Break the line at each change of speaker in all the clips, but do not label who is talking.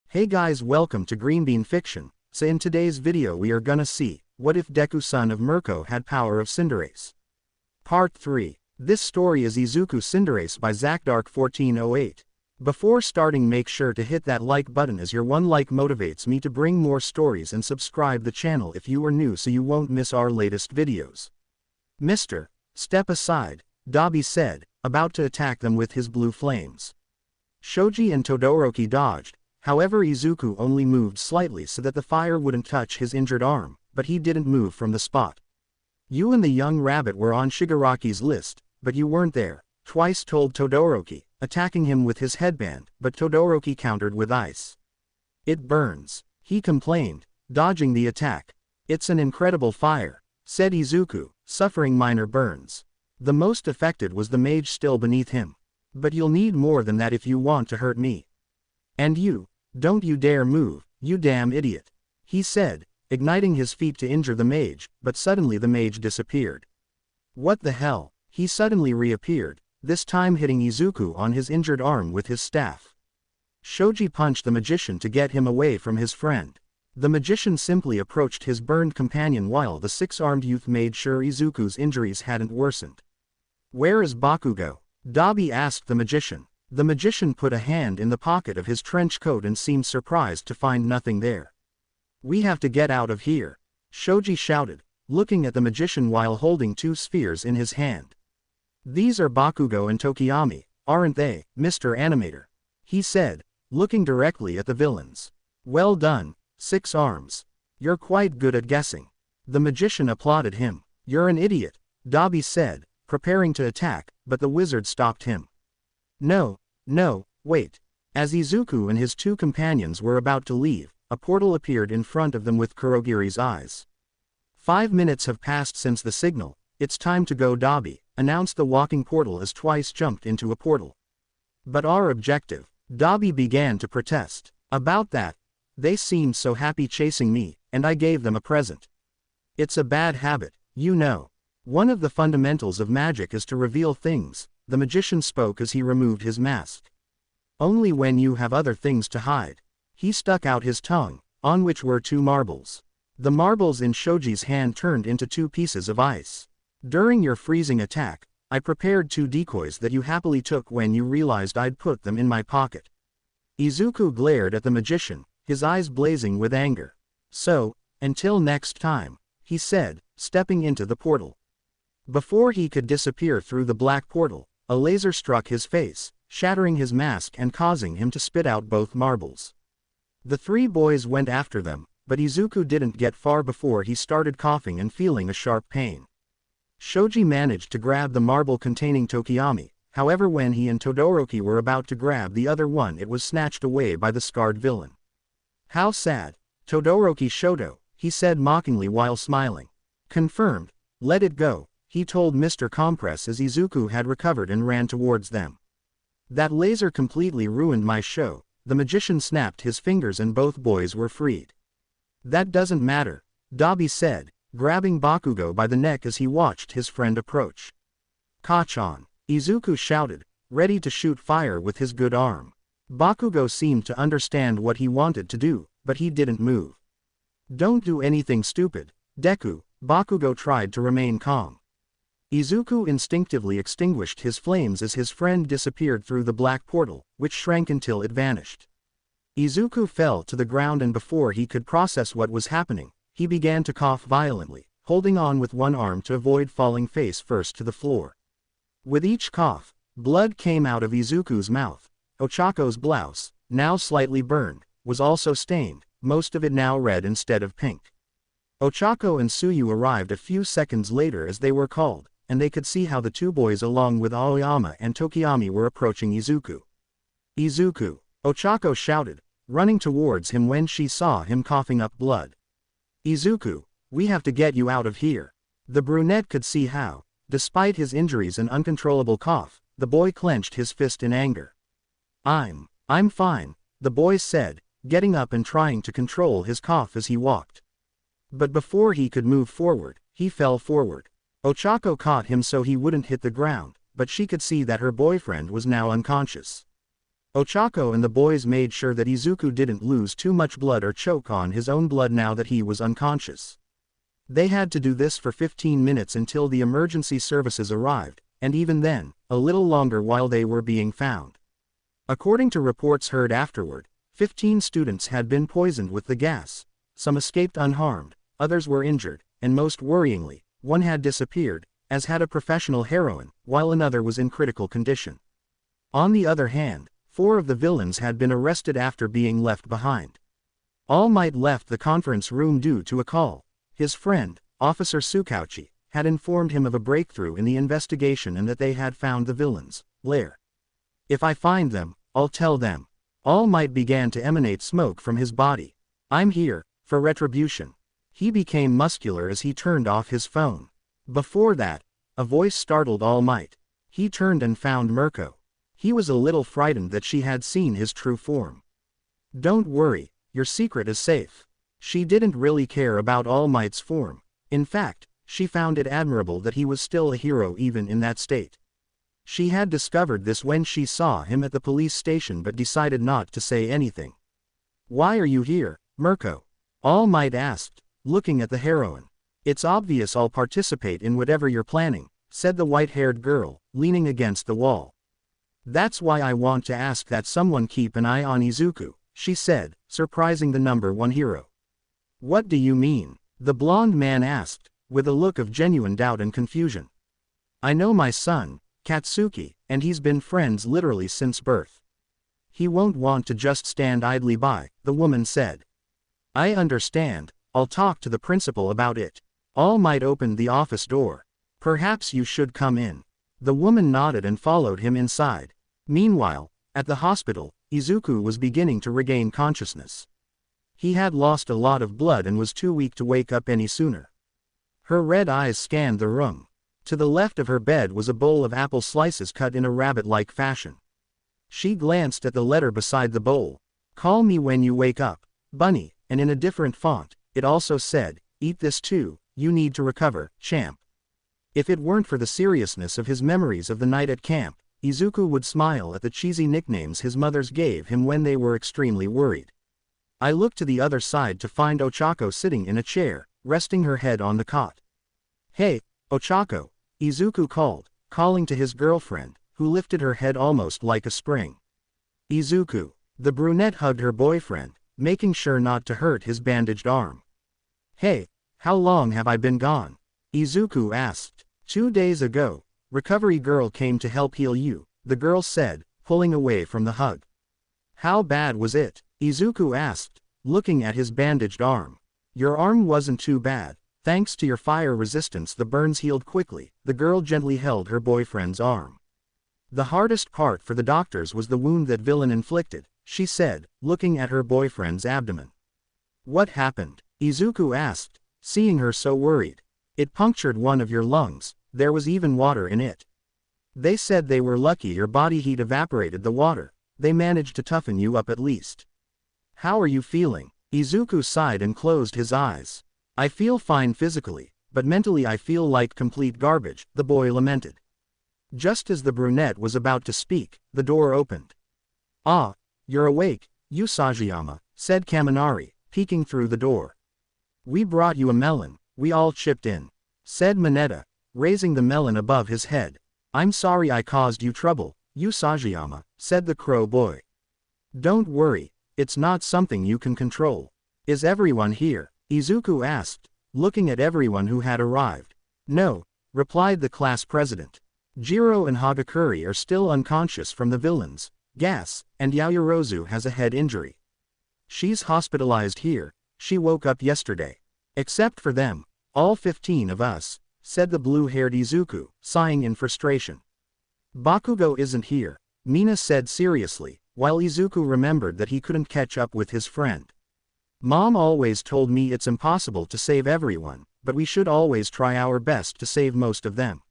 Hey guys, welcome to Green Bean Fiction. So in today's video we are gonna see, what if Deku son of Mirko had power of Cinderace? Part 3. This story is Izuku Cinderace by ZachDark1408. Before starting, make sure to hit that like button, as your one like motivates me to bring more stories, and subscribe the channel if you are new so you won't miss our latest videos. Mr. Step aside, Dabi said, about to attack them with his blue flames. Shoji and Todoroki dodged. However, Izuku only moved slightly so that the fire wouldn't touch his injured arm, but he didn't move from the spot. You and the young rabbit were on Shigaraki's list, but you weren't there, twice told Todoroki, attacking him with his headband, but Todoroki countered with ice. It burns, he complained, dodging the attack. It's an incredible fire, said Izuku, suffering minor burns. The most affected was the mage still beneath him. But you'll need more than that if you want to hurt me. And you, don't you dare move, you damn idiot, he said, igniting his feet to injure the mage, but suddenly the mage disappeared. What the hell? He suddenly reappeared, this time hitting Izuku on his injured arm with his staff. Shoji punched the magician to get him away from his friend. The magician simply approached his burned companion while the six-armed youth made sure Izuku's injuries hadn't worsened. Where is Bakugo? Dabi asked the magician. The magician put a hand in the pocket of his trench coat and seemed surprised to find nothing there. We have to get out of here, Shoji shouted, looking at the magician while holding two spheres in his hand. These are Bakugo and Tokiyami, aren't they, Mr. Animator? He said, looking directly at the villains. Well done, Six Arms. You're quite good at guessing. The magician applauded him. You're an idiot, Dabi said, preparing to attack, but the wizard stopped him. No, wait. As Izuku and his two companions were about to leave, a portal appeared in front of them with Kurogiri's eyes. 5 minutes have passed since the signal. It's time to go, Dabi, announced the walking portal as Twice jumped into a portal. But our objective, Dabi began to protest. About that, they seemed so happy chasing me, and I gave them a present. It's a bad habit, you know. One of the fundamentals of magic is to reveal things, the magician spoke as he removed his mask. Only when you have other things to hide. He stuck out his tongue, on which were two marbles. The marbles in Shoji's hand turned into two pieces of ice. During your freezing attack, I prepared two decoys that you happily took when you realized I'd put them in my pocket. Izuku glared at the magician, his eyes blazing with anger. So, until next time, he said, stepping into the portal. Before he could disappear through the black portal, a laser struck his face, shattering his mask and causing him to spit out both marbles. The three boys went after them, but Izuku didn't get far before he started coughing and feeling a sharp pain. Shoji managed to grab the marble containing Tokiyami, however when he and Todoroki were about to grab the other one, it was snatched away by the scarred villain. How sad, Todoroki Shoto, he said mockingly while smiling. Confirmed, let it go, he told Mr. Compress as Izuku had recovered and ran towards them. That laser completely ruined my show, the magician snapped his fingers and both boys were freed. That doesn't matter, Dabi said, grabbing Bakugo by the neck as he watched his friend approach. Kachan, Izuku shouted, ready to shoot fire with his good arm. Bakugo seemed to understand what he wanted to do, but he didn't move. Don't do anything stupid, Deku, Bakugo tried to remain calm. Izuku instinctively extinguished his flames as his friend disappeared through the black portal, which shrank until it vanished. Izuku fell to the ground, and before he could process what was happening, he began to cough violently, holding on with one arm to avoid falling face first to the floor. With each cough, blood came out of Izuku's mouth. Ochako's blouse, now slightly burned, was also stained, most of it now red instead of pink. Ochako and Tsuyu arrived a few seconds later as they were called, and they could see how the two boys along with Aoyama and Tokiyami were approaching Izuku. Izuku, Ochako shouted, running towards him when she saw him coughing up blood. Izuku, we have to get you out of here. The brunette could see how, despite his injuries and uncontrollable cough, the boy clenched his fist in anger. I'm fine, the boy said, getting up and trying to control his cough as he walked. But before he could move forward, he fell forward. Ochako caught him so he wouldn't hit the ground, but she could see that her boyfriend was now unconscious. Ochako and the boys made sure that Izuku didn't lose too much blood or choke on his own blood now that he was unconscious. They had to do this for 15 minutes until the emergency services arrived, and even then, a little longer while they were being found. According to reports heard afterward, 15 students had been poisoned with the gas. Some escaped unharmed, others were injured, and most worryingly, one had disappeared, as had a professional heroine, while another was in critical condition. On the other hand, 4 of the villains had been arrested after being left behind. All Might left the conference room due to a call. His friend, Officer Tsukauchi, had informed him of a breakthrough in the investigation and that they had found the villains' lair. "If I find them, I'll tell them." All Might began to emanate smoke from his body. "I'm here, for retribution." He became muscular as he turned off his phone. Before that, a voice startled All Might. He turned and found Mirko. He was a little frightened that she had seen his true form. "Don't worry, your secret is safe." She didn't really care about All Might's form. In fact, she found it admirable that he was still a hero even in that state. She had discovered this when she saw him at the police station but decided not to say anything. "Why are you here, Mirko?" All Might asked, looking at the heroine. "It's obvious I'll participate in whatever you're planning," said the white-haired girl, leaning against the wall. "That's why I want to ask that someone keep an eye on Izuku," she said, surprising the number 1 hero. "What do you mean?" the blonde man asked, with a look of genuine doubt and confusion. "I know my son, Katsuki, and he's been friends literally since birth. He won't want to just stand idly by," the woman said. "I understand, I'll talk to the principal about it." All Might opened the office door. "Perhaps you should come in." The woman nodded and followed him inside. Meanwhile, at the hospital, Izuku was beginning to regain consciousness. He had lost a lot of blood and was too weak to wake up any sooner. Her red eyes scanned the room. To the left of her bed was a bowl of apple slices cut in a rabbit-like fashion. She glanced at the letter beside the bowl. "Call me when you wake up, Bunny," and in a different font, it also said, "Eat this too, you need to recover, champ." If it weren't for the seriousness of his memories of the night at camp, Izuku would smile at the cheesy nicknames his mothers gave him when they were extremely worried. I looked to the other side to find Ochako sitting in a chair, resting her head on the cot. "Hey, Ochako," Izuku called, calling to his girlfriend, who lifted her head almost like a spring. "Izuku." The brunette hugged her boyfriend, making sure not to hurt his bandaged arm. "Hey, how long have I been gone?" Izuku asked. 2 days ago. Recovery girl came to help heal you," the girl said, pulling away from the hug. "How bad was it?" Izuku asked, looking at his bandaged arm. "Your arm wasn't too bad. Thanks to your fire resistance the burns healed quickly." The girl gently held her boyfriend's arm. "The hardest part for the doctors was the wound that villain inflicted," she said, looking at her boyfriend's abdomen. "What happened?" Izuku asked, seeing her so worried. "It punctured one of your lungs, there was even water in it. They said they were lucky your body heat evaporated the water, they managed to toughen you up at least." "How are you feeling?" Izuku sighed and closed his eyes. "I feel fine physically, but mentally I feel like complete garbage," the boy lamented. Just as the brunette was about to speak, the door opened. "Ah, you're awake, Usajiyama," said Kaminari, peeking through the door. "We brought you a melon, we all chipped in," said Mineta, raising the melon above his head. "I'm sorry I caused you trouble, Usajiyama," said the crow boy. "Don't worry, it's not something you can control." "Is everyone here?" Izuku asked, looking at everyone who had arrived. "No," replied the class president. "Jiro and Hagakuri are still unconscious from the villains' gas, and Yaoyorozu has a head injury. She's hospitalized here, she woke up yesterday. Except for them, all 15 of us," said the blue-haired Izuku, sighing in frustration. "Bakugo isn't here," Mina said seriously, while Izuku remembered that he couldn't catch up with his friend. "Mom always told me it's impossible to save everyone, but we should always try our best to save most of them.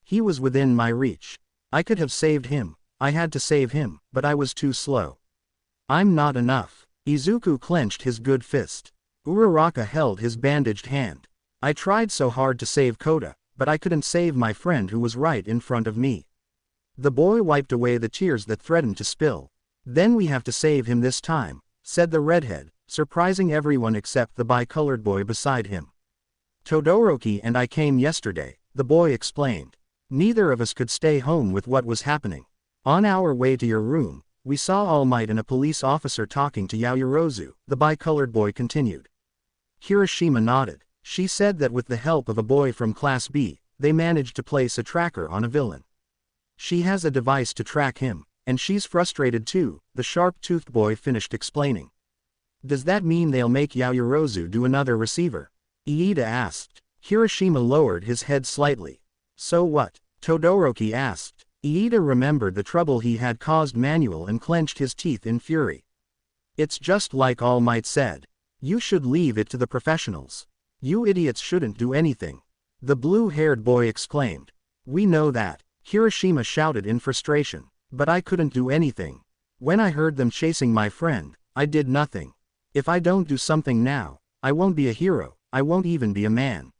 He was within my reach. I could have saved him, I had to save him, but I was too slow. I'm not enough." Izuku clenched his good fist. Uraraka held his bandaged hand. "I tried so hard to save Kota, but I couldn't save my friend who was right in front of me." The boy wiped away the tears that threatened to spill. Then we have to save him this time, said the redhead, surprising everyone except the bi-colored boy beside him. Todoroki and I came yesterday, the boy explained. Neither of us could stay home with what was happening. On our way to your room, we saw All Might and a police officer talking to Yaoyorozu, the bi-colored boy continued. Kirishima nodded. She said that with the help of a boy from Class B, they managed to place a tracker on a villain. She has a device to track him, and she's frustrated too, the sharp-toothed boy finished explaining. Does that mean they'll make Yaoyorozu do another receiver? Iida asked. Kirishima lowered his head slightly. So what? Todoroki asked. Iida remembered the trouble he had caused Manuel and clenched his teeth in fury. It's just like All Might said. You should leave it to the professionals. You idiots shouldn't do anything. The blue-haired boy exclaimed. We know that, Kirishima shouted in frustration. But I couldn't do anything. When I heard them chasing my friend, I did nothing. If I don't do something now, I won't be a hero, I won't even be a man.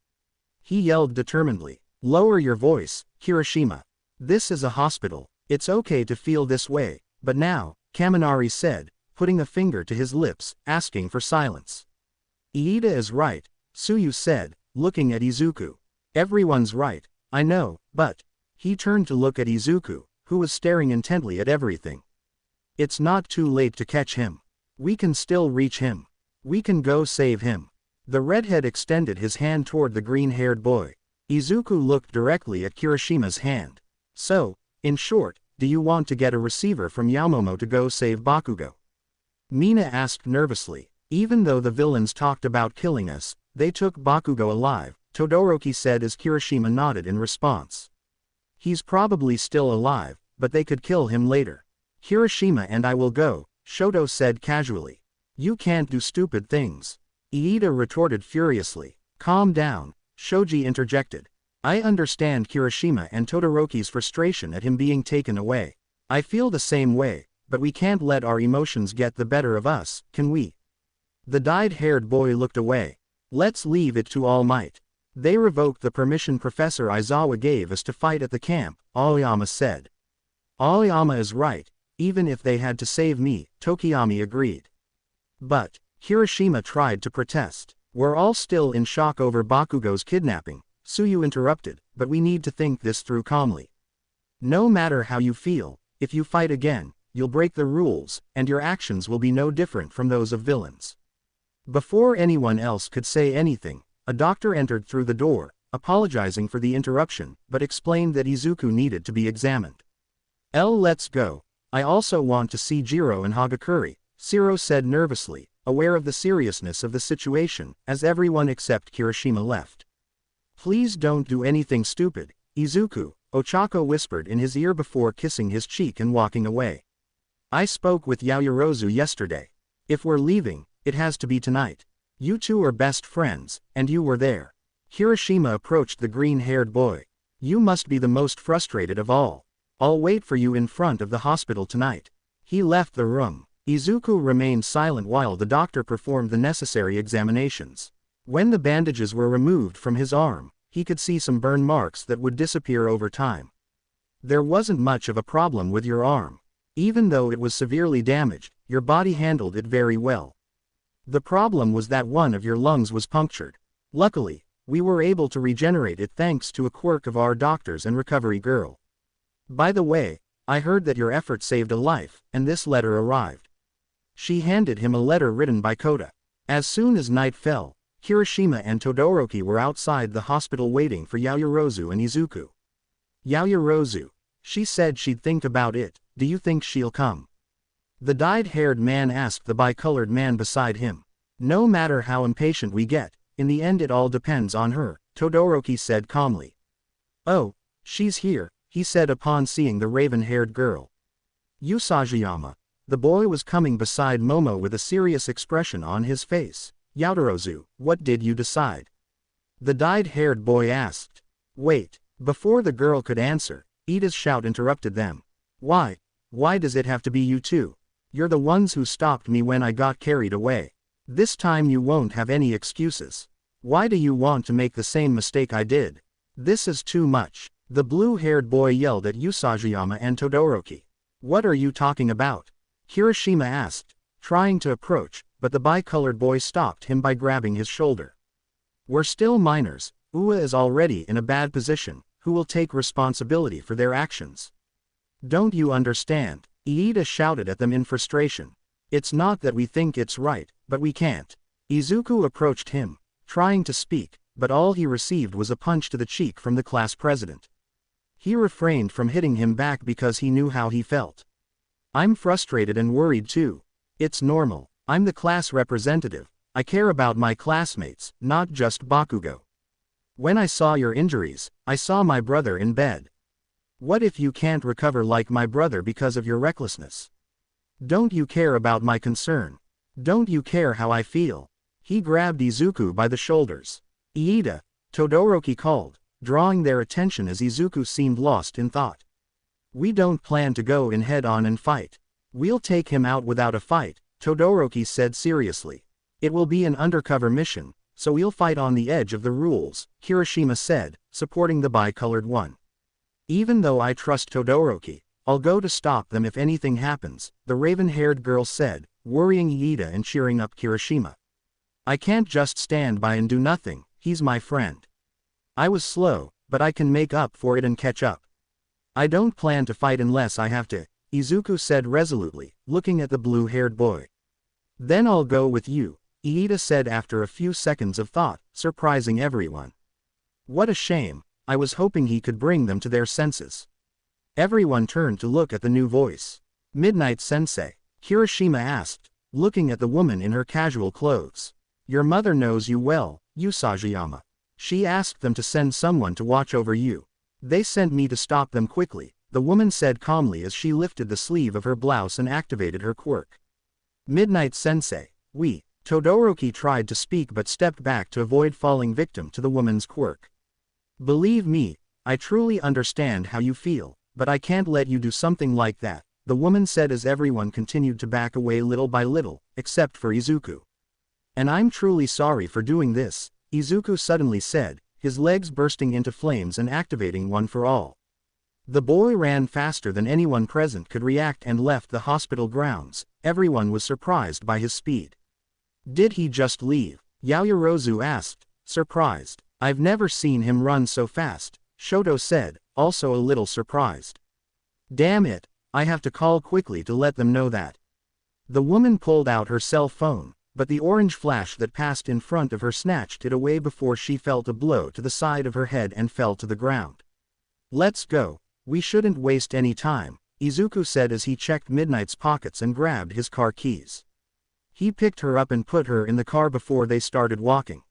He yelled determinedly. Lower your voice, Kirishima. This is a hospital. It's okay to feel this way, but now, Kaminari said, putting a finger to his lips, asking for silence. Iida is right, Tsuyu said, looking at Izuku. Everyone's right, I know, but... He turned to look at Izuku, who was staring intently at everything. It's not too late to catch him. We can still reach him. We can go save him. The redhead extended his hand toward the green-haired boy. Izuku looked directly at Kirishima's hand. So, in short, do you want to get a receiver from Yaomomo to go save Bakugo? Mina asked nervously. Even though the villains talked about killing us, they took Bakugo alive, Todoroki said as Kirishima nodded in response. He's probably still alive, but they could kill him later. Kirishima and I will go, Shoto said casually. You can't do stupid things. Iida retorted furiously. Calm down, Shoji interjected. I understand Kirishima and Todoroki's frustration at him being taken away. I feel the same way, but we can't let our emotions get the better of us, can we? The dyed-haired boy looked away. Let's leave it to All Might. They revoked the permission Professor Aizawa gave us to fight at the camp, Aoyama said. Aoyama is right, even if they had to save me, Tokiyami agreed. But, Kirishima tried to protest. We're all still in shock over Bakugo's kidnapping, Tsuyu interrupted, but we need to think this through calmly. No matter how you feel, if you fight again, you'll break the rules, and your actions will be no different from those of villains. Before anyone else could say anything, a doctor entered through the door, apologizing for the interruption, but explained that Izuku needed to be examined. Let's go. I also want to see Jiro and Hagakure, Shiro said nervously, aware of the seriousness of the situation, as everyone except Kirishima left. Please don't do anything stupid, Izuku, Ochako whispered in his ear before kissing his cheek and walking away. I spoke with Yaoyorozu yesterday. If we're leaving, it has to be tonight. You two are best friends, and you were there. Kirishima approached the green-haired boy. You must be the most frustrated of all. I'll wait for you in front of the hospital tonight. He left the room. Izuku remained silent while the doctor performed the necessary examinations. When the bandages were removed from his arm, he could see some burn marks that would disappear over time. There wasn't much of a problem with your arm. Even though it was severely damaged, your body handled it very well. The problem was that one of your lungs was punctured. Luckily, we were able to regenerate it thanks to a quirk of our doctors and recovery girl. By the way, I heard that your effort saved a life, and this letter arrived. She handed him a letter written by Kota. As soon as night fell, Kirishima and Todoroki were outside the hospital waiting for Yaoyorozu and Izuku. Yaoyorozu. She said she'd think about it, do you think she'll come? The dyed-haired man asked the bi-colored man beside him. No matter how impatient we get, in the end it all depends on her, Todoroki said calmly. Oh, she's here, he said upon seeing the raven-haired girl. Usajiyama. The boy was coming beside Momo with a serious expression on his face. Yaoyorozu, what did you decide? The dyed-haired boy asked. Wait. Before the girl could answer, Ida's shout interrupted them. Why does it have to be you two? You're the ones who stopped me when I got carried away. This time you won't have any excuses. Why do you want to make the same mistake I did? This is too much. The blue-haired boy yelled at Usajiyama and Todoroki. What are you talking about? Kirishima asked, trying to approach, but the bi-colored boy stopped him by grabbing his shoulder. We're still minors, Ua is already in a bad position, who will take responsibility for their actions? Don't you understand? Iida shouted at them in frustration. It's not that we think it's right, but we can't. Izuku approached him, trying to speak, but all he received was a punch to the cheek from the class president. He refrained from hitting him back because he knew how he felt. I'm frustrated and worried too. It's normal. I'm the class representative. I care about my classmates, not just Bakugo. When I saw your injuries, I saw my brother in bed. What if you can't recover like my brother because of your recklessness? Don't you care about my concern? Don't you care how I feel? He grabbed Izuku by the shoulders. Iida, Todoroki called, drawing their attention as Izuku seemed lost in thought. We don't plan to go in head-on and fight. We'll take him out without a fight, Todoroki said seriously. It will be an undercover mission, so we'll fight on the edge of the rules, Kirishima said, supporting the bi-colored one. Even though I trust Todoroki, I'll go to stop them if anything happens, the raven-haired girl said, worrying Iida and cheering up Kirishima. I can't just stand by and do nothing, he's my friend. I was slow, but I can make up for it and catch up. I don't plan to fight unless I have to, Izuku said resolutely, looking at the blue-haired boy. Then I'll go with you, Iida said after a few seconds of thought, surprising everyone. What a shame, I was hoping he could bring them to their senses. Everyone turned to look at the new voice. Midnight Sensei, Kirishima asked, looking at the woman in her casual clothes. Your mother knows you well, Usajiyama. She asked them to send someone to watch over you. They sent me to stop them quickly, the woman said calmly as she lifted the sleeve of her blouse and activated her quirk. Midnight Sensei, Todoroki tried to speak but stepped back to avoid falling victim to the woman's quirk. Believe me, I truly understand how you feel, but I can't let you do something like that, the woman said as everyone continued to back away little by little, except for Izuku. And I'm truly sorry for doing this, Izuku suddenly said, his legs bursting into flames and activating one for all. The boy ran faster than anyone present could react and left the hospital grounds. Everyone was surprised by his speed. Did he just leave? Yaoyorozu asked, surprised. I've never seen him run so fast, Shoto said, also a little surprised. Damn it, I have to call quickly to let them know that. The woman pulled out her cell phone, but the orange flash that passed in front of her snatched it away before she felt a blow to the side of her head and fell to the ground. Let's go, we shouldn't waste any time, Izuku said as he checked Midnight's pockets and grabbed his car keys. He picked her up and put her in the car before they started walking.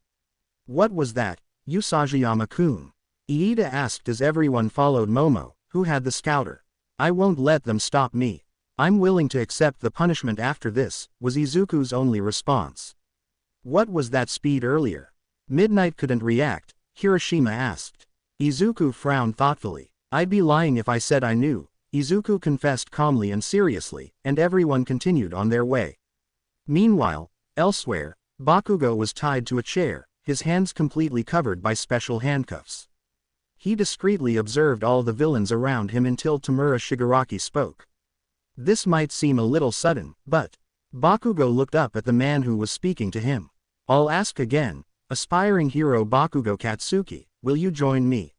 What was that, Usajiyama-kun? Iida asked as everyone followed Momo, who had the scouter. I won't let them stop me. I'm willing to accept the punishment after this, was Izuku's only response. What was that speed earlier? Midnight couldn't react, Kirishima asked. Izuku frowned thoughtfully. I'd be lying if I said I knew, Izuku confessed calmly and seriously, and everyone continued on their way. Meanwhile, elsewhere, Bakugo was tied to a chair, his hands completely covered by special handcuffs. He discreetly observed all the villains around him until Tamura Shigaraki spoke. This might seem a little sudden, but Bakugo looked up at the man who was speaking to him. I'll ask again, aspiring hero Bakugo Katsuki, will you join me?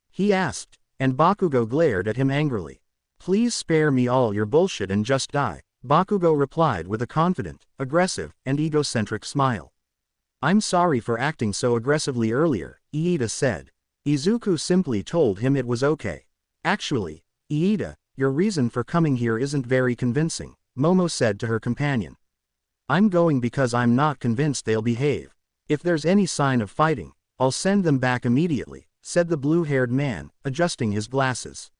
He asked, and Bakugo glared at him angrily. Please spare me all your bullshit and just die, Bakugo replied with a confident, aggressive, and egocentric smile. I'm sorry for acting so aggressively earlier, Iida said. Izuku simply told him it was okay. Actually, Iida, your reason for coming here isn't very convincing, Momo said to her companion. I'm going because I'm not convinced they'll behave. If there's any sign of fighting, I'll send them back immediately, said the blue-haired man, adjusting his glasses.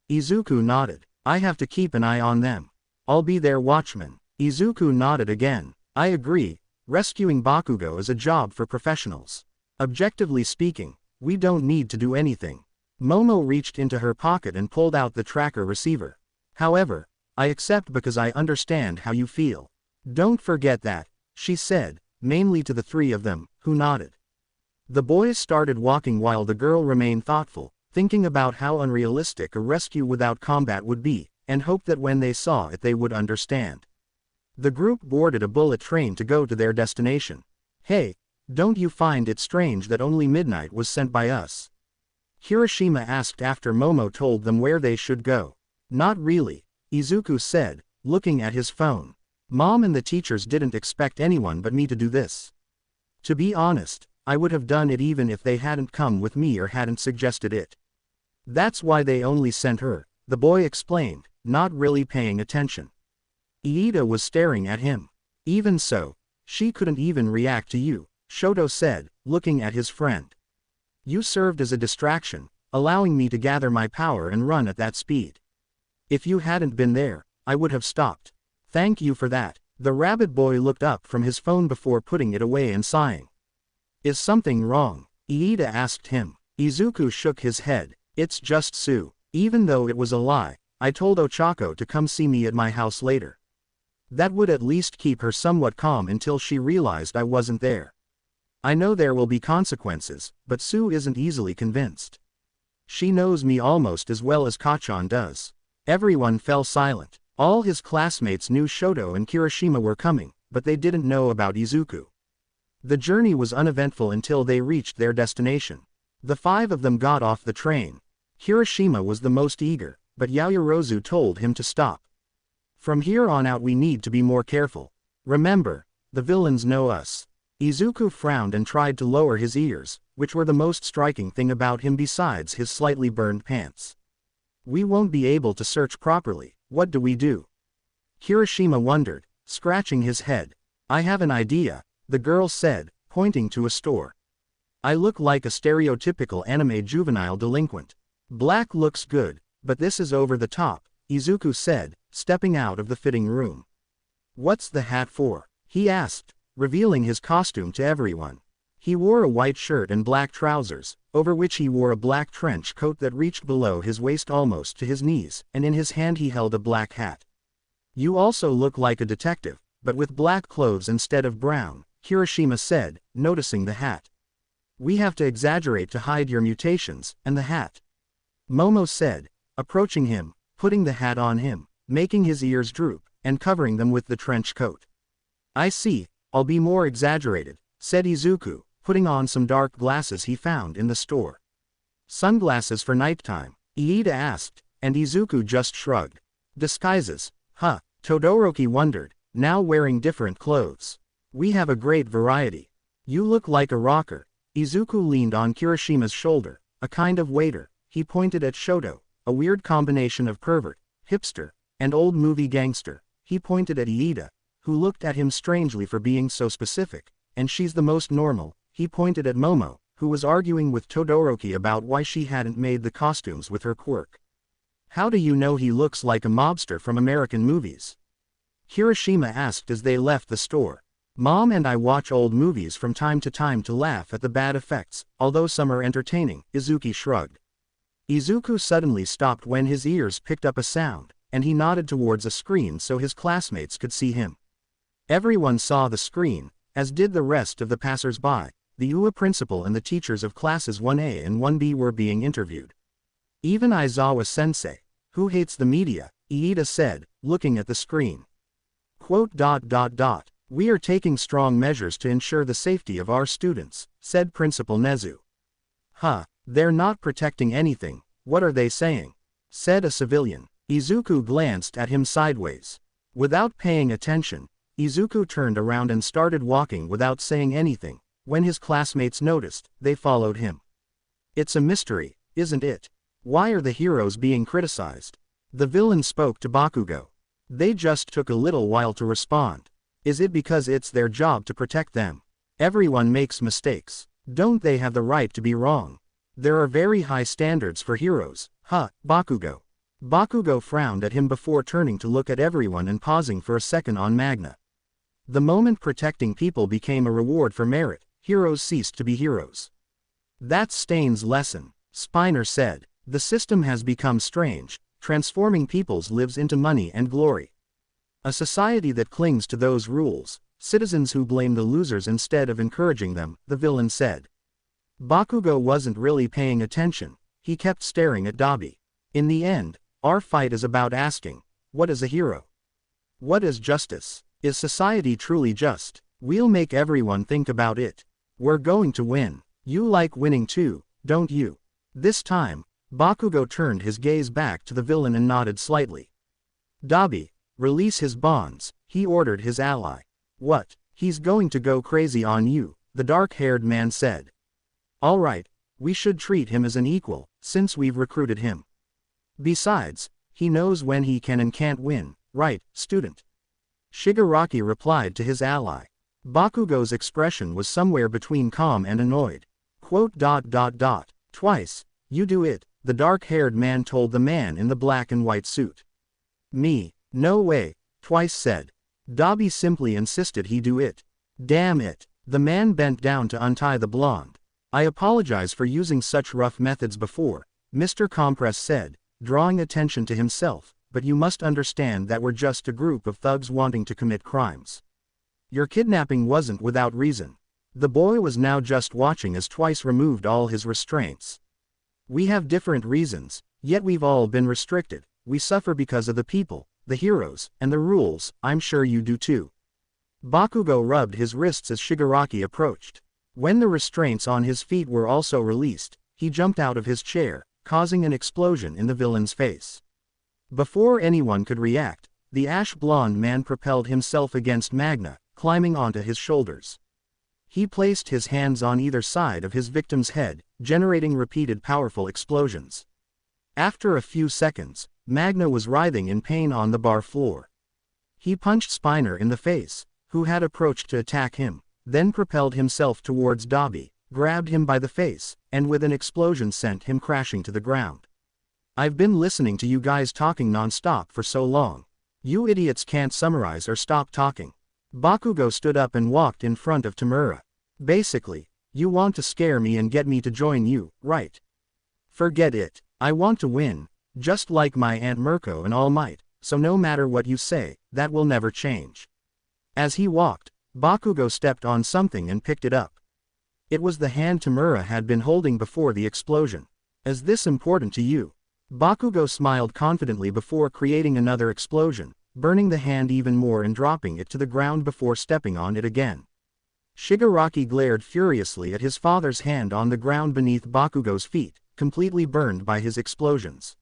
Izuku nodded. I have to keep an eye on them. I'll be their watchman. Izuku nodded again. I agree, rescuing Bakugo is a job for professionals. Objectively speaking, we don't need to do anything. Momo reached into her pocket and pulled out the tracker receiver. However, I accept because I understand how you feel. Don't forget that, she said, mainly to the three of them, who nodded. The boys started walking while the girl remained thoughtful, thinking about how unrealistic a rescue without combat would be, and hoped that when they saw it they would understand. The group boarded a bullet train to go to their destination. "Hey, don't you find it strange that only midnight was sent by us?" Kirishima asked after Momo told them where they should go. "Not really," Izuku said, looking at his phone. "Mom and the teachers didn't expect anyone but me to do this. To be honest, I would have done it even if they hadn't come with me or hadn't suggested it. That's why they only sent her," the boy explained, not really paying attention. Iida was staring at him. "Even so, she couldn't even react to you," Shoto said, looking at his friend. "You served as a distraction, allowing me to gather my power and run at that speed. If you hadn't been there, I would have stopped. Thank you for that." The rabbit boy looked up from his phone before putting it away and sighing. "Is something wrong?" Iida asked him. Izuku shook his head. "It's just Sue. Even though it was a lie, I told Ochako to come see me at my house later. That would at least keep her somewhat calm until she realized I wasn't there. I know there will be consequences, but Sue isn't easily convinced. She knows me almost as well as Kachan does." Everyone fell silent. All his classmates knew Shoto and Kirishima were coming, but they didn't know about Izuku. The journey was uneventful until they reached their destination. The 5 of them got off the train. Kirishima was the most eager, but Yaoyorozu told him to stop. "From here on out we need to be more careful. Remember, the villains know us." Izuku frowned and tried to lower his ears, which were the most striking thing about him besides his slightly burned pants. "We won't be able to search properly. What do we do?" Kirishima wondered, scratching his head. "I have an idea," the girl said, pointing to a store. "I look like a stereotypical anime juvenile delinquent. Black looks good, but this is over the top," Izuku said, stepping out of the fitting room. "What's the hat for?" he asked, revealing his costume to everyone. He wore a white shirt and black trousers, over which he wore a black trench coat that reached below his waist almost to his knees, and in his hand he held a black hat. "You also look like a detective, but with black clothes instead of brown," Kirishima said, noticing the hat. "We have to exaggerate to hide your mutations, and the hat," Momo said, approaching him, putting the hat on him, making his ears droop, and covering them with the trench coat. "I see, I'll be more exaggerated," said Izuku, putting on some dark glasses he found in the store. "Sunglasses for nighttime?" Iida asked, and Izuku just shrugged. "Disguises, huh?" Todoroki wondered, now wearing different clothes. "We have a great variety. You look like a rocker." Izuku leaned on Kirishima's shoulder, a kind of waiter. He pointed at Shoto, a weird combination of pervert, hipster, and old movie gangster. He pointed at Iida, who looked at him strangely for being so specific, and she's the most normal. He pointed at Momo, who was arguing with Todoroki about why she hadn't made the costumes with her quirk. "How do you know he looks like a mobster from American movies?" Kirishima asked as they left the store. "Mom and I watch old movies from time to time to laugh at the bad effects, although some are entertaining," Izuku shrugged. Izuku suddenly stopped when his ears picked up a sound, and he nodded towards a screen so his classmates could see him. Everyone saw the screen, as did the rest of the passers-by. The UA principal and the teachers of classes 1A and 1B were being interviewed. Even Aizawa-sensei, who hates the media, Iida said, looking at the screen. "We are taking strong measures to ensure the safety of our students," said Principal Nezu. "Huh, they're not protecting anything, what are they saying?" said a civilian. Izuku glanced at him sideways. Without paying attention, Izuku turned around and started walking without saying anything. When his classmates noticed, they followed him. "It's a mystery, isn't it? Why are the heroes being criticized?" The villain spoke to Bakugo. "They just took a little while to respond. Is it because it's their job to protect them? Everyone makes mistakes. Don't they have the right to be wrong? There are very high standards for heroes, huh, Bakugo?" Bakugo frowned at him before turning to look at everyone and pausing for a second on Magna. The moment protecting people became a reward for merit, heroes ceased to be heroes. "That's Stain's lesson," Spiner said. "The system has become strange, transforming people's lives into money and glory. A society that clings to those rules, citizens who blame the losers instead of encouraging them," the villain said. Bakugo wasn't really paying attention, he kept staring at Dabi. In the end, Our fight is about asking, what is a hero? What is justice? Is society truly just? We'll make everyone think about it. We're going to win. You like winning too, don't you? This time, Bakugo turned his gaze back to the villain and nodded slightly. Dabi, release his bonds, he ordered his ally. What? He's going to go crazy on you, the dark-haired man said. All right, we should treat him as an equal, since we've recruited him. Besides, he knows when he can and can't win, right, student? Shigaraki replied to his ally. Bakugo's expression was somewhere between calm and annoyed. Twice, you do it, the dark-haired man told the man in the black and white suit. Me, no way, Twice said. Dabi simply insisted he do it. Damn it, the man bent down to untie the blonde. I apologize for using such rough methods before, Mr. Compress said, drawing attention to himself, but you must understand that we're just a group of thugs wanting to commit crimes. Your kidnapping wasn't without reason. The boy was now just watching as Twice removed all his restraints. We have different reasons, yet we've all been restricted. We suffer because of the people, the heroes, and the rules. I'm sure you do too. Bakugo rubbed his wrists as Shigaraki approached. When the restraints on his feet were also released, he jumped out of his chair, causing an explosion in the villain's face. Before anyone could react, the ash-blonde man propelled himself against Magna, climbing onto his shoulders. He placed his hands on either side of his victim's head, generating repeated powerful explosions. After a few seconds, Magna was writhing in pain on the bar floor. He punched Spiner in the face, who had approached to attack him, then propelled himself towards Dabi, grabbed him by the face, and with an explosion sent him crashing to the ground. I've been listening to you guys talking non-stop for so long. You idiots can't summarize or stop talking. Bakugo stood up and walked in front of Tamura. Basically, you want to scare me and get me to join you, right? Forget it. I want to win, just like my Aunt Mirko and All Might, so no matter what you say, that will never change. As he walked, Bakugo stepped on something and picked it up. It was the hand Tamura had been holding before the explosion. Is this important to you? Bakugo smiled confidently before creating another explosion, burning the hand even more and dropping it to the ground before stepping on it again. Shigaraki glared furiously at his father's hand on the ground beneath Bakugo's feet, completely burned by his explosions.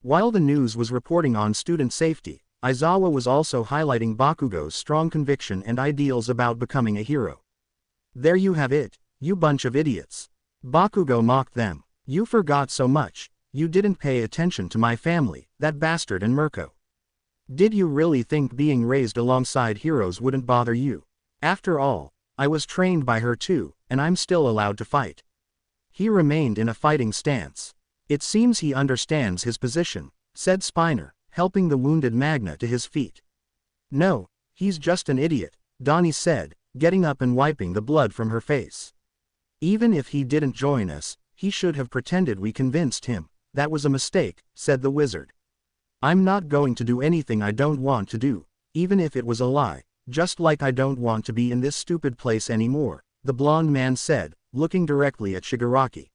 While the news was reporting on student safety, Aizawa was also highlighting Bakugo's strong conviction and ideals about becoming a hero. There you have it, you bunch of idiots. Bakugo mocked them. You forgot so much, you didn't pay attention to my family, that bastard and Mirko. Did you really think being raised alongside heroes wouldn't bother you? After all, I was trained by her too, and I'm still allowed to fight. He remained in a fighting stance. It seems he understands his position, said Spiner, helping the wounded Magna to his feet. No, he's just an idiot, Donnie said, getting up and wiping the blood from her face. Even if he didn't join us, he should have pretended we convinced him. That was a mistake, said the wizard. I'm not going to do anything I don't want to do, even if it was a lie, just like I don't want to be in this stupid place anymore, the blonde man said, looking directly at Shigaraki.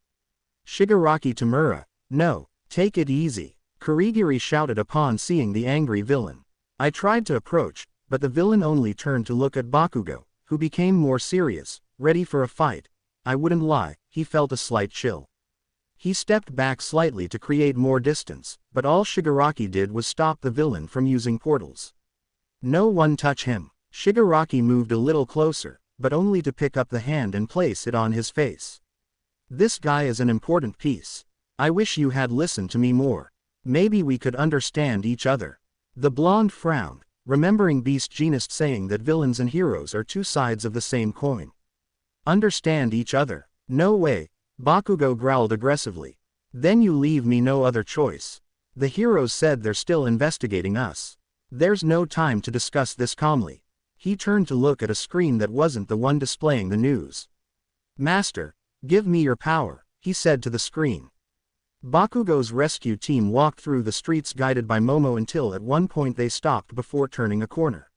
Shigaraki Tamura, no, take it easy, Kurigiri shouted upon seeing the angry villain. I tried to approach, but the villain only turned to look at Bakugo, who became more serious, ready for a fight. I wouldn't lie, he felt a slight chill. He stepped back slightly to create more distance, but all Shigaraki did was stop the villain from using portals. No one touch him. Shigaraki moved a little closer, but only to pick up the hand and place it on his face. This guy is an important piece. I wish you had listened to me more. Maybe we could understand each other. The blonde frowned, remembering Beast Genist saying that villains and heroes are two sides of the same coin. Understand each other? No way, Bakugo growled aggressively. Then you leave me no other choice. The heroes said they're still investigating us. There's no time to discuss this calmly. He turned to look at a screen that wasn't the one displaying the news. Master, give me your power, he said to the screen. Bakugo's rescue team walked through the streets guided by Momo until at one point they stopped before turning a corner.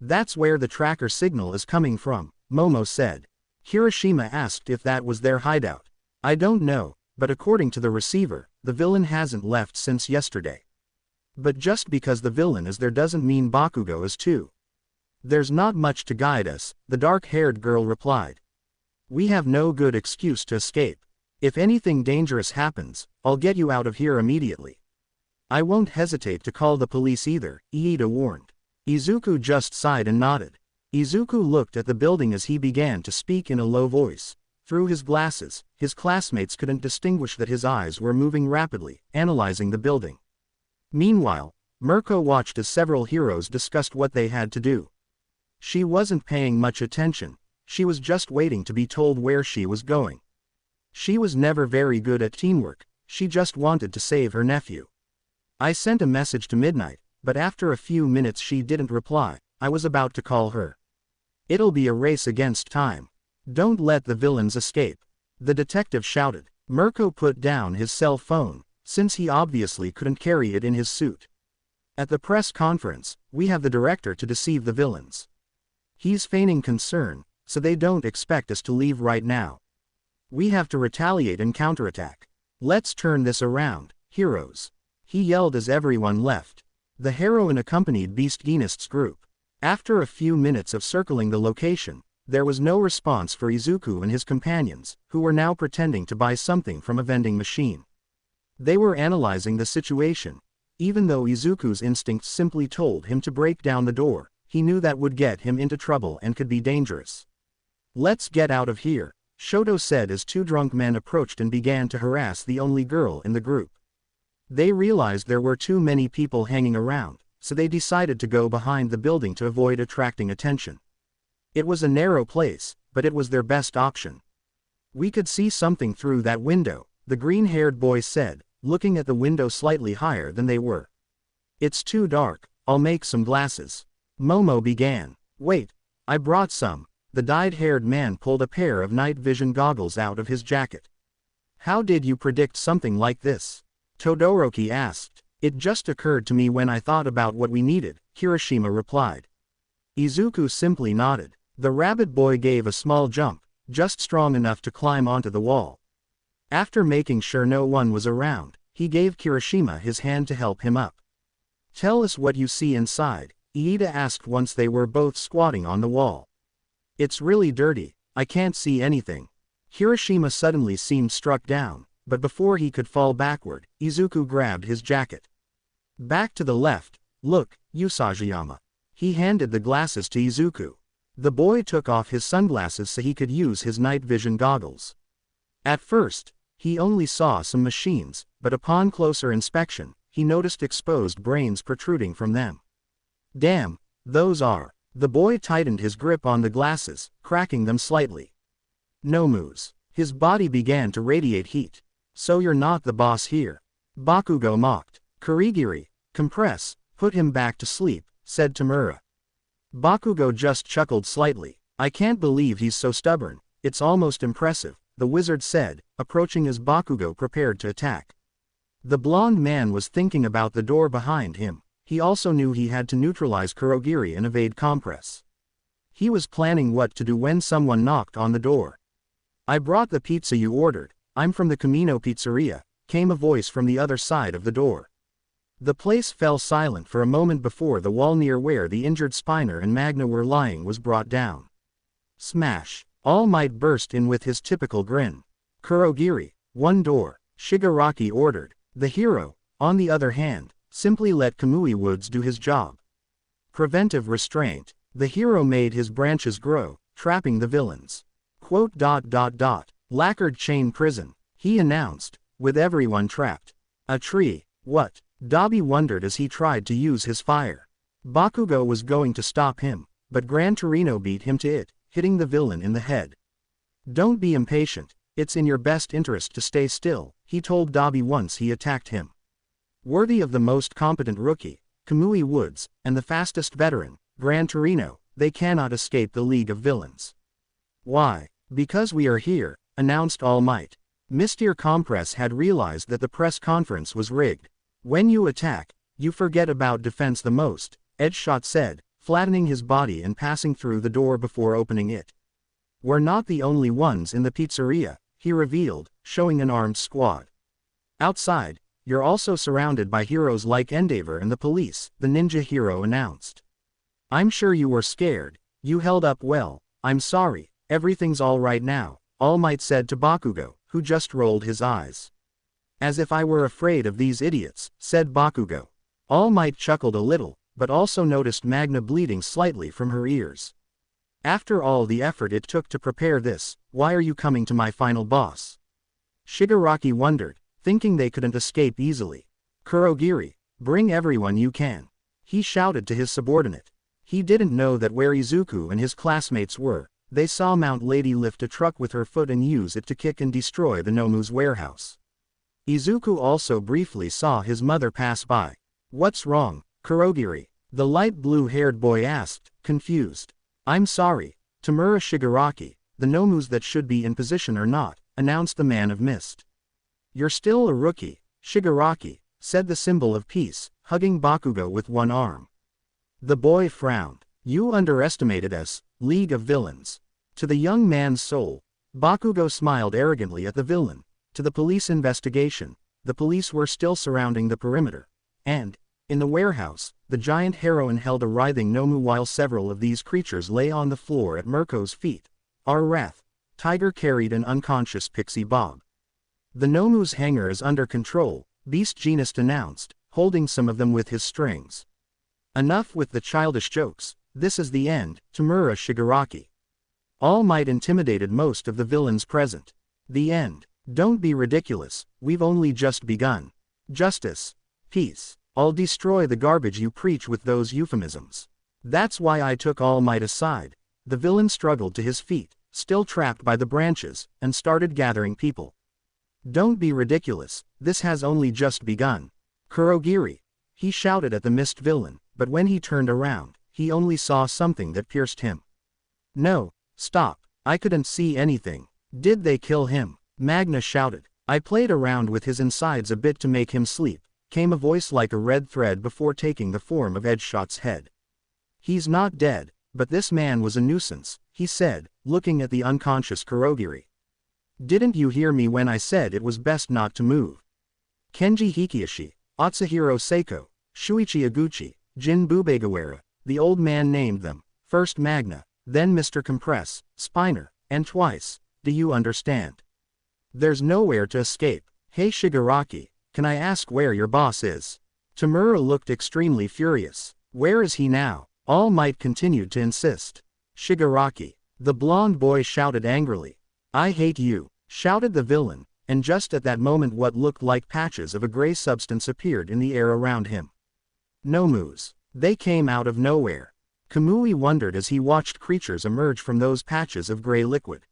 That's where the tracker signal is coming from, Momo said. Hiroshima asked if that was their hideout. I don't know, but according to the receiver, the villain hasn't left since yesterday. But just because the villain is there doesn't mean Bakugo is too. There's not much to guide us, the dark-haired girl replied. We have no good excuse to escape. If anything dangerous happens, I'll get you out of here immediately. I won't hesitate to call the police either, Iida warned. Izuku just sighed and nodded. Izuku looked at the building as he began to speak in a low voice. Through his glasses, his classmates couldn't distinguish that his eyes were moving rapidly, analyzing the building. Meanwhile, Mirko watched as several heroes discussed what they had to do. She wasn't paying much attention, she was just waiting to be told where she was going. She was never very good at teamwork, she just wanted to save her nephew. I sent a message to Midnight, but after a few minutes she didn't reply. I was about to call her. It'll be a race against time. Don't let the villains escape. The detective shouted. Mirko put down his cell phone, since he obviously couldn't carry it in his suit. At the press conference, we have the director to deceive the villains. He's feigning concern, so they don't expect us to leave right now. We have to retaliate and counterattack. Let's turn this around, heroes. He yelled as everyone left. The heroine accompanied Beast Genist's group. After a few minutes of circling the location, there was no response for Izuku and his companions, who were now pretending to buy something from a vending machine. They were analyzing the situation. Even though Izuku's instincts simply told him to break down the door, he knew that would get him into trouble and could be dangerous. Let's get out of here, Shoto said as two drunk men approached and began to harass the only girl in the group. They realized there were too many people hanging around, so they decided to go behind the building to avoid attracting attention. It was a narrow place, but it was their best option. We could see something through that window, the green-haired boy said, looking at the window slightly higher than they were. It's too dark, I'll make some glasses. Momo began. Wait, I brought some. The dyed-haired man pulled a pair of night vision goggles out of his jacket. How did you predict something like this? Todoroki asked. It just occurred to me when I thought about what we needed, Kirishima replied. Izuku simply nodded. The rabbit boy gave a small jump, just strong enough to climb onto the wall. After making sure no one was around, he gave Kirishima his hand to help him up. Tell us what you see inside, Iida asked once they were both squatting on the wall. It's really dirty, I can't see anything. Kirishima suddenly seemed struck down, but before he could fall backward, Izuku grabbed his jacket. Back to the left, look, Usajiyama. He handed the glasses to Izuku. The boy took off his sunglasses so he could use his night vision goggles. At first, he only saw some machines, but upon closer inspection, he noticed exposed brains protruding from them. Damn, those are. The boy tightened his grip on the glasses, cracking them slightly. Nomus. His body began to radiate heat. So you're not the boss here. Bakugo mocked. Kurigiri, compress, put him back to sleep, said Tamura. Bakugo just chuckled slightly. I can't believe he's so stubborn, it's almost impressive, the wizard said, approaching as Bakugo prepared to attack. The blonde man was thinking about the door behind him. He also knew he had to neutralize Kurogiri and evade compress. He was planning what to do when someone knocked on the door. I brought the pizza you ordered, I'm from the Camino Pizzeria, came a voice from the other side of the door. The place fell silent for a moment before the wall near where the injured Spiner and Magna were lying was brought down. Smash! All Might burst in with his typical grin. Kurogiri, one door, Shigaraki ordered. The hero, on the other hand, simply let Kamui Woods do his job. Preventive restraint. The hero made his branches grow, trapping the villains. Lacquered chain prison, he announced, with everyone trapped. A tree, what? Dabi wondered as he tried to use his fire. Bakugo was going to stop him, but Gran Torino beat him to it, hitting the villain in the head. Don't be impatient, it's in your best interest to stay still, he told Dabi once he attacked him. Worthy of the most competent rookie, Kamui Woods, and the fastest veteran, Gran Torino, they cannot escape the League of Villains. Why? Because we are here, announced All Might. Mr. Compress had realized that the press conference was rigged. When you attack, you forget about defense the most, Edgeshot said, flattening his body and passing through the door before opening it. We're not the only ones in the pizzeria, he revealed, showing an armed squad. Outside, You're also surrounded by heroes like Endeavor and the police, the ninja hero announced. I'm sure you were scared. You held up well. I'm sorry, everything's all right now, All Might said to Bakugo, who just rolled his eyes. As if I were afraid of these idiots, said Bakugo. All Might chuckled a little, but also noticed Magna bleeding slightly from her ears. After all the effort it took to prepare this, why are you coming to my final boss? Shigaraki wondered, thinking they couldn't escape easily. Kurogiri, bring everyone you can. He shouted to his subordinate. He didn't know that where Izuku and his classmates were, they saw Mount Lady lift a truck with her foot and use it to kick and destroy the Nomu's warehouse. Izuku also briefly saw his mother pass by. What's wrong, Kurogiri? The light blue-haired boy asked, confused. I'm sorry, Tamura Shigaraki, the Nomus that should be in position are not, announced the man of mist. You're still a rookie, Shigaraki, said the symbol of peace, hugging Bakugo with one arm. The boy frowned. You underestimated us, League of Villains. To the young man's soul, Bakugo smiled arrogantly at the villain. To the police investigation, the police were still surrounding the perimeter. And, in the warehouse, the giant heroine held a writhing Nomu while several of these creatures lay on the floor at Mirko's feet. Our wrath. Tiger carried an unconscious Pixie Bob. The Nomu's hangar is under control, Beast Genist announced, holding some of them with his strings. Enough with the childish jokes, this is the end, Tamura Shigaraki. All Might intimidated most of the villains present. The end. Don't be ridiculous, we've only just begun. Justice. Peace. I'll destroy the garbage you preach with those euphemisms. That's why I took All Might aside. The villain struggled to his feet, still trapped by the branches, and started gathering people. Don't be ridiculous, this has only just begun. Kurogiri. He shouted at the mist villain, but when he turned around, he only saw something that pierced him. No, stop, I couldn't see anything. Did they kill him? Magna shouted. I played around with his insides a bit to make him sleep, came a voice like a red thread before taking the form of Edgeshot's head. He's not dead, but this man was a nuisance, he said, looking at the unconscious Kurogiri. Didn't you hear me when I said it was best not to move? Kenji Hikiyoshi, Atsuhiro Seiko, Shuichi Iguchi, Jin Bubegawara, the old man named them, first Magna, then Mr. Compress, Spiner, and twice, do you understand? There's nowhere to escape. Hey Shigaraki, can I ask where your boss is? Tamura looked extremely furious. Where is he now? All Might continued to insist. Shigaraki. The blonde boy shouted angrily. I hate you, shouted the villain, and just at that moment what looked like patches of a gray substance appeared in the air around him. Nomus. They came out of nowhere. Kamui wondered as he watched creatures emerge from those patches of gray liquid.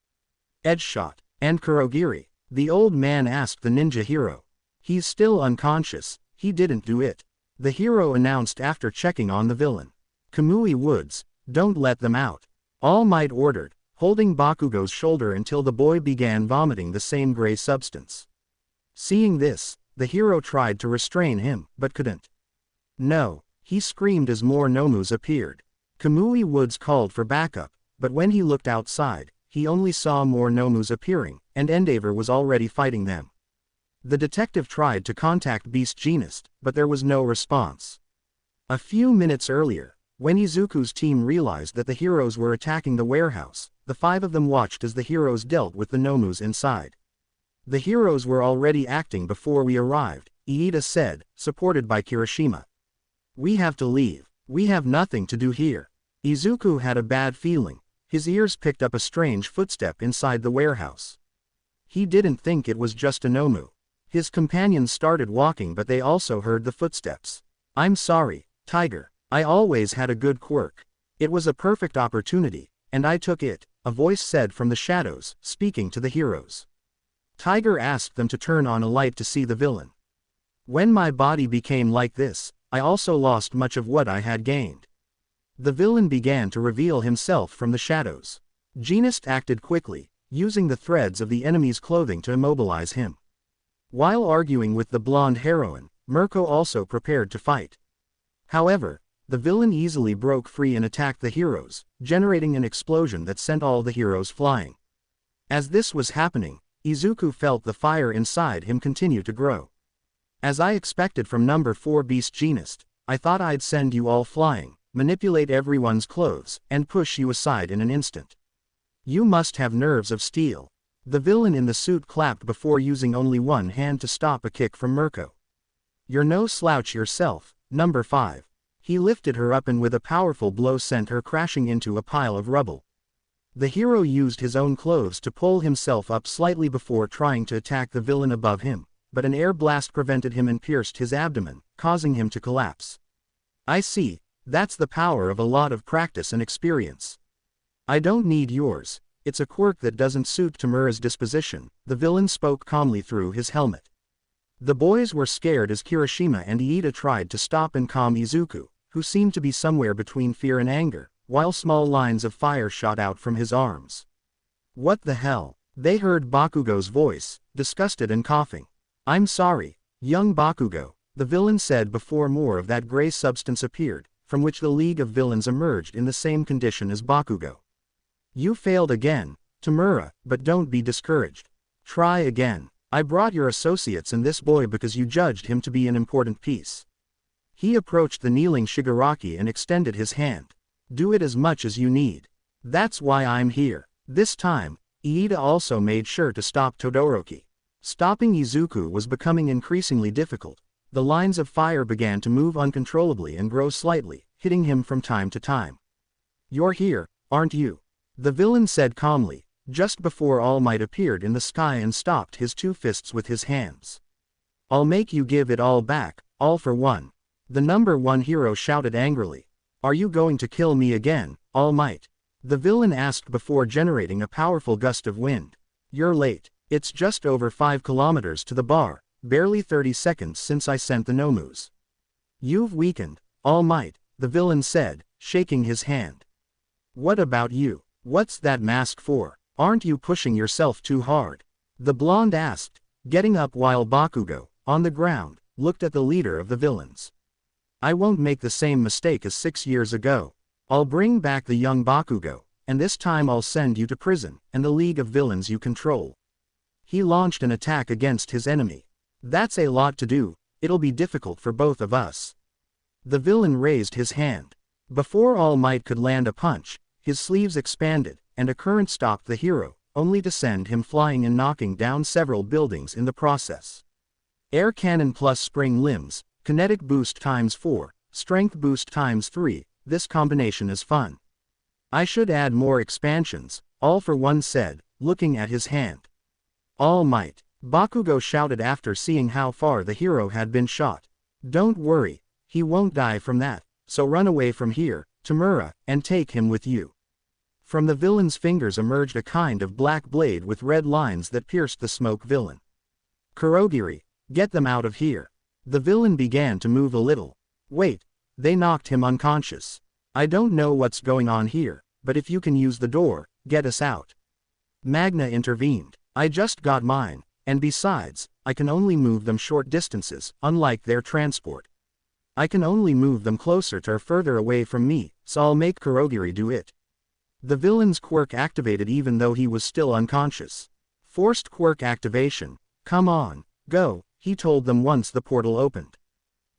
Edgeshot. And Kurogiri? The old man asked the ninja hero. He's still unconscious, he didn't do it. The hero announced after checking on the villain. Kamui Woods, don't let them out. All Might ordered, holding Bakugo's shoulder until the boy began vomiting the same gray substance. Seeing this, the hero tried to restrain him, but couldn't. No, he screamed as more Nomus appeared. Kamui Woods called for backup, but when he looked outside, he only saw more Nomus appearing, and Endeavor was already fighting them. The detective tried to contact Beast Genist, but there was no response. A few minutes earlier, when Izuku's team realized that the heroes were attacking the warehouse, the five of them watched as the heroes dealt with the Nomus inside. The heroes were already acting before we arrived, Iida said, supported by Kirishima. We have to leave. We have nothing to do here. Izuku had a bad feeling. His ears picked up a strange footstep inside the warehouse. He didn't think it was just a Nomu. His companions started walking but they also heard the footsteps. I'm sorry, Tiger. I always had a good quirk. It was a perfect opportunity, and I took it, a voice said from the shadows, speaking to the heroes. Tiger asked them to turn on a light to see the villain. When my body became like this, I also lost much of what I had gained. The villain began to reveal himself from the shadows. Genist acted quickly, using the threads of the enemy's clothing to immobilize him. While arguing with the blonde heroine, Mirko also prepared to fight. However, the villain easily broke free and attacked the heroes, generating an explosion that sent all the heroes flying. As this was happening, Izuku felt the fire inside him continue to grow. As I expected from number 4 Beast Genist, I thought I'd send you all flying, manipulate everyone's clothes, and push you aside in an instant. You must have nerves of steel. The villain in the suit clapped before using only one hand to stop a kick from Mirko. You're no slouch yourself, number 5. He lifted her up and with a powerful blow sent her crashing into a pile of rubble. The hero used his own clothes to pull himself up slightly before trying to attack the villain above him, but an air blast prevented him and pierced his abdomen, causing him to collapse. I see, that's the power of a lot of practice and experience. I don't need yours, it's a quirk that doesn't suit Tamura's disposition, the villain spoke calmly through his helmet. The boys were scared as Kirishima and Iida tried to stop and calm Izuku, who seemed to be somewhere between fear and anger, while small lines of fire shot out from his arms. What the hell? They heard Bakugo's voice, disgusted and coughing. I'm sorry, young Bakugo, the villain said before more of that gray substance appeared, from which the League of Villains emerged in the same condition as Bakugo. You failed again, Tamura, but don't be discouraged. Try again. I brought your associates and this boy because you judged him to be an important piece. He approached the kneeling Shigaraki and extended his hand. Do it as much as you need. That's why I'm here. This time, Iida also made sure to stop Todoroki. Stopping Izuku was becoming increasingly difficult. The lines of fire began to move uncontrollably and grow slightly, hitting him from time to time. You're here, aren't you? The villain said calmly, just before All Might appeared in the sky and stopped his two fists with his hands. I'll make you give it all back, all for one. The number 1 hero shouted angrily. Are you going to kill me again, All Might? The villain asked before generating a powerful gust of wind. You're late. It's just over 5 kilometers to the bar, barely 30 seconds since I sent the Nomus. You've weakened, All Might, the villain said, shaking his hand. What about you? What's that mask for? Aren't you pushing yourself too hard? The blonde asked, getting up while Bakugo, on the ground, looked at the leader of the villains. I won't make the same mistake as 6 years ago. I'll bring back the young Bakugo, and this time I'll send you to prison, and the League of Villains you control. He launched an attack against his enemy. That's a lot to do, it'll be difficult for both of us. The villain raised his hand. Before All Might could land a punch, his sleeves expanded, and a current stopped the hero, only to send him flying and knocking down several buildings in the process. Air cannon plus spring limbs, kinetic boost ×4, strength boost ×3, this combination is fun. I should add more expansions, All for One said, looking at his hand. All Might, Bakugo shouted after seeing how far the hero had been shot. Don't worry, he won't die from that, so run away from here, Tamura, and take him with you. From the villain's fingers emerged a kind of black blade with red lines that pierced the smoke villain. Kurogiri, get them out of here. The villain began to move a little. Wait, they knocked him unconscious. I don't know what's going on here, but if you can use the door, get us out. Magna intervened. I just got mine, and besides, I can only move them short distances, unlike their transport. I can only move them closer to or further away from me, so I'll make Kurogiri do it. The villain's quirk activated even though he was still unconscious. Forced quirk activation. Come on, go, he told them once the portal opened.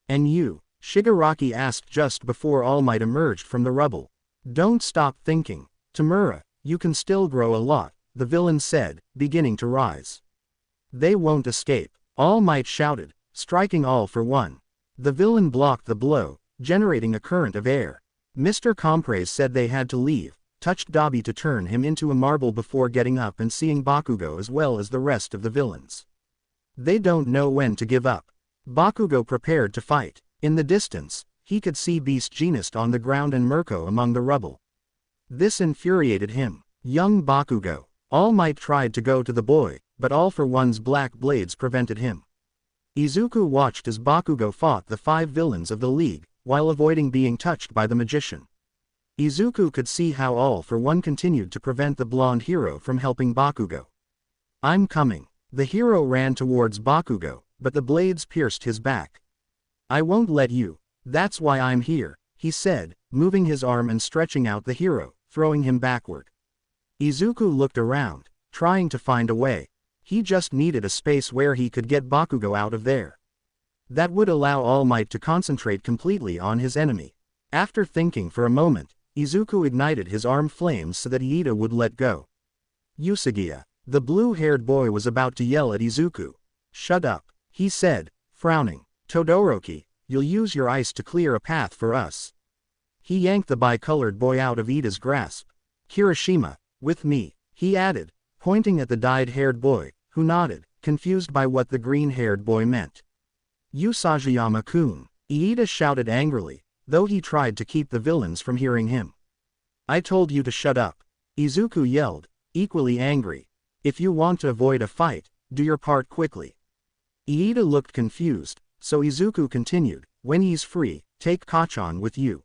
And you? Shigaraki asked just before All Might emerged from the rubble. Don't stop thinking, Tamura, you can still grow a lot, the villain said, beginning to rise. They won't escape, All Might shouted, striking All for One. The villain blocked the blow, generating a current of air. Mr. Compres said they had to leave, touched Dabi to turn him into a marble before getting up and seeing Bakugo as well as the rest of the villains. They don't know when to give up. Bakugo prepared to fight. In the distance, he could see Beast Genist on the ground and Mirko among the rubble. This infuriated him. Young Bakugo. All Might tried to go to the boy, but All for One's black blades prevented him. Izuku watched as Bakugo fought the 5 villains of the League, while avoiding being touched by the magician. Izuku could see how All for One continued to prevent the blonde hero from helping Bakugo. I'm coming. The hero ran towards Bakugo, but the blades pierced his back. I won't let you. That's why I'm here, he said, moving his arm and stretching out the hero, throwing him backward. Izuku looked around, trying to find a way. He just needed a space where he could get Bakugo out of there. That would allow All Might to concentrate completely on his enemy. After thinking for a moment, Izuku ignited his arm flames so that Iida would let go. Usugiya. The blue-haired boy was about to yell at Izuku. "Shut up," he said, frowning. "Todoroki, you'll use your ice to clear a path for us." He yanked the bicolored boy out of Iida's grasp. "Kirishima, with me," he added, pointing at the dyed-haired boy, who nodded, confused by what the green-haired boy meant. "Usagiyama-kun," Iida shouted angrily, though he tried to keep the villains from hearing him. "I told you to shut up," Izuku yelled, equally angry. "If you want to avoid a fight, do your part quickly." Iida looked confused, so Izuku continued, "When he's free, take Kachan with you."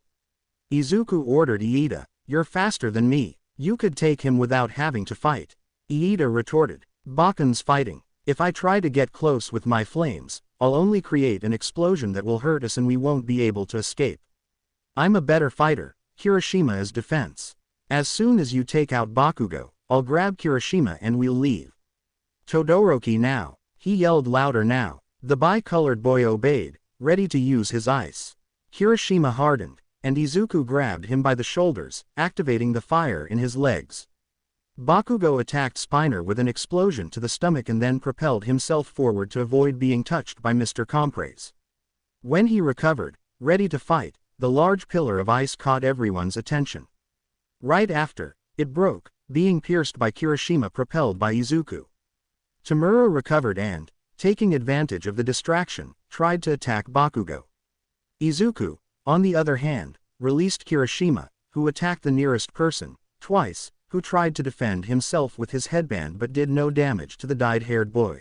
Izuku ordered Iida, "You're faster than me, you could take him without having to fight." Iida retorted, "Bakugan's fighting. If I try to get close with my flames, I'll only create an explosion that will hurt us and we won't be able to escape. I'm a better fighter, Kirishima is defense. As soon as you take out Bakugo, I'll grab Kirishima and we'll leave." "Todoroki now," he yelled louder now. The bicolored boy obeyed, ready to use his ice. Kirishima hardened, and Izuku grabbed him by the shoulders, activating the fire in his legs. Bakugo attacked Spiner with an explosion to the stomach and then propelled himself forward to avoid being touched by Mr. Compres. When he recovered, ready to fight, the large pillar of ice caught everyone's attention. Right after, it broke, being pierced by Kirishima propelled by Izuku. Tamura recovered and, taking advantage of the distraction, tried to attack Bakugo. Izuku, on the other hand, released Kirishima, who attacked the nearest person, twice, who tried to defend himself with his headband but did no damage to the dyed-haired boy.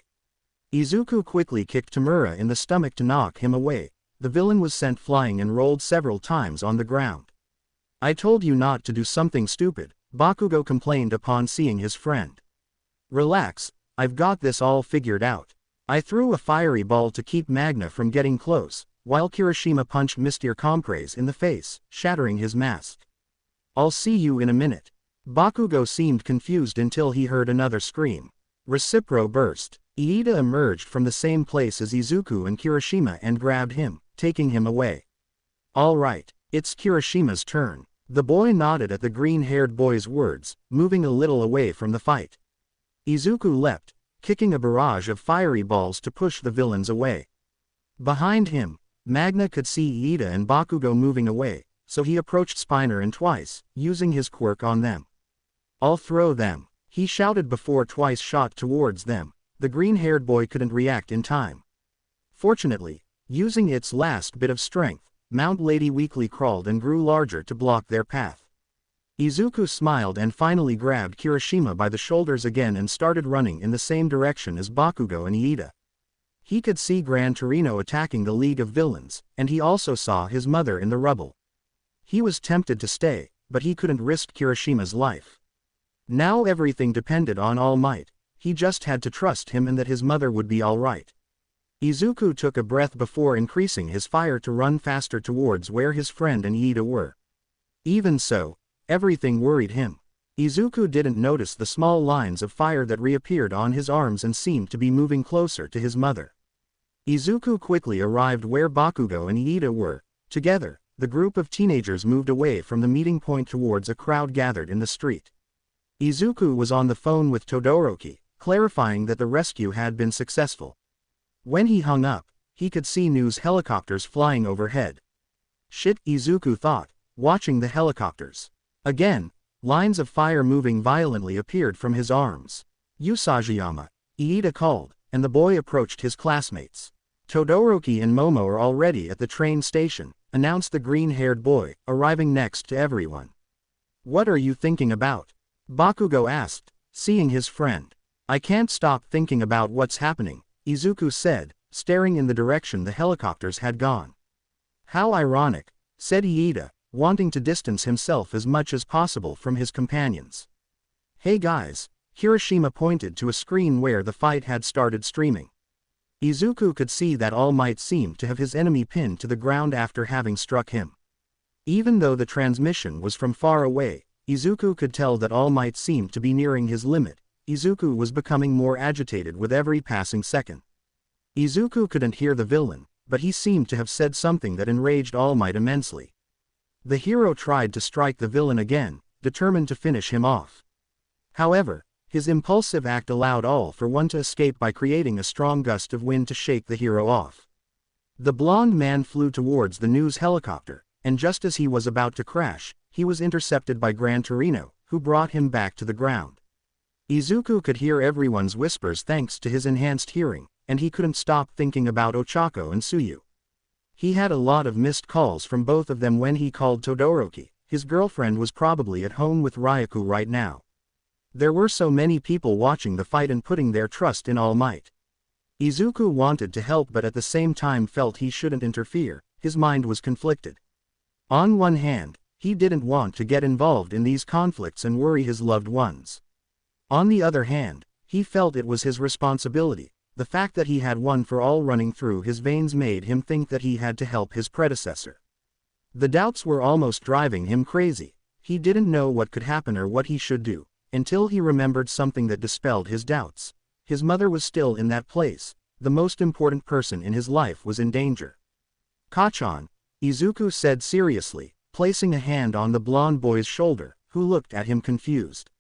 Izuku quickly kicked Tamura in the stomach to knock him away. The villain was sent flying and rolled several times on the ground. "I told you not to do something stupid," Bakugo complained upon seeing his friend. "Relax, I've got this all figured out." I threw a fiery ball to keep Magna from getting close, while Kirishima punched Mr. Compres in the face, shattering his mask. "I'll see you in a minute." Bakugo seemed confused until he heard another scream. Recipro burst. Iida emerged from the same place as Izuku and Kirishima and grabbed him, taking him away. "All right, it's Kirishima's turn." The boy nodded at the green-haired boy's words, moving a little away from the fight. Izuku leapt, kicking a barrage of fiery balls to push the villains away. Behind him, Magna could see Iida and Bakugo moving away, so he approached Spiner and twice, using his quirk on them. "I'll throw them," he shouted before twice shot towards them. The green-haired boy couldn't react in time. Fortunately, using its last bit of strength, Mount Lady weakly crawled and grew larger to block their path. Izuku smiled and finally grabbed Kirishima by the shoulders again and started running in the same direction as Bakugo and Iida. He could see Gran Torino attacking the League of Villains, and he also saw his mother in the rubble. He was tempted to stay, but he couldn't risk Kirishima's life. Now everything depended on All Might. He just had to trust him and that his mother would be all right. Izuku took a breath before increasing his fire to run faster towards where his friend and Iida were. Even so, everything worried him. Izuku didn't notice the small lines of fire that reappeared on his arms and seemed to be moving closer to his mother. Izuku quickly arrived where Bakugo and Iida were. Together, the group of teenagers moved away from the meeting point towards a crowd gathered in the street. Izuku was on the phone with Todoroki, clarifying that the rescue had been successful. When he hung up, he could see news helicopters flying overhead. "Shit," Izuku thought, watching the helicopters. Again, lines of fire moving violently appeared from his arms. "Usagiyama," Iida called, and the boy approached his classmates. "Todoroki and Momo are already at the train station," announced the green-haired boy, arriving next to everyone. "What are you thinking about?" Bakugo asked, seeing his friend. "I can't stop thinking about what's happening," Izuku said, staring in the direction the helicopters had gone. "How ironic," said Iida, wanting to distance himself as much as possible from his companions. "Hey guys," Kirishima pointed to a screen where the fight had started streaming. Izuku could see that All Might seemed to have his enemy pinned to the ground after having struck him. Even though the transmission was from far away, Izuku could tell that All Might seemed to be nearing his limit. Izuku was becoming more agitated with every passing second. Izuku couldn't hear the villain, but he seemed to have said something that enraged All Might immensely. The hero tried to strike the villain again, determined to finish him off. However, his impulsive act allowed All for One to escape by creating a strong gust of wind to shake the hero off. The blonde man flew towards the news helicopter, and just as he was about to crash, he was intercepted by Gran Torino, who brought him back to the ground. Izuku could hear everyone's whispers thanks to his enhanced hearing, and he couldn't stop thinking about Ochako and Tsuyu. He had a lot of missed calls from both of them when he called Todoroki. His girlfriend was probably at home with Ryuko right now. There were so many people watching the fight and putting their trust in All Might. Izuku wanted to help but at the same time felt he shouldn't interfere. His mind was conflicted. On one hand, he didn't want to get involved in these conflicts and worry his loved ones. On the other hand, he felt it was his responsibility. The fact that he had One for All running through his veins made him think that he had to help his predecessor. The doubts were almost driving him crazy. He didn't know what could happen or what he should do, until he remembered something that dispelled his doubts. His mother was still in that place. The most important person in his life was in danger. Kachan, Izuku said seriously, placing a hand on the blonde boy's shoulder, who looked at him confused.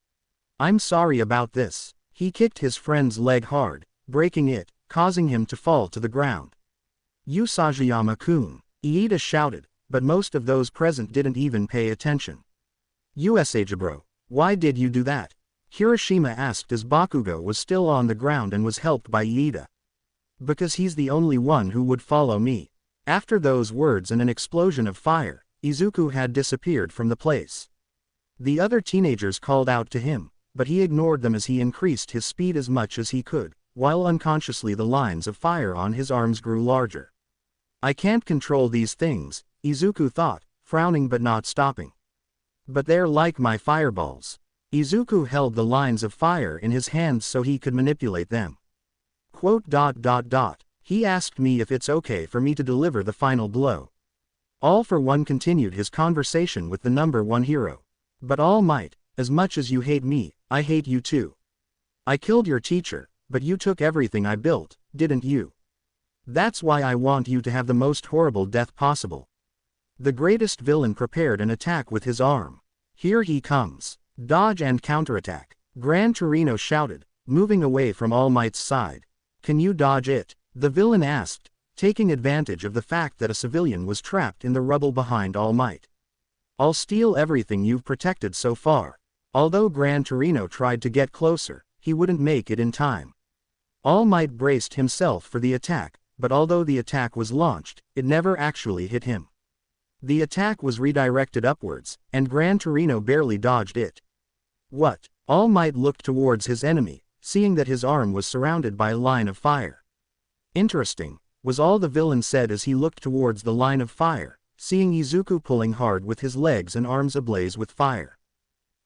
I'm sorry about this. He kicked his friend's leg hard, breaking it, causing him to fall to the ground. Usajiyama-kun, Iida shouted, but most of those present didn't even pay attention. Usajibro, why did you do that? Hiroshima asked as Bakugo was still on the ground and was helped by Iida. Because he's the only one who would follow me. After those words and an explosion of fire, Izuku had disappeared from the place. The other teenagers called out to him, but he ignored them as he increased his speed as much as he could, while unconsciously the lines of fire on his arms grew larger. I can't control these things, Izuku thought, frowning but not stopping. But they're like my fireballs. Izuku held the lines of fire in his hands so he could manipulate them. He asked me if it's okay for me to deliver the final blow. All for One continued his conversation with the #1 hero. But All Might, as much as you hate me, I hate you too. I killed your teacher, but you took everything I built, didn't you? That's why I want you to have the most horrible death possible. The greatest villain prepared an attack with his arm. Here he comes. Dodge and counterattack. Gran Torino shouted, moving away from All Might's side. Can you dodge it? The villain asked, taking advantage of the fact that a civilian was trapped in the rubble behind All Might. I'll steal everything you've protected so far. Although Gran Torino tried to get closer, he wouldn't make it in time. All Might braced himself for the attack, but although the attack was launched, it never actually hit him. The attack was redirected upwards, and Gran Torino barely dodged it. What? All Might looked towards his enemy, seeing that his arm was surrounded by a line of fire. Interesting, was all the villain said as he looked towards the line of fire, seeing Izuku pulling hard with his legs and arms ablaze with fire.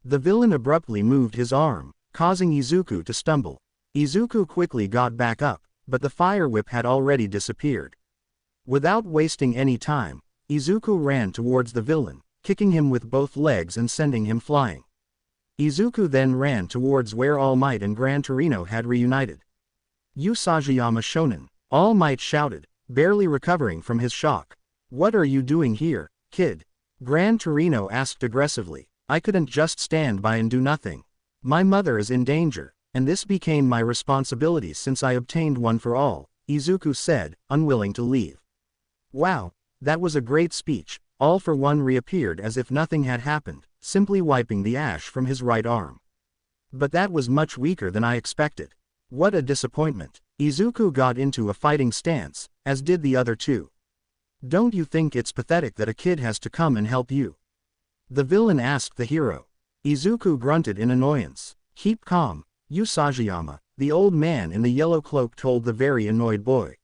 The villain abruptly moved his arm, causing Izuku to stumble. Izuku quickly got back up, but the fire whip had already disappeared. Without wasting any time, Izuku ran towards the villain, kicking him with both legs and sending him flying. Izuku then ran towards where All Might and Gran Torino had reunited. Usajiyama Shonen, All Might shouted, barely recovering from his shock. What are you doing here, kid? Gran Torino asked aggressively. I couldn't just stand by and do nothing. My mother is in danger, and this became my responsibility since I obtained One for All, Izuku said, unwilling to leave. Wow, that was a great speech. All for One reappeared as if nothing had happened, simply wiping the ash from his right arm. But that was much weaker than I expected. What a disappointment. Izuku got into a fighting stance, as did the other two. Don't you think it's pathetic that a kid has to come and help you? The villain asked the hero. Izuku grunted in annoyance. Keep calm, Usajiyama, the old man in the yellow cloak told the very annoyed boy.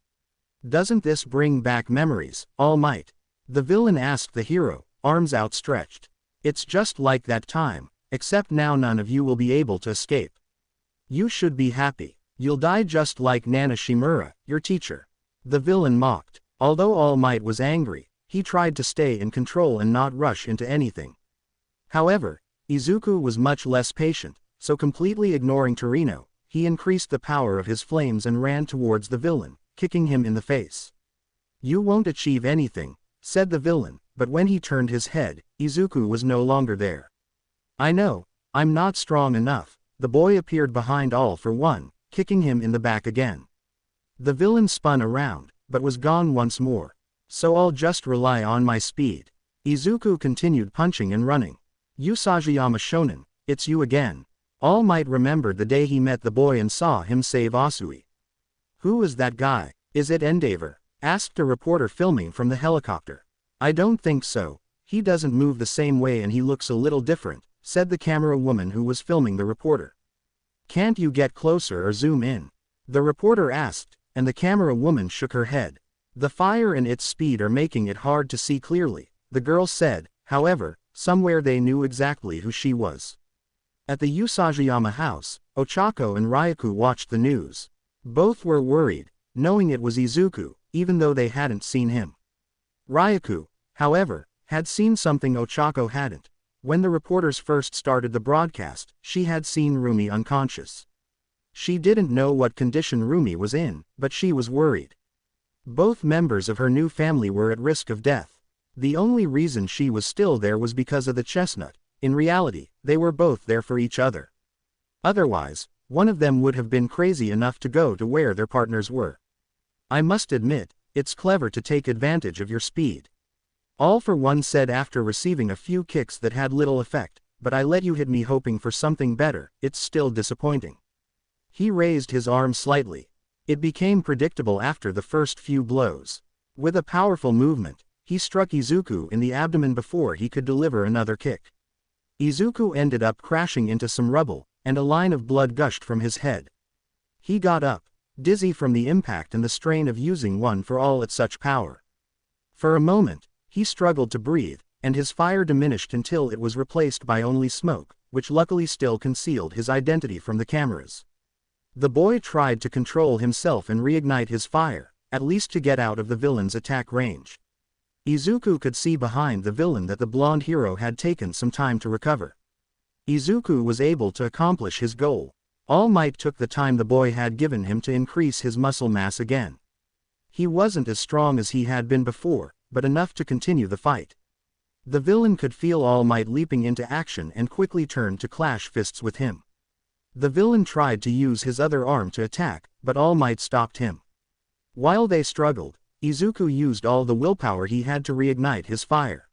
Doesn't this bring back memories, All Might? The villain asked the hero, arms outstretched. It's just like that time, except now none of you will be able to escape. You should be happy. You'll die just like Nana Shimura, your teacher. The villain mocked. Although All Might was angry, he tried to stay in control and not rush into anything. However, Izuku was much less patient, so completely ignoring Torino, he increased the power of his flames and ran towards the villain, kicking him in the face. You won't achieve anything, said the villain, but when he turned his head, Izuku was no longer there. I know, I'm not strong enough, the boy appeared behind All for One, kicking him in the back again. The villain spun around, but was gone once more. So I'll just rely on my speed. Izuku continued punching and running. Usajiyama Shonen, it's you again. All Might remembered the day he met the boy and saw him save Asui. Who is that guy? Is it Endeavor? Asked a reporter filming from the helicopter. I don't think so. He doesn't move the same way and he looks a little different, said the camera woman who was filming the reporter. Can't you get closer or zoom in? The reporter asked, and the camera woman shook her head. The fire and its speed are making it hard to see clearly, the girl said. However, somewhere they knew exactly who she was. At the Usajiyama house, Ochako and Ryaku watched the news. Both were worried, knowing it was Izuku, even though they hadn't seen him. Ryaku, however, had seen something Ochako hadn't. When the reporters first started the broadcast, she had seen Rumi unconscious. She didn't know what condition Rumi was in, but she was worried. Both members of her new family were at risk of death. The only reason she was still there was because of the chestnut. In reality, they were both there for each other. Otherwise, one of them would have been crazy enough to go to where their partners were. I must admit, it's clever to take advantage of your speed. All for One said after receiving a few kicks that had little effect, but I let you hit me hoping for something better, it's still disappointing. He raised his arm slightly. It became predictable after the first few blows. With a powerful movement, he struck Izuku in the abdomen before he could deliver another kick. Izuku ended up crashing into some rubble, and a line of blood gushed from his head. He got up, dizzy from the impact and the strain of using One for All at such power. For a moment, he struggled to breathe, and his fire diminished until it was replaced by only smoke, which luckily still concealed his identity from the cameras. The boy tried to control himself and reignite his fire, at least to get out of the villain's attack range. Izuku could see behind the villain that the blonde hero had taken some time to recover. Izuku was able to accomplish his goal. All Might took the time the boy had given him to increase his muscle mass again. He wasn't as strong as he had been before, but enough to continue the fight. The villain could feel All Might leaping into action and quickly turned to clash fists with him. The villain tried to use his other arm to attack, but All Might stopped him. While they struggled, Izuku used all the willpower he had to reignite his fire.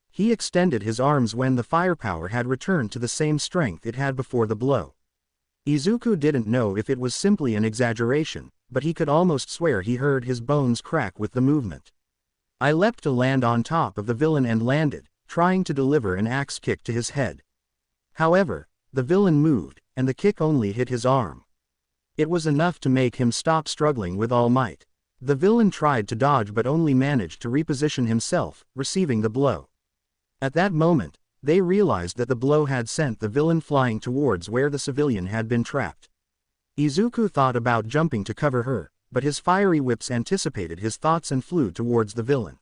He extended his arms when the firepower had returned to the same strength it had before the blow. Izuku didn't know if it was simply an exaggeration, but he could almost swear he heard his bones crack with the movement. I leapt to land on top of the villain and landed, trying to deliver an axe kick to his head. However, the villain moved, and the kick only hit his arm. It was enough to make him stop struggling with all might. The villain tried to dodge but only managed to reposition himself, receiving the blow. At that moment, they realized that the blow had sent the villain flying towards where the civilian had been trapped. Izuku thought about jumping to cover her, but his fiery whips anticipated his thoughts and flew towards the villain.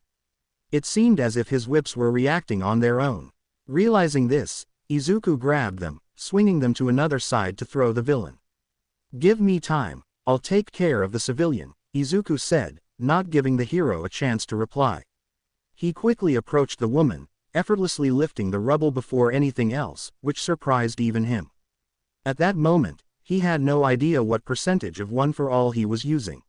It seemed as if his whips were reacting on their own. Realizing this, Izuku grabbed them, swinging them to another side to throw the villain. "Give me time, I'll take care of the civilian," Izuku said, not giving the hero a chance to reply. He quickly approached the woman, effortlessly lifting the rubble before anything else, which surprised even him. At that moment, he had no idea what percentage of One for All he was using.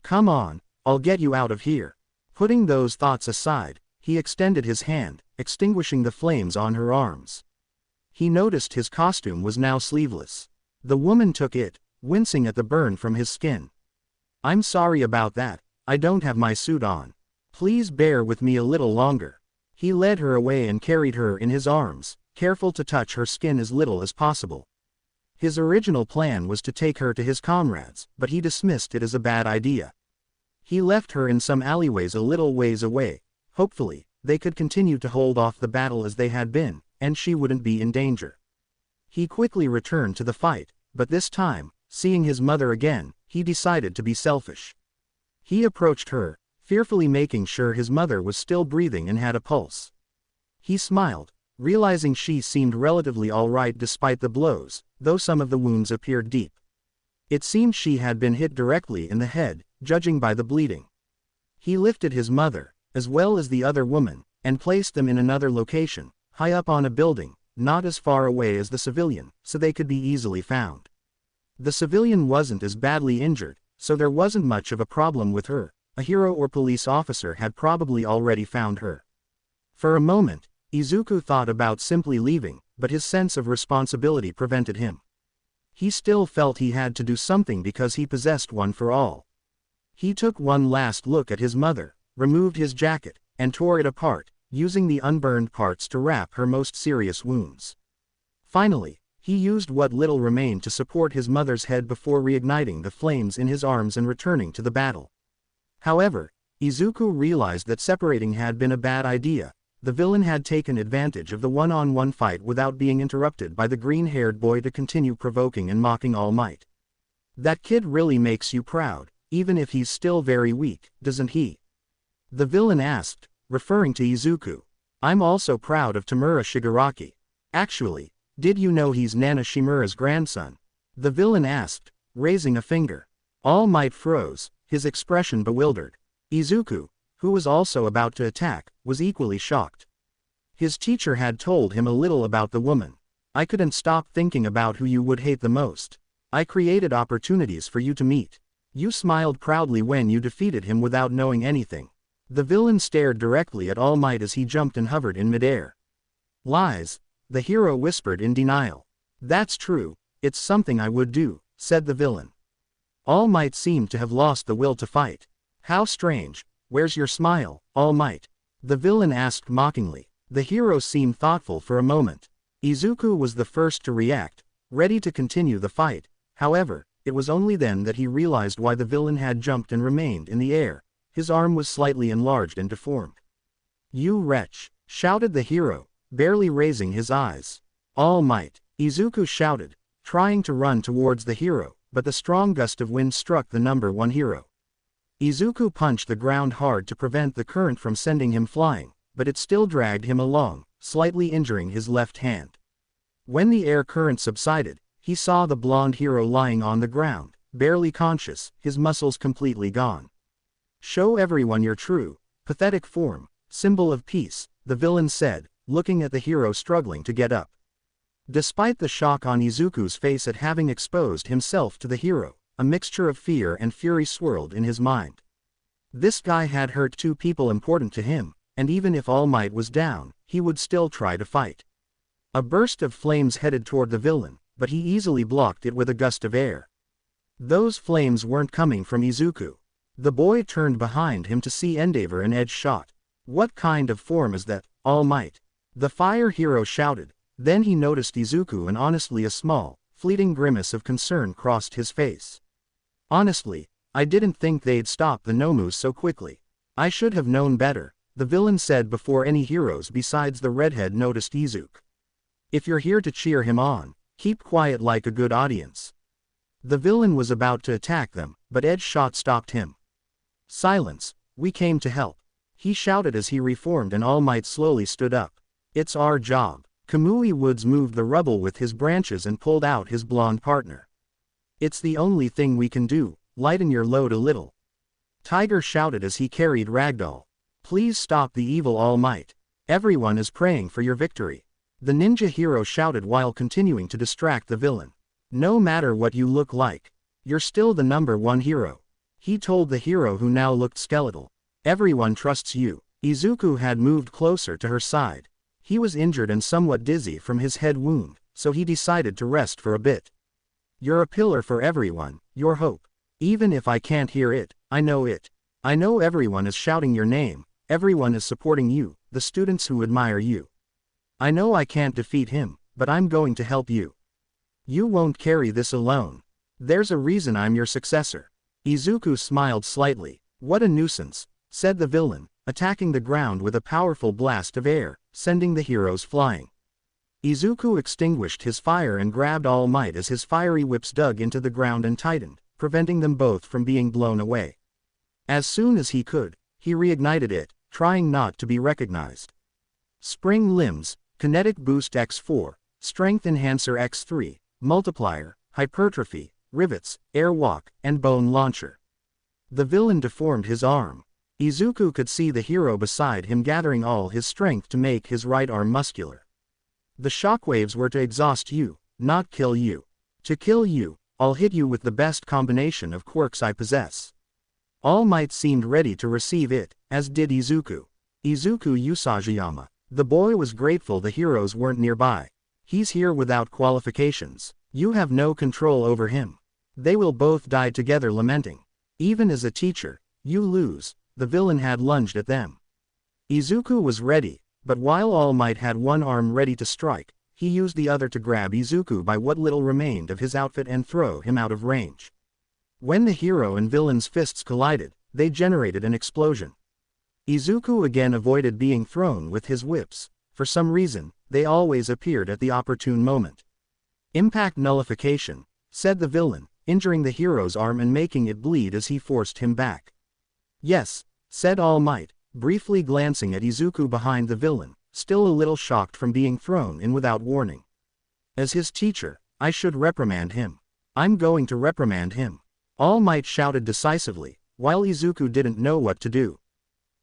"Come on, I'll get you out of here." Putting those thoughts aside, he extended his hand, extinguishing the flames on her arms. He noticed his costume was now sleeveless. The woman took it, wincing at the burn from his skin. "I'm sorry about that, I don't have my suit on. Please bear with me a little longer." He led her away and carried her in his arms, careful to touch her skin as little as possible. His original plan was to take her to his comrades, but he dismissed it as a bad idea. He left her in some alleyways a little ways away. Hopefully, they could continue to hold off the battle as they had been, and she wouldn't be in danger. He quickly returned to the fight, but this time, seeing his mother again, he decided to be selfish. He approached her, fearfully making sure his mother was still breathing and had a pulse. He smiled, realizing she seemed relatively alright despite the blows, though some of the wounds appeared deep. It seemed she had been hit directly in the head, judging by the bleeding. He lifted his mother, as well as the other woman, and placed them in another location, high up on a building, not as far away as the civilian, so they could be easily found. The civilian wasn't as badly injured, so there wasn't much of a problem with her. A hero or police officer had probably already found her. For a moment, Izuku thought about simply leaving, but his sense of responsibility prevented him. He still felt he had to do something because he possessed one for all. He took one last look at his mother, removed his jacket, and tore it apart, using the unburned parts to wrap her most serious wounds. Finally, he used what little remained to support his mother's head before reigniting the flames in his arms and returning to the battle. However, Izuku realized that separating had been a bad idea. The villain had taken advantage of the one-on-one fight without being interrupted by the green-haired boy to continue provoking and mocking All Might. That kid really makes you proud, even if he's still very weak, doesn't he? The villain asked, referring to Izuku. I'm also proud of Tamura Shigaraki. Actually, did you know he's Nana Shimura's grandson? The villain asked, raising a finger. All Might froze, his expression bewildered. Izuku, who was also about to attack, was equally shocked. His teacher had told him a little about the woman. I couldn't stop thinking about who you would hate the most. I created opportunities for you to meet. You smiled proudly when you defeated him without knowing anything. The villain stared directly at All Might as he jumped and hovered in midair. Lies, the hero whispered in denial. That's true, it's something I would do, said the villain. All Might seemed to have lost the will to fight. How strange, where's your smile, All Might? The villain asked mockingly. The hero seemed thoughtful for a moment. Izuku was the first to react, ready to continue the fight. However, it was only then that he realized why the villain had jumped and remained in the air. His arm was slightly enlarged and deformed. You wretch, shouted the hero, barely raising his eyes. All Might, Izuku shouted, trying to run towards the hero, but the strong gust of wind struck the number one hero. Izuku punched the ground hard to prevent the current from sending him flying, but it still dragged him along, slightly injuring his left hand. When the air current subsided, he saw the blonde hero lying on the ground, barely conscious, his muscles completely gone. Show everyone your true, pathetic form, symbol of peace, the villain said, looking at the hero struggling to get up. Despite the shock on Izuku's face at having exposed himself to the hero, a mixture of fear and fury swirled in his mind. This guy had hurt two people important to him, and even if All Might was down, he would still try to fight. A burst of flames headed toward the villain, but he easily blocked it with a gust of air. Those flames weren't coming from Izuku. The boy turned behind him to see Endeavor and Edge shot. What kind of form is that, All Might? The fire hero shouted. Then he noticed Izuku and honestly a small, fleeting grimace of concern crossed his face. Honestly, I didn't think they'd stop the Nomus so quickly. I should have known better, the villain said before any heroes besides the redhead noticed Izuku. If you're here to cheer him on, keep quiet like a good audience. The villain was about to attack them, but Ed's shot stopped him. Silence, we came to help. He shouted as he reformed and All Might slowly stood up. It's our job. Kamui Woods moved the rubble with his branches and pulled out his blonde partner. It's the only thing we can do, lighten your load a little. Tiger shouted as he carried Ragdoll. Please stop the evil All Might. Everyone is praying for your victory. The ninja hero shouted while continuing to distract the villain. No matter what you look like, you're still the number one hero. He told the hero who now looked skeletal. Everyone trusts you. Izuku had moved closer to her side. He was injured and somewhat dizzy from his head wound, so he decided to rest for a bit. You're a pillar for everyone, your hope. Even if I can't hear it, I know it. I know everyone is shouting your name, everyone is supporting you, the students who admire you. I know I can't defeat him, but I'm going to help you. You won't carry this alone. There's a reason I'm your successor. Izuku smiled slightly. What a nuisance, said the villain, attacking the ground with a powerful blast of air, sending the heroes flying. Izuku extinguished his fire and grabbed All Might as his fiery whips dug into the ground and tightened, preventing them both from being blown away. As soon as he could, he reignited it, trying not to be recognized. Spring Limbs, Kinetic Boost X4, Strength Enhancer X3, Multiplier, Hypertrophy, Rivets, Airwalk, and Bone Launcher. The villain deformed his arm. Izuku could see the hero beside him gathering all his strength to make his right arm muscular. The shockwaves were to exhaust you, not kill you. To kill you, I'll hit you with the best combination of quirks I possess. All Might seemed ready to receive it, as did Izuku. Izuku Usajiyama. The boy was grateful the heroes weren't nearby. He's here without qualifications. You have no control over him. They will both die together lamenting. Even as a teacher, you lose. The villain had lunged at them. Izuku was ready, but while All Might had one arm ready to strike, he used the other to grab Izuku by what little remained of his outfit and throw him out of range. When the hero and villain's fists collided, they generated an explosion. Izuku again avoided being thrown with his whips. For some reason, they always appeared at the opportune moment. Impact nullification, said the villain, injuring the hero's arm and making it bleed as he forced him back. Yes, said All Might, briefly glancing at Izuku behind the villain, still a little shocked from being thrown in without warning. As his teacher, I should reprimand him. I'm going to reprimand him. All Might shouted decisively, while Izuku didn't know what to do.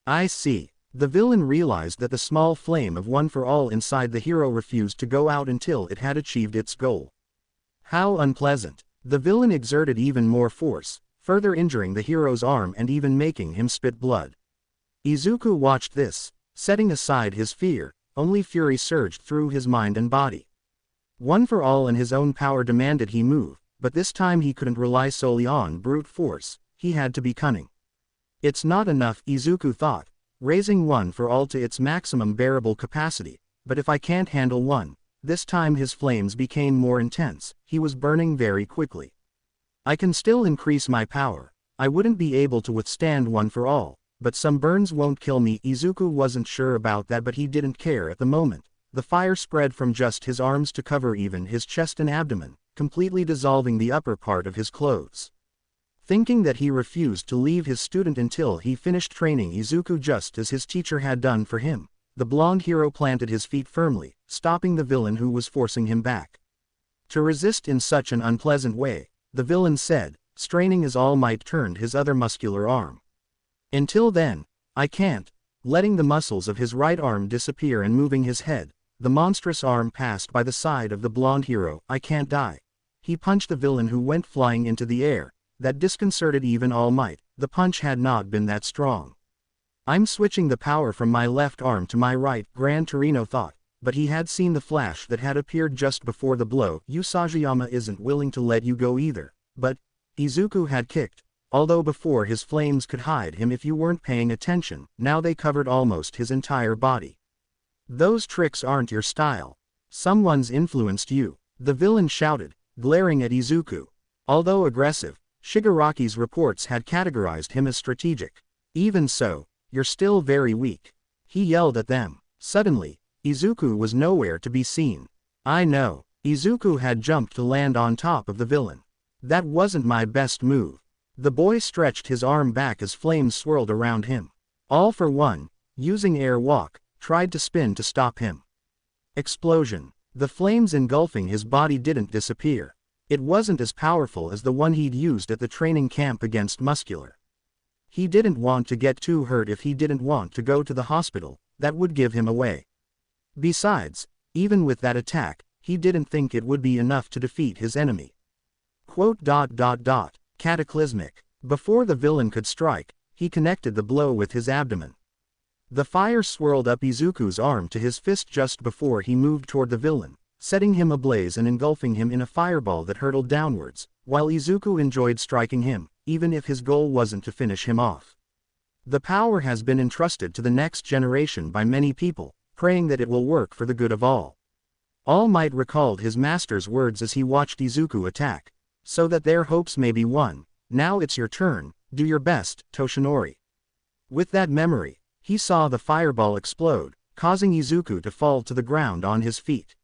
I see. The villain realized that the small flame of One for All inside the hero refused to go out until it had achieved its goal. How unpleasant. The villain exerted even more force, further injuring the hero's arm and even making him spit blood. Izuku watched this, setting aside his fear, only fury surged through his mind and body. One for All and his own power demanded he move, but this time he couldn't rely solely on brute force, he had to be cunning. It's not enough, Izuku thought, raising One for All to its maximum bearable capacity, but if I can't handle one, this time his flames became more intense, he was burning very quickly. I can still increase my power. I wouldn't be able to withstand One for All, but some burns won't kill me. Izuku wasn't sure about that, but he didn't care at the moment. The fire spread from just his arms to cover even his chest and abdomen, completely dissolving the upper part of his clothes. Thinking that he refused to leave his student until he finished training Izuku just as his teacher had done for him, the blonde hero planted his feet firmly, stopping the villain who was forcing him back. To resist in such an unpleasant way, the villain said, straining as All Might turned his other muscular arm. Until then, I can't. Letting the muscles of his right arm disappear and moving his head, the monstrous arm passed by the side of the blonde hero. I can't die. He punched the villain who went flying into the air. That disconcerted even All Might. The punch had not been that strong. I'm switching the power from my left arm to my right, Gran Torino thought, but he had seen the flash that had appeared just before the blow. Usajiyama isn't willing to let you go either. But Izuku had kicked. Although before his flames could hide him if you weren't paying attention, now they covered almost his entire body. Those tricks aren't your style. Someone's influenced you, the villain shouted, glaring at Izuku. Although aggressive, Shigaraki's reports had categorized him as strategic. Even so, you're still very weak. He yelled at them. Suddenly, Izuku was nowhere to be seen. I know. Izuku had jumped to land on top of the villain. That wasn't my best move. The boy stretched his arm back as flames swirled around him. All for One, using air walk, tried to spin to stop him. Explosion. The flames engulfing his body didn't disappear. It wasn't as powerful as the one he'd used at the training camp against Muscular. He didn't want to get too hurt if he didn't want to go to the hospital, that would give him away. Besides, even with that attack, he didn't think it would be enough to defeat his enemy. Cataclysmic. Before the villain could strike, he connected the blow with his abdomen. The fire swirled up Izuku's arm to his fist just before he moved toward the villain, setting him ablaze and engulfing him in a fireball that hurtled downwards, while Izuku enjoyed striking him, even if his goal wasn't to finish him off. The power has been entrusted to the next generation by many people, praying that it will work for the good of all. All Might recalled his master's words as he watched Izuku attack. So that their hopes may be won. Now it's your turn, do your best, Toshinori. With that memory, he saw the fireball explode, causing Izuku to fall to the ground on his feet.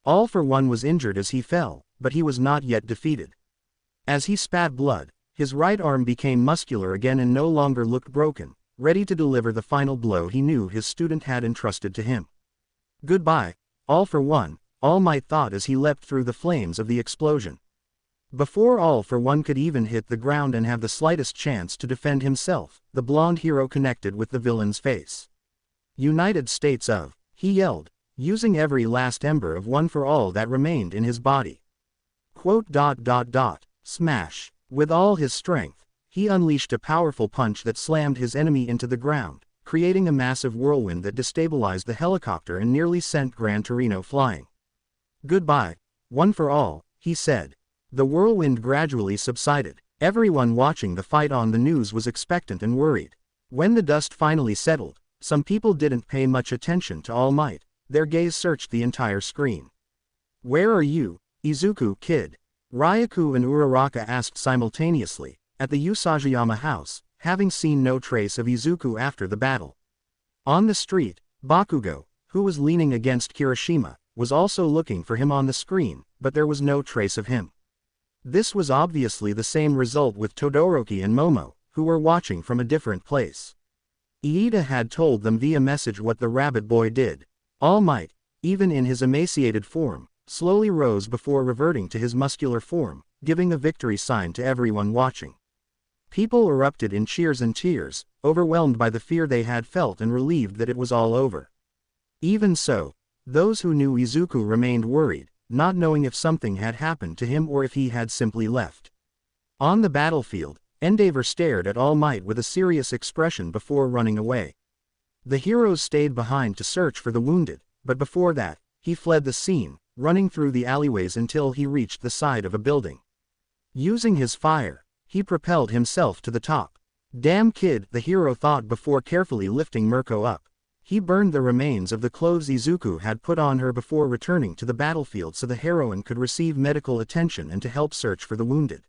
All for One was injured as he fell, but he was not yet defeated. As he spat blood, his right arm became muscular again and no longer looked broken, ready to deliver the final blow he knew his student had entrusted to him. Goodbye, All for One, All Might thought as he leapt through the flames of the explosion. Before All For One could even hit the ground and have the slightest chance to defend himself, the blonde hero connected with the villain's face. United States of, he yelled, using every last ember of One For All that remained in his body. Quote. Smash. With all his strength, he unleashed a powerful punch that slammed his enemy into the ground, creating a massive whirlwind that destabilized the helicopter and nearly sent Gran Torino flying. Goodbye, One For All, he said. The whirlwind gradually subsided. Everyone watching the fight on the news was expectant and worried. When the dust finally settled, some people didn't pay much attention to All Might. Their gaze searched the entire screen. Where are you, Izuku kid? Ryaku and Uraraka asked simultaneously, at the Usajiyama house, having seen no trace of Izuku after the battle. On the street, Bakugo, who was leaning against Kirishima, was also looking for him on the screen, but there was no trace of him. This was obviously the same result with Todoroki and Momo, who were watching from a different place. Iida had told them via message what the rabbit boy did. All Might, even in his emaciated form, slowly rose before reverting to his muscular form, giving a victory sign to everyone watching. People erupted in cheers and tears, overwhelmed by the fear they had felt and relieved that it was all over. Even so, those who knew Izuku remained worried, not knowing if something had happened to him or if he had simply left. On the battlefield, Endeavor stared at All Might with a serious expression before running away. The heroes stayed behind to search for the wounded, but before that, he fled the scene, running through the alleyways until he reached the side of a building. Using his fire, he propelled himself to the top. Damn kid, the hero thought before carefully lifting Mirko up. He burned the remains of the clothes Izuku had put on her before returning to the battlefield so the heroine could receive medical attention and to help search for the wounded.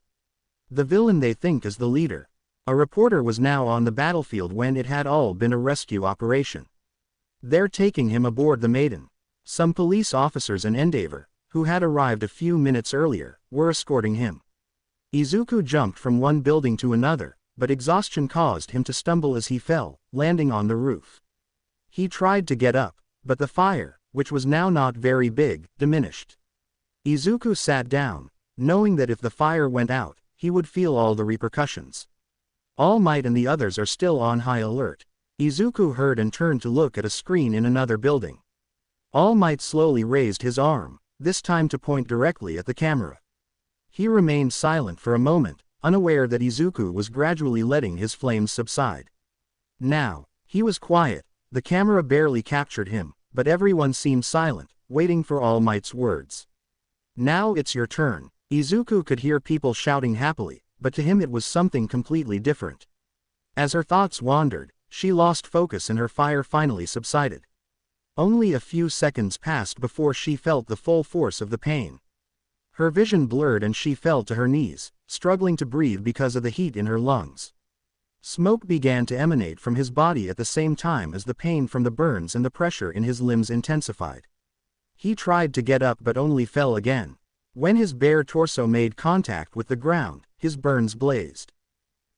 The villain they think is the leader. A reporter was now on the battlefield when it had all been a rescue operation. They're taking him aboard the Maiden. Some police officers and Endeavor, who had arrived a few minutes earlier, were escorting him. Izuku jumped from one building to another, but exhaustion caused him to stumble as he fell, landing on the roof. He tried to get up, but the fire, which was now not very big, diminished. Izuku sat down, knowing that if the fire went out, he would feel all the repercussions. All Might and the others are still on high alert. Izuku heard and turned to look at a screen in another building. All Might slowly raised his arm, this time to point directly at the camera. He remained silent for a moment, unaware that Izuku was gradually letting his flames subside. Now, he was quiet, the camera barely captured him, but everyone seemed silent, waiting for All Might's words. Now it's your turn. Izuku could hear people shouting happily, but to him it was something completely different. As her thoughts wandered, she lost focus and her fire finally subsided. Only a few seconds passed before she felt the full force of the pain. Her vision blurred and she fell to her knees, struggling to breathe because of the heat in her lungs. Smoke began to emanate from his body at the same time as the pain from the burns and the pressure in his limbs intensified. He tried to get up but only fell again. When his bare torso made contact with the ground, his burns blazed.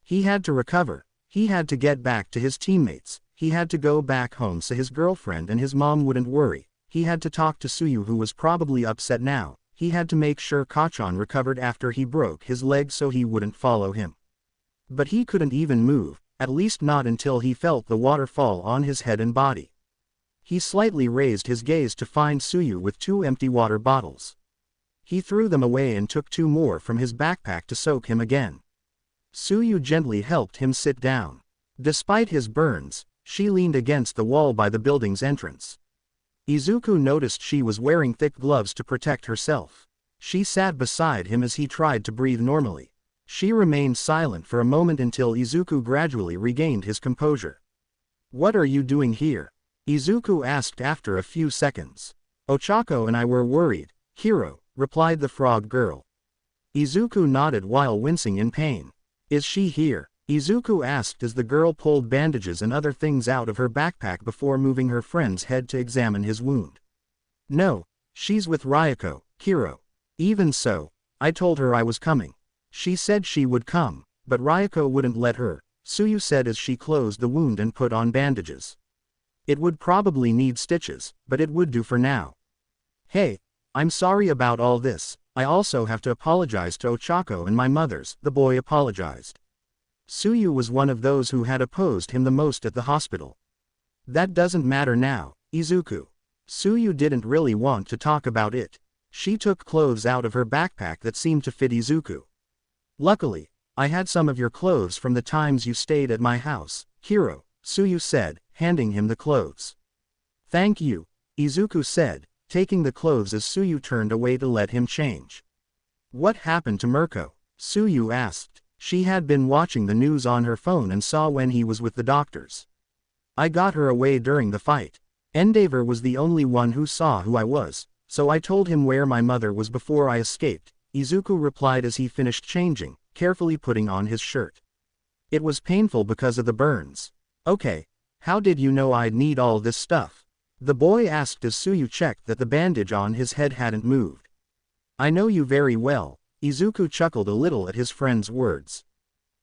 He had to recover, he had to get back to his teammates, he had to go back home so his girlfriend and his mom wouldn't worry, he had to talk to Suyu who was probably upset now, he had to make sure Kachan recovered after he broke his leg so he wouldn't follow him. But he couldn't even move, at least not until he felt the water fall on his head and body. He slightly raised his gaze to find Suyu with 2 empty water bottles. He threw them away and took 2 more from his backpack to soak him again. Suyu gently helped him sit down. Despite his burns, she leaned against the wall by the building's entrance. Izuku noticed she was wearing thick gloves to protect herself. She sat beside him as he tried to breathe normally. She remained silent for a moment until Izuku gradually regained his composure. "What are you doing here?" Izuku asked after a few seconds. "Ochako and I were worried, Hiro," replied the frog girl. Izuku nodded while wincing in pain. "Is she here?" Izuku asked as the girl pulled bandages and other things out of her backpack before moving her friend's head to examine his wound. "No, she's with Ryako, Hiro. Even so, I told her I was coming. She said she would come, but Ryako wouldn't let her," Suyu said as she closed the wound and put on bandages. "It would probably need stitches, but it would do for now." "Hey, I'm sorry about all this," I also have to apologize to Ochako and my mother's, the boy apologized. Tsuyu was one of those who had opposed him the most at the hospital. That doesn't matter now, Izuku. Tsuyu didn't really want to talk about it. She took clothes out of her backpack that seemed to fit Izuku. Luckily, I had some of your clothes from the times you stayed at my house, Hiro, Tsuyu said, handing him the clothes. Thank you, Izuku said, taking the clothes as Tsuyu turned away to let him change. What happened to Mirko? Tsuyu asked. She had been watching the news on her phone and saw when he was with the doctors. I got her away during the fight. Endeavor was the only one who saw who I was, so I told him where my mother was before I escaped, Izuku replied as he finished changing, carefully putting on his shirt. It was painful because of the burns. Okay, how did you know I'd need all this stuff? The boy asked as Tsuyu checked that the bandage on his head hadn't moved. I know you very well, Izuku chuckled a little at his friend's words.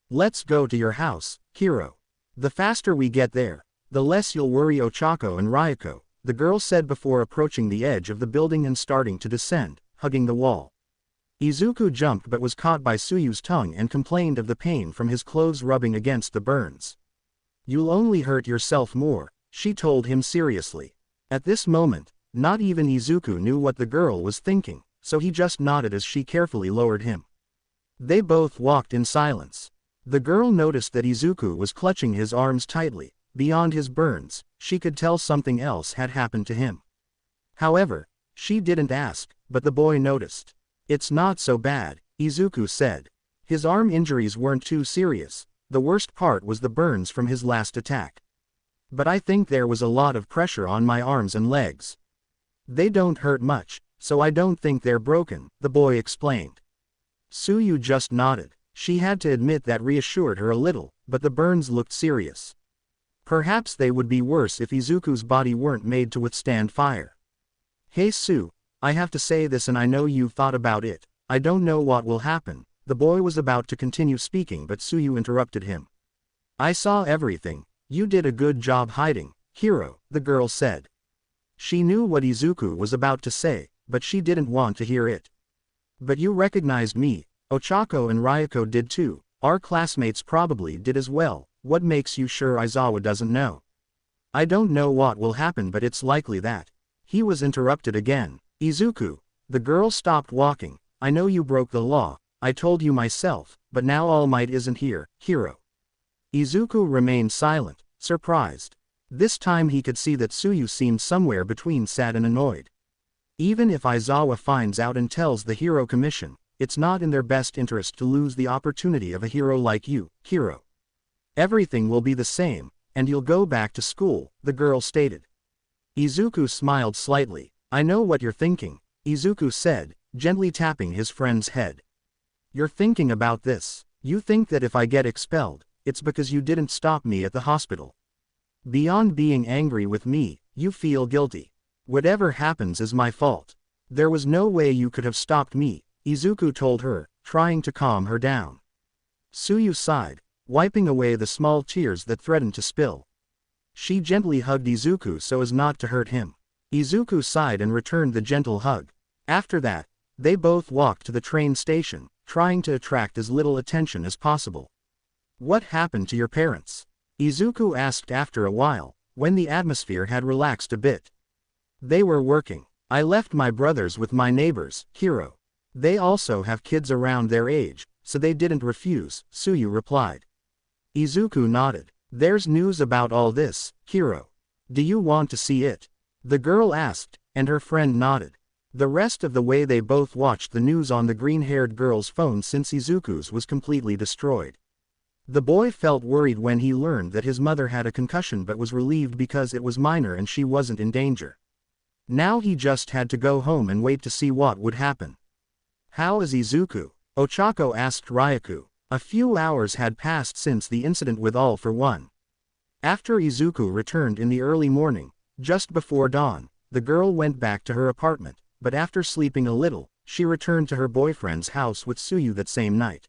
Let's go to your house, Hiro. The faster we get there, the less you'll worry Ochako and Ryoko, the girl said before approaching the edge of the building and starting to descend, hugging the wall. Izuku jumped but was caught by Tsuyu's tongue and complained of the pain from his clothes rubbing against the burns. You'll only hurt yourself more, she told him seriously. At this moment, not even Izuku knew what the girl was thinking, so he just nodded as she carefully lowered him. They both walked in silence. The girl noticed that Izuku was clutching his arms tightly. Beyond his burns, she could tell something else had happened to him. However, she didn't ask, but the boy noticed. It's not so bad, Izuku said. His arm injuries weren't too serious, the worst part was the burns from his last attack. But I think there was a lot of pressure on my arms and legs. They don't hurt much, so I don't think they're broken, the boy explained. Tsuyu just nodded. She had to admit that reassured her a little, but the burns looked serious. Perhaps they would be worse if Izuku's body weren't made to withstand fire. Hey Tsu, I have to say this and I know you've thought about it, I don't know what will happen. The boy was about to continue speaking but Tsuyu interrupted him. I saw everything, you did a good job hiding, Hiro, the girl said. She knew what Izuku was about to say, but she didn't want to hear it. But you recognized me, Ochako and Ryoko did too, our classmates probably did as well, what makes you sure Aizawa doesn't know? I don't know what will happen but it's likely that. He was interrupted again. Izuku, the girl stopped walking, I know you broke the law, I told you myself, but now All Might isn't here, Hiro. Izuku remained silent, surprised. This time he could see that Tsuyu seemed somewhere between sad and annoyed. Even if Aizawa finds out and tells the Hero Commission, it's not in their best interest to lose the opportunity of a hero like you, Hiro. Everything will be the same, and you'll go back to school, the girl stated. Izuku smiled slightly. I know what you're thinking, Izuku said, gently tapping his friend's head. You're thinking about this. You think that if I get expelled, it's because you didn't stop me at the hospital. Beyond being angry with me, you feel guilty. Whatever happens is my fault. There was no way you could have stopped me, Izuku told her, trying to calm her down. Tsuyu sighed, wiping away the small tears that threatened to spill. She gently hugged Izuku so as not to hurt him. Izuku sighed and returned the gentle hug. After that, they both walked to the train station, trying to attract as little attention as possible. What happened to your parents? Izuku asked after a while, when the atmosphere had relaxed a bit. They were working. I left my brothers with my neighbors, Hiro. They also have kids around their age, so they didn't refuse, Tsuyu replied. Izuku nodded. There's news about all this, Hiro. Do you want to see it? The girl asked, and her friend nodded. The rest of the way they both watched the news on the green-haired girl's phone since Izuku's was completely destroyed. The boy felt worried when he learned that his mother had a concussion but was relieved because it was minor and she wasn't in danger. Now he just had to go home and wait to see what would happen. How is Izuku? Ochako asked Ryoko. A few hours had passed since the incident with All for One. After Izuku returned in the early morning, just before dawn, the girl went back to her apartment, but after sleeping a little, she returned to her boyfriend's house with Tsuyu that same night.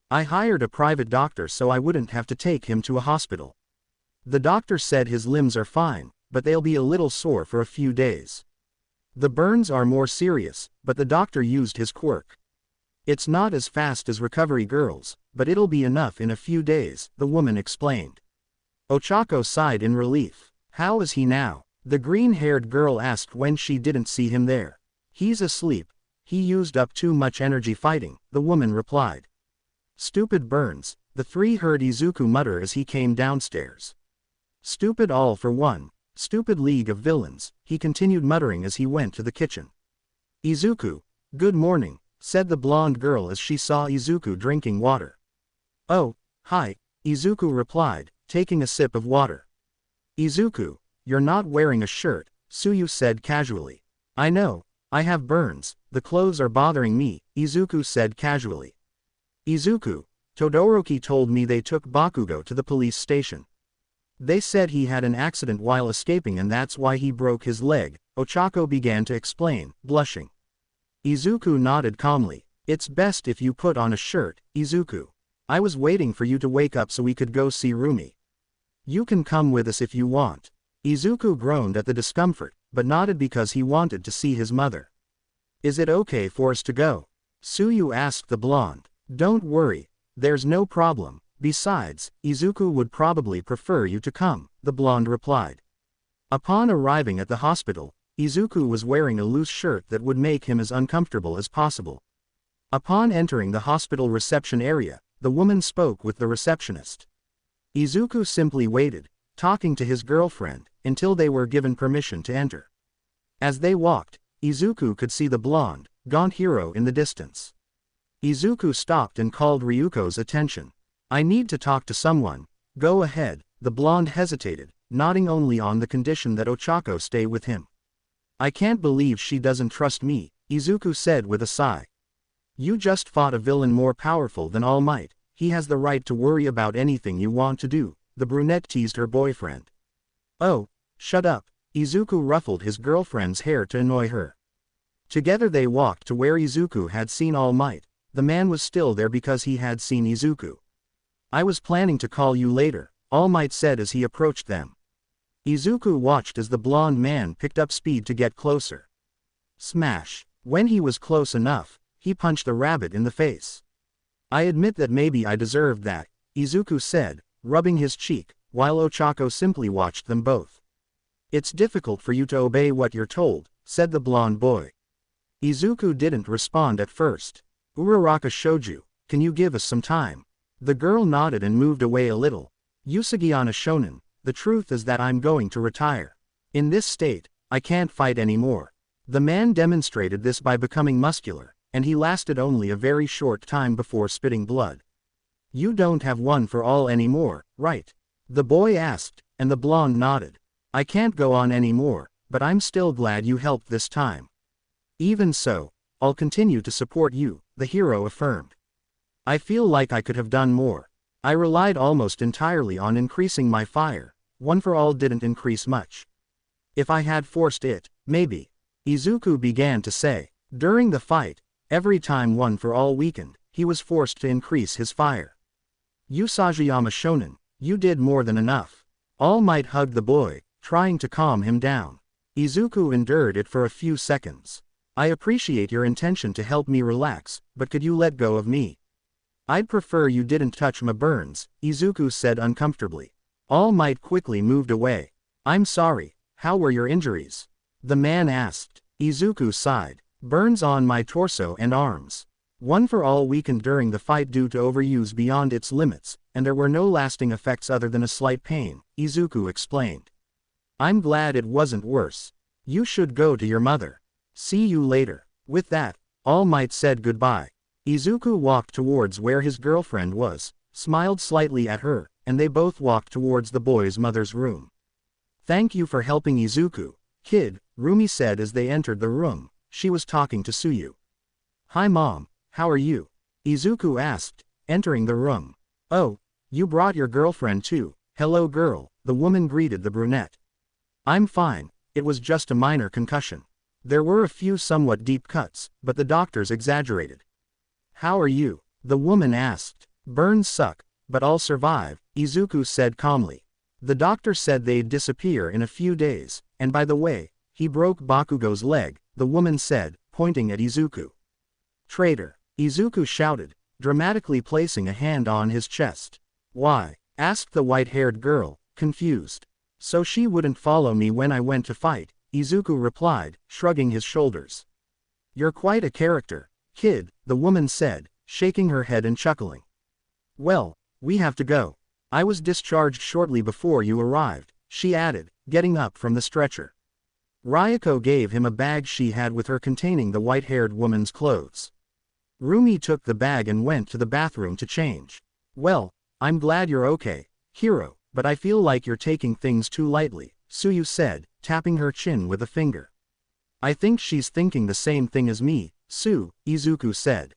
I hired a private doctor so I wouldn't have to take him to a hospital. The doctor said his limbs are fine, but they'll be a little sore for a few days. The burns are more serious, but the doctor used his quirk. It's not as fast as Recovery Girl's, but it'll be enough in a few days, the woman explained. Ochako sighed in relief. How is he now? The green-haired girl asked when she didn't see him there. He's asleep. He used up too much energy fighting, the woman replied. Stupid burns, the three heard Izuku mutter as he came downstairs. Stupid all for one. Stupid league of villains, he continued muttering as he went to the kitchen. Izuku, good morning, said the blonde girl as she saw Izuku drinking water. Oh, hi, Izuku replied, taking a sip of water. Izuku, you're not wearing a shirt, Tsuyu said casually. I know, I have burns, the clothes are bothering me, Izuku said casually. Izuku, Todoroki told me they took Bakugo to the police station. They said he had an accident while escaping and that's why he broke his leg, Ochako began to explain, blushing. Izuku nodded calmly. It's best if you put on a shirt, Izuku. I was waiting for you to wake up so we could go see Rumi. You can come with us if you want. Izuku groaned at the discomfort, but nodded because he wanted to see his mother. Is it okay for us to go? Tsuyu asked the blonde. Don't worry, there's no problem. Besides, Izuku would probably prefer you to come, the blonde replied. Upon arriving at the hospital, Izuku was wearing a loose shirt that would make him as uncomfortable as possible. Upon entering the hospital reception area, the woman spoke with the receptionist. Izuku simply waited, talking to his girlfriend, until they were given permission to enter. As they walked, Izuku could see the blonde, gaunt hero in the distance. Izuku stopped and called Ryuko's attention. I need to talk to someone. Go ahead, the blonde hesitated, nodding only on the condition that Ochako stay with him. I can't believe she doesn't trust me, Izuku said with a sigh. You just fought a villain more powerful than All Might, he has the right to worry about anything you want to do, the brunette teased her boyfriend. Oh, shut up, Izuku ruffled his girlfriend's hair to annoy her. Together they walked to where Izuku had seen All Might. The man was still there because he had seen Izuku. I was planning to call you later, All Might said as he approached them. Izuku watched as the blonde man picked up speed to get closer. Smash. When he was close enough, he punched the rabbit in the face. I admit that maybe I deserved that, Izuku said, rubbing his cheek, while Ochako simply watched them both. It's difficult for you to obey what you're told, said the blonde boy. Izuku didn't respond at first. Uraraka Shouju, can you give us some time? The girl nodded and moved away a little. Usugiana Shonen, the truth is that I'm going to retire. In this state, I can't fight anymore. The man demonstrated this by becoming muscular, and he lasted only a very short time before spitting blood. You don't have one for all anymore, right? The boy asked, and the blonde nodded. I can't go on anymore, but I'm still glad you helped this time. Even so, I'll continue to support you, the hero affirmed. I feel like I could have done more. I relied almost entirely on increasing my fire. One for all didn't increase much. If I had forced it, maybe. Izuku began to say. During the fight, every time one for all weakened, he was forced to increase his fire. Usagiyama Shonen, you did more than enough. All Might hugged the boy, trying to calm him down. Izuku endured it for a few seconds. I appreciate your intention to help me relax, but could you let go of me? I'd prefer you didn't touch my burns, Izuku said uncomfortably. All Might quickly moved away. I'm sorry, how were your injuries? The man asked. Izuku sighed. Burns on my torso and arms. One for all weakened during the fight due to overuse beyond its limits, and there were no lasting effects other than a slight pain, Izuku explained. I'm glad it wasn't worse. You should go to your mother. See you later. With that, All Might said goodbye. Izuku walked towards where his girlfriend was, smiled slightly at her, and they both walked towards the boy's mother's room. Thank you for helping Izuku, kid, Rumi said as they entered the room. She was talking to Tsuyu. Hi mom, how are you? Izuku asked, entering the room. Oh, you brought your girlfriend too. Hello girl, the woman greeted the brunette. I'm fine, it was just a minor concussion. There were a few somewhat deep cuts, but the doctors exaggerated. How are you? The woman asked. Burns suck, but I'll survive, Izuku said calmly. The doctor said they'd disappear in a few days, and by the way, He broke Bakugo's leg, the woman said, pointing at Izuku. Traitor! Izuku shouted, dramatically placing a hand on his chest. Why? Asked the white-haired girl, confused. So she wouldn't follow me when I went to fight, Izuku replied, shrugging his shoulders. You're quite a character, kid, the woman said, shaking her head and chuckling. Well, we have to go. I was discharged shortly before you arrived, she added, getting up from the stretcher. Ryoko gave him a bag she had with her containing the white-haired woman's clothes. Rumi took the bag and went to the bathroom to change. Well, I'm glad you're okay, Hiro, but I feel like you're taking things too lightly, Suyu said, tapping her chin with a finger. I think she's thinking the same thing as me, Su, Izuku said.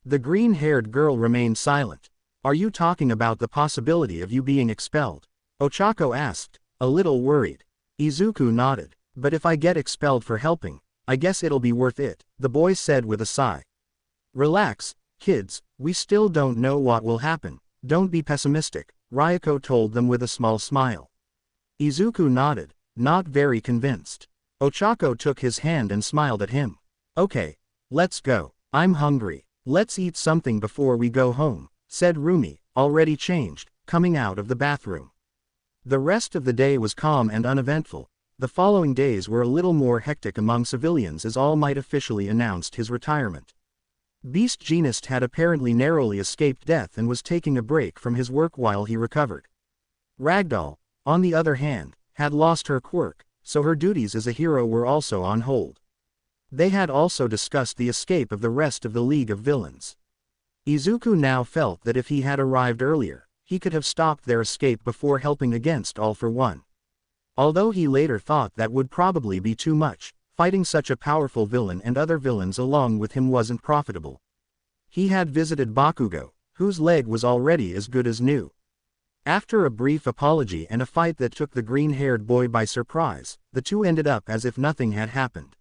The green-haired girl remained silent. Are you talking about the possibility of you being expelled? Ochako asked, a little worried. Izuku nodded. But if I get expelled for helping, I guess it'll be worth it, the boy said with a sigh. Relax, kids, we still don't know what will happen, don't be pessimistic, Ryoko told them with a small smile. Izuku nodded, not very convinced. Ochako took his hand and smiled at him. Okay, let's go, I'm hungry, let's eat something before we go home, said Rumi, already changed, coming out of the bathroom. The rest of the day was calm and uneventful. The following days were a little more hectic among civilians as All Might officially announced his retirement. Beast Genist had apparently narrowly escaped death and was taking a break from his work while he recovered. Ragdoll, on the other hand, had lost her quirk, so her duties as a hero were also on hold. They had also discussed the escape of the rest of the League of Villains. Izuku now felt that if he had arrived earlier, he could have stopped their escape before helping against All for One. Although he later thought that would probably be too much, fighting such a powerful villain and other villains along with him wasn't profitable. He had visited Bakugo, whose leg was already as good as new. After a brief apology and a fight that took the green-haired boy by surprise, the two ended up as if nothing had happened.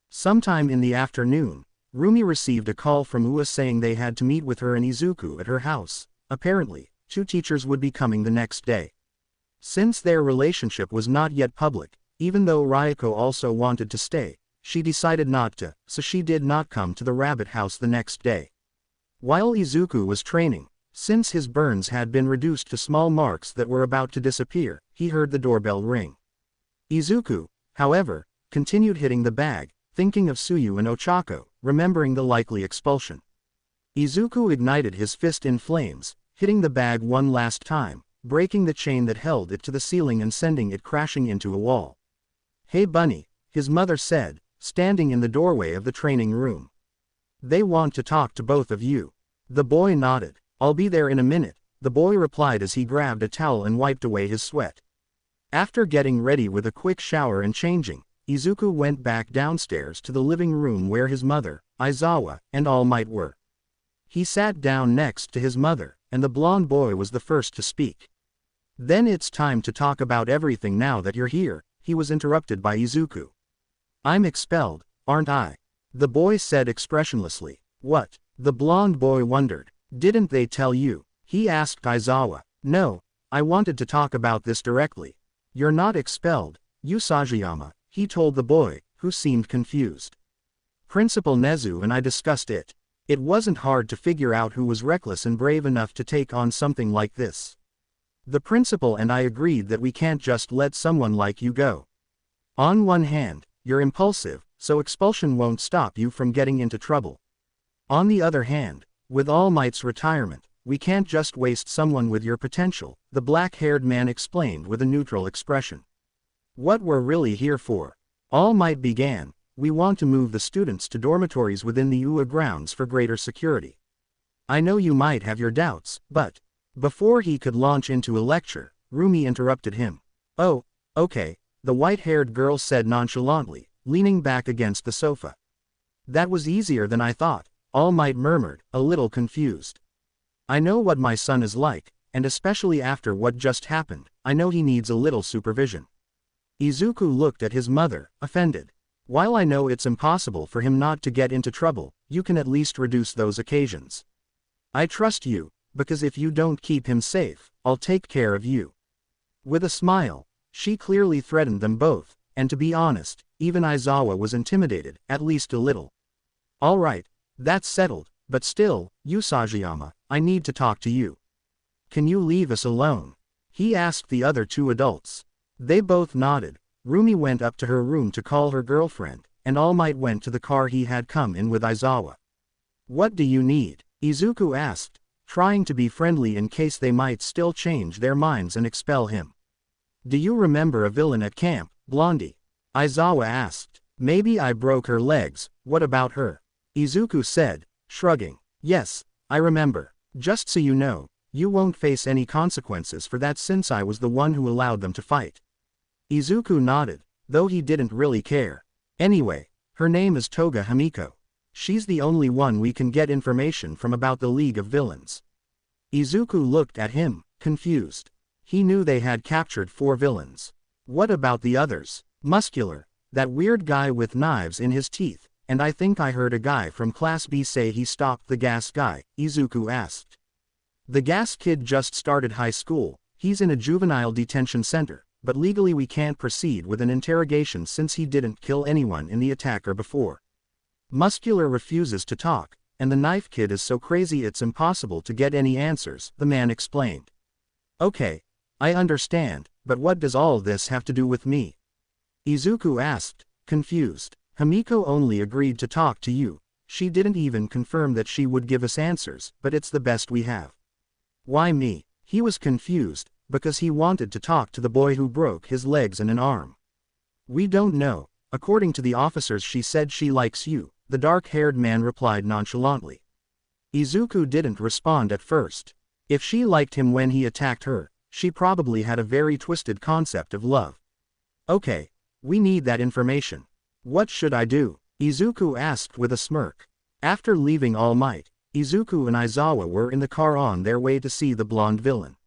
Sometime in the afternoon, Rumi received a call from Ua saying they had to meet with her and Izuku at her house. Apparently, two teachers would be coming the next day. Since their relationship was not yet public, even though Ryoko also wanted to stay, she decided not to, so she did not come to the rabbit house the next day. While Izuku was training, since his burns had been reduced to small marks that were about to disappear, he heard the doorbell ring. Izuku, however, continued hitting the bag, thinking of Suyu and Ochako, remembering the likely expulsion. Izuku ignited his fist in flames, hitting the bag one last time, breaking the chain that held it to the ceiling and sending it crashing into a wall. Hey Bunny, his mother said, standing in the doorway of the training room. They want to talk to both of you. The boy nodded. I'll be there in a minute, the boy replied as he grabbed a towel and wiped away his sweat. After getting ready with a quick shower and changing, Izuku went back downstairs to the living room where his mother, Aizawa, and All Might were. He sat down next to his mother, and the blonde boy was the first to speak. Then it's time to talk about everything now that you're here, he was interrupted by Izuku. I'm expelled, aren't I? The boy said expressionlessly. What? The blonde boy wondered. Didn't they tell you? He asked Aizawa. No, I wanted to talk about this directly. You're not expelled, Usajiyama, he told the boy, who seemed confused. Principal Nezu and I discussed it. It wasn't hard to figure out who was reckless and brave enough to take on something like this. The principal and I agreed that we can't just let someone like you go. On one hand, you're impulsive, so expulsion won't stop you from getting into trouble. On the other hand, with All Might's retirement, we can't just waste someone with your potential, the black-haired man explained with a neutral expression. What we're really here for. All Might began, we want to move the students to dormitories within the UA grounds for greater security. I know you might have your doubts, but... Before he could launch into a lecture, Rumi interrupted him. Oh, okay, the white-haired girl said nonchalantly, leaning back against the sofa. That was easier than I thought, All Might murmured, a little confused. I know what my son is like, and especially after what just happened, I know he needs a little supervision. Izuku looked at his mother, offended. While I know it's impossible for him not to get into trouble, you can at least reduce those occasions. I trust you, because if you don't keep him safe, I'll take care of you. With a smile, she clearly threatened them both, and to be honest, even Aizawa was intimidated, at least a little. Alright, that's settled, but still, Usajiyama, I need to talk to you. Can you leave us alone? He asked the other two adults. They both nodded. Rumi went up to her room to call her girlfriend, and All Might went to the car he had come in with Aizawa. What do you need? Izuku asked, trying to be friendly in case they might still change their minds and expel him. Do you remember a villain at camp, Blondie? Aizawa asked. Maybe I broke her legs, what about her? Izuku said, shrugging. Yes, I remember. Just so you know, you won't face any consequences for that since I was the one who allowed them to fight. Izuku nodded, though he didn't really care. Anyway, her name is Toga Himiko. She's the only one we can get information from about the League of Villains. Izuku looked at him, confused. He knew they had captured 4 villains. What about the others? Muscular, that weird guy with knives in his teeth, and I think I heard a guy from Class B say he stopped the gas guy, Izuku asked. The gas kid just started high school, he's in a juvenile detention center, but legally we can't proceed with an interrogation since he didn't kill anyone in the attacker before. Muscular refuses to talk, and the knife kid is so crazy it's impossible to get any answers, the man explained. Okay, I understand, but what does all this have to do with me? Izuku asked, confused. Himiko only agreed to talk to you. She didn't even confirm that she would give us answers, but it's the best we have. Why me? He was confused, because he wanted to talk to the boy who broke his legs and an arm. We don't know. According to the officers, she said she likes you, the dark-haired man replied nonchalantly. Izuku didn't respond at first. If she liked him when he attacked her, she probably had a very twisted concept of love. Okay, we need that information. What should I do? Izuku asked with a smirk. After leaving All Might, Izuku and Aizawa were in the car on their way to see the blonde villain.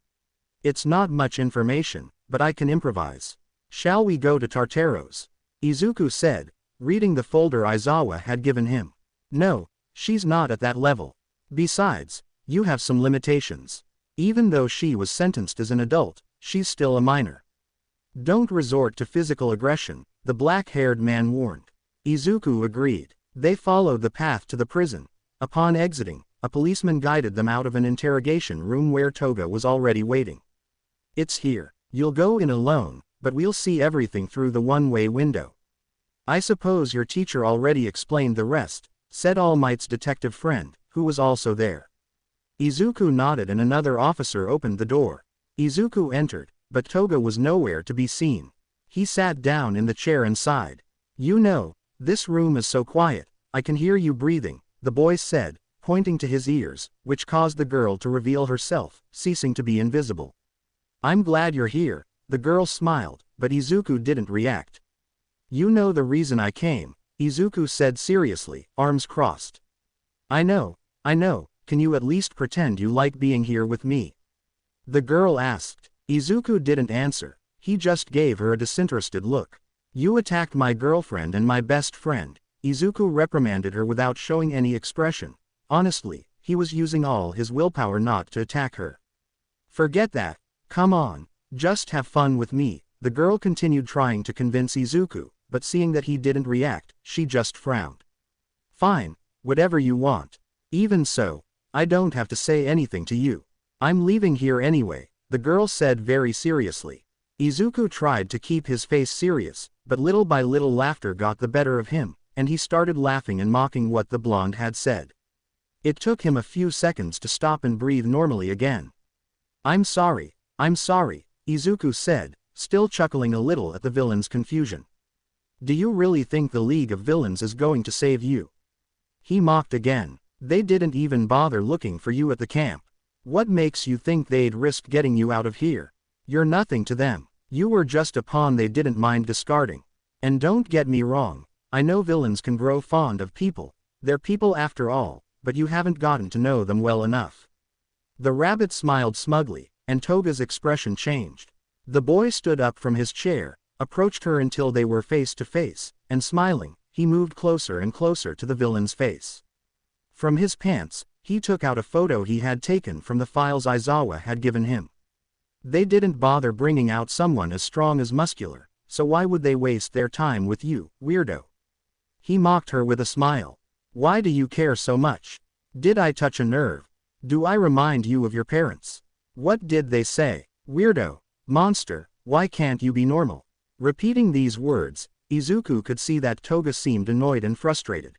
It's not much information, but I can improvise. Shall we go to Tartaros? Izuku said, reading the folder Aizawa had given him. No, she's not at that level. Besides, you have some limitations. Even though she was sentenced as an adult, she's still a minor. Don't resort to physical aggression, the black-haired man warned. Izuku agreed. They followed the path to the prison. Upon exiting, a policeman guided them out of an interrogation room where Toga was already waiting. It's here. You'll go in alone, but we'll see everything through the one-way window. I suppose your teacher already explained the rest, said All Might's detective friend, who was also there. Izuku nodded and another officer opened the door. Izuku entered, but Toga was nowhere to be seen. He sat down in the chair and sighed. You know, this room is so quiet, I can hear you breathing, the boy said, pointing to his ears, which caused the girl to reveal herself, ceasing to be invisible. I'm glad you're here, the girl smiled, but Izuku didn't react. You know the reason I came, Izuku said seriously, arms crossed. I know, can you at least pretend you like being here with me? The girl asked. Izuku didn't answer, he just gave her a disinterested look. You attacked my girlfriend and my best friend, Izuku reprimanded her without showing any expression. Honestly, he was using all his willpower not to attack her. Forget that, come on, just have fun with me, the girl continued trying to convince Izuku, but seeing that he didn't react, she just frowned. Fine, whatever you want. Even so, I don't have to say anything to you. I'm leaving here anyway, the girl said very seriously. Izuku tried to keep his face serious, but little by little laughter got the better of him, and he started laughing and mocking what the blonde had said. It took him a few seconds to stop and breathe normally again. I'm sorry, Izuku said, still chuckling a little at the villain's confusion. Do you really think the League of Villains is going to save you? He mocked again. They didn't even bother looking for you at the camp. What makes you think they'd risk getting you out of here? You're nothing to them. You were just a pawn they didn't mind discarding. And don't get me wrong, I know villains can grow fond of people. They're people after all, but you haven't gotten to know them well enough. The rabbit smiled smugly, and Toga's expression changed. The boy stood up from his chair, approached her until they were face to face, and smiling, he moved closer and closer to the villain's face. From his pants, he took out a photo he had taken from the files Aizawa had given him. They didn't bother bringing out someone as strong as Muscular, so why would they waste their time with you, weirdo? He mocked her with a smile. Why do you care so much? Did I touch a nerve? Do I remind you of your parents? What did they say? Weirdo. Monster, why can't you be normal? Repeating these words, Izuku could see that Toga seemed annoyed and frustrated.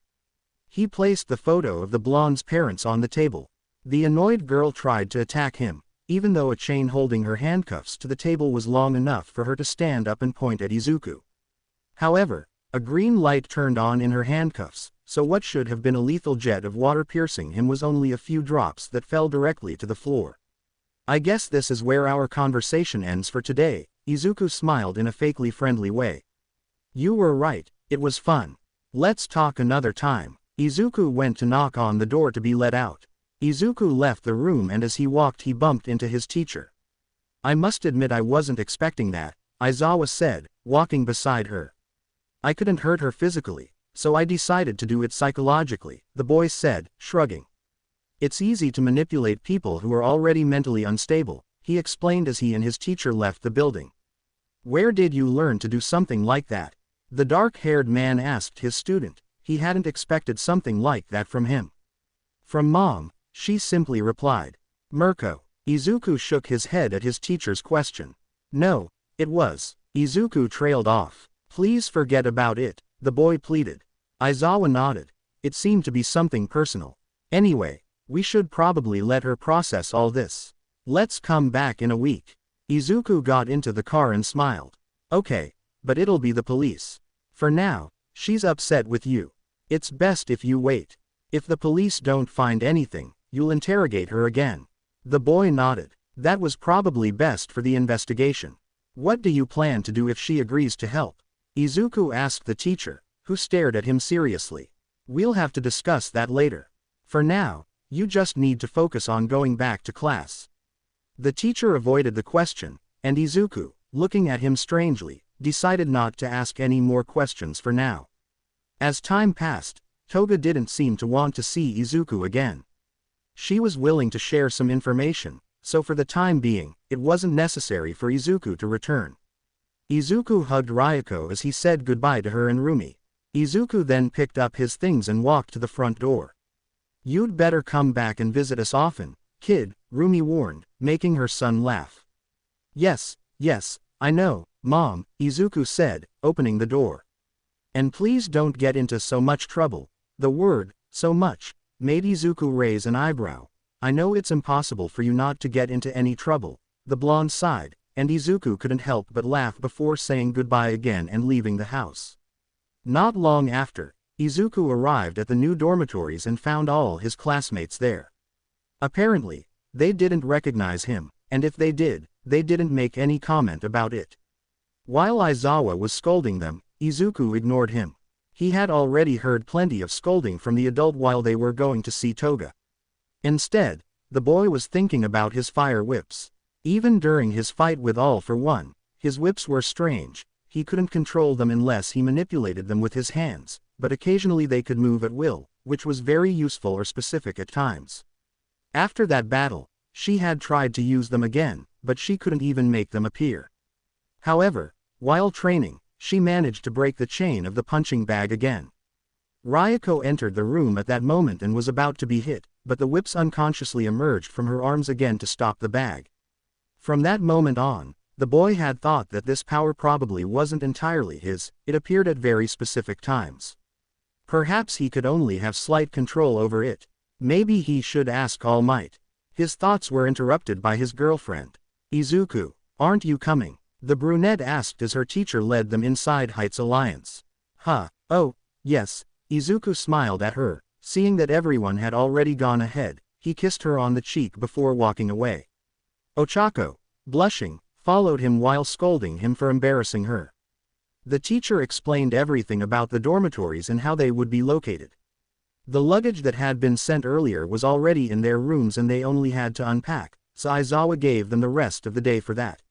He placed the photo of the blonde's parents on the table. The annoyed girl tried to attack him, even though a chain holding her handcuffs to the table was long enough for her to stand up and point at Izuku. However, a green light turned on in her handcuffs, so what should have been a lethal jet of water piercing him was only a few drops that fell directly to the floor. I guess this is where our conversation ends for today, Izuku smiled in a fakely friendly way. You were right, it was fun. Let's talk another time. Izuku went to knock on the door to be let out. Izuku left the room and as he walked he bumped into his teacher. I must admit I wasn't expecting that, Aizawa said, walking beside her. I couldn't hurt her physically, so I decided to do it psychologically, the boy said, shrugging. It's easy to manipulate people who are already mentally unstable, he explained as he and his teacher left the building. Where did you learn to do something like that? The dark-haired man asked his student. He hadn't expected something like that from him. From Mom, she simply replied. Mirko. Izuku shook his head at his teacher's question. No, it was. Izuku trailed off. Please forget about it, the boy pleaded. Aizawa nodded. It seemed to be something personal. Anyway, we should probably let her process all this. Let's come back in a week. Izuku got into the car and smiled. Okay, but it'll be the police. For now, she's upset with you. It's best if you wait. If the police don't find anything, you'll interrogate her again. The boy nodded. That was probably best for the investigation. What do you plan to do if she agrees to help? Izuku asked the teacher, who stared at him seriously. We'll have to discuss that later. For now, you just need to focus on going back to class. The teacher avoided the question, and Izuku, looking at him strangely, decided not to ask any more questions for now. As time passed, Toga didn't seem to want to see Izuku again. She was willing to share some information, so for the time being, it wasn't necessary for Izuku to return. Izuku hugged Ryoko as he said goodbye to her and Rumi. Izuku then picked up his things and walked to the front door. You'd better come back and visit us often, kid, Rumi warned, making her son laugh. Yes, I know, Mom, Izuku said, opening the door. And please don't get into so much trouble. The word, so much, made Izuku raise an eyebrow. I know it's impossible for you not to get into any trouble, the blonde sighed, and Izuku couldn't help but laugh before saying goodbye again and leaving the house. Not long after, Izuku arrived at the new dormitories and found all his classmates there. Apparently, they didn't recognize him, and if they did, they didn't make any comment about it. While Aizawa was scolding them, Izuku ignored him. He had already heard plenty of scolding from the adult while they were going to see Toga. Instead, the boy was thinking about his fire whips. Even during his fight with All for One, his whips were strange. He couldn't control them unless he manipulated them with his hands, but occasionally they could move at will, which was very useful or specific at times. After that battle, she had tried to use them again, but she couldn't even make them appear. However, while training, she managed to break the chain of the punching bag again. Ryoko entered the room at that moment and was about to be hit, but the whips unconsciously emerged from her arms again to stop the bag. From that moment on, the boy had thought that this power probably wasn't entirely his. It appeared at very specific times. Perhaps he could only have slight control over it. Maybe he should ask All Might. His thoughts were interrupted by his girlfriend. Izuku, aren't you coming? The brunette asked as her teacher led them inside Heights Alliance. Huh, oh, yes, Izuku smiled at her, seeing that everyone had already gone ahead. He kissed her on the cheek before walking away. Ochako, blushing, followed him while scolding him for embarrassing her. The teacher explained everything about the dormitories and how they would be located. The luggage that had been sent earlier was already in their rooms and they only had to unpack, so Aizawa gave them the rest of the day for that.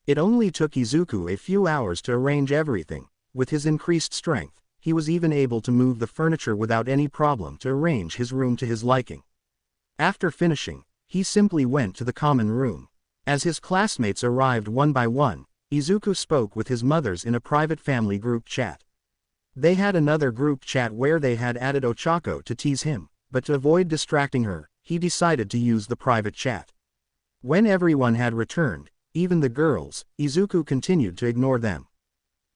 It only took Izuku a few hours to arrange everything. With his increased strength, he was even able to move the furniture without any problem to arrange his room to his liking. After finishing, he simply went to the common room. As his classmates arrived one by one, Izuku spoke with his mothers in a private family group chat. They had another group chat where they had added Ochako to tease him, but to avoid distracting her, he decided to use the private chat. When everyone had returned, even the girls, Izuku continued to ignore them.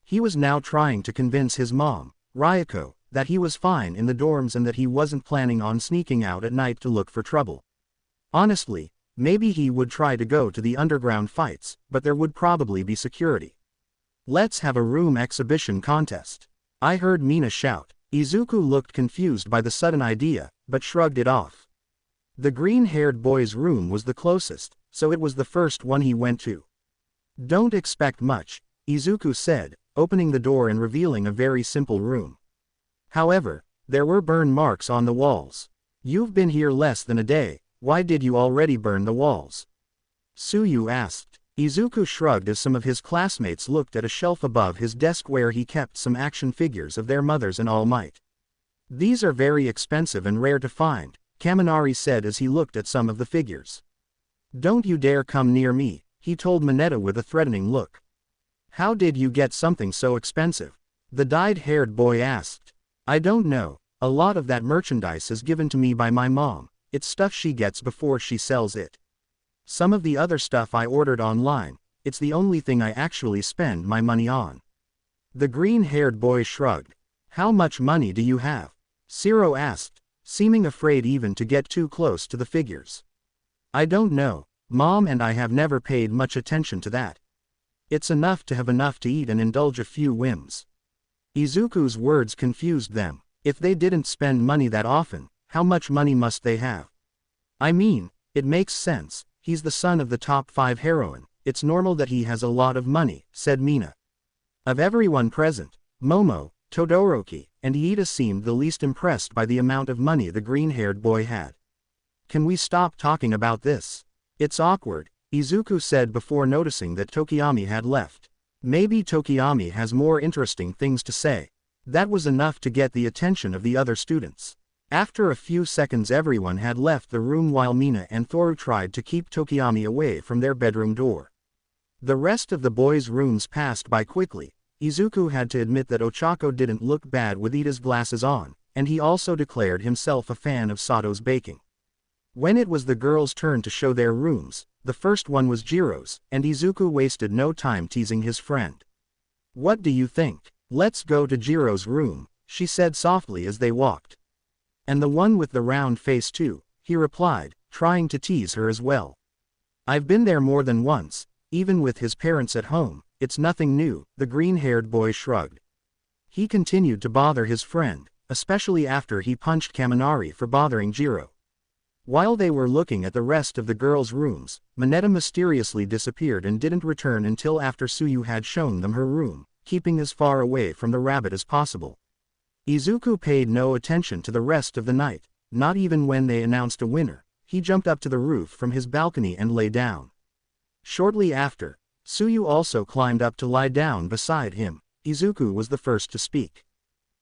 He was now trying to convince his mom, Ryoko, that he was fine in the dorms and that he wasn't planning on sneaking out at night to look for trouble. Honestly, maybe he would try to go to the underground fights, but there would probably be security. Let's have a room exhibition contest. I heard Mina shout. Izuku looked confused by the sudden idea, but shrugged it off. The green-haired boy's room was the closest, so it was the first one he went to. Don't expect much, Izuku said, opening the door and revealing a very simple room. However, there were burn marks on the walls. You've been here less than a day, why did you already burn the walls? Tsuyu asked. Izuku shrugged as some of his classmates looked at a shelf above his desk where he kept some action figures of their mothers in All Might. These are very expensive and rare to find, Kaminari said as he looked at some of the figures. Don't you dare come near me, he told Mineta with a threatening look. How did you get something so expensive? The dyed-haired boy asked. I don't know, a lot of that merchandise is given to me by my mom, it's stuff she gets before she sells it. Some of the other stuff I ordered online, it's the only thing I actually spend my money on. The green-haired boy shrugged. How much money do you have? Shiro asked, seeming afraid even to get too close to the figures. I don't know, Mom and I have never paid much attention to that. It's enough to have enough to eat and indulge a few whims. Izuku's words confused them. If they didn't spend money that often, how much money must they have? I mean, it makes sense, he's the son of the top 5 heroine, it's normal that he has a lot of money, said Mina. Of everyone present, Momo, Todoroki, and Iida seemed the least impressed by the amount of money the green-haired boy had. Can we stop talking about this? It's awkward, Izuku said before noticing that Tokiyami had left. Maybe Tokiyami has more interesting things to say. That was enough to get the attention of the other students. After a few seconds everyone had left the room while Mina and Thoru tried to keep Tokiyami away from their bedroom door. The rest of the boys' rooms passed by quickly. Izuku had to admit that Ochako didn't look bad with Iida's glasses on, and he also declared himself a fan of Sato's baking. When it was the girls' turn to show their rooms, the first one was Jiro's, and Izuku wasted no time teasing his friend. What do you think? Let's go to Jiro's room, she said softly as they walked. And the one with the round face too, he replied, trying to tease her as well. I've been there more than once, even with his parents at home, it's nothing new, the green-haired boy shrugged. He continued to bother his friend, especially after he punched Kaminari for bothering Jiro. While they were looking at the rest of the girls' rooms, Mineta mysteriously disappeared and didn't return until after Tsuyu had shown them her room, keeping as far away from the rabbit as possible. Izuku paid no attention to the rest of the night, not even when they announced a winner. He jumped up to the roof from his balcony and lay down. Shortly after, Tsuyu also climbed up to lie down beside him. Izuku was the first to speak.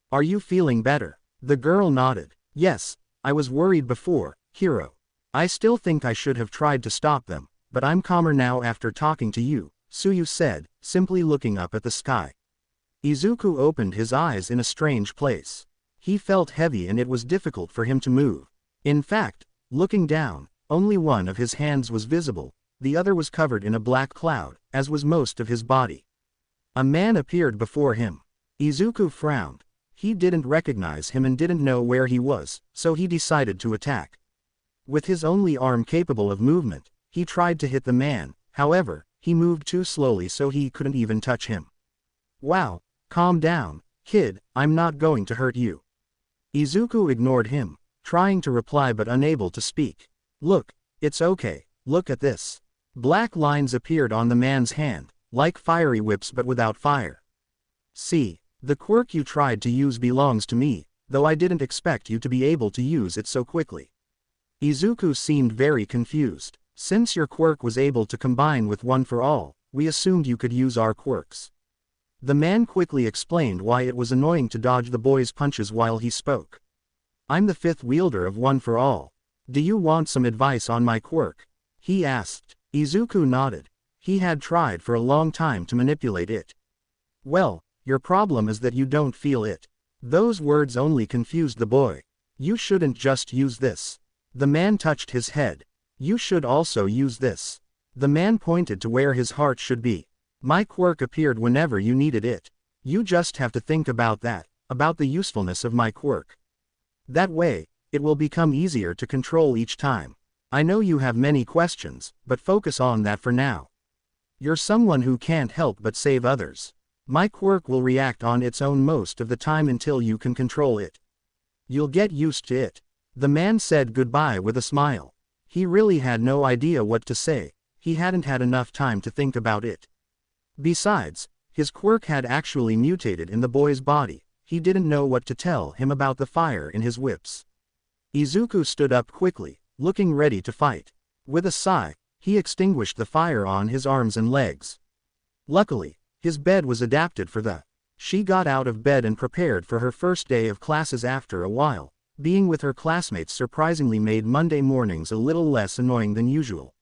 Are you feeling better? The girl nodded. Yes, I was worried before, Hiro. I still think I should have tried to stop them, but I'm calmer now after talking to you, Tsuyu said, simply looking up at the sky. Izuku opened his eyes in a strange place. He felt heavy and it was difficult for him to move. In fact, looking down, only one of his hands was visible, the other was covered in a black cloud, as was most of his body. A man appeared before him. Izuku frowned. He didn't recognize him and didn't know where he was, so he decided to attack. With his only arm capable of movement, he tried to hit the man, however, he moved too slowly so he couldn't even touch him. Wow, calm down, kid, I'm not going to hurt you. Izuku ignored him, trying to reply but unable to speak. Look, it's okay, look at this. Black lines appeared on the man's hand, like fiery whips but without fire. See, the quirk you tried to use belongs to me, though I didn't expect you to be able to use it so quickly. Izuku seemed very confused. Since your quirk was able to combine with One for All, we assumed you could use our quirks. The man quickly explained why it was annoying to dodge the boy's punches while he spoke. I'm the 5th wielder of One for All. Do you want some advice on my quirk? He asked. Izuku nodded. He had tried for a long time to manipulate it. Well, your problem is that you don't feel it. Those words only confused the boy. You shouldn't just use this. The man touched his head. You should also use this. The man pointed to where his heart should be. My quirk appeared whenever you needed it. You just have to think about that, about the usefulness of my quirk. That way, it will become easier to control each time. I know you have many questions, but focus on that for now. You're someone who can't help but save others. My quirk will react on its own most of the time until you can control it. You'll get used to it. The man said goodbye with a smile. He really had no idea what to say. He hadn't had enough time to think about it. Besides, his quirk had actually mutated in the boy's body. He didn't know what to tell him about the fire in his whips. Izuku stood up quickly, looking ready to fight. With a sigh, he extinguished the fire on his arms and legs. Luckily, his bed was adapted for that. She got out of bed and prepared for her first day of classes after a while. Being with her classmates surprisingly made Monday mornings a little less annoying than usual.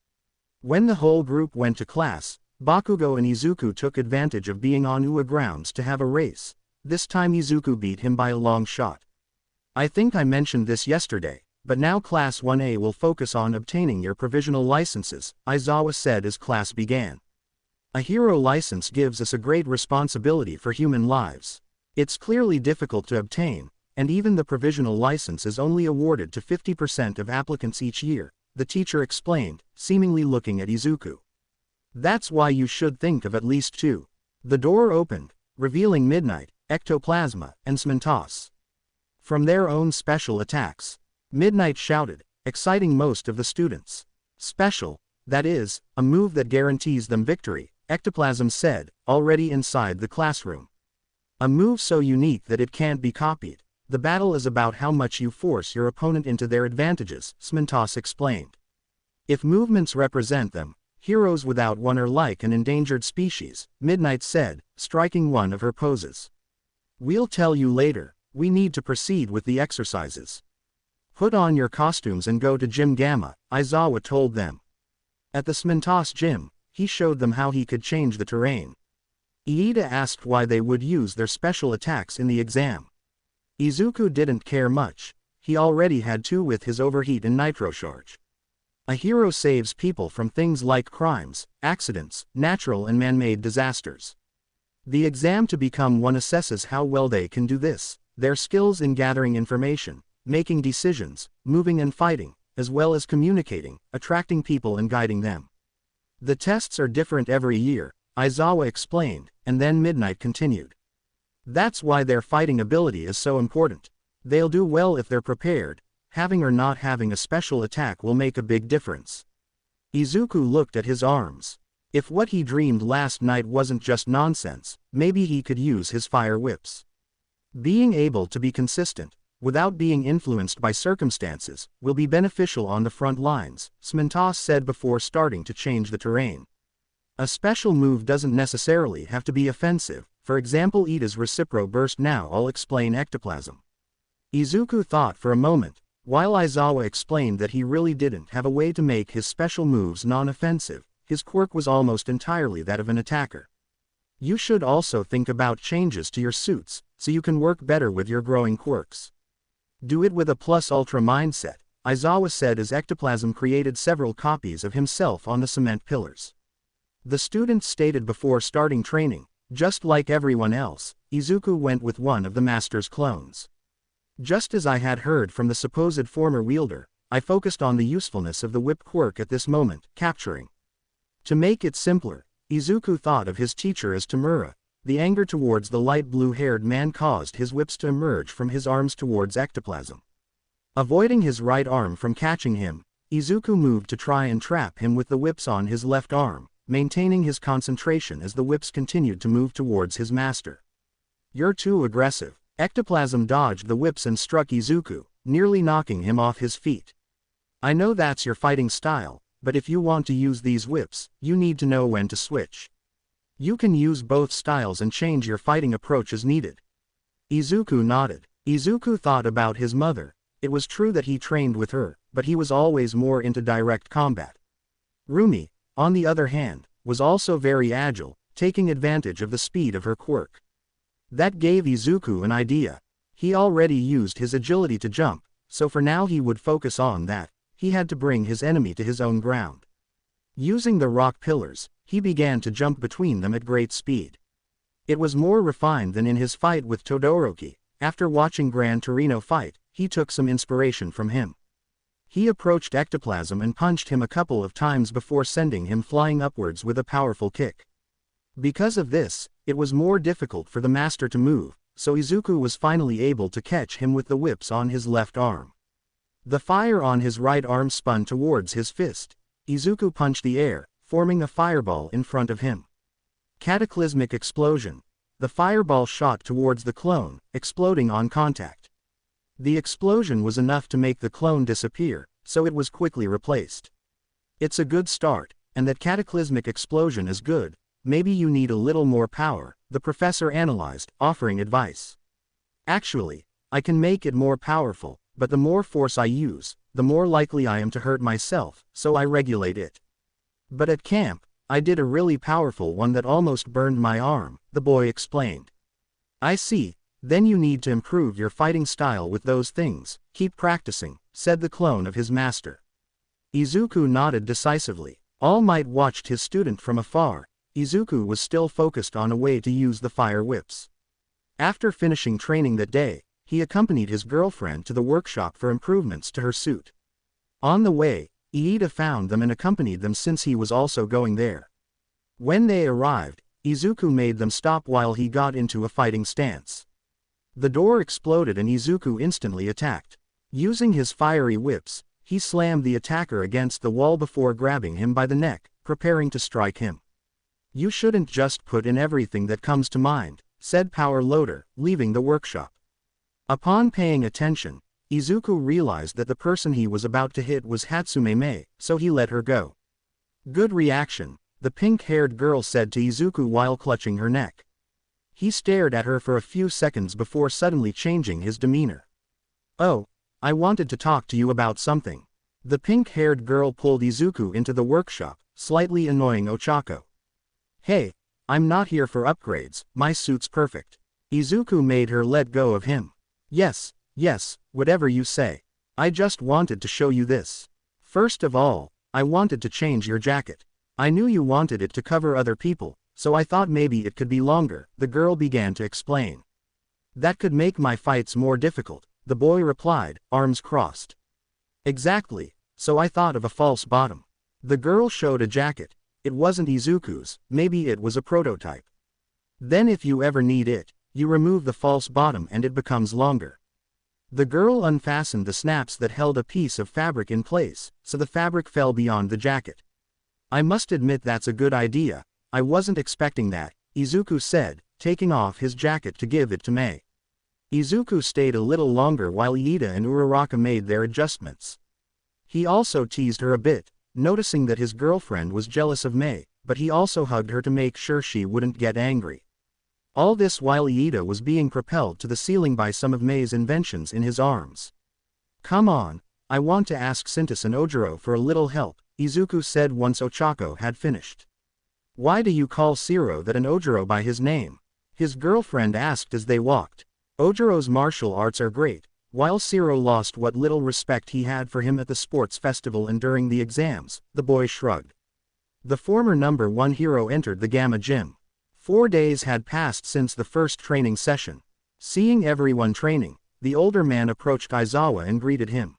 When the whole group went to class, Bakugo and Izuku took advantage of being on UA grounds to have a race. This time Izuku beat him by a long shot. I think I mentioned this yesterday, but now Class 1A will focus on obtaining your provisional licenses, Aizawa said as class began. A hero license gives us a great responsibility for human lives. It's clearly difficult to obtain, and even the provisional license is only awarded to 50% of applicants each year, the teacher explained, seemingly looking at Izuku. That's why you should think of at least 2. The door opened, revealing Midnight, Ectoplasma, and Smentos. From their own special attacks. Midnight shouted, exciting most of the students. Special, that is, a move that guarantees them victory, Ectoplasm said, already inside the classroom. A move so unique that it can't be copied. The battle is about how much you force your opponent into their advantages, Smentos explained. If movements represent them, heroes without one are like an endangered species, Midnight said, striking one of her poses. We'll tell you later, we need to proceed with the exercises. Put on your costumes and go to Gym Gamma, Aizawa told them. At the Smentos gym, he showed them how he could change the terrain. Iida asked why they would use their special attacks in the exam. Izuku didn't care much. He already had 2 with his overheat and nitro charge. A hero saves people from things like crimes, accidents, natural and man-made disasters. The exam to become one assesses how well they can do this, their skills in gathering information, making decisions, moving and fighting, as well as communicating, attracting people and guiding them. The tests are different every year, Aizawa explained, and then Midnight continued. That's why their fighting ability is so important. They'll do well if they're prepared. Having or not having a special attack will make a big difference. Izuku looked at his arms. If what he dreamed last night wasn't just nonsense, maybe he could use his fire whips. Being able to be consistent, without being influenced by circumstances, will be beneficial on the front lines, Smentos said before starting to change the terrain. A special move doesn't necessarily have to be offensive, for example Iida's Recipro Burst. Now I'll explain Ectoplasm. Izuku thought for a moment, while Aizawa explained that he really didn't have a way to make his special moves non-offensive. His quirk was almost entirely that of an attacker. You should also think about changes to your suits, so you can work better with your growing quirks. Do it with a plus ultra mindset, Aizawa said as Ectoplasm created several copies of himself on the cement pillars. The students stated before starting training, just like everyone else, Izuku went with one of the master's clones. Just as I had heard from the supposed former wielder, I focused on the usefulness of the whip quirk at this moment, capturing. To make it simpler, Izuku thought of his teacher as Tamura. The anger towards the light blue-haired man caused his whips to emerge from his arms towards Ectoplasm. Avoiding his right arm from catching him, Izuku moved to try and trap him with the whips on his left arm, maintaining his concentration as the whips continued to move towards his master. You're too aggressive. Ectoplasm dodged the whips and struck Izuku, nearly knocking him off his feet. I know that's your fighting style, but if you want to use these whips, you need to know when to switch. You can use both styles and change your fighting approach as needed. Izuku nodded. Izuku thought about his mother. It was true that he trained with her, but he was always more into direct combat. Rumi, on the other hand, was also very agile, taking advantage of the speed of her quirk. That gave Izuku an idea. He already used his agility to jump, so for now he would focus on that. He had to bring his enemy to his own ground. Using the rock pillars, he began to jump between them at great speed. It was more refined than in his fight with Todoroki. After watching Gran Torino fight, he took some inspiration from him. He approached Ectoplasm and punched him a couple of times before sending him flying upwards with a powerful kick. Because of this, it was more difficult for the master to move, so Izuku was finally able to catch him with the whips on his left arm. The fire on his right arm spun towards his fist. Izuku punched the air, forming a fireball in front of him. Cataclysmic explosion. The fireball shot towards the clone, exploding on contact. The explosion was enough to make the clone disappear, so it was quickly replaced. It's a good start, and that cataclysmic explosion is good. Maybe you need a little more power, the professor analyzed, offering advice. Actually, I can make it more powerful, but the more force I use, the more likely I am to hurt myself, so I regulate it. But at camp, I did a really powerful one that almost burned my arm, the boy explained. I see, then you need to improve your fighting style with those things. Keep practicing, said the clone of his master. Izuku nodded decisively. All Might watched his student from afar. Izuku was still focused on a way to use the fire whips. After finishing training that day, he accompanied his girlfriend to the workshop for improvements to her suit. On the way, Iida found them and accompanied them since he was also going there. When they arrived, Izuku made them stop while he got into a fighting stance. The door exploded and Izuku instantly attacked. Using his fiery whips, he slammed the attacker against the wall before grabbing him by the neck, preparing to strike him. You shouldn't just put in everything that comes to mind, said Power Loader, leaving the workshop. Upon paying attention, Izuku realized that the person he was about to hit was Hatsume Mei, so he let her go. Good reaction, the pink-haired girl said to Izuku while clutching her neck. He stared at her for a few seconds before suddenly changing his demeanor. Oh, I wanted to talk to you about something. The pink-haired girl pulled Izuku into the workshop, slightly annoying Ochako. Hey, I'm not here for upgrades, my suit's perfect. Izuku made her let go of him. Yes, whatever you say. I just wanted to show you this. First of all, I wanted to change your jacket. I knew you wanted it to cover other people, so I thought maybe it could be longer, the girl began to explain. That could make my fights more difficult, the boy replied, arms crossed. Exactly, so I thought of a false bottom. The girl showed a jacket. It wasn't Izuku's, maybe it was a prototype. Then if you ever need it, you remove the false bottom and it becomes longer. The girl unfastened the snaps that held a piece of fabric in place, so the fabric fell beyond the jacket. I must admit that's a good idea. I wasn't expecting that, Izuku said, taking off his jacket to give it to Mei. Izuku stayed a little longer while Iida and Uraraka made their adjustments. He also teased her a bit, noticing that his girlfriend was jealous of Mei, but he also hugged her to make sure she wouldn't get angry. All this while Iida was being propelled to the ceiling by some of Mei's inventions in his arms. Come on, I want to ask Sintas and Ojiro for a little help, Izuku said once Ochako had finished. Why do you call Shiro that and Ojiro by his name? His girlfriend asked as they walked. Ojiro's martial arts are great, while Shiro lost what little respect he had for him at the sports festival and during the exams, the boy shrugged. The former number 1 hero entered the Gamma Gym. 4 days had passed since the first training session. Seeing everyone training, the older man approached Aizawa and greeted him.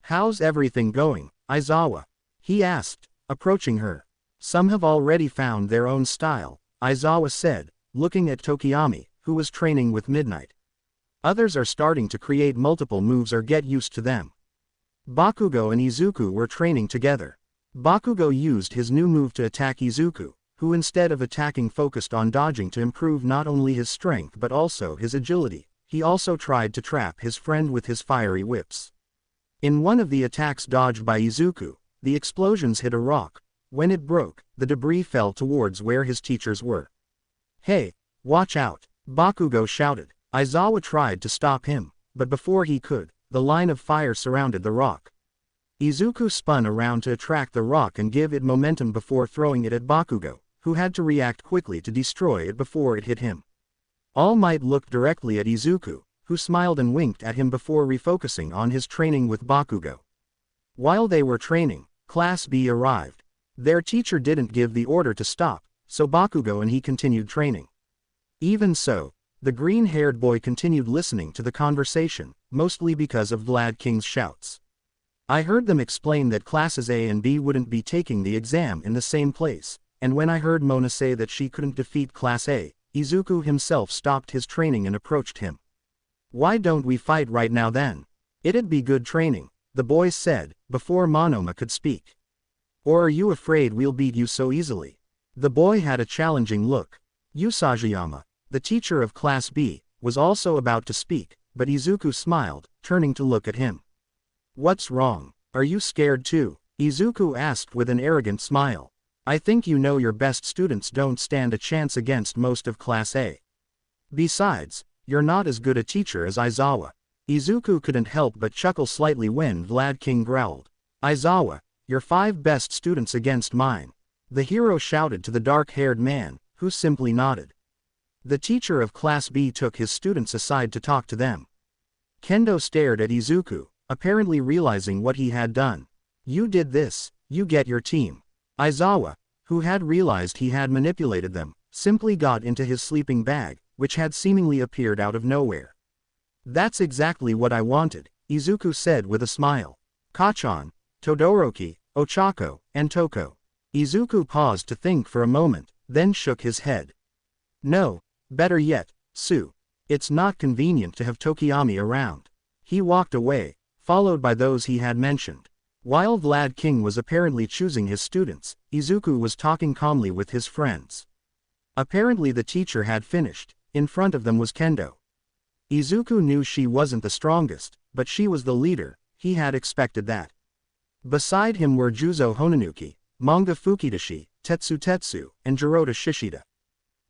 How's everything going, Aizawa? He asked, approaching her. Some have already found their own style, Aizawa said, looking at Tokiyami, who was training with Midnight. Others are starting to create multiple moves or get used to them. Bakugo and Izuku were training together. Bakugo used his new move to attack Izuku, who instead of attacking focused on dodging to improve not only his strength but also his agility. He also tried to trap his friend with his fiery whips. In one of the attacks dodged by Izuku, the explosions hit a rock. When it broke, the debris fell towards where his teachers were. Hey, watch out, Bakugo shouted. Aizawa tried to stop him, but before he could, the line of fire surrounded the rock. Izuku spun around to attract the rock and give it momentum before throwing it at Bakugo, who had to react quickly to destroy it before it hit him. All Might looked directly at Izuku, who smiled and winked at him before refocusing on his training with Bakugo. While they were training, Class B arrived. Their teacher didn't give the order to stop, so Bakugo and he continued training. Even so, the green-haired boy continued listening to the conversation, mostly because of Vlad King's shouts. I heard them explain that classes A and B wouldn't be taking the exam in the same place, and when I heard Mona say that she couldn't defeat Class A, Izuku himself stopped his training and approached him. Why don't we fight right now then? It'd be good training, the boy said, before Monoma could speak. Or are you afraid we'll beat you so easily? The boy had a challenging look. Usajiyama, the teacher of Class B, was also about to speak, but Izuku smiled, turning to look at him. What's wrong? Are you scared too? Izuku asked with an arrogant smile. I think you know your best students don't stand a chance against most of Class A. Besides, you're not as good a teacher as Aizawa. Izuku couldn't help but chuckle slightly when Vlad King growled. Aizawa, your 5 best students against mine. The hero shouted to the dark-haired man, who simply nodded. The teacher of Class B took his students aside to talk to them. Kendo stared at Izuku, apparently realizing what he had done. You did this, you get your team. Aizawa, who had realized he had manipulated them, simply got into his sleeping bag, which had seemingly appeared out of nowhere. That's exactly what I wanted, Izuku said with a smile. Kachan, Todoroki, Ochako, and Toko. Izuku paused to think for a moment, then shook his head. No, better yet, Su. It's not convenient to have Tokiyami around. He walked away, followed by those he had mentioned. While Vlad King was apparently choosing his students, Izuku was talking calmly with his friends. Apparently the teacher had finished. In front of them was Kendo. Izuku knew she wasn't the strongest, but she was the leader, he had expected that. Beside him were Juzo Honanuki, Manga Fukidashi, Tetsu Tetsu, and Jirota Shishida.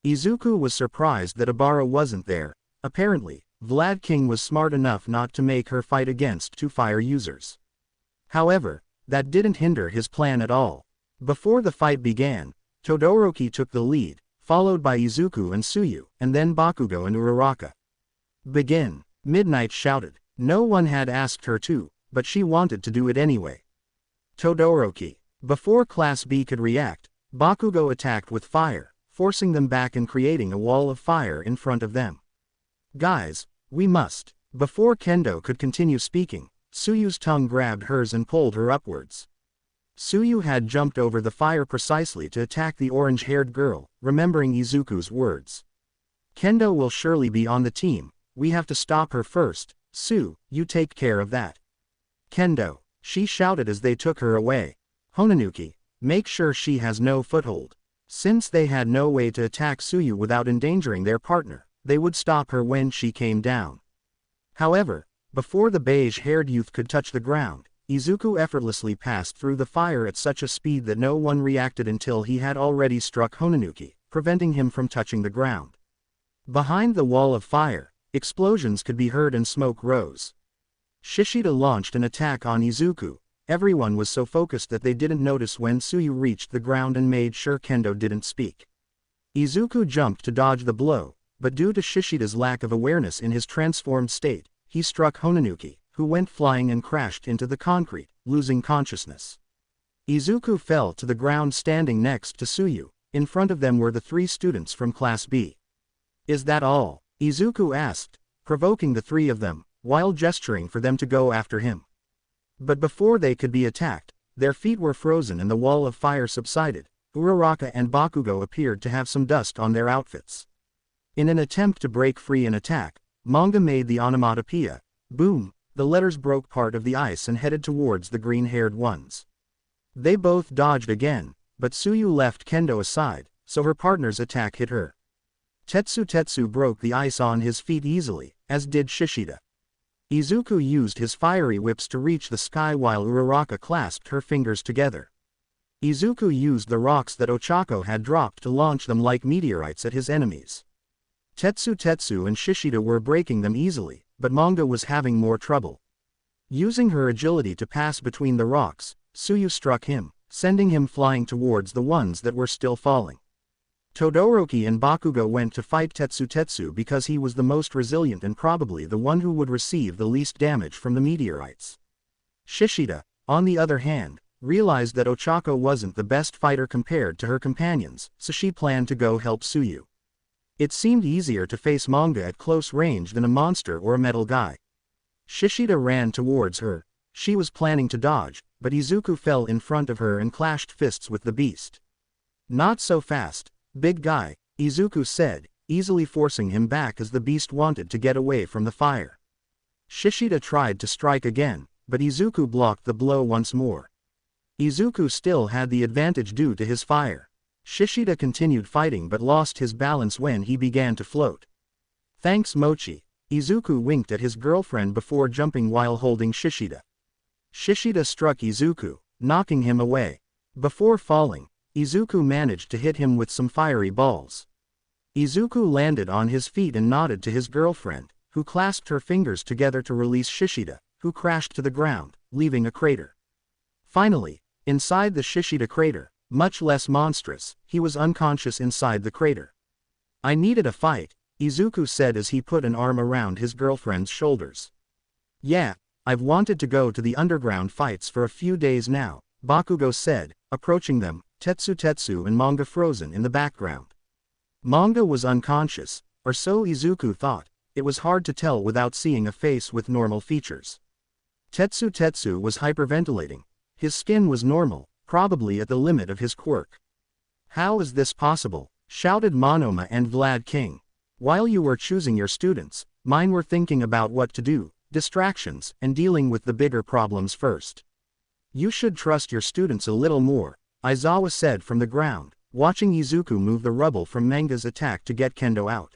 Izuku was surprised that Abara wasn't there. Apparently, Vlad King was smart enough not to make her fight against 2 fire users. However, that didn't hinder his plan at all. Before the fight began, Todoroki took the lead, followed by Izuku and Tsuyu, and then Bakugo and Uraraka. Begin, Midnight shouted. No one had asked her to, but she wanted to do it anyway. Todoroki. Before Class B could react, Bakugo attacked with fire, forcing them back and creating a wall of fire in front of them. Guys, we must. Before Kendo could continue speaking, Tsuyu's tongue grabbed hers and pulled her upwards. Tsuyu had jumped over the fire precisely to attack the orange-haired girl, remembering Izuku's words. Kendo will surely be on the team, we have to stop her first. Su, you take care of that. Kendo, she shouted as they took her away. Honanuki, make sure she has no foothold. Since they had no way to attack Tsuyu without endangering their partner, they would stop her when she came down. However, before the beige-haired youth could touch the ground, Izuku effortlessly passed through the fire at such a speed that no one reacted until he had already struck Honanuki, preventing him from touching the ground. Behind the wall of fire, explosions could be heard and smoke rose. Shishida launched an attack on Izuku. Everyone was so focused that they didn't notice when Tsuyu reached the ground and made sure Kendo didn't speak. Izuku jumped to dodge the blow, but due to Shishida's lack of awareness in his transformed state, he struck Honanuki, who went flying and crashed into the concrete, losing consciousness. Izuku fell to the ground standing next to Tsuyu. In front of them were the 3 students from Class B. Is that all? Izuku asked, provoking the 3 of them, while gesturing for them to go after him. But before they could be attacked, their feet were frozen and the wall of fire subsided. Uraraka and Bakugo appeared to have some dust on their outfits. In an attempt to break free and attack, Manga made the onomatopoeia. Boom, the letters broke part of the ice and headed towards the green-haired ones. They both dodged again, but Tsuyu left Kendo aside, so her partner's attack hit her. Tetsu Tetsu broke the ice on his feet easily, as did Shishida. Izuku used his fiery whips to reach the sky while Uraraka clasped her fingers together. Izuku used the rocks that Ochako had dropped to launch them like meteorites at his enemies. Tetsu Tetsu and Shishida were breaking them easily, but Manga was having more trouble. Using her agility to pass between the rocks, Tsuyu struck him, sending him flying towards the ones that were still falling. Todoroki and Bakugo went to fight Tetsu because he was the most resilient and probably the one who would receive the least damage from the meteorites. Shishida, on the other hand, realized that Ochako wasn't the best fighter compared to her companions, so she planned to go help Tsuyu. It seemed easier to face manga at close range than a monster or a metal guy. Shishida ran towards her. She was planning to dodge, but Izuku fell in front of her and clashed fists with the beast. "Not so fast, big guy," Izuku said, easily forcing him back as the beast wanted to get away from the fire. Shishida tried to strike again, but Izuku blocked the blow once more. Izuku still had the advantage due to his fire. Shishida continued fighting but lost his balance when he began to float. "Thanks Mochi." Izuku winked at his girlfriend before jumping while holding Shishida. Shishida struck Izuku, knocking him away. Before falling, Izuku managed to hit him with some fiery balls. Izuku landed on his feet and nodded to his girlfriend, who clasped her fingers together to release Shishida, who crashed to the ground, leaving a crater. Finally, inside the Shishida crater, much less monstrous, he was unconscious inside the crater. "I needed a fight," Izuku said as he put an arm around his girlfriend's shoulders. "Yeah, I've wanted to go to the underground fights for a few days now," Bakugo said, approaching them, Tetsu and Manga frozen in the background. Manga was unconscious, or so Izuku thought. It was hard to tell without seeing a face with normal features. Tetsu was hyperventilating. His skin was normal, probably at the limit of his quirk. "How is this possible?" shouted Monoma and Vlad King. "While you were choosing your students, mine were thinking about what to do, distractions, and dealing with the bigger problems first. You should trust your students a little more," Aizawa said from the ground, watching Izuku move the rubble from Manga's attack to get Kendo out.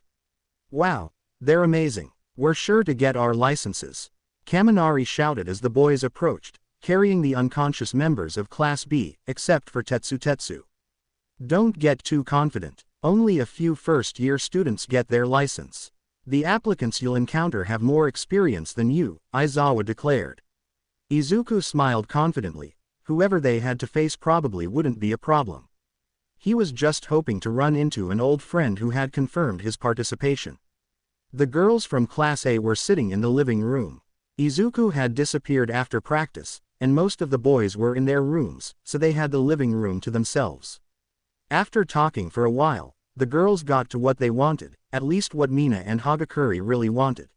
"Wow, they're amazing. We're sure to get our licenses," Kaminari shouted as the boys approached, carrying the unconscious members of Class B, except for Tetsu. "Don't get too confident. Only a few first-year students get their license. The applicants you'll encounter have more experience than you," Aizawa declared. Izuku smiled confidently. Whoever they had to face probably wouldn't be a problem. He was just hoping to run into an old friend who had confirmed his participation. The girls from Class A were sitting in the living room. Izuku had disappeared after practice, and most of the boys were in their rooms, so they had the living room to themselves. After talking for a while, the girls got to what they wanted, at least what Mina and Hagakure really wanted.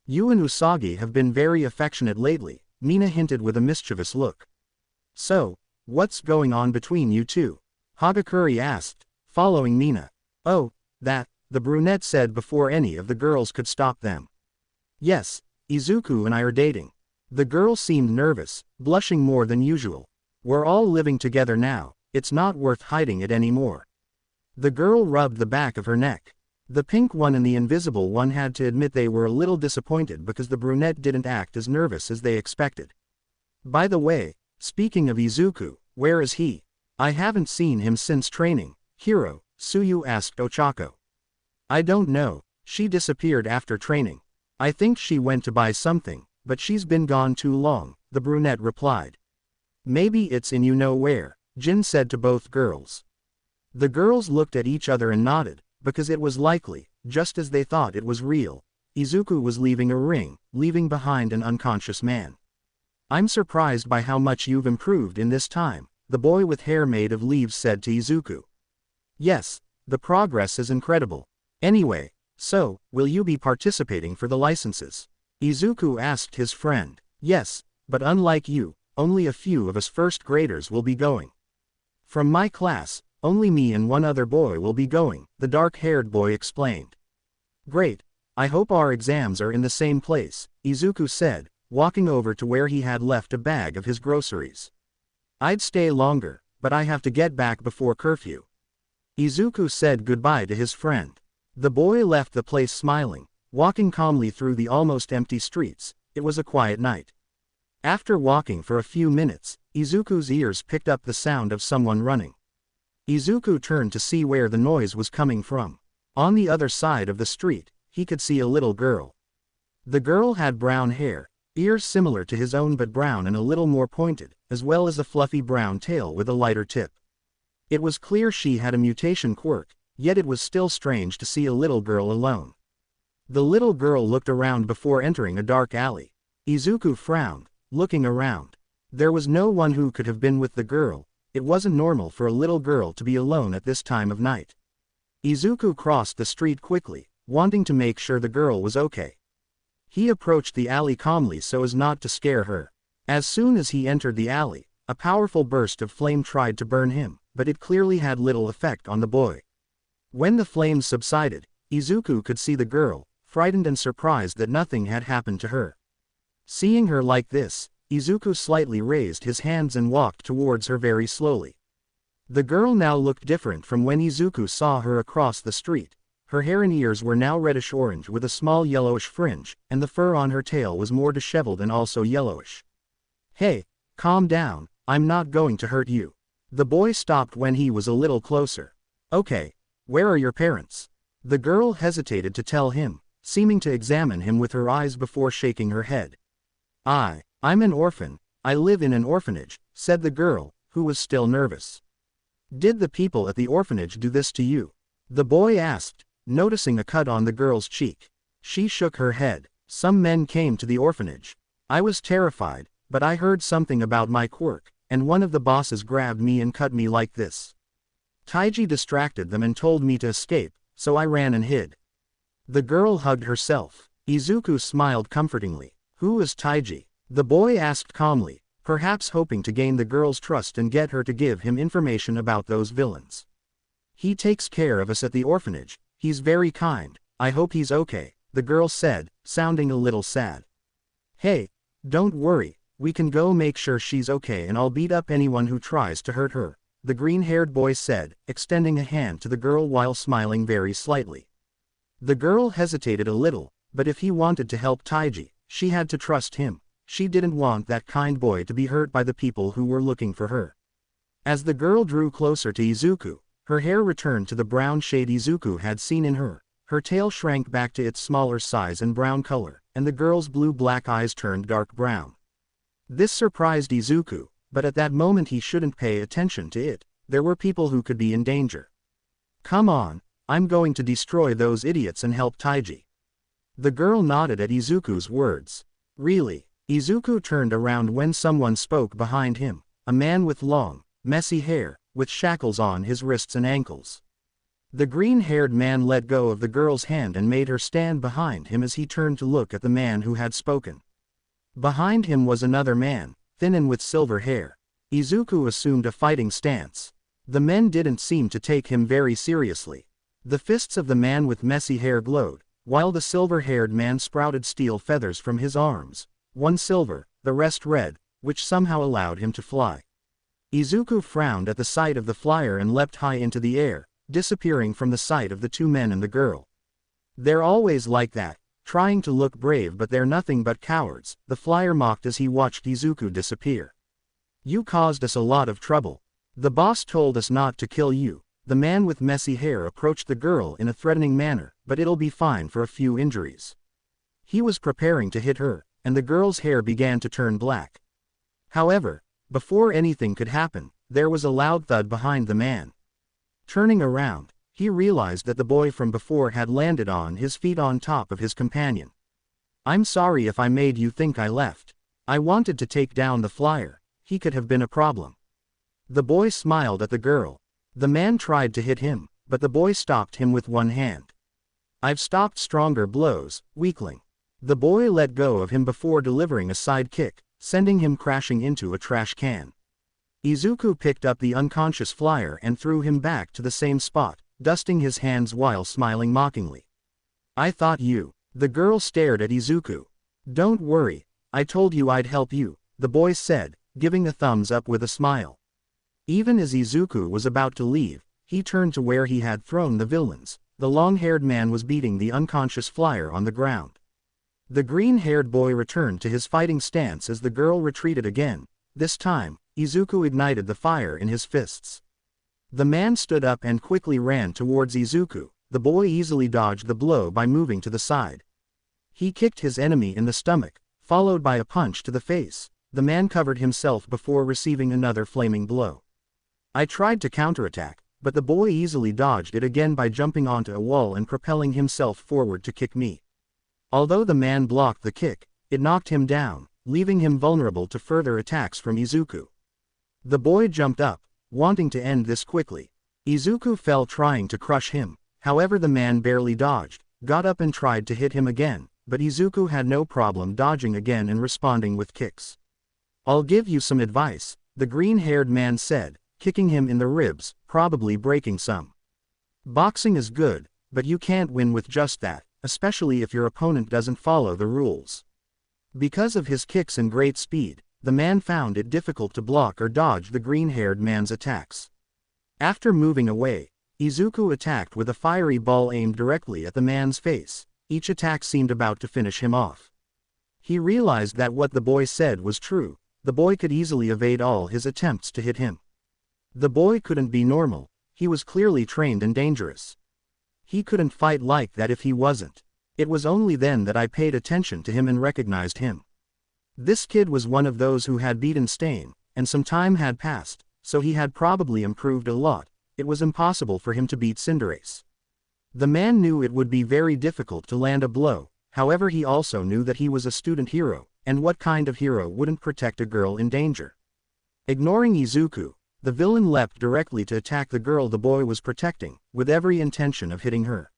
"You and Usagi have been very affectionate lately," Mina hinted with a mischievous look. "So, what's going on between you two?" Hagakure asked, following Mina. "Oh, that," the brunette said before any of the girls could stop them. "Yes, Izuku and I are dating." The girl seemed nervous, blushing more than usual. "We're all living together now, it's not worth hiding it anymore." The girl rubbed the back of her neck. The pink one and the invisible one had to admit they were a little disappointed because the brunette didn't act as nervous as they expected. "By the way, speaking of Izuku, where is he? I haven't seen him since training, Hiro," Tsuyu asked Ochako. "I don't know, she disappeared after training. I think she went to buy something, but she's been gone too long," the brunette replied. "Maybe it's in you-know-where," Jin said to both girls. The girls looked at each other and nodded, because it was likely, just as they thought it was real. Izuku was leaving a ring, leaving behind an unconscious man. "I'm surprised by how much you've improved in this time," the boy with hair made of leaves said to Izuku. "Yes, the progress is incredible. Anyway, so, will you be participating for the licenses?" Izuku asked his friend. "Yes, but unlike you, only a few of us first graders will be going. From my class, only me and one other boy will be going," the dark-haired boy explained. "Great, I hope our exams are in the same place," Izuku said, walking over to where he had left a bag of his groceries. "I'd stay longer, but I have to get back before curfew." Izuku said goodbye to his friend. The boy left the place smiling, walking calmly through the almost empty streets. It was a quiet night. After walking for a few minutes, Izuku's ears picked up the sound of someone running. Izuku turned to see where the noise was coming from. On the other side of the street, he could see a little girl. The girl had brown hair. Ears similar to his own but brown and a little more pointed, as well as a fluffy brown tail with a lighter tip. It was clear she had a mutation quirk, yet it was still strange to see a little girl alone. The little girl looked around before entering a dark alley. Izuku frowned, looking around. There was no one who could have been with the girl. It wasn't normal for a little girl to be alone at this time of night. Izuku crossed the street quickly, wanting to make sure the girl was okay. He approached the alley calmly so as not to scare her. As soon as he entered the alley, a powerful burst of flame tried to burn him, but it clearly had little effect on the boy. When the flames subsided, Izuku could see the girl, frightened and surprised that nothing had happened to her. Seeing her like this, Izuku slightly raised his hands and walked towards her very slowly. The girl now looked different from when Izuku saw her across the street. Her hair and ears were now reddish-orange with a small yellowish fringe, and the fur on her tail was more disheveled and also yellowish. "Hey, calm down, I'm not going to hurt you." The boy stopped when he was a little closer. "Okay, where are your parents?" The girl hesitated to tell him, seeming to examine him with her eyes before shaking her head. I'm an orphan, I live in an orphanage," said the girl, who was still nervous. "Did the people at the orphanage do this to you?" The boy asked, noticing a cut on the girl's cheek. She shook her head. "Some men came to the orphanage. I was terrified, but I heard something about my quirk, and one of the bosses grabbed me and cut me like this. Taiji distracted them and told me to escape, so I ran and hid." The girl hugged herself. Izuku smiled comfortingly. "Who is Taiji?" The boy asked calmly, perhaps hoping to gain the girl's trust and get her to give him information about those villains. "He takes care of us at the orphanage, he's very kind, I hope he's okay," the girl said, sounding a little sad. "Hey, don't worry, we can go make sure she's okay and I'll beat up anyone who tries to hurt her," the green-haired boy said, extending a hand to the girl while smiling very slightly. The girl hesitated a little, but if he wanted to help Taiji, she had to trust him. She didn't want that kind boy to be hurt by the people who were looking for her. As the girl drew closer to Izuku, her hair returned to the brown shade Izuku had seen in her, her tail shrank back to its smaller size and brown color, and the girl's blue-black eyes turned dark brown. This surprised Izuku, but at that moment he shouldn't pay attention to it. There were people who could be in danger. "Come on, I'm going to destroy those idiots and help Taiji." The girl nodded at Izuku's words. "Really?" Izuku turned around when someone spoke behind him, a man with long, messy hair, with shackles on his wrists and ankles. The green-haired man let go of the girl's hand and made her stand behind him as he turned to look at the man who had spoken. Behind him was another man, thin and with silver hair. Izuku assumed a fighting stance. The men didn't seem to take him very seriously. The fists of the man with messy hair glowed, while the silver-haired man sprouted steel feathers from his arms. One silver, the rest red, which somehow allowed him to fly. Izuku frowned at the sight of the flyer and leapt high into the air, disappearing from the sight of the two men and the girl. "They're always like that, trying to look brave but they're nothing but cowards," the flyer mocked as he watched Izuku disappear. "You caused us a lot of trouble. The boss told us not to kill you." The man with messy hair approached the girl in a threatening manner, "but it'll be fine for a few injuries." He was preparing to hit her, and the girl's hair began to turn black. However, before anything could happen, there was a loud thud behind the man. Turning around, he realized that the boy from before had landed on his feet on top of his companion. "I'm sorry if I made you think I left. I wanted to take down the flyer, he could have been a problem." The boy smiled at the girl. The man tried to hit him, but the boy stopped him with one hand. "I've stopped stronger blows, weakling." The boy let go of him before delivering a side kick, sending him crashing into a trash can. Izuku picked up the unconscious flyer and threw him back to the same spot, dusting his hands while smiling mockingly. "I thought you." The girl stared at Izuku. "Don't worry, I told you I'd help you," the boy said, giving a thumbs up with a smile. Even as Izuku was about to leave, he turned to where he had thrown the villains. The long-haired man was beating the unconscious flyer on the ground. The green-haired boy returned to his fighting stance as the girl retreated again. This time, Izuku ignited the fire in his fists. The man stood up and quickly ran towards Izuku. The boy easily dodged the blow by moving to the side. He kicked his enemy in the stomach, followed by a punch to the face. The man covered himself before receiving another flaming blow. I tried to counterattack, but the boy easily dodged it again by jumping onto a wall and propelling himself forward to kick me. Although the man blocked the kick, it knocked him down, leaving him vulnerable to further attacks from Izuku. The boy jumped up, wanting to end this quickly. Izuku fell trying to crush him, however the man barely dodged, got up and tried to hit him again, but Izuku had no problem dodging again and responding with kicks. "I'll give you some advice," the green-haired man said, kicking him in the ribs, probably breaking some. "Boxing is good, but you can't win with just that, especially if your opponent doesn't follow the rules." Because of his kicks and great speed, the man found it difficult to block or dodge the green-haired man's attacks. After moving away, Izuku attacked with a fiery ball aimed directly at the man's face. Each attack seemed about to finish him off. He realized that what the boy said was true. The boy could easily evade all his attempts to hit him. The boy couldn't be normal. He was clearly trained and dangerous. He couldn't fight like that if he wasn't. It was only then that I paid attention to him and recognized him. This kid was one of those who had beaten Stain, and some time had passed, so he had probably improved a lot. It was impossible for him to beat Cinderace. The man knew it would be very difficult to land a blow, however he also knew that he was a student hero, and what kind of hero wouldn't protect a girl in danger? Ignoring Izuku, the villain leapt directly to attack the girl the boy was protecting, with every intention of hitting her.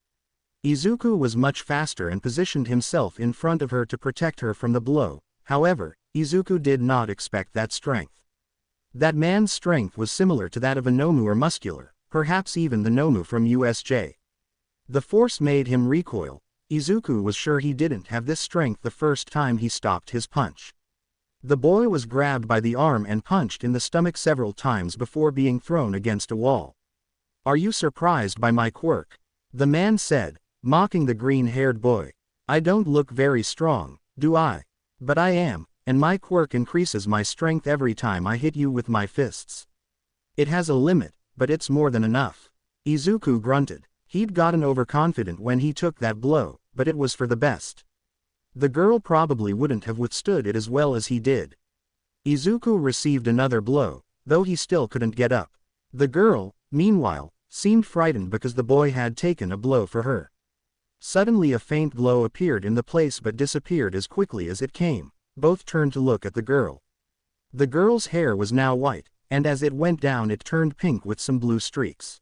Izuku was much faster and positioned himself in front of her to protect her from the blow. However, Izuku did not expect that strength. That man's strength was similar to that of a Nomu or muscular, perhaps even the Nomu from USJ. The force made him recoil. Izuku was sure he didn't have this strength the first time he stopped his punch. The boy was grabbed by the arm and punched in the stomach several times before being thrown against a wall. "Are you surprised by my quirk?" the man said, mocking the green-haired boy. "I don't look very strong, do I? But I am, and my quirk increases my strength every time I hit you with my fists. It has a limit, but it's more than enough." Izuku grunted. He'd gotten overconfident when he took that blow, but it was for the best. The girl probably wouldn't have withstood it as well as he did. Izuku received another blow, though he still couldn't get up. The girl, meanwhile, seemed frightened because the boy had taken a blow for her. Suddenly a faint glow appeared in the place but disappeared as quickly as it came. Both turned to look at the girl. The girl's hair was now white, and as it went down it turned pink with some blue streaks.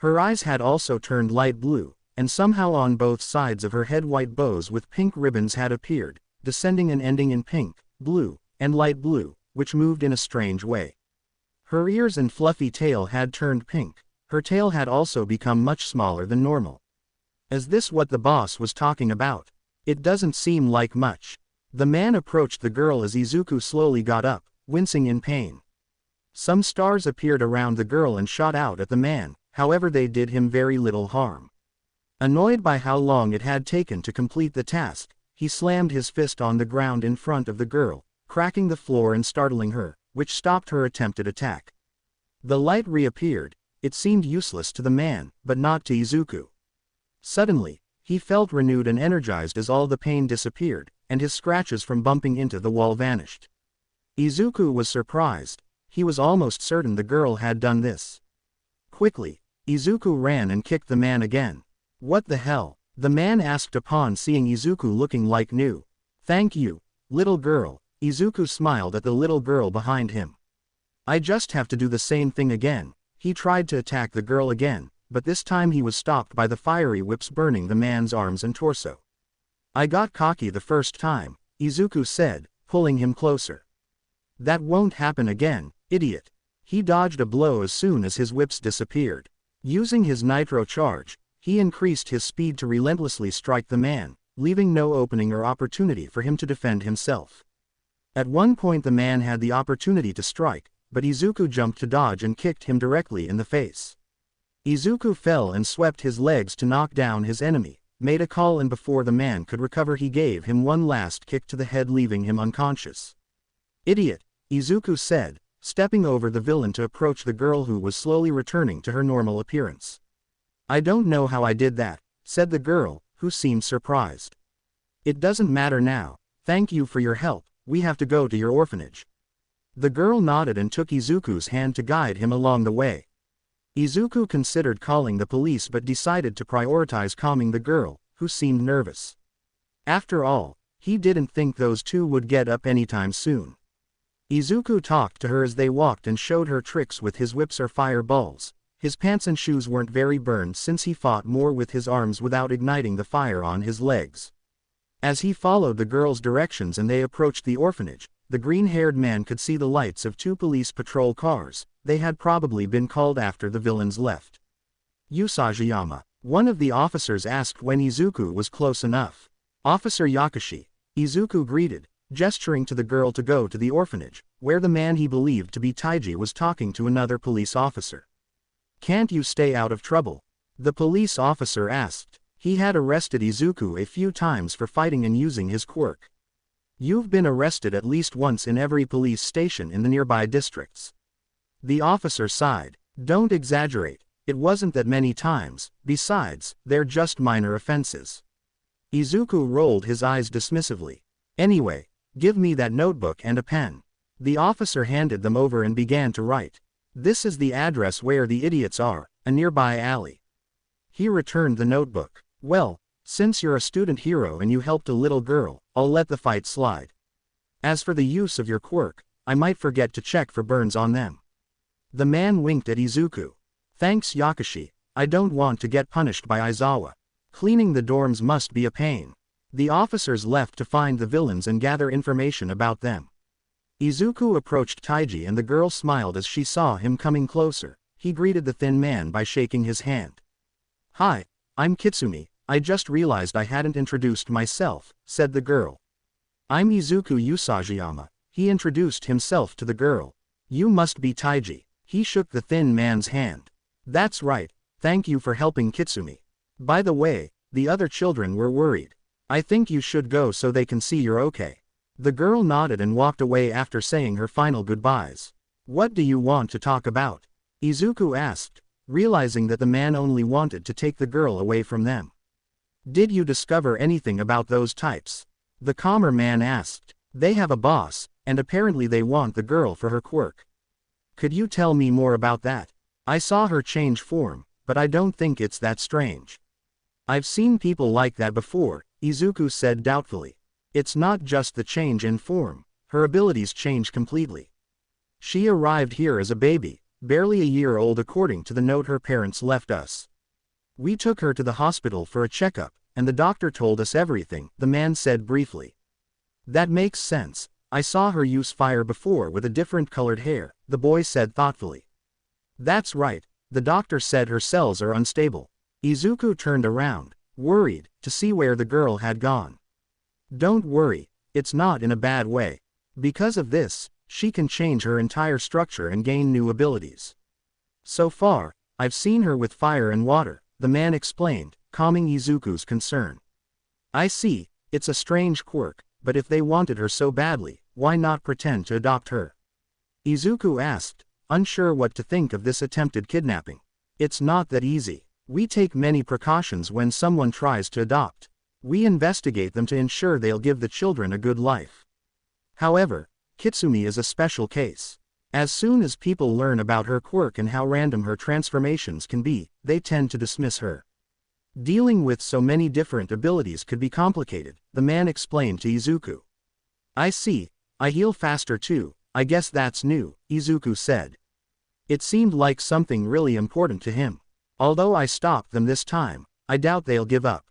Her eyes had also turned light blue, and somehow on both sides of her head white bows with pink ribbons had appeared, descending and ending in pink, blue, and light blue, which moved in a strange way. Her ears and fluffy tail had turned pink. Her tail had also become much smaller than normal. Is this what the boss was talking about? It doesn't seem like much. The man approached the girl as Izuku slowly got up, wincing in pain. Some stars appeared around the girl and shot out at the man, however they did him very little harm. Annoyed by how long it had taken to complete the task, he slammed his fist on the ground in front of the girl, cracking the floor and startling her, which stopped her attempted attack. The light reappeared. It seemed useless to the man, but not to Izuku. Suddenly, he felt renewed and energized as all the pain disappeared, and his scratches from bumping into the wall vanished. Izuku was surprised. He was almost certain the girl had done this. Quickly, Izuku ran and kicked the man again. "What the hell?" the man asked upon seeing Izuku looking like new. "Thank you, little girl." Izuku smiled at the little girl behind him. "I just have to do the same thing again." He tried to attack the girl again, but this time he was stopped by the fiery whips burning the man's arms and torso. "I got cocky the first time," Izuku said, pulling him closer. "That won't happen again, idiot." He dodged a blow as soon as his whips disappeared. Using his nitro charge, he increased his speed to relentlessly strike the man, leaving no opening or opportunity for him to defend himself. At one point the man had the opportunity to strike, but Izuku jumped to dodge and kicked him directly in the face. Izuku fell and swept his legs to knock down his enemy, made a call, and before the man could recover he gave him one last kick to the head, leaving him unconscious. "Idiot," Izuku said, stepping over the villain to approach the girl who was slowly returning to her normal appearance. "I don't know how I did that," said the girl, who seemed surprised. "It doesn't matter now. Thank you for your help, we have to go to your orphanage. The girl nodded and took Izuku's hand to guide him along the way. Izuku considered calling the police but decided to prioritize calming the girl, who seemed nervous. After all, he didn't think those two would get up anytime soon. Izuku talked to her as they walked and showed her tricks with his whips or fireballs. His pants and shoes weren't very burned since he fought more with his arms without igniting the fire on his legs. As he followed the girl's directions and they approached the orphanage, the green-haired man could see the lights of two police patrol cars. They had probably been called after the villains left. Usajiyama. One of the officers asked when Izuku was close enough. Officer Yakashi. Izuku greeted, gesturing to the girl to go to the orphanage, where the man he believed to be Taiji was talking to another police officer. Can't you stay out of trouble? The police officer asked. He had arrested Izuku a few times for fighting and using his quirk. You've been arrested at least once in every police station in the nearby districts. The officer sighed. Don't exaggerate, it wasn't that many times, besides, they're just minor offenses. Izuku rolled his eyes dismissively. Anyway, give me that notebook and a pen. The officer handed them over and began to write. This is the address where the idiots are, a nearby alley. He returned the notebook. Well, since you're a student hero and you helped a little girl, I'll let the fight slide. As for the use of your quirk, I might forget to check for burns on them. The man winked at Izuku. Thanks Yakashi, I don't want to get punished by Aizawa. Cleaning the dorms must be a pain. The officers left to find the villains and gather information about them. Izuku approached Taiji and the girl smiled as she saw him coming closer. He greeted the thin man by shaking his hand. Hi, I'm Kitsumi, I just realized I hadn't introduced myself, said the girl. I'm Izuku Usajiyama, he introduced himself to the girl. You must be Taiji. He shook the thin man's hand. That's right, thank you for helping Kitsumi. By the way, the other children were worried. I think you should go so they can see you're okay. The girl nodded and walked away after saying her final goodbyes. What do you want to talk about? Izuku asked, realizing that the man only wanted to take the girl away from them. Did you discover anything about those types? The calmer man asked. They have a boss, and apparently they want the girl for her quirk. Could you tell me more about that? I saw her change form, but I don't think it's that strange. I've seen people like that before, Izuku said doubtfully. It's not just the change in form, her abilities change completely. She arrived here as a baby, barely a year old according to the note her parents left us. We took her to the hospital for a checkup, and the doctor told us everything, the man said briefly. That makes sense. I saw her use fire before with a different colored hair, the boy said thoughtfully. That's right, the doctor said her cells are unstable. Izuku turned around, worried, to see where the girl had gone. Don't worry, it's not in a bad way. Because of this, she can change her entire structure and gain new abilities. So far, I've seen her with fire and water, the man explained, calming Izuku's concern. I see, it's a strange quirk, but if they wanted her so badly, why not pretend to adopt her? Izuku asked, unsure what to think of this attempted kidnapping. It's not that easy. We take many precautions when someone tries to adopt. We investigate them to ensure they'll give the children a good life. However, Kitsumi is a special case. As soon as people learn about her quirk and how random her transformations can be, they tend to dismiss her. Dealing with so many different abilities could be complicated, the man explained to Izuku. I see, I heal faster too, I guess that's new, Izuku said. It seemed like something really important to him. Although I stopped them this time, I doubt they'll give up.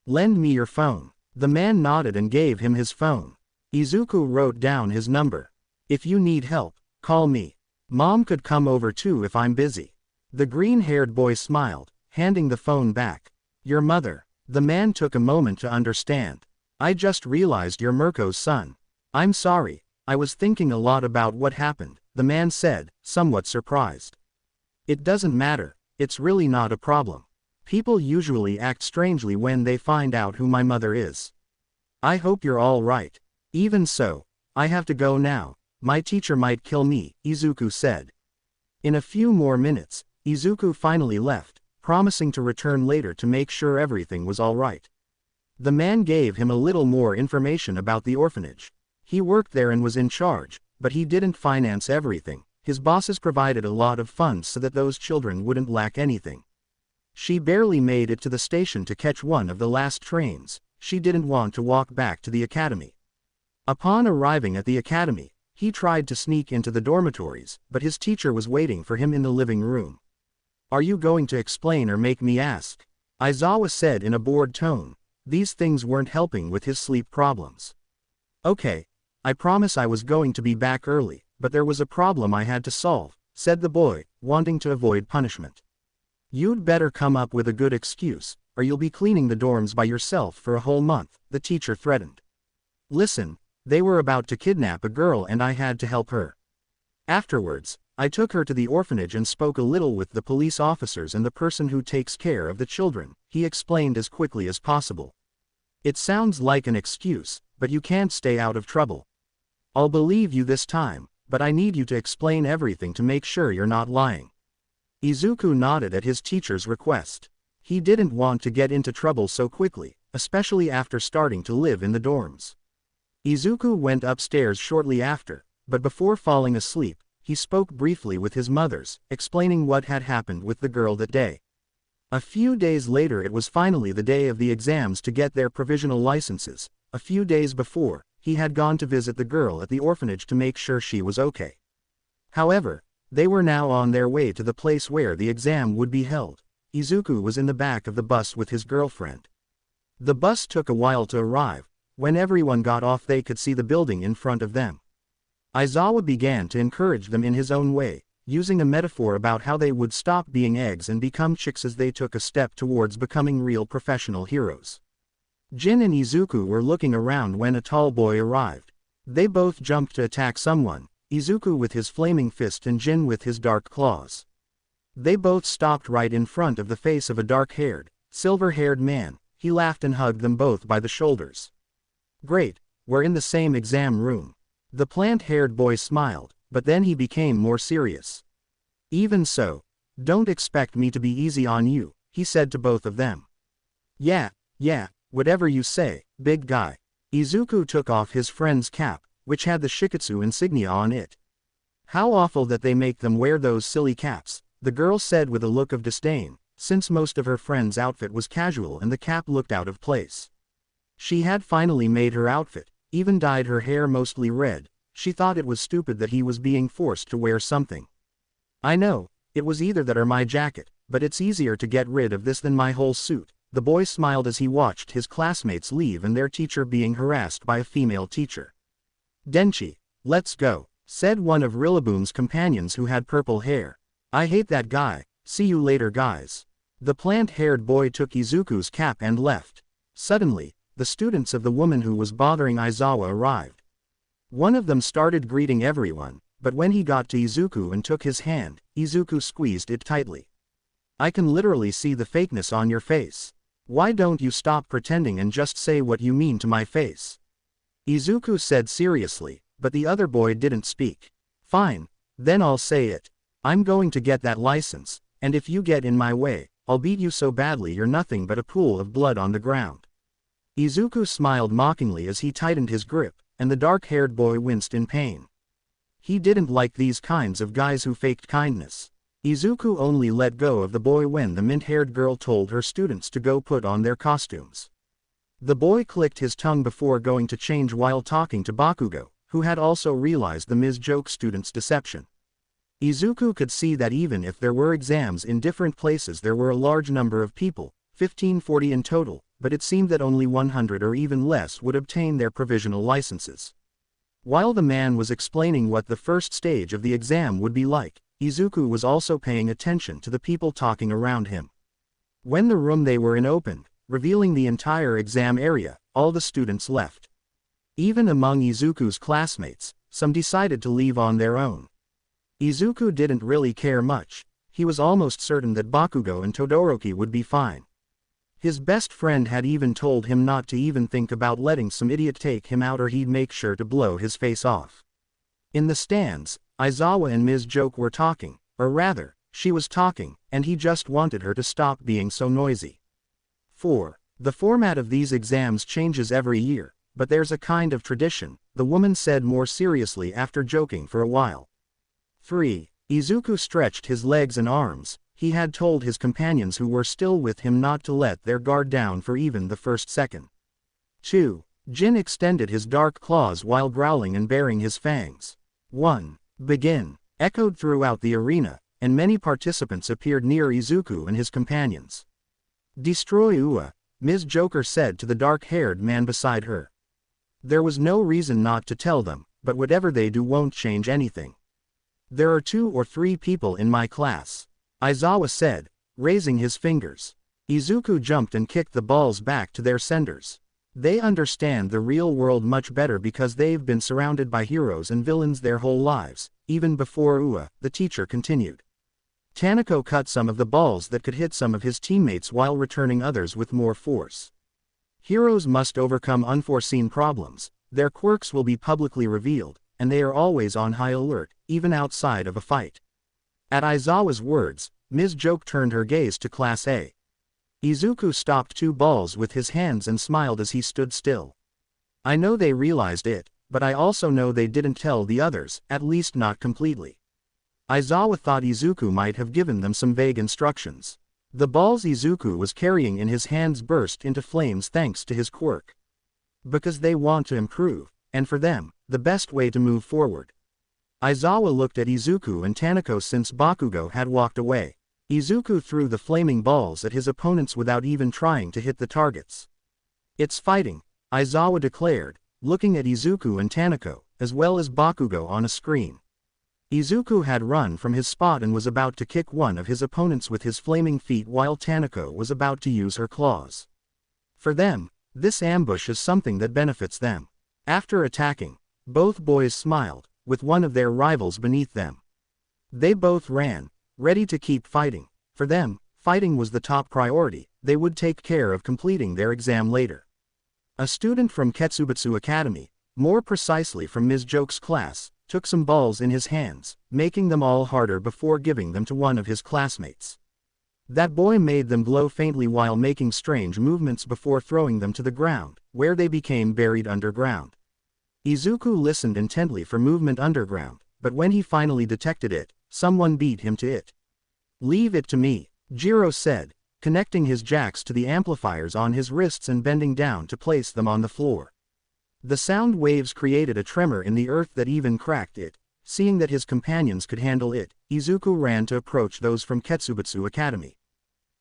Lend me your phone. The man nodded and gave him his phone. Izuku wrote down his number. If you need help, call me. Mom could come over too if I'm busy. The green-haired boy smiled, handing the phone back. Your mother. The man took a moment to understand. I just realized you're Mirko's son. I'm sorry, I was thinking a lot about what happened, the man said, somewhat surprised. It doesn't matter, it's really not a problem. People usually act strangely when they find out who my mother is. I hope you're all right. Even so, I have to go now. My teacher might kill me, Izuku said. In a few more minutes, Izuku finally left, promising to return later to make sure everything was all right. The man gave him a little more information about the orphanage. He worked there and was in charge, but he didn't finance everything. His bosses provided a lot of funds so that those children wouldn't lack anything. She barely made it to the station to catch one of the last trains. She didn't want to walk back to the academy. Upon arriving at the academy, he tried to sneak into the dormitories, but his teacher was waiting for him in the living room. "Are you going to explain or make me ask?" Izawa said in a bored tone. These things weren't helping with his sleep problems. "Okay. I promise I was going to be back early, but there was a problem I had to solve," said the boy, wanting to avoid punishment. "You'd better come up with a good excuse, or you'll be cleaning the dorms by yourself for a whole month," the teacher threatened. "Listen, they were about to kidnap a girl and I had to help her. Afterwards, I took her to the orphanage and spoke a little with the police officers and the person who takes care of the children," he explained as quickly as possible. "It sounds like an excuse, but you can't stay out of trouble. I'll believe you this time, but I need you to explain everything to make sure you're not lying." Izuku nodded at his teacher's request. He didn't want to get into trouble so quickly, especially after starting to live in the dorms. Izuku went upstairs shortly after, but before falling asleep, he spoke briefly with his mothers, explaining what had happened with the girl that day. A few days later it was finally the day of the exams to get their provisional licenses. A few days before, he had gone to visit the girl at the orphanage to make sure she was okay. However, they were now on their way to the place where the exam would be held. Izuku was in the back of the bus with his girlfriend. The bus took a while to arrive. When everyone got off they could see the building in front of them. Izawa began to encourage them in his own way, using a metaphor about how they would stop being eggs and become chicks as they took a step towards becoming real professional heroes. Jin and Izuku were looking around when a tall boy arrived. They both jumped to attack someone, Izuku with his flaming fist and Jin with his dark claws. They both stopped right in front of the face of a dark-haired, silver-haired man. He laughed and hugged them both by the shoulders. "Great, we're in the same exam room." The plant-haired boy smiled, but then he became more serious. "Even so, don't expect me to be easy on you," he said to both of them. Yeah, whatever you say, big guy." Izuku took off his friend's cap, which had the Shiketsu insignia on it. "How awful that they make them wear those silly caps," the girl said with a look of disdain, since most of her friend's outfit was casual and the cap looked out of place. She had finally made her outfit, even dyed her hair mostly red. She thought it was stupid that he was being forced to wear something. "I know, it was either that or my jacket, but it's easier to get rid of this than my whole suit." The boy smiled as he watched his classmates leave and their teacher being harassed by a female teacher. "Denchi, let's go," said one of Rillaboom's companions who had purple hair. "I hate that guy, see you later guys." The plant-haired boy took Izuku's cap and left. Suddenly, the students of the woman who was bothering Izawa arrived. One of them started greeting everyone, but when he got to Izuku and took his hand, Izuku squeezed it tightly. "I can literally see the fakeness on your face. Why don't you stop pretending and just say what you mean to my face?" Izuku said seriously, but the other boy didn't speak. "Fine, then I'll say it. I'm going to get that license, and if you get in my way, I'll beat you so badly you're nothing but a pool of blood on the ground." Izuku smiled mockingly as he tightened his grip, and the dark-haired boy winced in pain. He didn't like these kinds of guys who faked kindness. Izuku only let go of the boy when the mint-haired girl told her students to go put on their costumes. The boy clicked his tongue before going to change while talking to Bakugo, who had also realized the Ms. Joke student's deception. Izuku could see that even if there were exams in different places there were a large number of people, 1540 in total, but it seemed that only 100 or even less would obtain their provisional licenses. While the man was explaining what the first stage of the exam would be like, Izuku was also paying attention to the people talking around him. When the room they were in opened, revealing the entire exam area, all the students left. Even among Izuku's classmates, some decided to leave on their own. Izuku didn't really care much. He was almost certain that Bakugo and Todoroki would be fine. His best friend had even told him not to even think about letting some idiot take him out or he'd make sure to blow his face off. In the stands, Izawa and Ms. Joke were talking, or rather, she was talking, and he just wanted her to stop being so noisy. 4. The format of these exams changes every year, but there's a kind of tradition, the woman said more seriously after joking for a while. 3. Izuku stretched his legs and arms. He had told his companions who were still with him not to let their guard down for even the first second. 2. Jin extended his dark claws while growling and baring his fangs. 1. Begin. Echoed throughout the arena, and many participants appeared near Izuku and his companions. Destroy Ua, Ms. Joker said to the dark-haired man beside her. There was no reason not to tell them, but whatever they do won't change anything. There are 2 or 3 people in my class, Aizawa said, raising his fingers. Izuku jumped and kicked the balls back to their senders. They understand the real world much better because they've been surrounded by heroes and villains their whole lives, even before Ua, the teacher continued. Tanako cut some of the balls that could hit some of his teammates while returning others with more force. Heroes must overcome unforeseen problems, their quirks will be publicly revealed, and they are always on high alert, even outside of a fight. At Aizawa's words, Ms. Joke turned her gaze to Class A. Izuku stopped 2 balls with his hands and smiled as he stood still. I know they realized it, but I also know they didn't tell the others, at least not completely. Aizawa thought Izuku might have given them some vague instructions. The balls Izuku was carrying in his hands burst into flames thanks to his quirk. Because they want to improve, and for them, the best way to move forward. Aizawa looked at Izuku and Tanako since Bakugo had walked away. Izuku threw the flaming balls at his opponents without even trying to hit the targets. It's fighting, Aizawa declared, looking at Izuku and Tanako, as well as Bakugo on a screen. Izuku had run from his spot and was about to kick one of his opponents with his flaming feet while Tanako was about to use her claws. For them, this ambush is something that benefits them. After attacking, both boys smiled, with one of their rivals beneath them. They both ran, ready to keep fighting. For them, fighting was the top priority, they would take care of completing their exam later. A student from Ketsubutsu Academy, more precisely from Ms. Joke's class, took some balls in his hands, making them all harder before giving them to one of his classmates. That boy made them glow faintly while making strange movements before throwing them to the ground, where they became buried underground. Izuku listened intently for movement underground, but when he finally detected it, someone beat him to it. Leave it to me, Jiro said, connecting his jacks to the amplifiers on his wrists and bending down to place them on the floor. The sound waves created a tremor in the earth that even cracked it. Seeing that his companions could handle it, Izuku ran to approach those from Ketsubutsu Academy.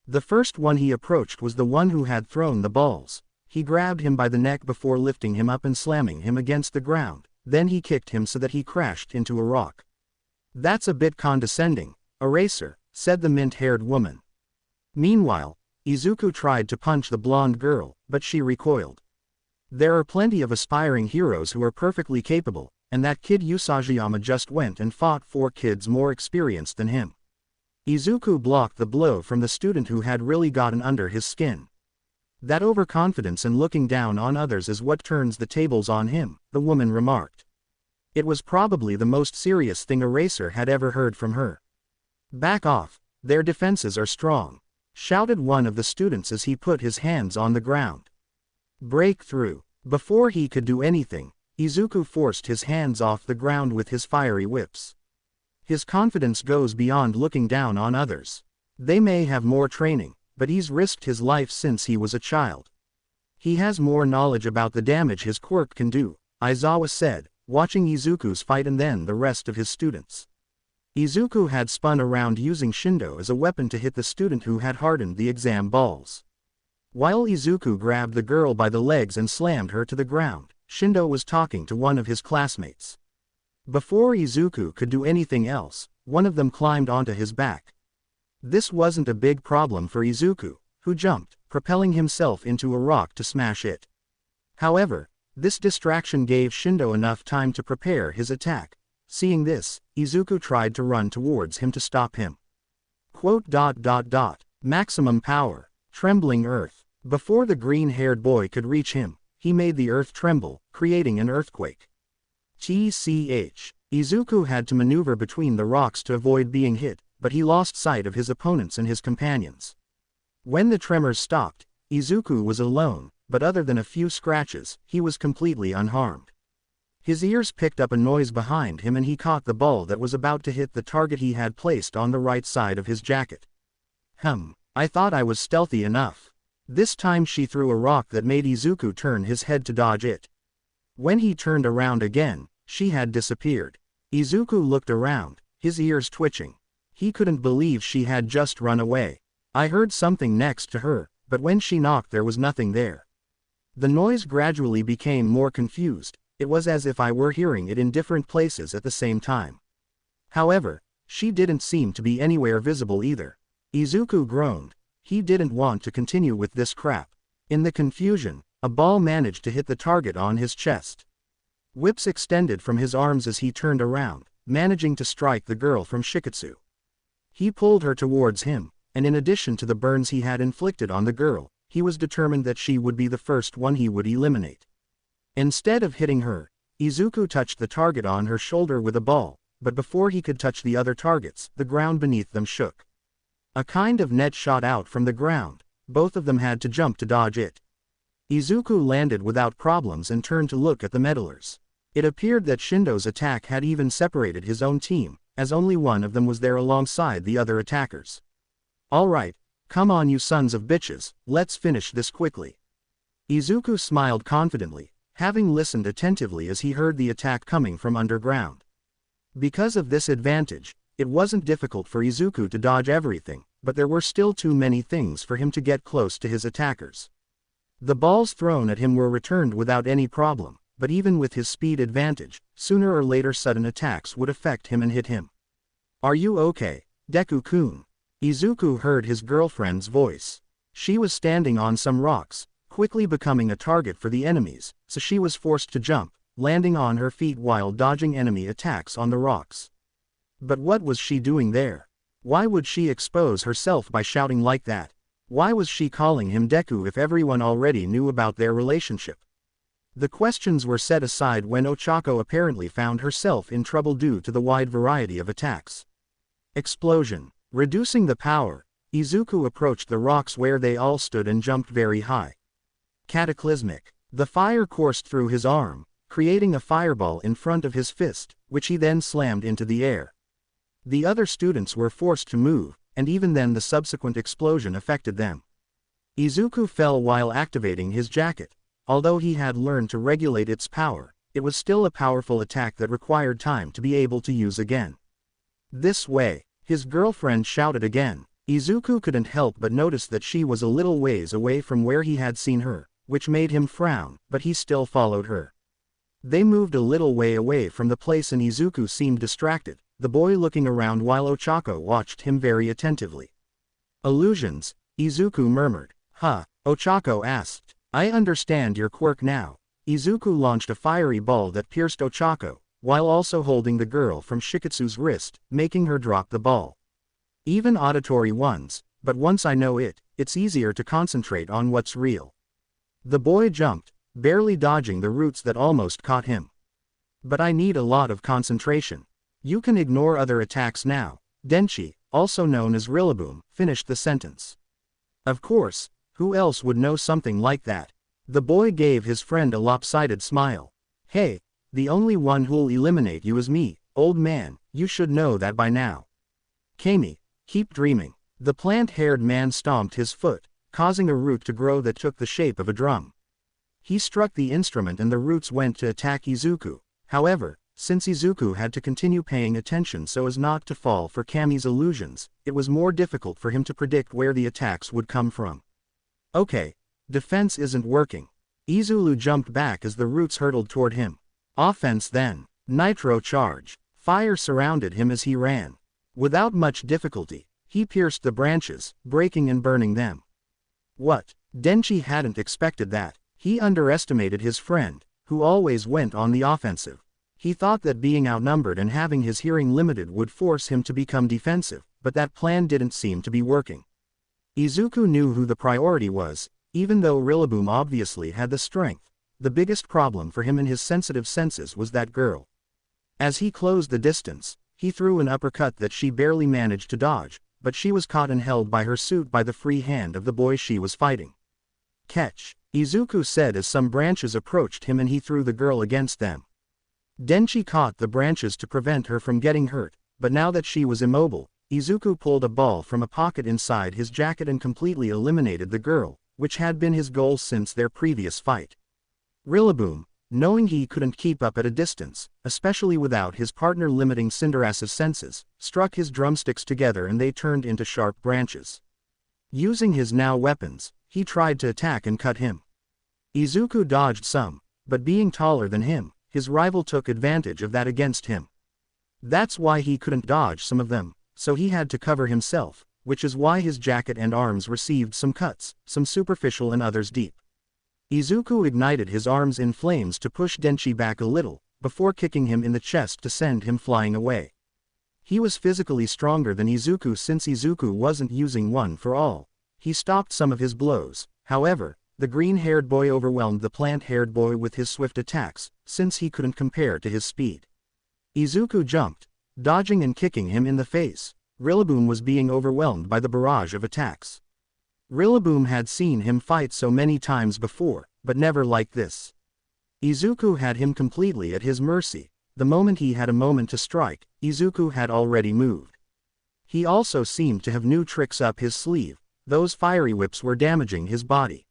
The first one he approached was the one who had thrown the balls. He grabbed him by the neck before lifting him up and slamming him against the ground, then he kicked him so that he crashed into a rock. That's a bit condescending, Eraser, said the mint-haired woman. Meanwhile, Izuku tried to punch the blonde girl, but she recoiled. There are plenty of aspiring heroes who are perfectly capable, and that kid Usagiyama just went and fought 4 kids more experienced than him. Izuku blocked the blow from the student who had really gotten under his skin. That overconfidence and looking down on others is what turns the tables on him, the woman remarked. It was probably the most serious thing Eraser had ever heard from her. Back off, their defenses are strong, shouted one of the students as he put his hands on the ground. Break through. Before he could do anything, Izuku forced his hands off the ground with his fiery whips. His confidence goes beyond looking down on others. They may have more training, but he's risked his life since he was a child. He has more knowledge about the damage his quirk can do, Aizawa said, watching Izuku's fight and then the rest of his students. Izuku had spun around using Shindo as a weapon to hit the student who had hardened the exam balls. While Izuku grabbed the girl by the legs and slammed her to the ground, Shindo was talking to one of his classmates. Before Izuku could do anything else, one of them climbed onto his back. This wasn't a big problem for Izuku, who jumped, propelling himself into a rock to smash it. However, this distraction gave Shindo enough time to prepare his attack. Seeing this, Izuku tried to run towards him to stop him. Maximum power, trembling earth. Before the green-haired boy could reach him, he made the earth tremble, creating an earthquake. Izuku had to maneuver between the rocks to avoid being hit, but he lost sight of his opponents and his companions. When the tremors stopped, Izuku was alone, but other than a few scratches, he was completely unharmed. His ears picked up a noise behind him and he caught the ball that was about to hit the target he had placed on the right side of his jacket. I thought I was stealthy enough. This time she threw a rock that made Izuku turn his head to dodge it. When he turned around again, she had disappeared. Izuku looked around, his ears twitching. He couldn't believe she had just run away. I heard something next to her, but when she knocked there was nothing there. The noise gradually became more confused. It was as if I were hearing it in different places at the same time. However, she didn't seem to be anywhere visible either. Izuku groaned. He didn't want to continue with this crap. In the confusion, a ball managed to hit the target on his chest. Whips extended from his arms as he turned around, managing to strike the girl from Shiketsu. He pulled her towards him, and in addition to the burns he had inflicted on the girl, he was determined that she would be the first one he would eliminate. Instead of hitting her, Izuku touched the target on her shoulder with a ball, but before he could touch the other targets, the ground beneath them shook. A kind of net shot out from the ground. Both of them had to jump to dodge it. Izuku landed without problems and turned to look at the meddlers. It appeared that Shindo's attack had even separated his own team, as only one of them was there alongside the other attackers. Alright, come on you sons of bitches, let's finish this quickly. Izuku smiled confidently, having listened attentively as he heard the attack coming from underground. Because of this advantage, it wasn't difficult for Izuku to dodge everything, but there were still too many things for him to get close to his attackers. The balls thrown at him were returned without any problem, but even with his speed advantage, sooner or later sudden attacks would affect him and hit him. Are you okay, Deku-kun? Izuku heard his girlfriend's voice. She was standing on some rocks, quickly becoming a target for the enemies, so she was forced to jump, landing on her feet while dodging enemy attacks on the rocks. But what was she doing there? Why would she expose herself by shouting like that? Why was she calling him Deku if everyone already knew about their relationship? The questions were set aside when Ochako apparently found herself in trouble due to the wide variety of attacks. Explosion. Reducing the power, Izuku approached the rocks where they all stood and jumped very high. Cataclysmic. The fire coursed through his arm, creating a fireball in front of his fist, which he then slammed into the air. The other students were forced to move, and even then the subsequent explosion affected them. Izuku fell while activating his jacket. Although he had learned to regulate its power, it was still a powerful attack that required time to be able to use again. This way, his girlfriend shouted again. Izuku couldn't help but notice that she was a little ways away from where he had seen her, which made him frown, but he still followed her. They moved a little way away from the place and Izuku seemed distracted, the boy looking around while Ochako watched him very attentively. Illusions, Izuku murmured. Ochako asked. I understand your quirk now. Izuku launched a fiery ball that pierced Ochako, while also holding the girl from Shiketsu's wrist, making her drop the ball. Even auditory ones, but once I know it, it's easier to concentrate on what's real. The boy jumped, barely dodging the roots that almost caught him. But I need a lot of concentration. You can ignore other attacks now. Denchi, also known as Rillaboom, finished the sentence. Of course, who else would know something like that? The boy gave his friend a lopsided smile. Hey, the only one who'll eliminate you is me, old man, you should know that by now. Kami, keep dreaming. The plant-haired man stomped his foot, causing a root to grow that took the shape of a drum. He struck the instrument and the roots went to attack Izuku. However, since Izuku had to continue paying attention so as not to fall for Kami's illusions, it was more difficult for him to predict where the attacks would come from. Okay, defense isn't working. Izuku jumped back as the roots hurtled toward him. Offense then. Nitro charge. Fire surrounded him as he ran. Without much difficulty, he pierced the branches, breaking and burning them. What? Denchi hadn't expected that. He underestimated his friend, who always went on the offensive. He thought that being outnumbered and having his hearing limited would force him to become defensive, but that plan didn't seem to be working. Izuku knew who the priority was, even though Rillaboom obviously had the strength. The biggest problem for him in his sensitive senses was that girl. As he closed the distance, he threw an uppercut that she barely managed to dodge, but she was caught and held by her suit by the free hand of the boy she was fighting. Catch, Izuku said as some branches approached him and he threw the girl against them. Denchi caught the branches to prevent her from getting hurt, but now that she was immobile, Izuku pulled a ball from a pocket inside his jacket and completely eliminated the girl, which had been his goal since their previous fight. Rillaboom, knowing he couldn't keep up at a distance, especially without his partner limiting Cinderace's senses, struck his drumsticks together and they turned into sharp branches. Using his now weapons, he tried to attack and cut him. Izuku dodged some, but being taller than him, his rival took advantage of that against him. That's why he couldn't dodge some of them, so he had to cover himself, which is why his jacket and arms received some cuts, some superficial and others deep. Izuku ignited his arms in flames to push Denchi back a little, before kicking him in the chest to send him flying away. He was physically stronger than Izuku since Izuku wasn't using one for all. He stopped some of his blows, however, the green-haired boy overwhelmed the plant-haired boy with his swift attacks, since he couldn't compare to his speed. Izuku jumped, dodging and kicking him in the face. Rillaboom was being overwhelmed by the barrage of attacks. Rillaboom had seen him fight so many times before, but never like this. Izuku had him completely at his mercy. The moment he had a moment to strike, Izuku had already moved. He also seemed to have new tricks up his sleeve. Those fiery whips were damaging his body.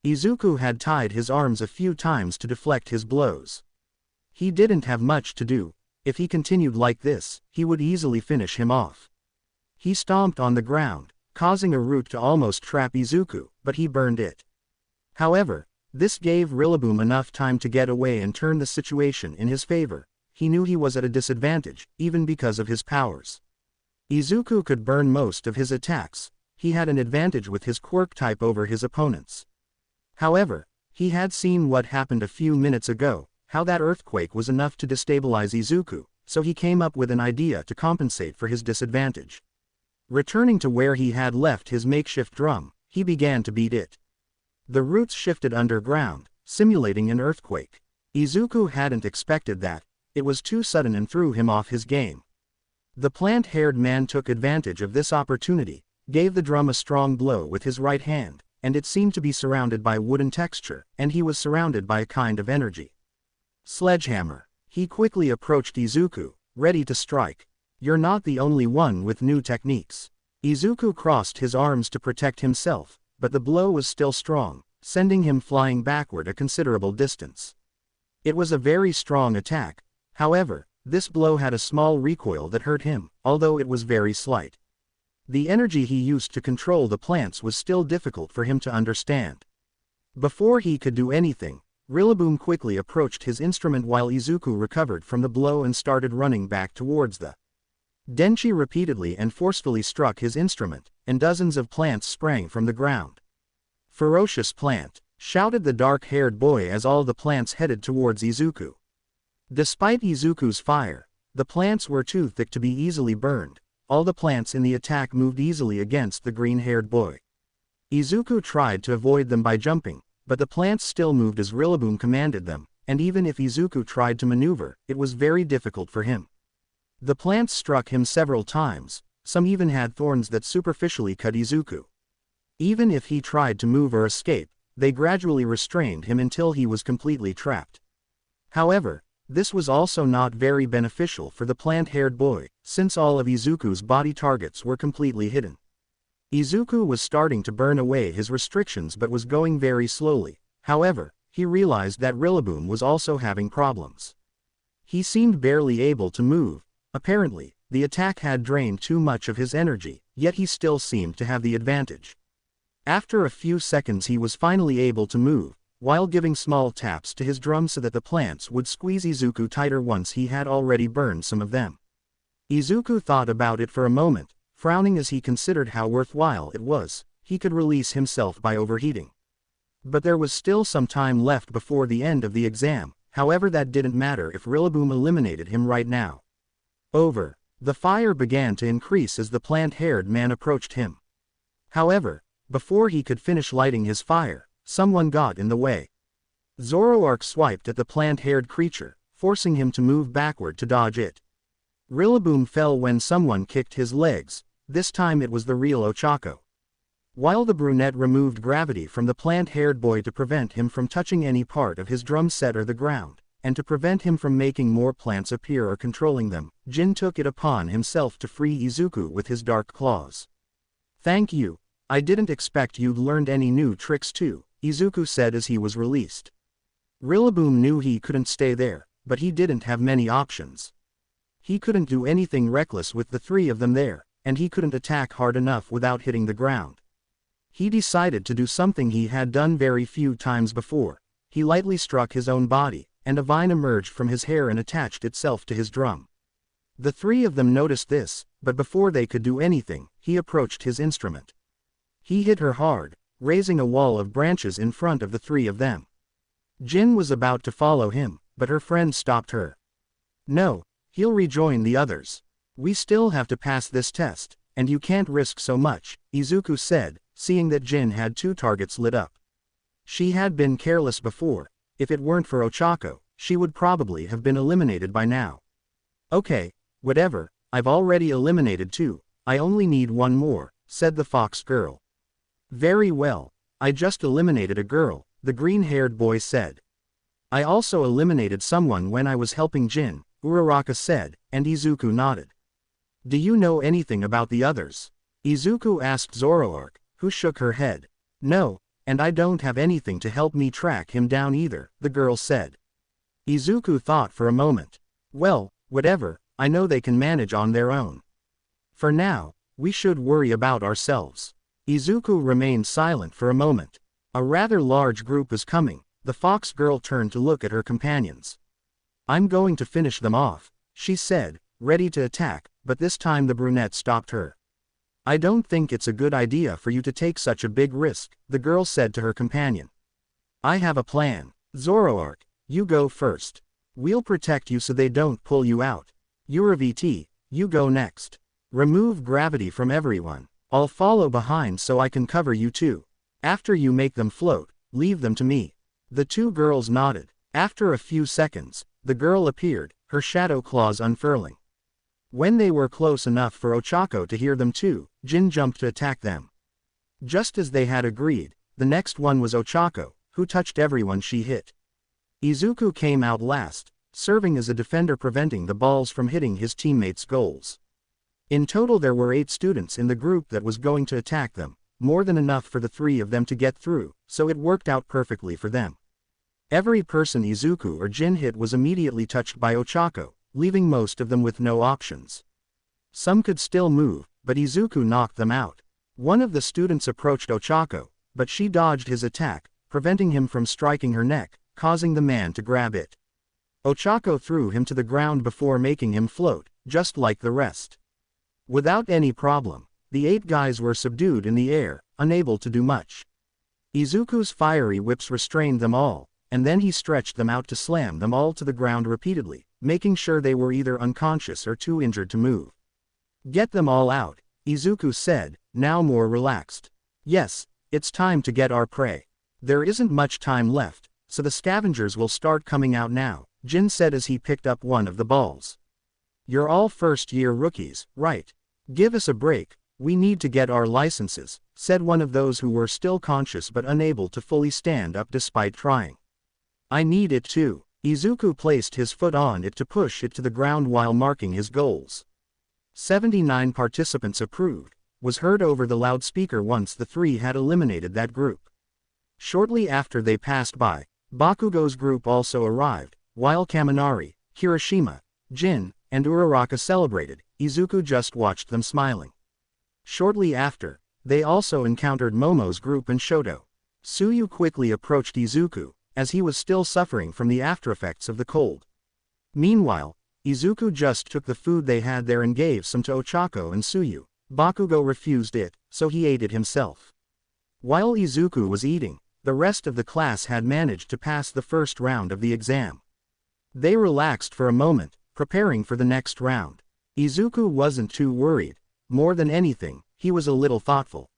Izuku had tied his arms a few times to deflect his blows. He didn't have much to do. If he continued like this, he would easily finish him off. He stomped on the ground, causing a root to almost trap Izuku, but he burned it. However, this gave Rillaboom enough time to get away and turn the situation in his favor. He knew he was at a disadvantage, even because of his powers. Izuku could burn most of his attacks. He had an advantage with his quirk type over his opponents. However, he had seen what happened a few minutes ago, how that earthquake was enough to destabilize Izuku, so he came up with an idea to compensate for his disadvantage. Returning to where he had left his makeshift drum, he began to beat it. The roots shifted underground, simulating an earthquake. Izuku hadn't expected that. It was too sudden and threw him off his game. The plant-haired man took advantage of this opportunity, gave the drum a strong blow with his right hand, and it seemed to be surrounded by wooden texture, and he was surrounded by a kind of energy. Sledgehammer. He quickly approached Izuku, ready to strike. You're not the only one with new techniques. Izuku crossed his arms to protect himself, but the blow was still strong, sending him flying backward a considerable distance. It was a very strong attack. However, this blow had a small recoil that hurt him, although it was very slight. The energy he used to control the plants was still difficult for him to understand. Before he could do anything, Rillaboom quickly approached his instrument while Izuku recovered from the blow and started running back towards the Denchi repeatedly and forcefully struck his instrument, and dozens of plants sprang from the ground. Ferocious plant, shouted the dark-haired boy as all the plants headed towards Izuku. Despite Izuku's fire, the plants were too thick to be easily burned. All the plants in the attack moved easily against the green-haired boy. Izuku tried to avoid them by jumping, but the plants still moved as Rillaboom commanded them, and even if Izuku tried to maneuver, it was very difficult for him. The plants struck him several times, some even had thorns that superficially cut Izuku. Even if he tried to move or escape, they gradually restrained him until he was completely trapped. However, this was also not very beneficial for the plant-haired boy, since all of Izuku's body targets were completely hidden. Izuku was starting to burn away his restrictions but was going very slowly. However, he realized that Rillaboom was also having problems. He seemed barely able to move. Apparently, the attack had drained too much of his energy, yet he still seemed to have the advantage. After a few seconds he was finally able to move, while giving small taps to his drum so that the plants would squeeze Izuku tighter once he had already burned some of them. Izuku thought about it for a moment, frowning as he considered how worthwhile it was. He could release himself by overheating. But there was still some time left before the end of the exam, however that didn't matter if Rillaboom eliminated him right now. Over. The fire began to increase as the plant-haired man approached him. However, before he could finish lighting his fire, someone got in the way. Zoroark swiped at the plant-haired creature, forcing him to move backward to dodge it. Rillaboom fell when someone kicked his legs. This time it was the real Ochako. While the brunette removed gravity from the plant-haired boy to prevent him from touching any part of his drum set or the ground, and to prevent him from making more plants appear or controlling them, Jin took it upon himself to free Izuku with his dark claws. "Thank you. I didn't expect you'd learned any new tricks too," Izuku said as he was released. Rillaboom knew he couldn't stay there, but he didn't have many options. He couldn't do anything reckless with the three of them there, and he couldn't attack hard enough without hitting the ground. He decided to do something he had done very few times before. He lightly struck his own body, and a vine emerged from his hair and attached itself to his drum. The three of them noticed this, but before they could do anything, he approached his instrument. He hit her hard, raising a wall of branches in front of the three of them. Jin was about to follow him, but her friend stopped her. "No, he'll rejoin the others. We still have to pass this test, and you can't risk so much," Izuku said, seeing that Jin had two targets lit up. She had been careless before. If it weren't for Ochako, she would probably have been eliminated by now. "Okay, whatever, I've already eliminated two, I only need one more," said the fox girl. "Very well, I just eliminated a girl," the green-haired boy said. "I also eliminated someone when I was helping Jin," Uraraka said, and Izuku nodded. "Do you know anything about the others?" Izuku asked Zoroark, who shook her head. "No, and I don't have anything to help me track him down either," the girl said. Izuku thought for a moment. "Well, whatever, I know they can manage on their own. For now, we should worry about ourselves." Izuku remained silent for a moment. "A rather large group is coming," the fox girl turned to look at her companions. "I'm going to finish them off," she said, ready to attack, but this time the brunette stopped her. "I don't think it's a good idea for you to take such a big risk," the girl said to her companion. "I have a plan. Zoroark, you go first. We'll protect you so they don't pull you out. Uravt, you go next. Remove gravity from everyone. I'll follow behind so I can cover you too. After you make them float, leave them to me." The two girls nodded. After a few seconds, the girl appeared, her shadow claws unfurling. When they were close enough for Ochako to hear them too, Jin jumped to attack them. Just as they had agreed, the next one was Ochako, who touched everyone she hit. Izuku came out last, serving as a defender preventing the balls from hitting his teammates' goals. In total there were 8 students in the group that was going to attack them, more than enough for the 3 of them to get through, so it worked out perfectly for them. Every person Izuku or Jin hit was immediately touched by Ochako, leaving most of them with no options. Some could still move, but Izuku knocked them out. One of the students approached Ochako, but she dodged his attack, preventing him from striking her neck, causing the man to grab it. Ochako threw him to the ground before making him float, just like the rest. Without any problem, the 8 guys were subdued in the air, unable to do much. Izuku's fiery whips restrained them all, and then he stretched them out to slam them all to the ground repeatedly, making sure they were either unconscious or too injured to move. "Get them all out," Izuku said, now more relaxed. "Yes, it's time to get our prey. There isn't much time left, so the scavengers will start coming out now," Jin said as he picked up one of the balls. "You're all first-year rookies, right? Give us a break, we need to get our licenses," said one of those who were still conscious but unable to fully stand up despite trying. "I need it too." Izuku placed his foot on it to push it to the ground while marking his goals. 79 participants approved, was heard over the loudspeaker once the 3 had eliminated that group. Shortly after they passed by, Bakugo's group also arrived, while Kaminari, Kirishima, Jin, and Uraraka celebrated. Izuku just watched them smiling. Shortly after, they also encountered Momo's group and Shoto. Tsuyu quickly approached Izuku, as he was still suffering from the aftereffects of the cold. Meanwhile, Izuku just took the food they had there and gave some to Ochako and Tsuyu. Bakugo refused it, so he ate it himself. While Izuku was eating, the rest of the class had managed to pass the first round of the exam. They relaxed for a moment, preparing for the next round. Izuku wasn't too worried. More than anything, he was a little thoughtful.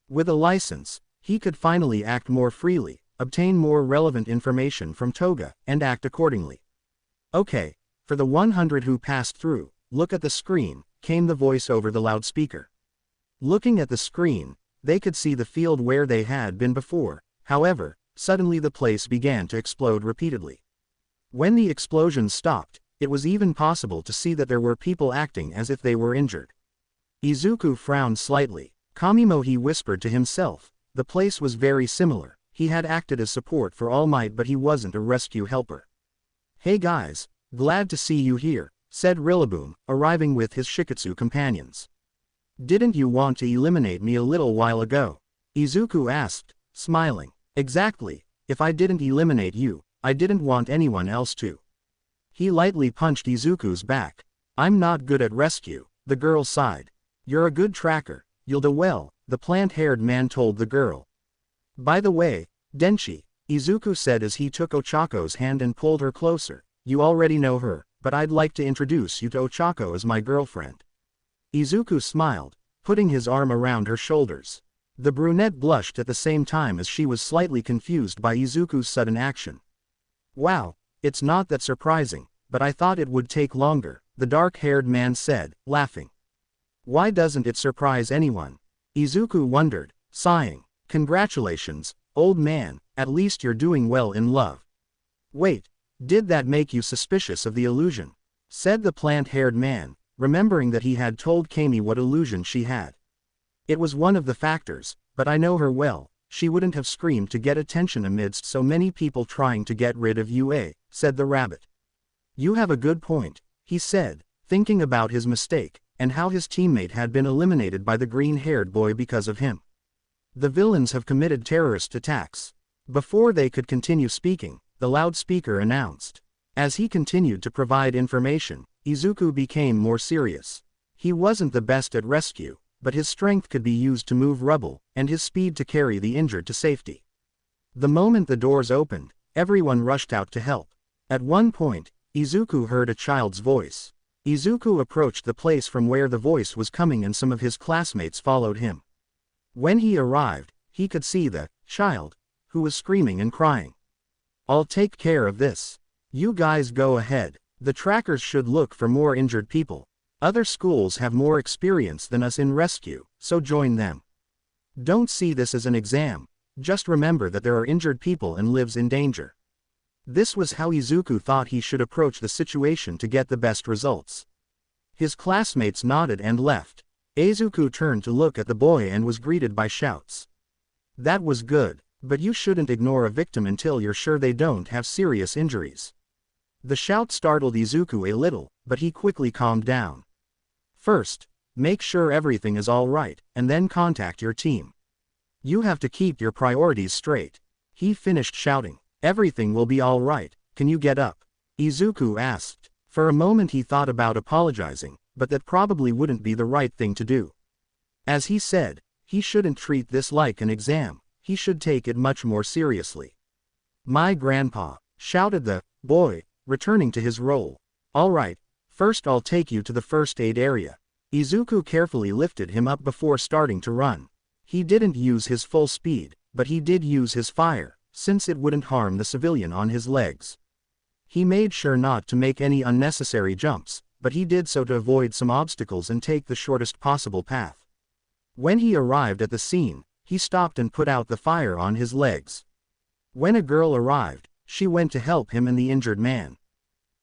With a license, he could finally act more freely, obtain more relevant information from Toga, and act accordingly. "Okay, for the 100 who passed through, look at the screen," came the voice over the loudspeaker. Looking at the screen, They could see the field where they had been before. However, suddenly the place began to explode repeatedly. When the explosions stopped, it was even possible to see that there were people acting as if they were injured. Izuku frowned slightly. Kamimo, he whispered to himself. The place was very similar. He had acted as support for All Might, but he wasn't a rescue helper. "Hey guys, glad to see you here," said Rillaboom, arriving with his Shiketsu companions. "Didn't you want to eliminate me a little while ago?" Izuku asked, smiling. "Exactly. If I didn't eliminate you, I didn't want anyone else to." He lightly punched Izuku's back. "I'm not good at rescue," the girl sighed. "You're a good tracker, you'll do well," the plant-haired man told the girl. "By the way, Denshi," Izuku said as he took Ochako's hand and pulled her closer, "you already know her, but I'd like to introduce you to Ochako as my girlfriend." Izuku smiled, putting his arm around her shoulders. The brunette blushed at the same time as she was slightly confused by Izuku's sudden action. "Wow, it's not that surprising, but I thought it would take longer," the dark-haired man said, laughing. "Why doesn't it surprise anyone?" Izuku wondered, sighing. "Congratulations, old man, at least you're doing well in love." "Wait, did that make you suspicious of the illusion?" said the plant-haired man, remembering that he had told Kami what illusion she had. "It was one of the factors, but I know her well. She wouldn't have screamed to get attention amidst so many people trying to get rid of UA, said the rabbit. "You have a good point," he said, thinking about his mistake, and how his teammate had been eliminated by the green-haired boy because of him. "The villains have committed terrorist attacks." Before they could continue speaking, the loudspeaker announced. As he continued to provide information, Izuku became more serious. He wasn't the best at rescue, but his strength could be used to move rubble, and his speed to carry the injured to safety. The moment the doors opened, everyone rushed out to help. At one point, Izuku heard a child's voice. Izuku approached the place from where the voice was coming and some of his classmates followed him. When he arrived, he could see the child, who was screaming and crying. "I'll take care of this. You guys go ahead. The trackers should look for more injured people. Other schools have more experience than us in rescue, so join them. Don't see this as an exam, just remember that there are injured people and lives in danger." This was how Izuku thought he should approach the situation to get the best results. His classmates nodded and left. Izuku turned to look at the boy and was greeted by shouts. "That was good, but you shouldn't ignore a victim until you're sure they don't have serious injuries." The shout startled Izuku a little, but he quickly calmed down. "First, make sure everything is all right, and then contact your team. You have to keep your priorities straight." He finished shouting. "Everything will be all right, can you get up?" Izuku asked. For a moment he thought about apologizing, but that probably wouldn't be the right thing to do. As he said, he shouldn't treat this like an exam, he should take it much more seriously. "My grandpa," shouted the boy, returning to his role. "All right, first I'll take you to the first aid area." Izuku carefully lifted him up before starting to run. He didn't use his full speed, but he did use his fire, since it wouldn't harm the civilian on his legs. He made sure not to make any unnecessary jumps, but he did so to avoid some obstacles and take the shortest possible path. When he arrived at the scene, he stopped and put out the fire on his legs. When a girl arrived, she went to help him and the injured man.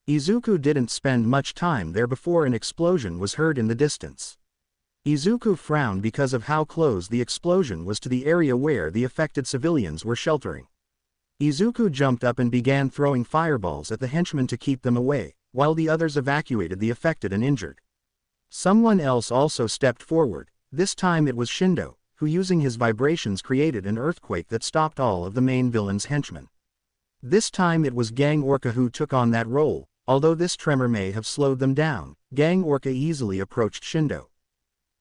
Izuku didn't spend much time there before an explosion was heard in the distance. Izuku frowned because of how close the explosion was to the area where the affected civilians were sheltering. Izuku jumped up and began throwing fireballs at the henchmen to keep them away, while the others evacuated the affected and injured. Someone else also stepped forward. This time it was Shindo, who using his vibrations created an earthquake that stopped all of the main villain's henchmen. This time it was Gang Orca who took on that role. Although this tremor may have slowed them down, Gang Orca easily approached Shindo.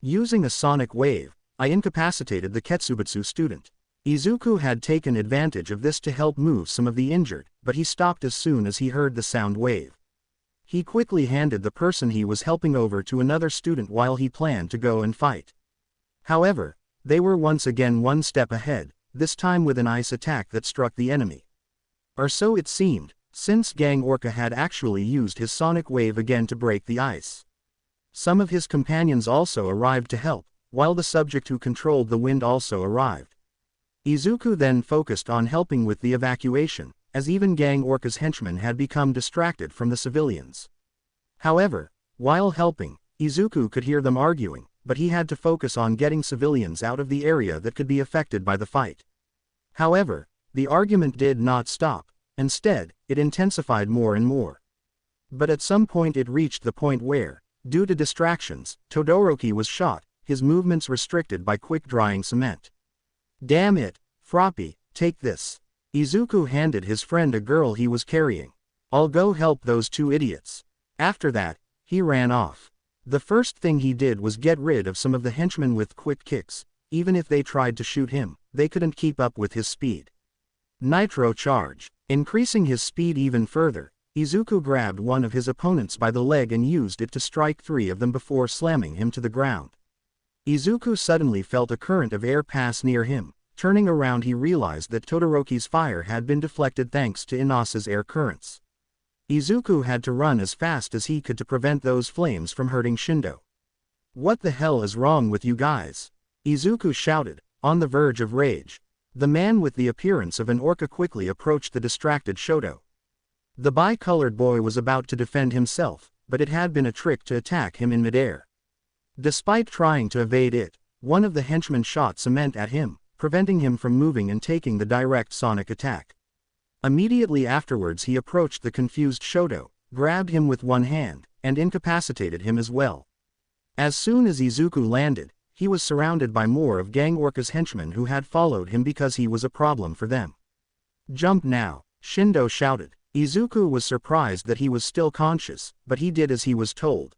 Using a sonic wave, I incapacitated the Ketsubutsu student. Izuku had taken advantage of this to help move some of the injured, but he stopped as soon as he heard the sound wave. He quickly handed the person he was helping over to another student while he planned to go and fight. However, they were once again one step ahead, this time with an ice attack that struck the enemy. Or so it seemed, since Gang Orca had actually used his sonic wave again to break the ice. Some of his companions also arrived to help, while the subject who controlled the wind also arrived. Izuku then focused on helping with the evacuation, as even Gang Orca's henchmen had become distracted from the civilians. However, while helping, Izuku could hear them arguing, but he had to focus on getting civilians out of the area that could be affected by the fight. However, the argument did not stop. Instead, it intensified more and more. But at some point it reached the point where, due to distractions, Todoroki was shot, his movements restricted by quick-drying cement. "Damn it, Froppy, take this." Izuku handed his friend a girl he was carrying. "I'll go help those two idiots." After that, he ran off. The first thing he did was get rid of some of the henchmen with quick kicks. Even if they tried to shoot him, they couldn't keep up with his speed. Nitro Charge. Increasing his speed even further, Izuku grabbed one of his opponents by the leg and used it to strike 3 of them before slamming him to the ground. Izuku suddenly felt a current of air pass near him. Turning around, he realized that Todoroki's fire had been deflected thanks to Inasa's air currents. Izuku had to run as fast as he could to prevent those flames from hurting Shindo. "What the hell is wrong with you guys?" Izuku shouted, on the verge of rage. The man with the appearance of an orca quickly approached the distracted Shoto. The bi-colored boy was about to defend himself, but it had been a trick to attack him in midair. Despite trying to evade it, one of the henchmen shot cement at him, preventing him from moving and taking the direct sonic attack. Immediately afterwards he approached the confused Shoto, grabbed him with one hand, and incapacitated him as well. As soon as Izuku landed, he was surrounded by more of Gang Orca's henchmen who had followed him because he was a problem for them. "Jump now," Shindo shouted. Izuku was surprised that he was still conscious, but he did as he was told.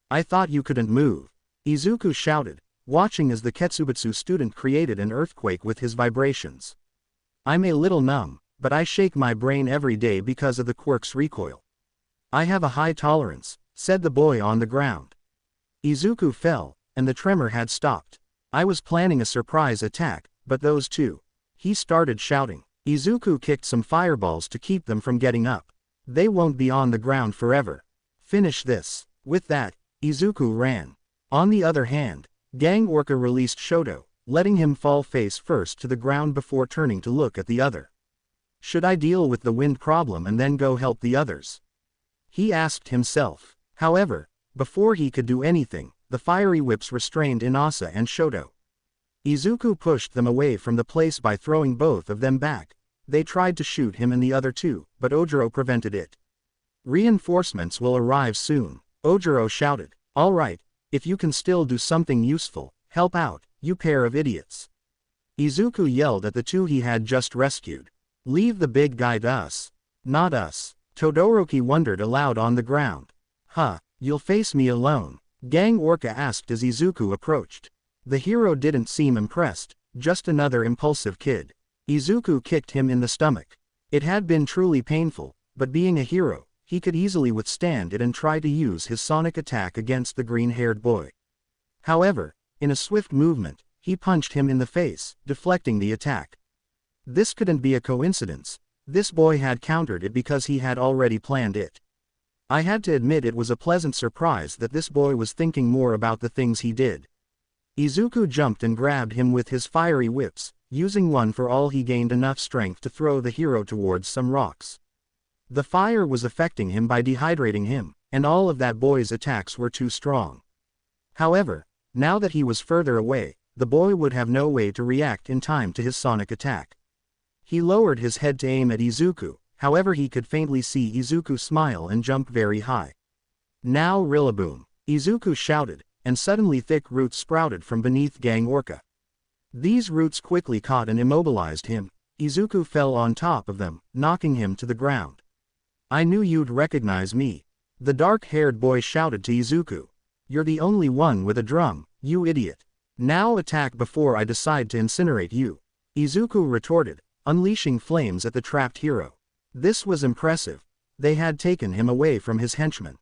"I thought you couldn't move," Izuku shouted, watching as the Ketsubutsu student created an earthquake with his vibrations. "I'm a little numb, but I shake my brain every day because of the quirks recoil. I have a high tolerance," said the boy on the ground. Izuku fell, and the tremor had stopped. "I was planning a surprise attack, but those two," he started shouting. Izuku kicked some fireballs to keep them from getting up. "They won't be on the ground forever. Finish this." With that, Izuku ran. On the other hand, Gang Orca released Shoto, letting him fall face first to the ground before turning to look at the other. "Should I deal with the wind problem and then go help the others?" he asked himself. However, before he could do anything, the fiery whips restrained Inasa and Shoto. Izuku pushed them away from the place by throwing both of them back. They tried to shoot him and the other two, but Ojiro prevented it. "Reinforcements will arrive soon," Ojiro shouted. "All right, if you can still do something useful, help out, you pair of idiots." Izuku yelled at the two he had just rescued. "Leave the big guy to us." "Not us." Todoroki wondered aloud on the ground. "Huh, you'll face me alone?" Gang Orca asked as Izuku approached. The hero didn't seem impressed, just another impulsive kid. Izuku kicked him in the stomach. It had been truly painful, but being a hero, he could easily withstand it and try to use his sonic attack against the green-haired boy. However, in a swift movement, he punched him in the face, deflecting the attack. This couldn't be a coincidence. This boy had countered it because he had already planned it. I had to admit it was a pleasant surprise that this boy was thinking more about the things he did. Izuku jumped and grabbed him with his fiery whips, using one for all he gained enough strength to throw the hero towards some rocks. The fire was affecting him by dehydrating him, and all of that boy's attacks were too strong. However, now that he was further away, the boy would have no way to react in time to his sonic attack. He lowered his head to aim at Izuku, however he could faintly see Izuku smile and jump very high. "Now Rillaboom," Izuku shouted, and suddenly thick roots sprouted from beneath Gang Orca. These roots quickly caught and immobilized him. Izuku fell on top of them, knocking him to the ground. "I knew you'd recognize me," the dark-haired boy shouted to Izuku. "You're the only one with a drum, you idiot. Now attack before I decide to incinerate you," Izuku retorted, unleashing flames at the trapped hero. This was impressive. They had taken him away from his henchmen.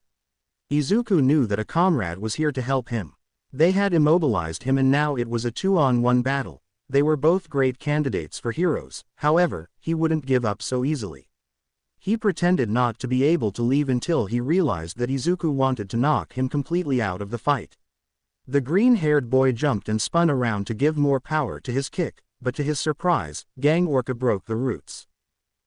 Izuku knew that a comrade was here to help him. They had immobilized him and now it was a 2-on-1 battle. They were both great candidates for heroes, however, he wouldn't give up so easily. He pretended not to be able to leave until he realized that Izuku wanted to knock him completely out of the fight. The green-haired boy jumped and spun around to give more power to his kick, but to his surprise, Gang Orca broke the roots.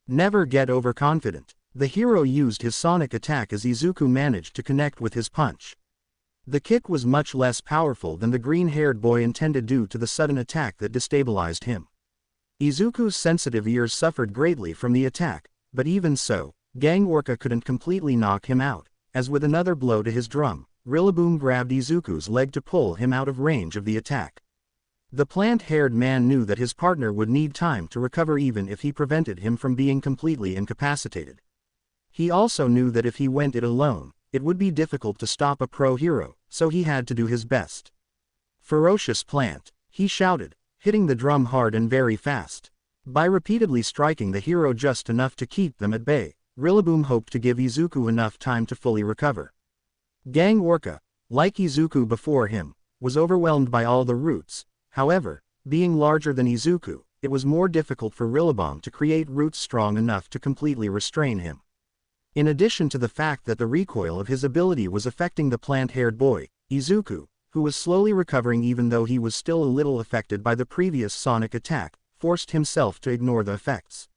Never get overconfident. The hero used his sonic attack as Izuku managed to connect with his punch. The kick was much less powerful than the green-haired boy intended due to the sudden attack that destabilized him. Izuku's sensitive ears suffered greatly from the attack, but even so, Gang Orca couldn't completely knock him out, as with another blow to his drum, Rillaboom grabbed Izuku's leg to pull him out of range of the attack. The plant-haired man knew that his partner would need time to recover even if he prevented him from being completely incapacitated. He also knew that if he went it alone, it would be difficult to stop a pro hero, so he had to do his best. Ferocious plant, he shouted, hitting the drum hard and very fast. By repeatedly striking the hero just enough to keep them at bay, Rillaboom hoped to give Izuku enough time to fully recover. Gang Orca, like Izuku before him, was overwhelmed by all the roots. However, being larger than Izuku, it was more difficult for Rillaboom to create roots strong enough to completely restrain him. In addition to the fact that the recoil of his ability was affecting the plant-haired boy, Izuku, who was slowly recovering even though he was still a little affected by the previous sonic attack, forced himself to ignore the effects.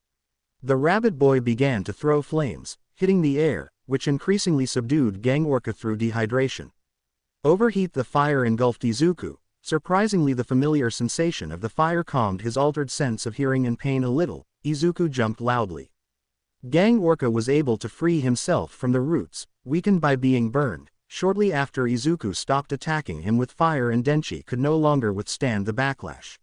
The rabbit boy began to throw flames, hitting the air, which increasingly subdued Gang Orca through dehydration. Overheat the fire engulfed Izuku. Surprisingly, the familiar sensation of the fire calmed his altered sense of hearing and pain a little. Izuku jumped loudly. Gang Orca was able to free himself from the roots, weakened by being burned. Shortly after Izuku stopped attacking him with fire and Denchi could no longer withstand the backlash.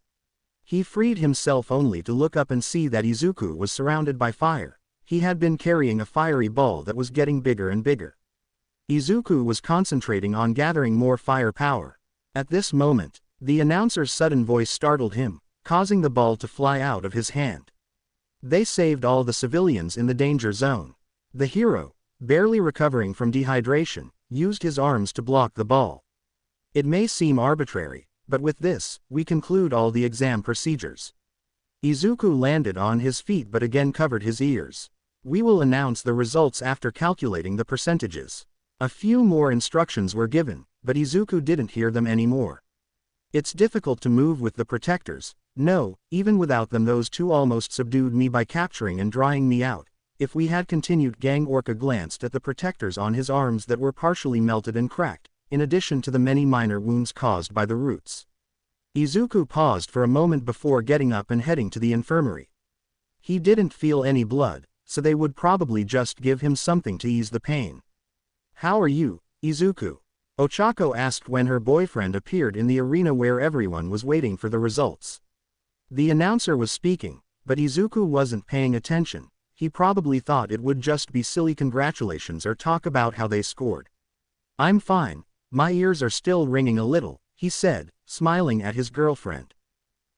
He freed himself only to look up and see that Izuku was surrounded by fire. He had been carrying a fiery ball that was getting bigger and bigger. Izuku was concentrating on gathering more fire power. At this moment, the announcer's sudden voice startled him, causing the ball to fly out of his hand. They saved all the civilians in the danger zone. The hero, barely recovering from dehydration, used his arms to block the ball. It may seem arbitrary, but with this, we conclude all the exam procedures. Izuku landed on his feet but again covered his ears. We will announce the results after calculating the percentages. A few more instructions were given, but Izuku didn't hear them anymore. It's difficult to move with the protectors. No, even without them those two almost subdued me by capturing and drying me out. If we had continued, Gang Orca glanced at the protectors on his arms that were partially melted and cracked, in addition to the many minor wounds caused by the roots. Izuku paused for a moment before getting up and heading to the infirmary. He didn't feel any blood, so they would probably just give him something to ease the pain. "How are you, Izuku?" Ochako asked when her boyfriend appeared in the arena where everyone was waiting for the results. The announcer was speaking, but Izuku wasn't paying attention. He probably thought it would just be silly congratulations or talk about how they scored. "I'm fine, my ears are still ringing a little," he said, smiling at his girlfriend.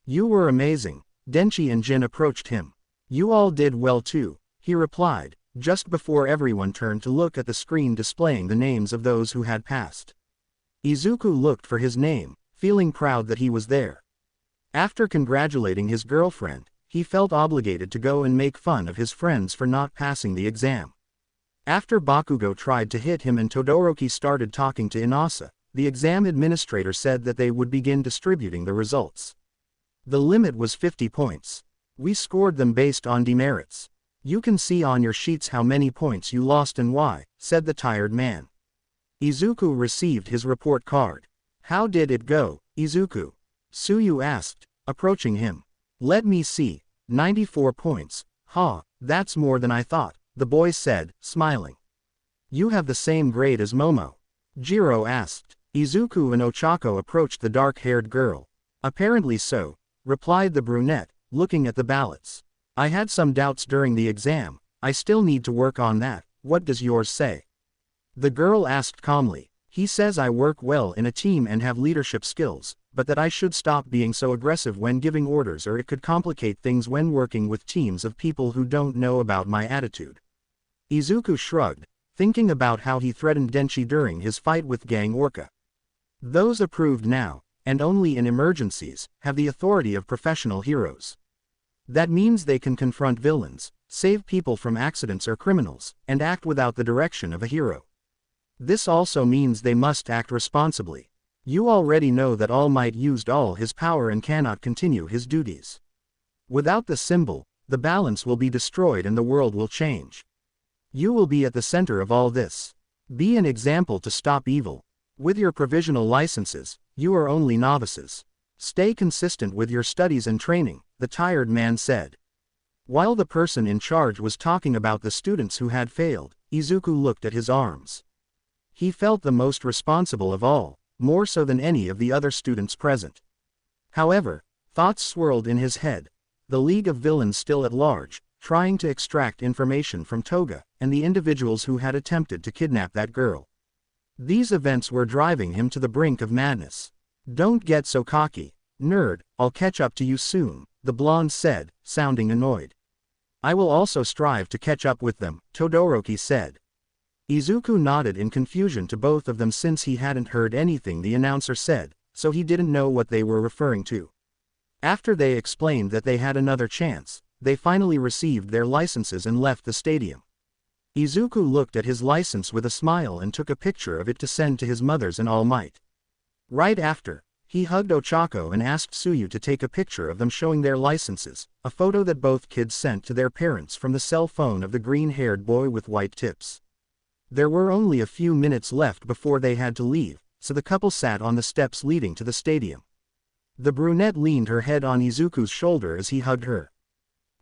"You were amazing." Denchi and Jin approached him. "You all did well too," he replied, just before everyone turned to look at the screen displaying the names of those who had passed. Izuku looked for his name, feeling proud that he was there. After congratulating his girlfriend, he felt obligated to go and make fun of his friends for not passing the exam. After Bakugo tried to hit him and Todoroki started talking to Inasa, the exam administrator said that they would begin distributing the results. The limit was 50 points. "We scored them based on demerits. You can see on your sheets how many points you lost and why," said the tired man. Izuku received his report card. "How did it go, Izuku?" Tsuyu asked, approaching him. "Let me see, 94 points, that's more than I thought," the boy said, smiling. "You have the same grade as Momo?" Jiro asked. Izuku and Ochako approached the dark-haired girl. "Apparently so," replied the brunette, looking at the ballots. "I had some doubts during the exam, I still need to work on that. What does yours say?" The girl asked calmly. "He says I work well in a team and have leadership skills, but that I should stop being so aggressive when giving orders or it could complicate things when working with teams of people who don't know about my attitude." Izuku shrugged, thinking about how he threatened Denchi during his fight with Gang Orca. Those approved now, and only in emergencies, have the authority of professional heroes. That means they can confront villains, save people from accidents or criminals, and act without the direction of a hero. This also means they must act responsibly. You already know that All Might used all his power and cannot continue his duties. Without the symbol, the balance will be destroyed and the world will change. You will be at the center of all this. Be an example to stop evil. With your provisional licenses, you are only novices. Stay consistent with your studies and training, the tired man said. While the person in charge was talking about the students who had failed, Izuku looked at his arms. He felt the most responsible of all, more so than any of the other students present. However, thoughts swirled in his head. The League of Villains still at large, trying to extract information from Toga, and the individuals who had attempted to kidnap that girl. These events were driving him to the brink of madness. Don't get so cocky, nerd, I'll catch up to you soon, the blonde said, sounding annoyed. I will also strive to catch up with them, Todoroki said. Izuku nodded in confusion to both of them since he hadn't heard anything the announcer said, so he didn't know what they were referring to. After they explained that they had another chance, they finally received their licenses and left the stadium. Izuku looked at his license with a smile and took a picture of it to send to his mothers and All Might. Right after, he hugged Ochako and asked Tsuyu to take a picture of them showing their licenses, a photo that both kids sent to their parents from the cell phone of the green-haired boy with white tips. There were only a few minutes left before they had to leave, so the couple sat on the steps leading to the stadium. The brunette leaned her head on Izuku's shoulder as he hugged her.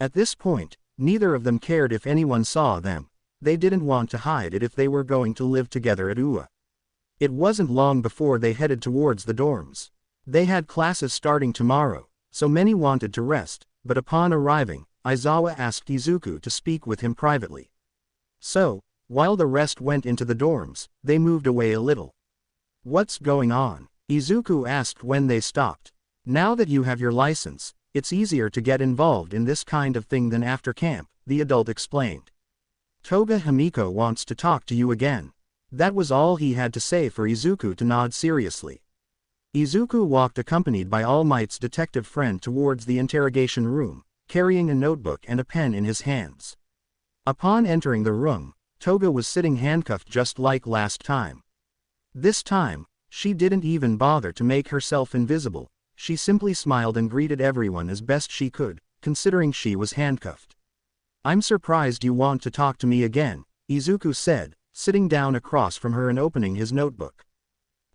At this point, neither of them cared if anyone saw them. They didn't want to hide it if they were going to live together at UA. It wasn't long before they headed towards the dorms. They had classes starting tomorrow, so many wanted to rest, but upon arriving, Aizawa asked Izuku to speak with him privately. So, while the rest went into the dorms, they moved away a little. What's going on? Izuku asked when they stopped. Now that you have your license, it's easier to get involved in this kind of thing than after camp, the adult explained. Toga Himiko wants to talk to you again. That was all he had to say for Izuku to nod seriously. Izuku walked accompanied by All Might's detective friend towards the interrogation room, carrying a notebook and a pen in his hands. Upon entering the room, Toga was sitting handcuffed just like last time. This time, she didn't even bother to make herself invisible. She simply smiled and greeted everyone as best she could, considering she was handcuffed. I'm surprised you want to talk to me again, Izuku said, sitting down across from her and opening his notebook.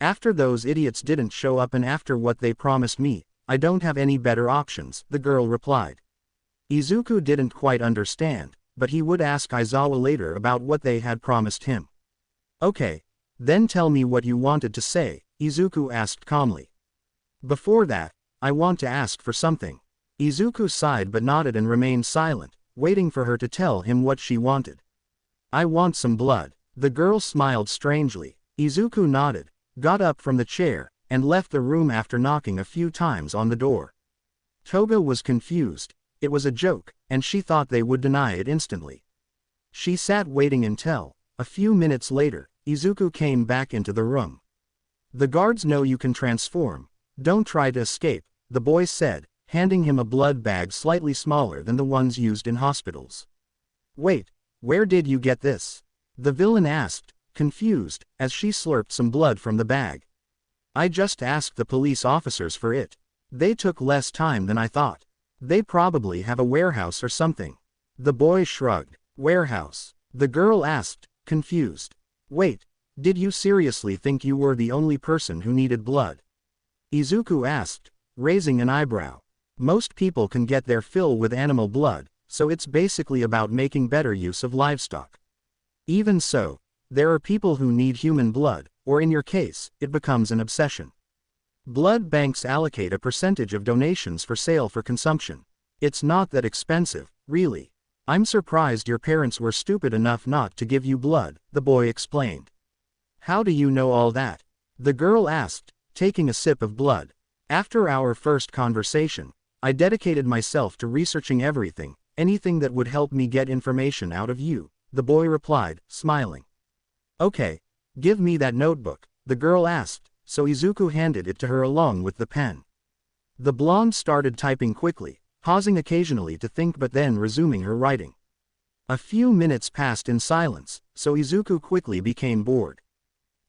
After those idiots didn't show up and after what they promised me, I don't have any better options, the girl replied. Izuku didn't quite understand, but he would ask Aizawa later about what they had promised him. Okay, then tell me what you wanted to say, Izuku asked calmly. Before that, I want to ask for something. Izuku sighed but nodded and remained silent, waiting for her to tell him what she wanted. I want some blood. The girl smiled strangely. Izuku nodded, got up from the chair, and left the room after knocking a few times on the door. Toga was confused. It was a joke, and she thought they would deny it instantly. She sat waiting until, a few minutes later, Izuku came back into the room. The guards know you can transform. Don't try to escape, the boy said, handing him a blood bag slightly smaller than the ones used in hospitals. Wait, where did you get this? The villain asked, confused, as she slurped some blood from the bag. I just asked the police officers for it. They took less time than I thought. They probably have a warehouse or something. The boy shrugged. Warehouse? The girl asked, confused. Wait, did you seriously think you were the only person who needed blood? Izuku asked, raising an eyebrow. Most people can get their fill with animal blood, so it's basically about making better use of livestock. Even so, there are people who need human blood, or in your case, it becomes an obsession. Blood banks allocate a percentage of donations for sale for consumption. It's not that expensive, really. I'm surprised your parents were stupid enough not to give you blood, the boy explained. How do you know all that? The girl asked, taking a sip of blood. After our first conversation, I dedicated myself to researching everything, anything that would help me get information out of you, the boy replied, smiling. Okay, give me that notebook, the girl asked, so Izuku handed it to her along with the pen. The blonde started typing quickly, pausing occasionally to think but then resuming her writing. A few minutes passed in silence, so Izuku quickly became bored.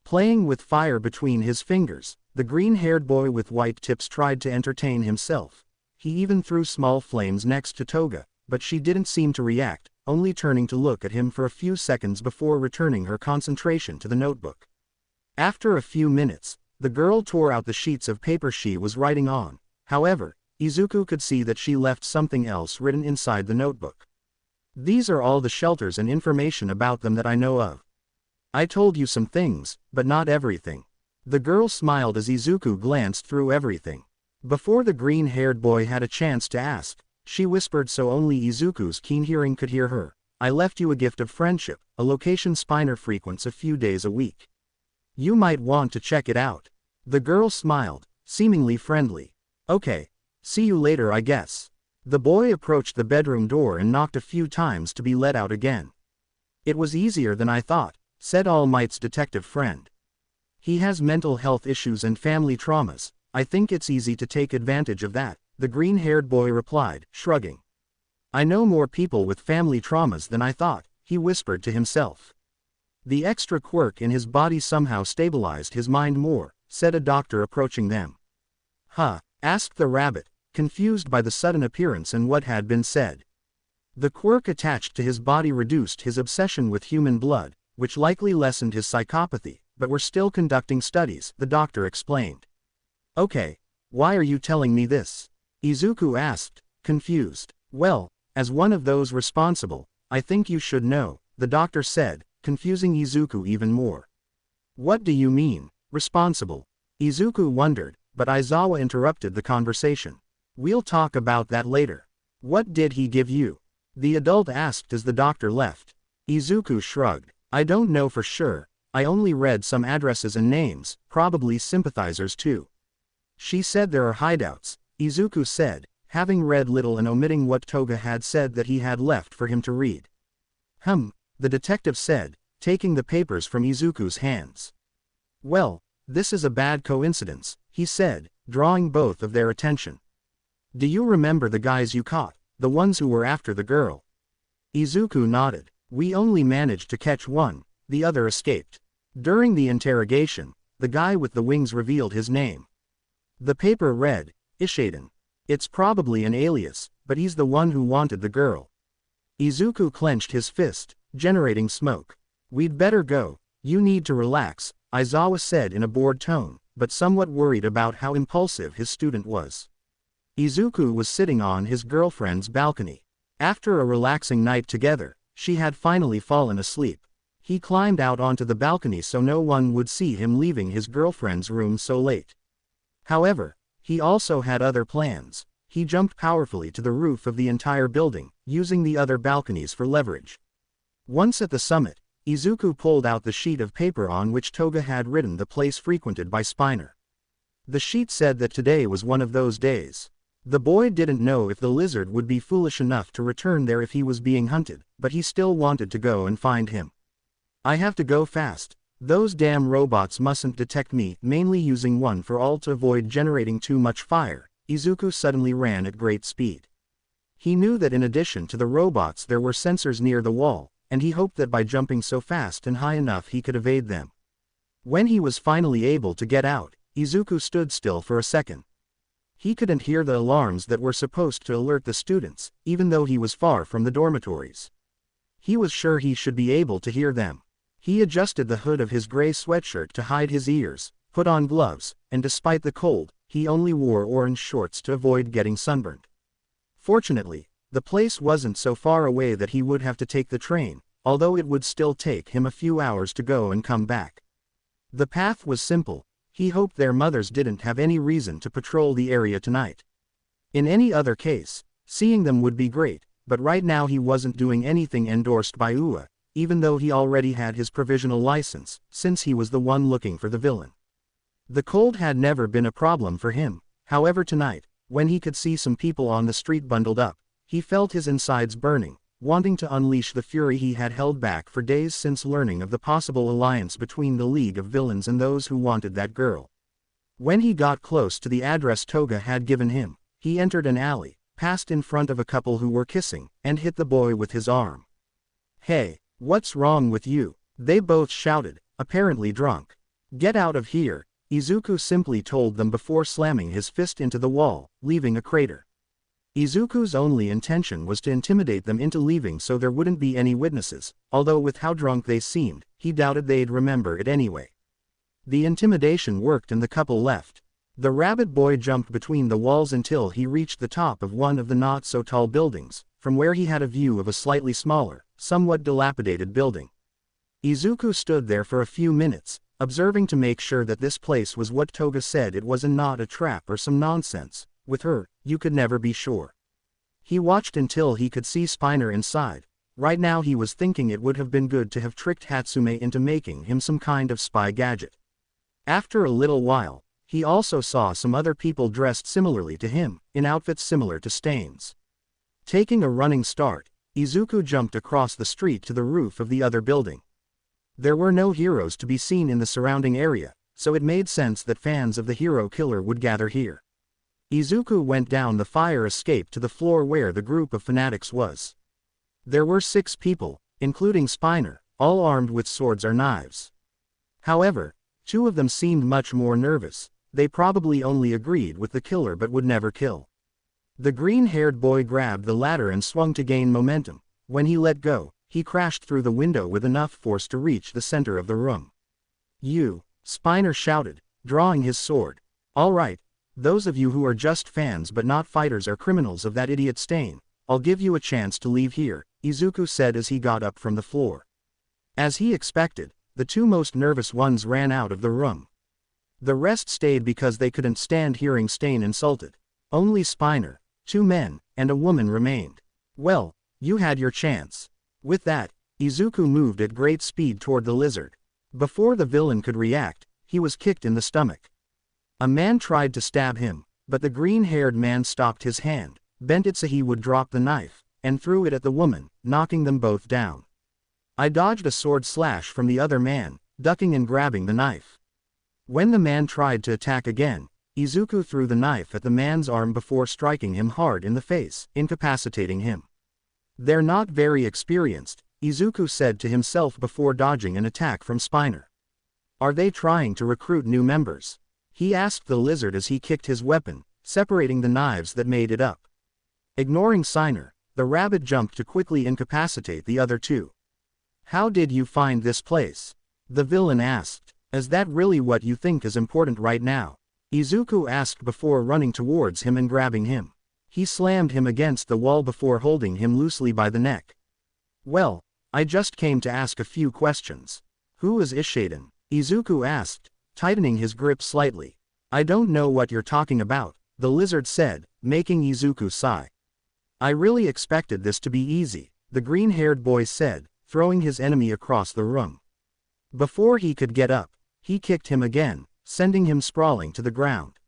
Playing with fire between his fingers, The green-haired boy with white tips tried to entertain himself. He even threw small flames next to Toga, but she didn't seem to react, only turning to look at him for a few seconds before returning her concentration to the notebook. After a few minutes, the girl tore out the sheets of paper she was writing on. However, Izuku could see that she left something else written inside the notebook. These are all the shelters and information about them that I know of. I told you some things, but not everything. The girl smiled as Izuku glanced through everything. Before the green-haired boy had a chance to ask, she whispered so only Izuku's keen hearing could hear her. I left you a gift of friendship, a location Spiner frequents a few days a week. You might want to check it out. The girl smiled, seemingly friendly. Okay. See you later I guess. The boy approached the bedroom door and knocked a few times to be let out again. It was easier than I thought, said All Might's detective friend. He has mental health issues and family traumas. I think it's easy to take advantage of that, the green-haired boy replied, shrugging. I know more people with family traumas than I thought, he whispered to himself. The extra quirk in his body somehow stabilized his mind more, said a doctor approaching them. Huh? Asked the rabbit, confused by the sudden appearance and what had been said. The quirk attached to his body reduced his obsession with human blood, which likely lessened his psychopathy, but we're still conducting studies, the doctor explained. Okay. Why are you telling me this? Izuku asked, confused. Well, as one of those responsible, I think you should know, the doctor said, confusing Izuku even more. What do you mean, responsible? Izuku wondered, but Aizawa interrupted the conversation. We'll talk about that later. What did he give you? The adult asked as the doctor left. Izuku shrugged. I don't know for sure. I only read some addresses and names, probably sympathizers too. She said there are hideouts, Izuku said, having read little and omitting what Toga had said that he had left for him to read. The detective said, taking the papers from Izuku's hands. Well, this is a bad coincidence, he said, drawing both of their attention. Do you remember the guys you caught, the ones who were after the girl? Izuku nodded. We only managed to catch one, the other escaped. During the interrogation, the guy with the wings revealed his name. The paper read, Ishaden. It's probably an alias, but he's the one who wanted the girl. Izuku clenched his fist, generating smoke. We'd better go. You need to relax, Aizawa said in a bored tone, but somewhat worried about how impulsive his student was. Izuku was sitting on his girlfriend's balcony. After a relaxing night together, she had finally fallen asleep. He climbed out onto the balcony so no one would see him leaving his girlfriend's room so late. However, he also had other plans. He jumped powerfully to the roof of the entire building, using the other balconies for leverage. Once at the summit, Izuku pulled out the sheet of paper on which Toga had written the place frequented by Spiner. The sheet said that today was one of those days. The boy didn't know if the lizard would be foolish enough to return there if he was being hunted, but he still wanted to go and find him. I have to go fast. Those damn robots mustn't detect me, mainly using one for all to avoid generating too much fire. Izuku suddenly ran at great speed. He knew that in addition to the robots there were sensors near the wall, and he hoped that by jumping so fast and high enough he could evade them. When he was finally able to get out, Izuku stood still for a second. He couldn't hear the alarms that were supposed to alert the students, even though he was far from the dormitories. He was sure he should be able to hear them. He adjusted the hood of his gray sweatshirt to hide his ears, put on gloves, and despite the cold, he only wore orange shorts to avoid getting sunburned. Fortunately, the place wasn't so far away that he would have to take the train, although it would still take him a few hours to go and come back. The path was simple. He hoped their mothers didn't have any reason to patrol the area tonight. In any other case, seeing them would be great, but right now he wasn't doing anything endorsed by UA, even though he already had his provisional license, since he was the one looking for the villain. The cold had never been a problem for him. However, tonight, when he could see some people on the street bundled up, he felt his insides burning, wanting to unleash the fury he had held back for days since learning of the possible alliance between the League of Villains and those who wanted that girl. When he got close to the address Toga had given him, he entered an alley, passed in front of a couple who were kissing, and hit the boy with his arm. Hey, what's wrong with you? They both shouted, apparently drunk. Get out of here, Izuku simply told them before slamming his fist into the wall, leaving a crater. Izuku's only intention was to intimidate them into leaving so there wouldn't be any witnesses, although with how drunk they seemed, he doubted they'd remember it anyway. The intimidation worked and the couple left. The rabbit boy jumped between the walls until he reached the top of one of the not-so-tall buildings, from where he had a view of a slightly smaller, somewhat dilapidated building. Izuku stood there for a few minutes, observing to make sure that this place was what Toga said it was and not a trap or some nonsense. With her, you could never be sure. He watched until he could see Spiner inside. Right now he was thinking it would have been good to have tricked Hatsume into making him some kind of spy gadget. After a little while, he also saw some other people dressed similarly to him, in outfits similar to Stain's. Taking a running start, Izuku jumped across the street to the roof of the other building. There were no heroes to be seen in the surrounding area, so it made sense that fans of the hero killer would gather here. Izuku went down the fire escape to the floor where the group of fanatics was. There were 6 people, including Spiner, all armed with swords or knives. However, 2 of them seemed much more nervous. They probably only agreed with the killer but would never kill. The green-haired boy grabbed the ladder and swung to gain momentum. When he let go, he crashed through the window with enough force to reach the center of the room. "You!" Spiner shouted, drawing his sword. "All right, those of you who are just fans but not fighters are criminals of that idiot Stain. I'll give you a chance to leave here," Izuku said as he got up from the floor. As he expected, the 2 most nervous ones ran out of the room. The rest stayed because they couldn't stand hearing Stain insulted. Only Spiner, 2 men, and a woman remained. "Well, you had your chance." With that, Izuku moved at great speed toward the lizard. Before the villain could react, he was kicked in the stomach. A man tried to stab him, but the green-haired man stopped his hand, bent it so he would drop the knife, and threw it at the woman, knocking them both down. I dodged a sword slash from the other man, ducking and grabbing the knife. When the man tried to attack again, Izuku threw the knife at the man's arm before striking him hard in the face, incapacitating him. "They're not very experienced," Izuku said to himself before dodging an attack from Spiner. "Are they trying to recruit new members?" he asked the lizard as he kicked his weapon, separating the knives that made it up. Ignoring Spiner, the rabbit jumped to quickly incapacitate the other 2. "How did you find this place?" the villain asked. "Is that really what you think is important right now?" Izuku asked before running towards him and grabbing him. He slammed him against the wall before holding him loosely by the neck. "Well, I just came to ask a few questions." "Who is Ishaden?" Izuku asked, tightening his grip slightly. "I don't know what you're talking about," the lizard said, making Izuku sigh. "I really expected this to be easy," the green-haired boy said, throwing his enemy across the room. Before he could get up, he kicked him again, sending him sprawling to the ground.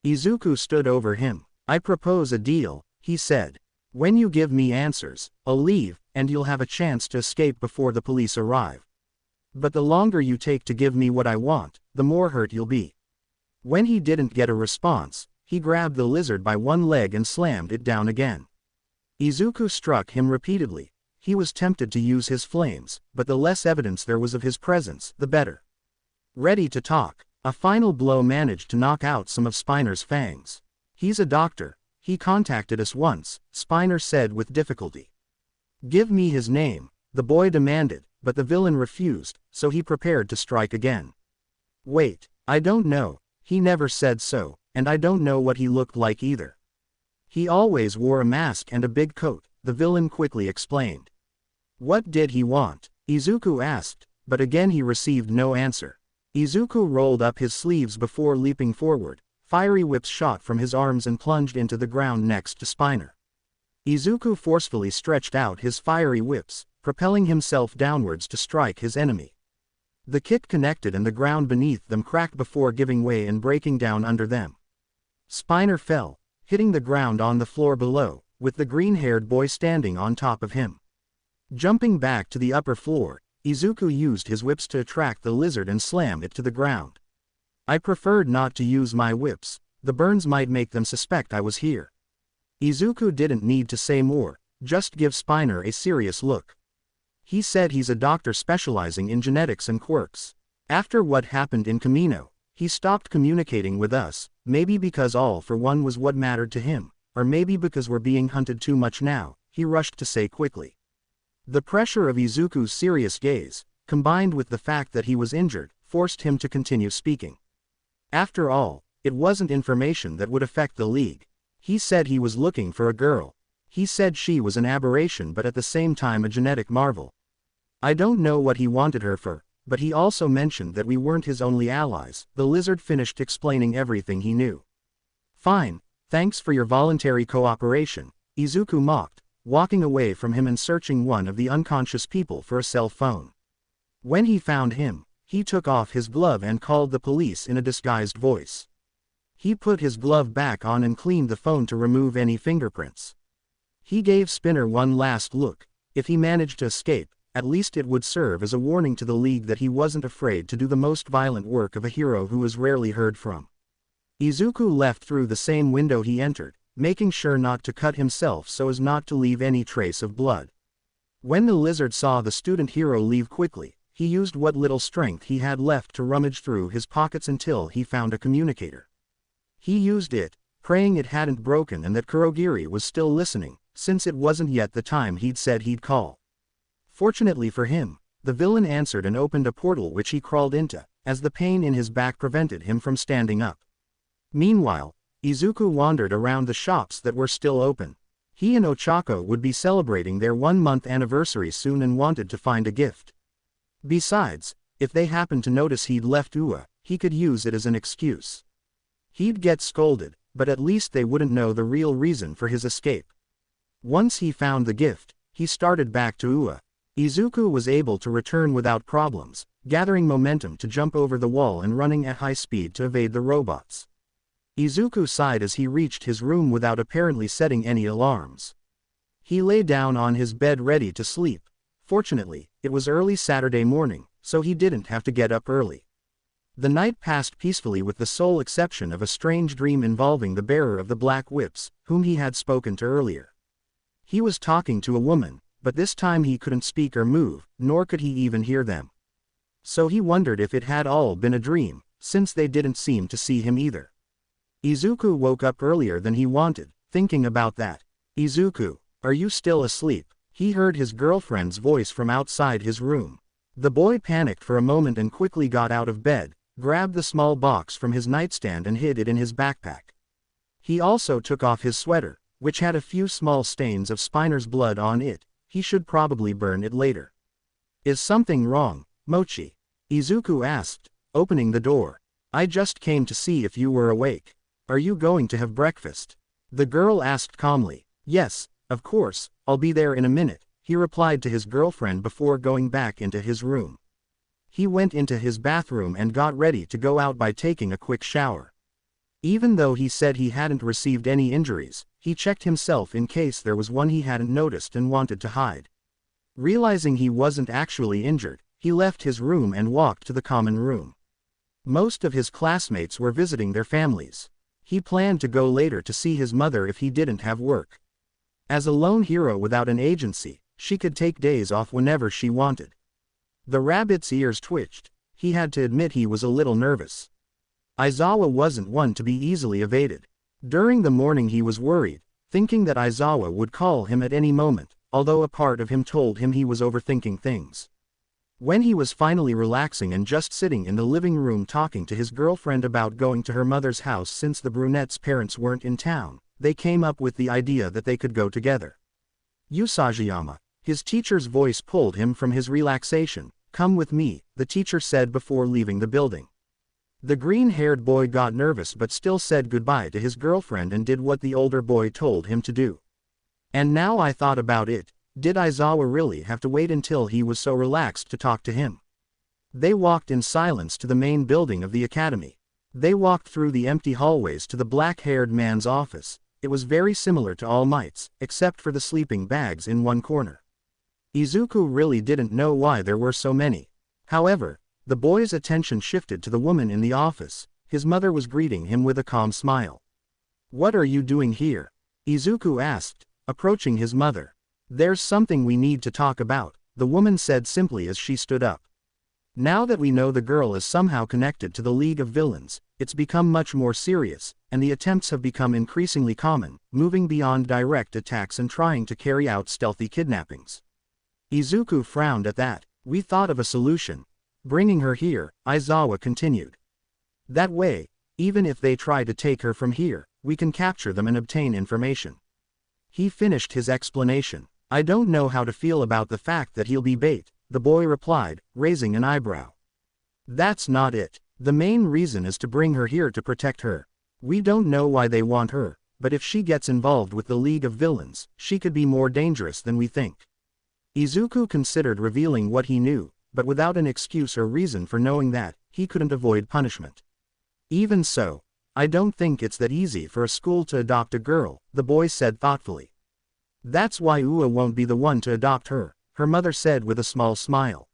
Izuku stood over him. "I propose a deal," he said. "When you give me answers, I'll leave, and you'll have a chance to escape before the police arrive. But the longer you take to give me what I want, the more hurt you'll be." When he didn't get a response, he grabbed the lizard by one leg and slammed it down again. Izuku struck him repeatedly. He was tempted to use his flames, but the less evidence there was of his presence, the better. Ready to talk, a final blow managed to knock out some of Spiner's fangs. "He's a doctor. He contacted us once," Spiner said with difficulty. "Give me his name," the boy demanded, but the villain refused, so he prepared to strike again. "Wait, I don't know, he never said so, and I don't know what he looked like either. He always wore a mask and a big coat," the villain quickly explained. "What did he want?" Izuku asked, but again he received no answer. Izuku rolled up his sleeves before leaping forward. Fiery whips shot from his arms and plunged into the ground next to Spiner. Izuku forcefully stretched out his fiery whips, propelling himself downwards to strike his enemy. The kick connected and the ground beneath them cracked before giving way and breaking down under them. Spiner fell, hitting the ground on the floor below, with the green-haired boy standing on top of him. Jumping back to the upper floor, Izuku used his whips to attract the lizard and slam it to the ground. "I preferred not to use my whips, the burns might make them suspect I was here." Izuku didn't need to say more, just give Spiner a serious look. He said he's a doctor specializing in genetics and quirks. After what happened in Kamino, He stopped communicating with us, maybe because All for One was what mattered to him, or maybe because we're being hunted too much now, he rushed to say quickly. The pressure of Izuku's serious gaze, combined with the fact that he was injured, forced him to continue speaking. After all, it wasn't information that would affect the League. He said he was looking for a girl. He said she was an aberration but at the same time a genetic marvel. I don't know what he wanted her for, but he also mentioned that we weren't his only allies. The lizard finished explaining everything he knew. Fine, thanks for your voluntary cooperation, Izuku mocked, walking away from him and searching one of the unconscious people for a cell phone. When he found him, he took off his glove and called the police in a disguised voice. He put his glove back on and cleaned the phone to remove any fingerprints. He gave Spinner one last look. If he managed to escape, at least it would serve as a warning to the League that he wasn't afraid to do the most violent work of a hero who is rarely heard from. Izuku left through the same window he entered, making sure not to cut himself so as not to leave any trace of blood. When the lizard saw the student hero leave quickly, he used what little strength he had left to rummage through his pockets until he found a communicator. He used it, praying it hadn't broken and that Kurogiri was still listening, since it wasn't yet the time he'd said he'd call. Fortunately for him, the villain answered and opened a portal which he crawled into, as the pain in his back prevented him from standing up. Meanwhile, Izuku wandered around the shops that were still open. He and Ochako would be celebrating their 1-month anniversary soon and wanted to find a gift. Besides, if they happened to notice he'd left Ua, he could use it as an excuse. He'd get scolded, but at least they wouldn't know the real reason for his escape. Once he found the gift, he started back to Ua. Izuku was able to return without problems, gathering momentum to jump over the wall and running at high speed to evade the robots. Izuku sighed as he reached his room without apparently setting any alarms. He lay down on his bed ready to sleep. Fortunately, it was early Saturday morning, so he didn't have to get up early. The night passed peacefully with the sole exception of a strange dream involving the bearer of the black whips, whom he had spoken to earlier. He was talking to a woman, but this time he couldn't speak or move, nor could he even hear them. So he wondered if it had all been a dream, since they didn't seem to see him either. Izuku woke up earlier than he wanted, thinking about that. Izuku, are you still asleep? He heard his girlfriend's voice from outside his room. The boy panicked for a moment and quickly got out of bed, grabbed the small box from his nightstand and hid it in his backpack. He also took off his sweater, which had a few small stains of Spiner's blood on it. He should probably burn it later. Is something wrong, Mochi? Izuku asked, opening the door. I just came to see if you were awake. Are you going to have breakfast? The girl asked calmly. Yes, of course, I'll be there in a minute, he replied to his girlfriend before going back into his room. He went into his bathroom and got ready to go out by taking a quick shower. Even though he said he hadn't received any injuries, he checked himself in case there was one he hadn't noticed and wanted to hide. Realizing he wasn't actually injured, he left his room and walked to the common room. Most of his classmates were visiting their families. He planned to go later to see his mother if he didn't have work. As a lone hero without an agency, she could take days off whenever she wanted. The rabbit's ears twitched. He had to admit he was a little nervous. Aizawa wasn't one to be easily evaded. During the morning he was worried, thinking that Aizawa would call him at any moment, although a part of him told him he was overthinking things. When he was finally relaxing and just sitting in the living room talking to his girlfriend about going to her mother's house since the brunette's parents weren't in town, they came up with the idea that they could go together. Usajiyama, his teacher's voice pulled him from his relaxation. Come with me, the teacher said before leaving the building. The green-haired boy got nervous but still said goodbye to his girlfriend and did what the older boy told him to do. And now I thought about it. Did Aizawa really have to wait until he was so relaxed to talk to him? They walked in silence to the main building of the academy. They walked through the empty hallways to the black-haired man's office. It was very similar to All Might's, except for the sleeping bags in one corner. Izuku really didn't know why there were so many. However, the boy's attention shifted to the woman in the office. His mother was greeting him with a calm smile. What are you doing here? Izuku asked, approaching his mother. There's something we need to talk about, the woman said simply as she stood up. Now that we know the girl is somehow connected to the League of Villains, it's become much more serious, and the attempts have become increasingly common, moving beyond direct attacks and trying to carry out stealthy kidnappings. Izuku frowned at that. We thought of a solution. Bringing her here, Aizawa continued. That way, even if they try to take her from here, we can capture them and obtain information. He finished his explanation. I don't know how to feel about the fact that he'll be bait, the boy replied, raising an eyebrow. That's not it. The main reason is to bring her here to protect her. We don't know why they want her, but if she gets involved with the League of Villains, she could be more dangerous than we think. Izuku considered revealing what he knew, but without an excuse or reason for knowing that, he couldn't avoid punishment. Even so, I don't think it's that easy for a school to adopt a girl, the boy said thoughtfully. That's why Ua won't be the one to adopt her, her mother said with a small smile.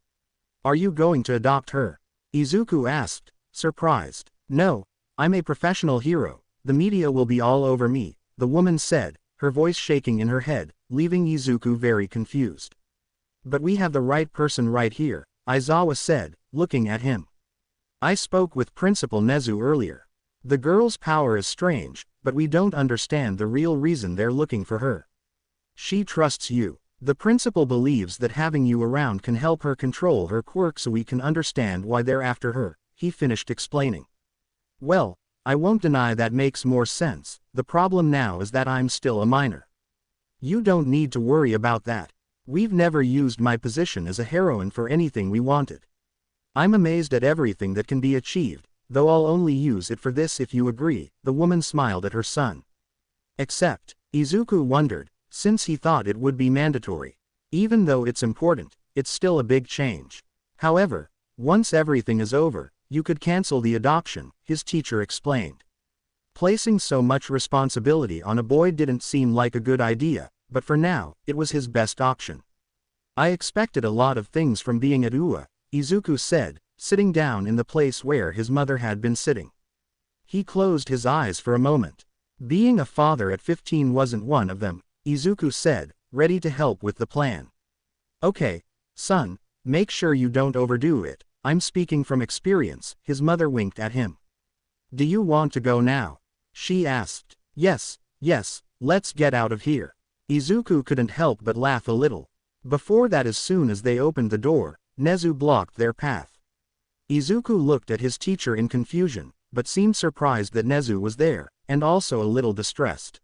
Are you going to adopt her? Izuku asked, surprised. No, I'm a professional hero, the media will be all over me, the woman said, her voice shaking in her head, leaving Izuku very confused. But we have the right person right here, Aizawa said, looking at him. I spoke with Principal Nezu earlier. The girl's power is strange, but we don't understand the real reason they're looking for her. She trusts you. The principal believes that having you around can help her control her quirks so we can understand why they're after her, he finished explaining. Well, I won't deny that makes more sense, the problem now is that I'm still a minor. You don't need to worry about that. We've never used my position as a heroine for anything we wanted. I'm amazed at everything that can be achieved, though I'll only use it for this if you agree, the woman smiled at her son. Except, Izuku wondered, since he thought it would be mandatory. Even though it's important, it's still a big change. However, once everything is over, you could cancel the adoption, his teacher explained. Placing so much responsibility on a boy didn't seem like a good idea, but for now, it was his best option. I expected a lot of things from being at Ua, Izuku said, sitting down in the place where his mother had been sitting. He closed his eyes for a moment. Being a father at 15 wasn't one of them, Izuku said, ready to help with the plan. Okay, son, make sure you don't overdo it, I'm speaking from experience, his mother winked at him. Do you want to go now? She asked. Yes, let's get out of here. Izuku couldn't help but laugh a little. Before that, as soon as they opened the door, Nezu blocked their path. Izuku looked at his teacher in confusion, but seemed surprised that Nezu was there, and also a little distressed.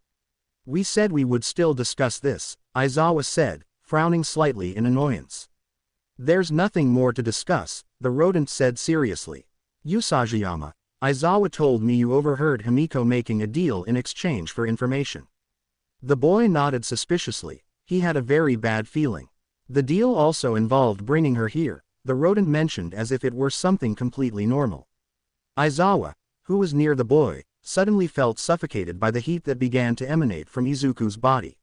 We said we would still discuss this, Aizawa said, frowning slightly in annoyance. There's nothing more to discuss, the rodent said seriously. Usajiyama, Aizawa told me you overheard Himiko making a deal in exchange for information. The boy nodded suspiciously, he had a very bad feeling. The deal also involved bringing her here, the rodent mentioned as if it were something completely normal. Aizawa, who was near the boy, suddenly felt suffocated by the heat that began to emanate from Izuku's body.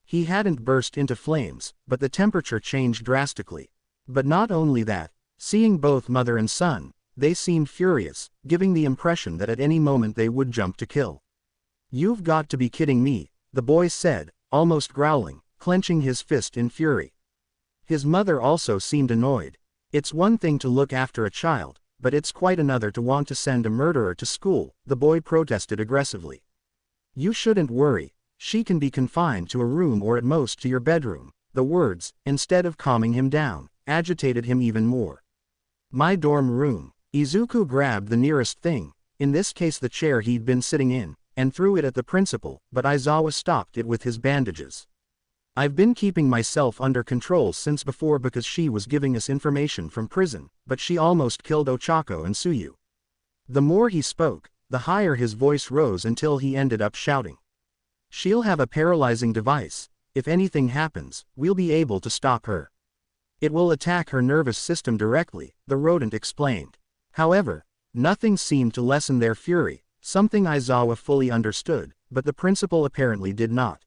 He hadn't burst into flames, but the temperature changed drastically. But not only that, seeing both mother and son, they seemed furious, giving the impression that at any moment they would jump to kill. You've got to be kidding me, the boy said, almost growling, clenching his fist in fury. His mother also seemed annoyed. It's one thing to look after a child, but it's quite another to want to send a murderer to school, the boy protested aggressively. You shouldn't worry, she can be confined to a room or at most to your bedroom. The words, instead of calming him down, agitated him even more. My dorm room. Izuku grabbed the nearest thing, in this case the chair he'd been sitting in, and threw it at the principal, but Aizawa stopped it with his bandages. I've been keeping myself under control since before because she was giving us information from prison, but she almost killed Ochako and Tsuyu. The more he spoke, the higher his voice rose until he ended up shouting. She'll have a paralyzing device. If anything happens, we'll be able to stop her. It will attack her nervous system directly, the rodent explained. However, nothing seemed to lessen their fury, something Aizawa fully understood, but the principal apparently did not.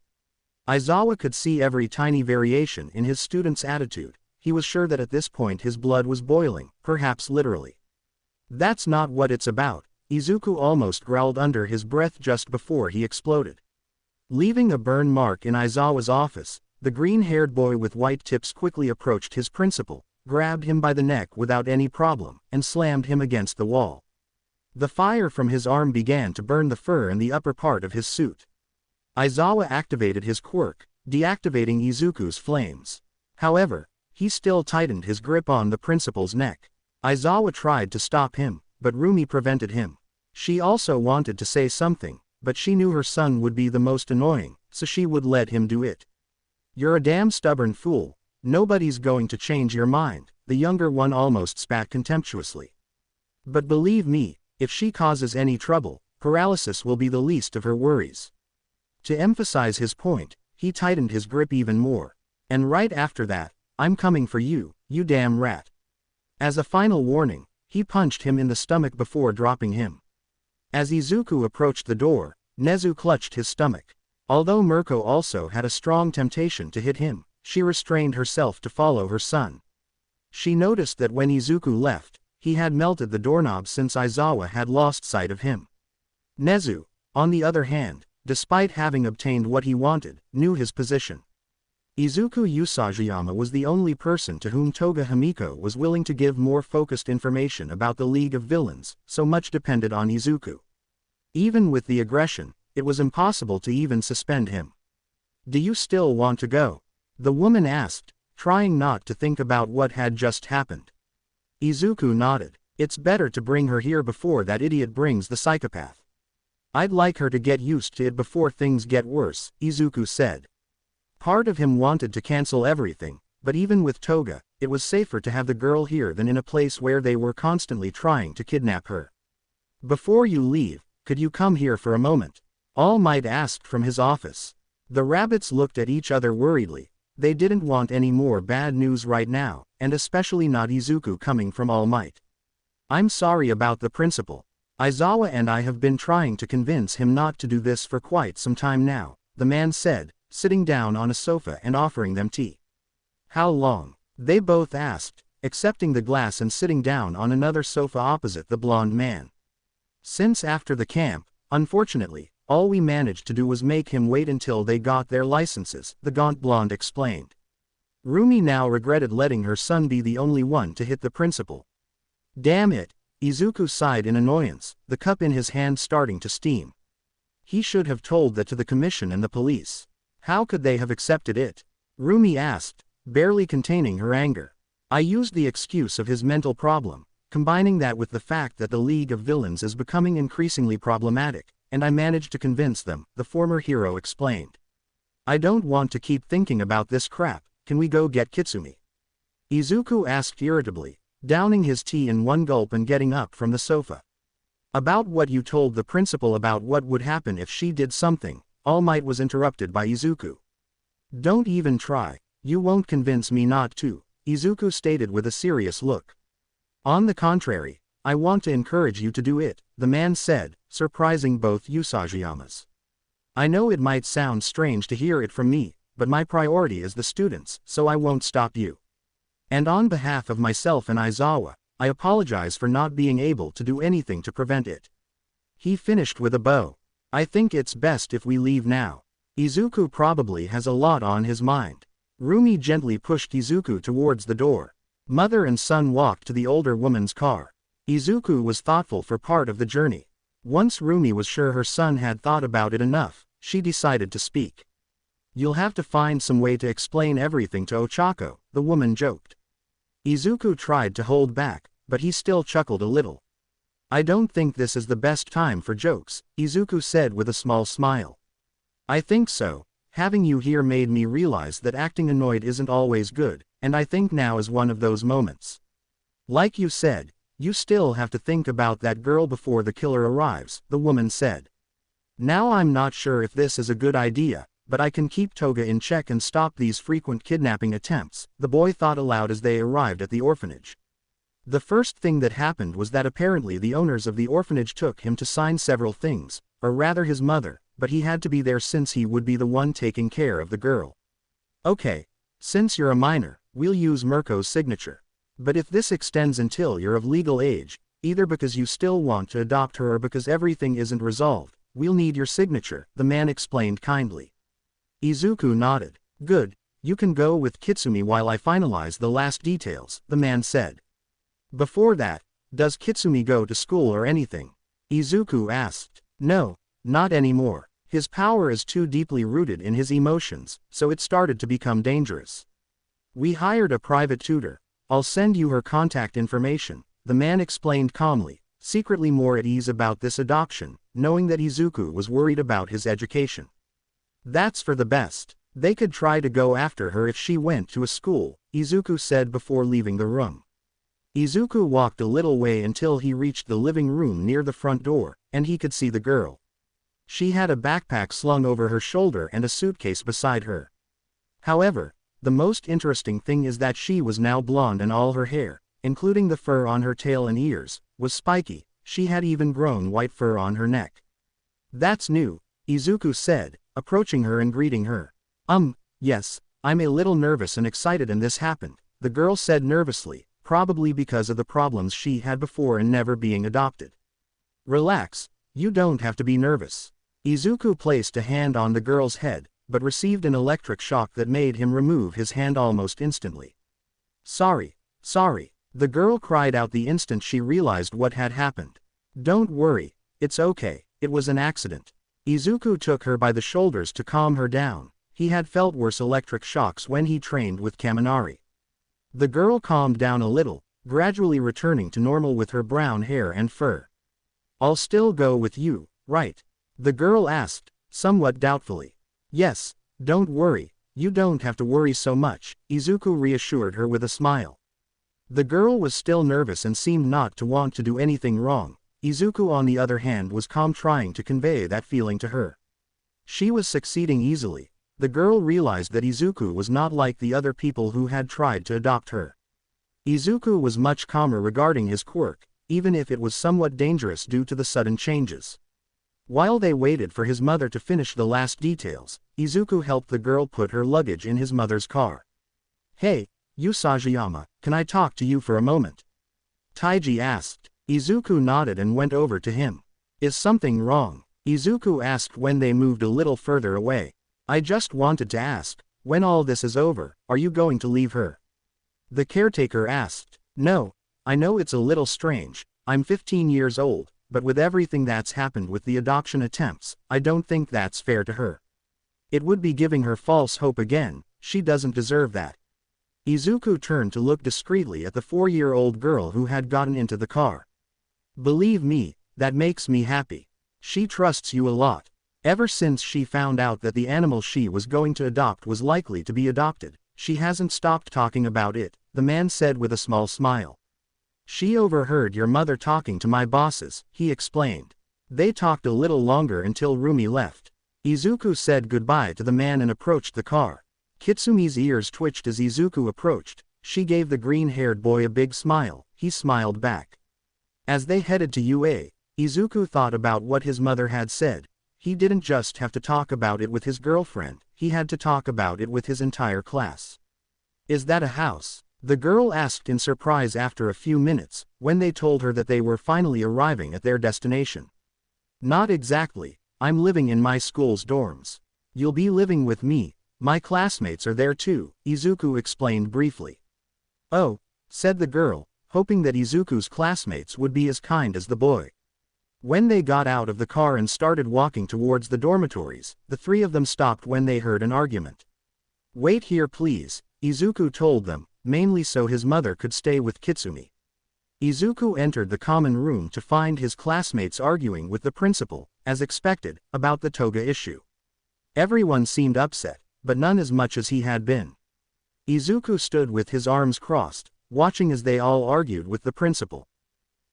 Aizawa could see every tiny variation in his student's attitude. He was sure that at this point his blood was boiling, perhaps literally. That's not what it's about, Izuku almost growled under his breath just before he exploded. Leaving a burn mark in Aizawa's office, the green-haired boy with white tips quickly approached his principal, grabbed him by the neck without any problem, and slammed him against the wall. The fire from his arm began to burn the fur and the upper part of his suit. Aizawa activated his quirk, deactivating Izuku's flames. However, he still tightened his grip on the principal's neck. Aizawa tried to stop him, but Rumi prevented him. She also wanted to say something, but she knew her son would be the most annoying, so she would let him do it. "You're a damn stubborn fool. Nobody's going to change your mind," the younger one almost spat contemptuously. "But believe me, if she causes any trouble, paralysis will be the least of her worries." To emphasize his point, he tightened his grip even more. "And right after that, I'm coming for you, you damn rat." As a final warning, he punched him in the stomach before dropping him. As Izuku approached the door, Nezu clutched his stomach. Although Mirko also had a strong temptation to hit him, she restrained herself to follow her son. She noticed that when Izuku left, he had melted the doorknob since Aizawa had lost sight of him. Nezu, on the other hand, despite having obtained what he wanted, knew his position. Izuku Usajiyama was the only person to whom Toga Himiko was willing to give more focused information about the League of Villains, so much depended on Izuku. Even with the aggression, it was impossible to even suspend him. "Do you still want to go?" the woman asked, trying not to think about what had just happened. Izuku nodded. "It's better to bring her here before that idiot brings the psychopath. I'd like her to get used to it before things get worse," Izuku said. Part of him wanted to cancel everything, but even with Toga, it was safer to have the girl here than in a place where they were constantly trying to kidnap her. "Before you leave, could you come here for a moment?" All Might asked from his office. The rabbits looked at each other worriedly. They didn't want any more bad news right now, and especially not Izuku coming from All Might. "I'm sorry about the principal. Aizawa and I have been trying to convince him not to do this for quite some time now," the man said, sitting down on a sofa and offering them tea. "How long?" they both asked, accepting the glass and sitting down on another sofa opposite the blonde man. "Since after the camp, unfortunately, all we managed to do was make him wait until they got their licenses," the gaunt blonde explained. Rumi now regretted letting her son be the only one to hit the principal. "Damn it," Izuku sighed in annoyance, the cup in his hand starting to steam. He should have told that to the commission and the police. How could they have accepted it? Rumi asked, barely containing her anger. "I used the excuse of his mental problem, combining that with the fact that the League of Villains is becoming increasingly problematic, and I managed to convince them," the former hero explained. "I don't want to keep thinking about this crap. Can we go get Kitsumi?" Izuku asked irritably, downing his tea in one gulp and getting up from the sofa. "About what you told the principal about what would happen if she did something," All Might was interrupted by Izuku. "Don't even try, you won't convince me not to," Izuku stated with a serious look. "On the contrary, I want to encourage you to do it," the man said, surprising both Usajiyamas. "I know it might sound strange to hear it from me, but my priority is the students, so I won't stop you. And on behalf of myself and Aizawa, I apologize for not being able to do anything to prevent it." He finished with a bow. "I think it's best if we leave now. Izuku probably has a lot on his mind." Rumi gently pushed Izuku towards the door. Mother and son walked to the older woman's car. Izuku was thoughtful for part of the journey. Once Rumi was sure her son had thought about it enough, she decided to speak. "You'll have to find some way to explain everything to Ochako," the woman joked. Izuku tried to hold back, but he still chuckled a little. "I don't think this is the best time for jokes," Izuku said with a small smile. "I think so. Having you here made me realize that acting annoyed isn't always good, and I think now is one of those moments. Like you said, you still have to think about that girl before the killer arrives," the woman said. "Now I'm not sure if this is a good idea, but I can keep Toga in check and stop these frequent kidnapping attempts," the boy thought aloud as they arrived at the orphanage. The first thing that happened was that apparently the owners of the orphanage took him to sign several things, or rather his mother, but he had to be there since he would be the one taking care of the girl. "Okay, since you're a minor, we'll use Mirko's signature. But if this extends until you're of legal age, either because you still want to adopt her or because everything isn't resolved, we'll need your signature," the man explained kindly. Izuku nodded. "Good, You can go with Kitsumi while I finalize the last details, the man said. Before that, does Kitsumi go to school or anything? Izuku asked. No, not anymore. His power is too deeply rooted in his emotions, so it started to become dangerous. We hired a private tutor. I'll send you her contact information, the man explained calmly, secretly more at ease about this adoption, knowing that Izuku was worried about his education. That's for the best. They could try to go after her if she went to a school, Izuku said before leaving the room. Izuku walked a little way until he reached the living room near the front door, and he could see the girl. She had a backpack slung over her shoulder and a suitcase beside her. However, the most interesting thing is that she was now blonde and all her hair, including the fur on her tail and ears, was spiky. She had even grown white fur on her neck. That's new, Izuku said, approaching her and greeting her. Yes, I'm a little nervous and excited and this happened, the girl said nervously, probably because of the problems she had before and never being adopted. Relax, you don't have to be nervous. Izuku placed a hand on the girl's head, but received an electric shock that made him remove his hand almost instantly. Sorry, the girl cried out the instant she realized what had happened. Don't worry, it's okay, it was an accident. Izuku took her by the shoulders to calm her down. He had felt worse electric shocks when he trained with Kaminari. The girl calmed down a little, gradually returning to normal with her brown hair and fur. I'll still go with you, right? The girl asked, somewhat doubtfully. Yes, don't worry, you don't have to worry so much, Izuku reassured her with a smile. The girl was still nervous and seemed not to want to do anything wrong. Izuku on the other hand was calm, trying to convey that feeling to her. She was succeeding easily. The girl realized that Izuku was not like the other people who had tried to adopt her. Izuku was much calmer regarding his quirk, even if it was somewhat dangerous due to the sudden changes. While they waited for his mother to finish the last details, Izuku helped the girl put her luggage in his mother's car. Hey, you Sagayama, can I talk to you for a moment? Taiji asked. Izuku nodded and went over to him. Is something wrong? Izuku asked when they moved a little further away. I just wanted to ask, when all this is over, are you going to leave her? The caretaker asked. No, I know it's a little strange, I'm 15 years old, but with everything that's happened with the adoption attempts, I don't think that's fair to her. It would be giving her false hope again, she doesn't deserve that. Izuku turned to look discreetly at the 4-year-old girl who had gotten into the car. Believe me, that makes me happy. She trusts you a lot. Ever since she found out that the animal she was going to adopt was likely to be adopted, she hasn't stopped talking about it, the man said with a small smile. She overheard your mother talking to my bosses, he explained. They talked a little longer until Rumi left. Izuku said goodbye to the man and approached the car. Kitsumi's ears twitched as Izuku approached. She gave the green-haired boy a big smile. He smiled back. As they headed to UA, Izuku thought about what his mother had said. He didn't just have to talk about it with his girlfriend, he had to talk about it with his entire class. Is that a house? The girl asked in surprise after a few minutes, when they told her that they were finally arriving at their destination. Not exactly, I'm living in my school's dorms. You'll be living with me, my classmates are there too, Izuku explained briefly. Oh, said the girl, hoping that Izuku's classmates would be as kind as the boy. When they got out of the car and started walking towards the dormitories, the three of them stopped when they heard an argument. Wait here please, Izuku told them, mainly so his mother could stay with Kitsumi. Izuku entered the common room to find his classmates arguing with the principal, as expected, about the toga issue. Everyone seemed upset, but none as much as he had been. Izuku stood with his arms crossed, watching as they all argued with the principal.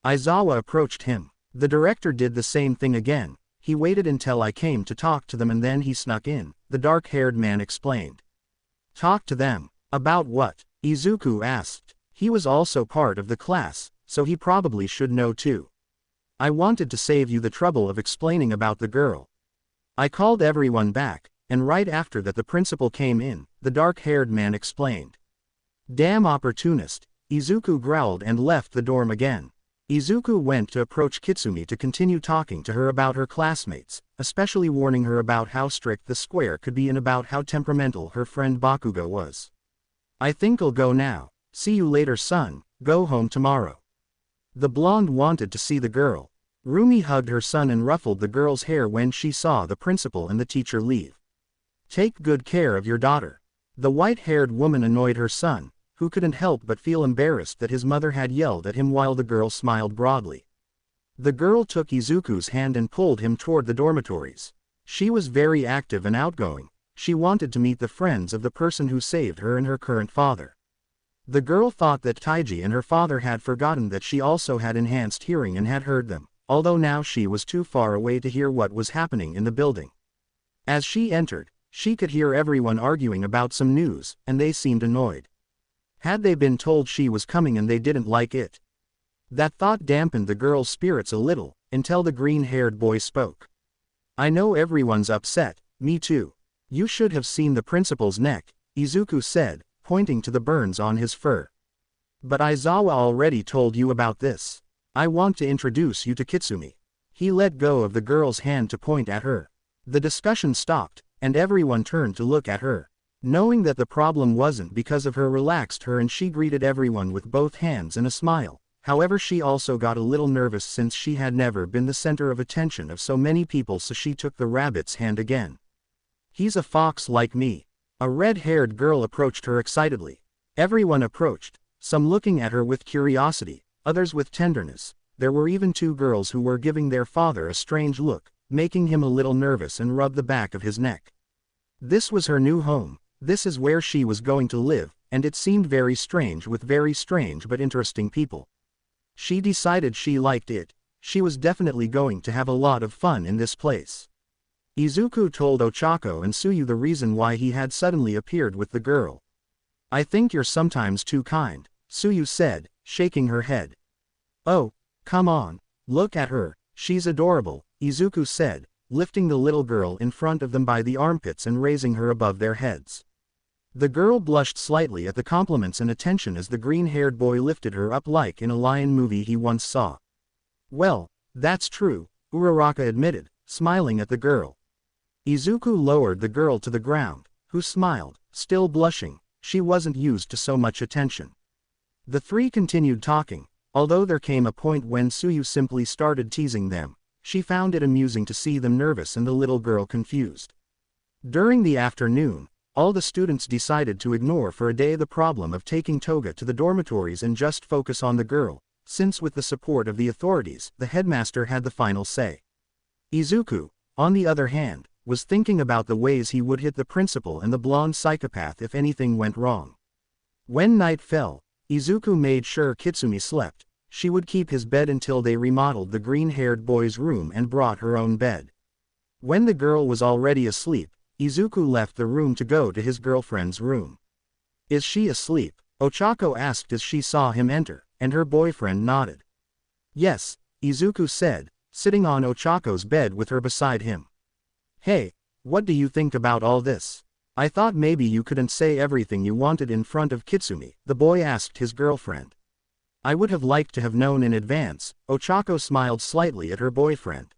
Aizawa approached him. The director did the same thing again. He waited until I came to talk to them and then he snuck in, the dark-haired man explained. Talk to them? About what? Izuku asked. He was also part of the class, so he probably should know too. I wanted to save you the trouble of explaining about the girl. I called everyone back, and right after that the principal came in, the dark-haired man explained. Damn opportunist, Izuku growled and left the dorm again. Izuku went to approach Kitsumi to continue talking to her about her classmates, especially warning her about how strict the square could be and about how temperamental her friend Bakugo was. I think I'll go now. See you later, son. Go home tomorrow. The blonde wanted to see the girl. Rumi hugged her son and ruffled the girl's hair when she saw the principal and the teacher leave. Take good care of your daughter. The white-haired woman annoyed her son, who couldn't help but feel embarrassed that his mother had yelled at him while the girl smiled broadly. The girl took Izuku's hand and pulled him toward the dormitories. She was very active and outgoing. She wanted to meet the friends of the person who saved her and her current father. The girl thought that Taiji and her father had forgotten that she also had enhanced hearing and had heard them, although now she was too far away to hear what was happening in the building. As she entered, she could hear everyone arguing about some news, and they seemed annoyed. Had they been told she was coming and they didn't like it? That thought dampened the girl's spirits a little, until the green-haired boy spoke. I know everyone's upset, me too. You should have seen the principal's neck, Izuku said, pointing to the burns on his fur. But Aizawa already told you about this. I want to introduce you to Kitsumi. He let go of the girl's hand to point at her. The discussion stopped, and everyone turned to look at her. Knowing that the problem wasn't because of her relaxed her and she greeted everyone with both hands and a smile. However, she also got a little nervous since she had never been the center of attention of so many people, so she took the rabbit's hand again. He's a fox like me. A red-haired girl approached her excitedly. Everyone approached, some looking at her with curiosity, others with tenderness. There were even two girls who were giving their father a strange look, making him a little nervous and rubbed the back of his neck. This was her new home. This is where she was going to live, and it seemed very strange with very strange but interesting people. She decided she liked it. She was definitely going to have a lot of fun in this place. Izuku told Ochako and Tsuyu the reason why he had suddenly appeared with the girl. I think you're sometimes too kind, Tsuyu said, shaking her head. Oh, come on, look at her, she's adorable, Izuku said, lifting the little girl in front of them by the armpits and raising her above their heads. The girl blushed slightly at the compliments and attention as the green-haired boy lifted her up like in a lion movie he once saw. Well, that's true, Uraraka admitted, smiling at the girl. Izuku lowered the girl to the ground, who smiled, still blushing. She wasn't used to so much attention. The three continued talking, although there came a point when Tsuyu simply started teasing them. She found it amusing to see them nervous and the little girl confused. During the afternoon, all the students decided to ignore for a day the problem of taking Toga to the dormitories and just focus on the girl, since with the support of the authorities, the headmaster had the final say. Izuku, on the other hand, was thinking about the ways he would hit the principal and the blonde psychopath if anything went wrong. When night fell, Izuku made sure Kitsumi slept. She would keep his bed until they remodeled the green-haired boy's room and brought her own bed. When the girl was already asleep, Izuku left the room to go to his girlfriend's room. Is she asleep? Ochako asked as she saw him enter, and her boyfriend nodded. Yes, Izuku said, sitting on Ochako's bed with her beside him. Hey, what do you think about all this? I thought maybe you couldn't say everything you wanted in front of Kitsumi, the boy asked his girlfriend. I would have liked to have known in advance, Ochako smiled slightly at her boyfriend.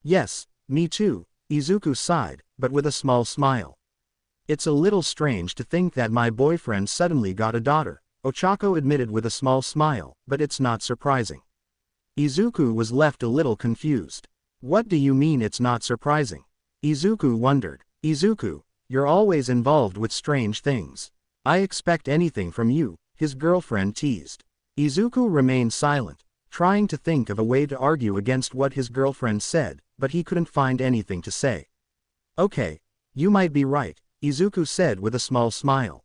Yes, me too, Izuku sighed, but with a small smile. It's a little strange to think that my boyfriend suddenly got a daughter, Ochako admitted with a small smile, but it's not surprising. Izuku was left a little confused. What do you mean it's not surprising? Izuku wondered. Izuku, you're always involved with strange things. I expect anything from you, his girlfriend teased. Izuku remained silent, trying to think of a way to argue against what his girlfriend said, but he couldn't find anything to say. Okay, you might be right, Izuku said with a small smile.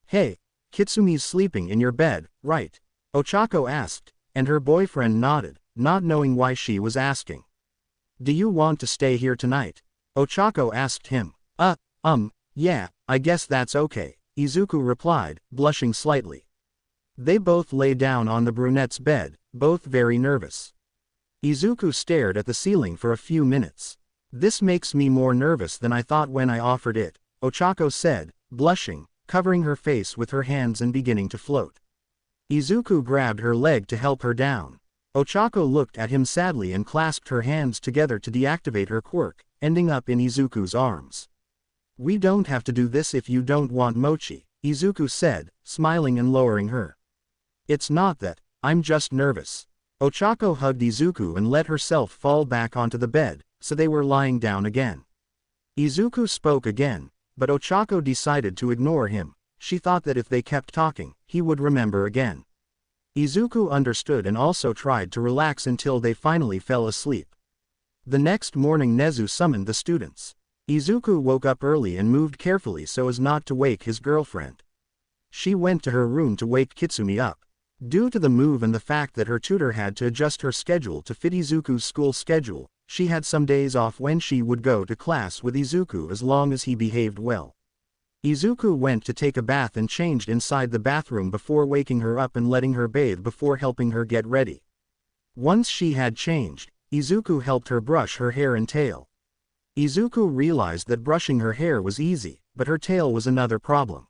Hey, Kitsumi's sleeping in your bed, right? Ochako asked, and her boyfriend nodded, not knowing why she was asking. Do you want to stay here tonight? Ochako asked him. Yeah, I guess that's okay, Izuku replied, blushing slightly. They both lay down on the brunette's bed, both very nervous. Izuku stared at the ceiling for a few minutes. This makes me more nervous than I thought when I offered it, Ochako said, blushing, covering her face with her hands and beginning to float. Izuku grabbed her leg to help her down. Ochako looked at him sadly and clasped her hands together to deactivate her quirk, ending up in Izuku's arms. "We don't have to do this if you don't want Mochi," Izuku said, smiling and lowering her. "It's not that, I'm just nervous." Ochako hugged Izuku and let herself fall back onto the bed, so they were lying down again. Izuku spoke again, but Ochako decided to ignore him. She thought that if they kept talking, he would remember again. Izuku understood and also tried to relax until they finally fell asleep. The next morning Nezu summoned the students. Izuku woke up early and moved carefully so as not to wake his girlfriend. She went to her room to wake Kitsumi up. Due to the move and the fact that her tutor had to adjust her schedule to fit Izuku's school schedule, she had some days off when she would go to class with Izuku as long as he behaved well. Izuku went to take a bath and changed inside the bathroom before waking her up and letting her bathe before helping her get ready. Once she had changed, Izuku helped her brush her hair and tail. Izuku realized that brushing her hair was easy, but her tail was another problem.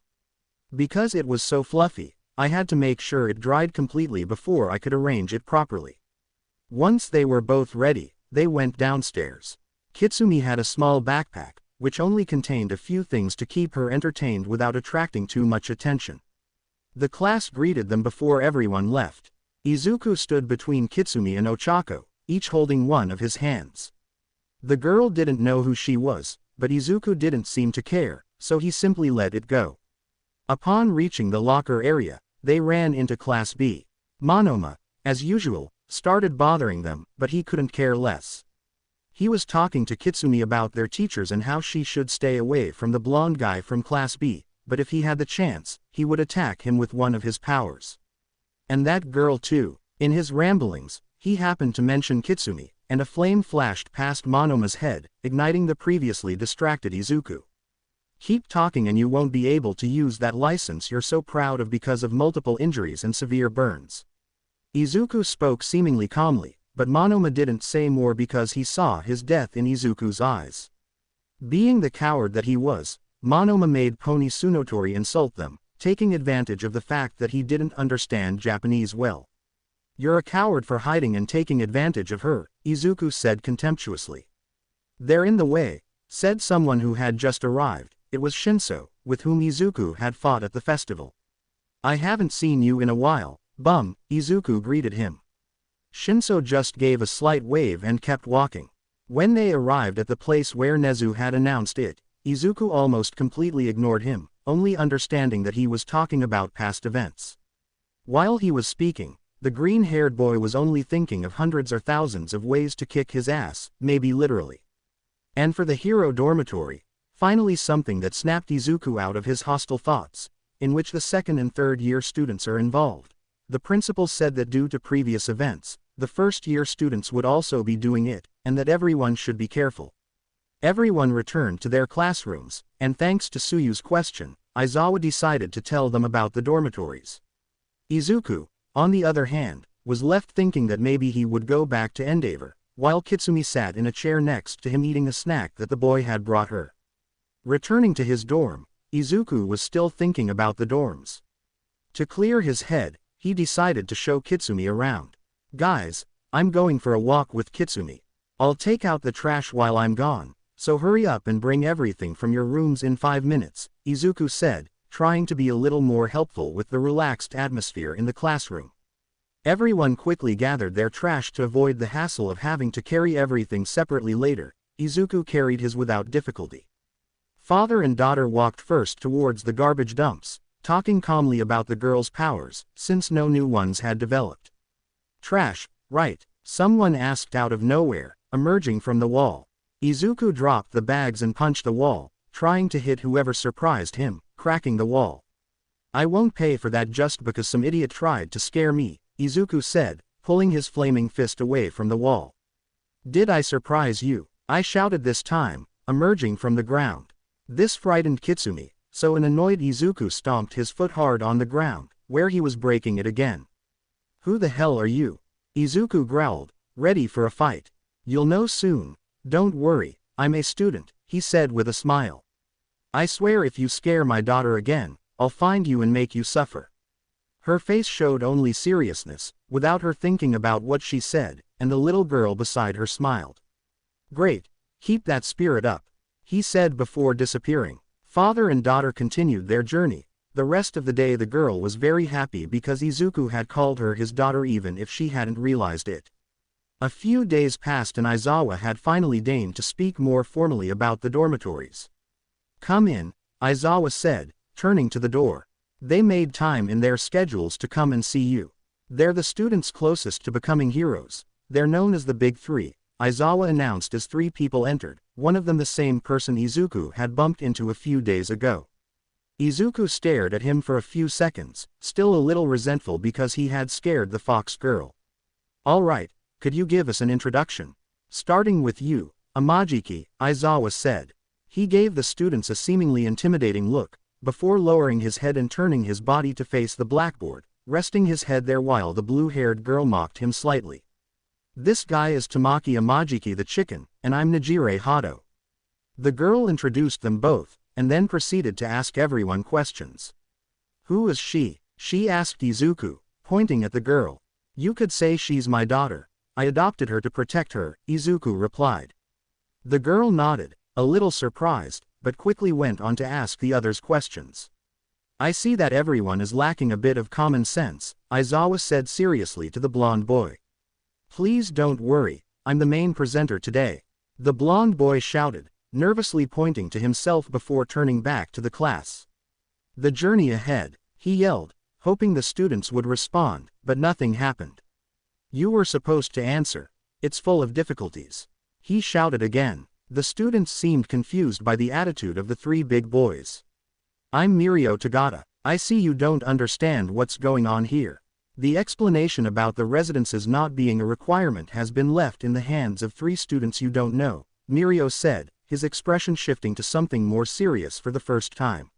Because it was so fluffy, I had to make sure it dried completely before I could arrange it properly. Once they were both ready, they went downstairs. Kitsumi had a small backpack, which only contained a few things to keep her entertained without attracting too much attention. The class greeted them before everyone left. Izuku stood between Kitsumi and Ochako, each holding one of his hands. The girl didn't know who she was, but Izuku didn't seem to care, so he simply let it go. Upon reaching the locker area, they ran into Class B. Monoma, as usual, started bothering them, but he couldn't care less. He was talking to Kitsumi about their teachers and how she should stay away from the blonde guy from Class B, but if he had the chance, he would attack him with one of his powers. And that girl too. In his ramblings, he happened to mention Kitsumi, and a flame flashed past Monoma's head, igniting the previously distracted Izuku. "Keep talking and you won't be able to use that license you're so proud of because of multiple injuries and severe burns." Izuku spoke seemingly calmly, but Monoma didn't say more because he saw his death in Izuku's eyes. Being the coward that he was, Monoma made Pony Sunotori insult them, taking advantage of the fact that he didn't understand Japanese well. "You're a coward for hiding and taking advantage of her," Izuku said contemptuously. "They're in the way," said someone who had just arrived. It was Shinso, with whom Izuku had fought at the festival. "I haven't seen you in a while, bum," Izuku greeted him. Shinso just gave a slight wave and kept walking. When they arrived at the place where Nezu had announced it, Izuku almost completely ignored him, only understanding that he was talking about past events. While he was speaking, the green-haired boy was only thinking of hundreds or thousands of ways to kick his ass, maybe literally. And for the hero dormitory, finally something that snapped Izuku out of his hostile thoughts, in which the second and third year students are involved. The principal said that due to previous events, the first-year students would also be doing it, and that everyone should be careful. Everyone returned to their classrooms, and thanks to Suyu's question, Aizawa decided to tell them about the dormitories. Izuku, on the other hand, was left thinking that maybe he would go back to Endeavor, while Kitsumi sat in a chair next to him eating a snack that the boy had brought her. Returning to his dorm, Izuku was still thinking about the dorms. To clear his head, he decided to show Kitsumi around. "Guys, I'm going for a walk with Kitsumi. I'll take out the trash while I'm gone, so hurry up and bring everything from your rooms in 5 minutes, Izuku said, trying to be a little more helpful with the relaxed atmosphere in the classroom. Everyone quickly gathered their trash to avoid the hassle of having to carry everything separately later. Izuku carried his without difficulty. Father and daughter walked first towards the garbage dumps, talking calmly about the girls' powers, since no new ones had developed. "Trash, right?" someone asked out of nowhere, emerging from the wall. Izuku dropped the bags and punched the wall, trying to hit whoever surprised him, cracking the wall. "I won't pay for that just because some idiot tried to scare me," Izuku said, pulling his flaming fist away from the wall. "Did I surprise you?" I shouted this time, emerging from the ground. This frightened Kitsumi, so an annoyed Izuku stomped his foot hard on the ground, where he was breaking it again. "Who the hell are you?" Izuku growled, ready for a fight. "You'll know soon. Don't worry, I'm a student," he said with a smile. "I swear if you scare my daughter again, I'll find you and make you suffer." Her face showed only seriousness, without her thinking about what she said, and the little girl beside her smiled. "Great. Keep that spirit up," he said before disappearing. Father and daughter continued their journey. The rest of the day the girl was very happy because Izuku had called her his daughter even if she hadn't realized it. A few days passed and Aizawa had finally deigned to speak more formally about the dormitories. "Come in," Aizawa said, turning to the door. "They made time in their schedules to come and see you. They're the students closest to becoming heroes. They're known as the Big Three," Aizawa announced as three people entered, one of them the same person Izuku had bumped into a few days ago. Izuku stared at him for a few seconds, still a little resentful because he had scared the fox girl. "All right, could you give us an introduction? Starting with you, Amajiki," Aizawa said. He gave the students a seemingly intimidating look, before lowering his head and turning his body to face the blackboard, resting his head there while the blue-haired girl mocked him slightly. "This guy is Tamaki Amajiki the chicken, and I'm Najire Hado." The girl introduced them both, and then proceeded to ask everyone questions. "Who is she?" she asked Izuku, pointing at the girl. "You could say she's my daughter. I adopted her to protect her," Izuku replied. The girl nodded, a little surprised, but quickly went on to ask the others questions. "I see that everyone is lacking a bit of common sense," Aizawa said seriously to the blonde boy. "Please don't worry, I'm the main presenter today," the blonde boy shouted, nervously pointing to himself before turning back to the class. "The journey ahead," he yelled, hoping the students would respond, but nothing happened. "You were supposed to answer. It's full of difficulties," he shouted again. The students seemed confused by the attitude of the three big boys. "I'm Mirio Tagata. I see you don't understand what's going on here. The explanation about the residences not being a requirement has been left in the hands of three students you don't know," Mirio said, his expression shifting to something more serious for the first time.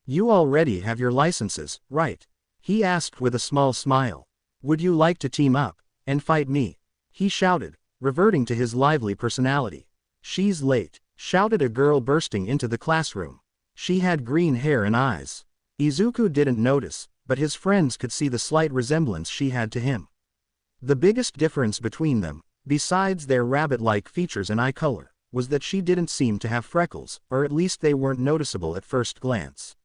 "You already have your licenses, right?" he asked with a small smile. "Would you like to team up and fight me?" he shouted, reverting to his lively personality. "She's late," shouted a girl bursting into the classroom. She had green hair and eyes. Izuku didn't notice, but his friends could see the slight resemblance she had to him. The biggest difference between them, besides their rabbit-like features and eye color, was that she didn't seem to have freckles, or at least they weren't noticeable at first glance.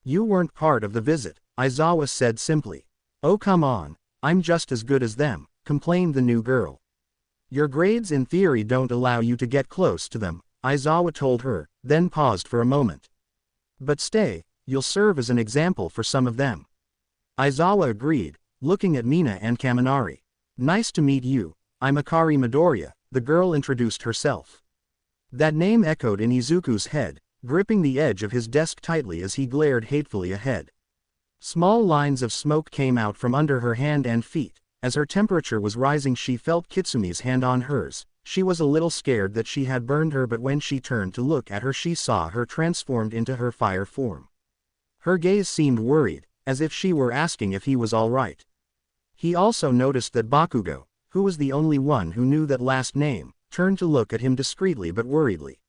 "You weren't part of the visit," Aizawa said simply. "Oh come on, I'm just as good as them," complained the new girl. "Your grades in theory don't allow you to get close to them," Aizawa told her, then paused for a moment. "But stay, you'll serve as an example for some of them." Aizawa agreed, looking at Mina and Kaminari. "Nice to meet you, I'm Akari Midoriya," the girl introduced herself. That name echoed in Izuku's head, gripping the edge of his desk tightly as he glared hatefully ahead. Small lines of smoke came out from under her hand and feet. As her temperature was rising she felt Kitsumi's hand on hers. She was a little scared that she had burned her, but when she turned to look at her she saw her transformed into her fire form. Her gaze seemed worried, as if she were asking if he was all right. He also noticed that Bakugo, who was the only one who knew that last name, turned to look at him discreetly but worriedly.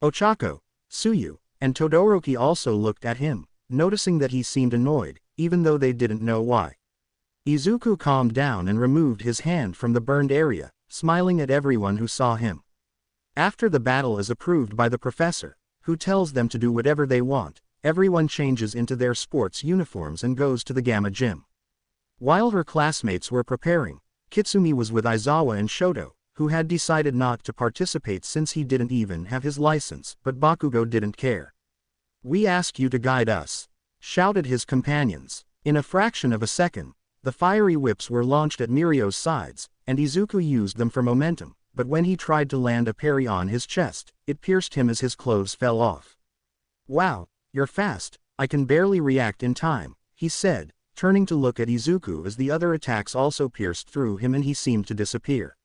Ochako, Tsuyu, and Todoroki also looked at him, noticing that he seemed annoyed, even though they didn't know why. Izuku calmed down and removed his hand from the burned area, smiling at everyone who saw him. After the battle is approved by the professor, who tells them to do whatever they want, everyone changes into their sports uniforms and goes to the Gamma Gym. While her classmates were preparing, Kitsumi was with Aizawa and Shoto, who had decided not to participate since he didn't even have his license, but Bakugo didn't care. "We ask you to guide us," shouted his companions. In a fraction of a second, the fiery whips were launched at Mirio's sides, and Izuku used them for momentum, but when he tried to land a parry on his chest, it pierced him as his clothes fell off. "Wow, you're fast, I can barely react in time," he said, turning to look at Izuku as the other attacks also pierced through him and he seemed to disappear.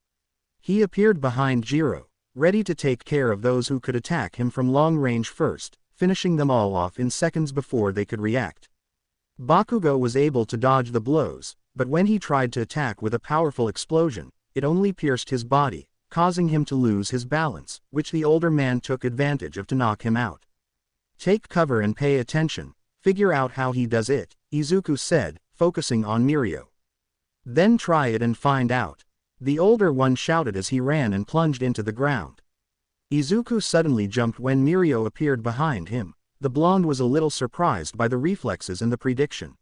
He appeared behind Jiro, ready to take care of those who could attack him from long range first, finishing them all off in seconds before they could react. Bakugo was able to dodge the blows, but when he tried to attack with a powerful explosion, it only pierced his body, causing him to lose his balance, which the older man took advantage of to knock him out. "Take cover and pay attention, figure out how he does it," Izuku said, focusing on Mirko. Then try it and find out. The older one shouted as he ran and plunged into the ground. Izuku suddenly jumped when Mirko appeared behind him. The blonde was a little surprised by the reflexes and the prediction.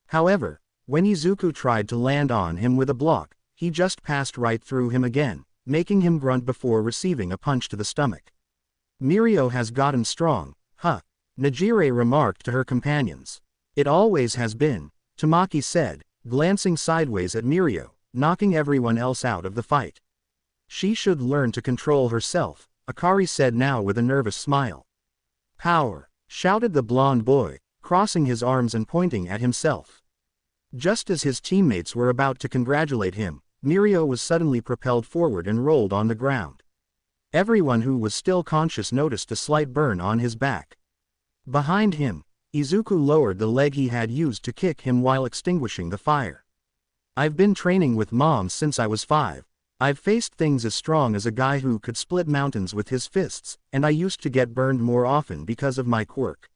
However, when Izuku tried to land on him with a block, he just passed right through him again, making him grunt before receiving a punch to the stomach. Mirko has gotten strong, huh? Nejire remarked to her companions. It always has been, Tamaki said, glancing sideways at Mirko, knocking everyone else out of the fight. She should learn to control herself, Akari said now with a nervous smile. Power, shouted the blonde boy, crossing his arms and pointing at himself. Just as his teammates were about to congratulate him, Mirko was suddenly propelled forward and rolled on the ground. Everyone who was still conscious noticed a slight burn on his back. Behind him, Izuku lowered the leg he had used to kick him while extinguishing the fire. I've been training with Mom since I was 5. I've faced things as strong as a guy who could split mountains with his fists, and I used to get burned more often because of my quirk.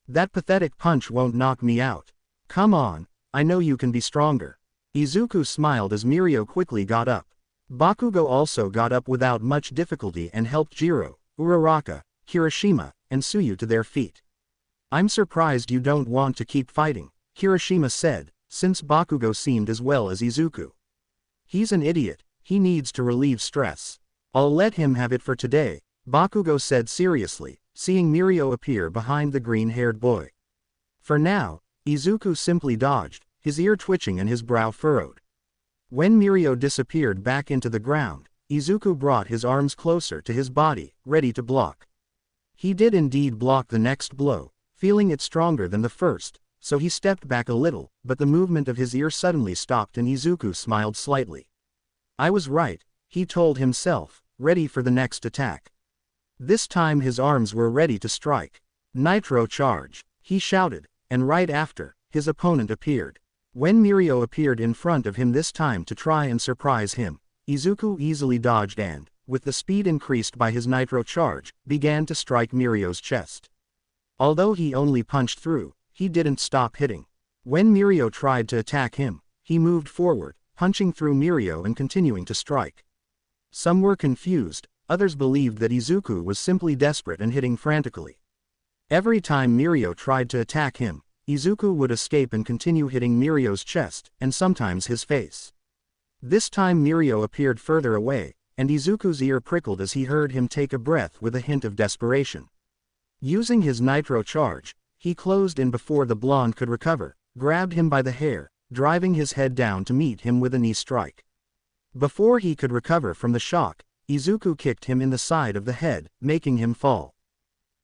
That pathetic punch won't knock me out. Come on, I know you can be stronger. Izuku smiled as Mirko quickly got up. Bakugo also got up without much difficulty and helped Jiro, Uraraka, Kirishima, and Tsuyu to their feet. I'm surprised you don't want to keep fighting, Kirishima said, since Bakugo seemed as well as Izuku. He's an idiot, he needs to relieve stress. I'll let him have it for today, Bakugo said seriously, seeing Mirko appear behind the green-haired boy. For now, Izuku simply dodged, his ear twitching and his brow furrowed. When Mirko disappeared back into the ground, Izuku brought his arms closer to his body, ready to block. He did indeed block the next blow, feeling it stronger than the first, so he stepped back a little, but the movement of his ear suddenly stopped and Izuku smiled slightly. I was right, he told himself, ready for the next attack. This time his arms were ready to strike. Nitro charge, he shouted, and right after, his opponent appeared. When Mirko appeared in front of him this time to try and surprise him, Izuku easily dodged and, with the speed increased by his nitro charge, began to strike Mirko's chest. Although he only punched through, he didn't stop hitting. When Mirko tried to attack him, he moved forward, punching through Mirko and continuing to strike. Some were confused, others believed that Izuku was simply desperate and hitting frantically. Every time Mirko tried to attack him, Izuku would escape and continue hitting Mirko's chest, and sometimes his face. This time Mirko appeared further away, and Izuku's ear prickled as he heard him take a breath with a hint of desperation. Using his nitro charge, he closed in before the blonde could recover, grabbed him by the hair, driving his head down to meet him with a knee strike. Before he could recover from the shock, Izuku kicked him in the side of the head, making him fall.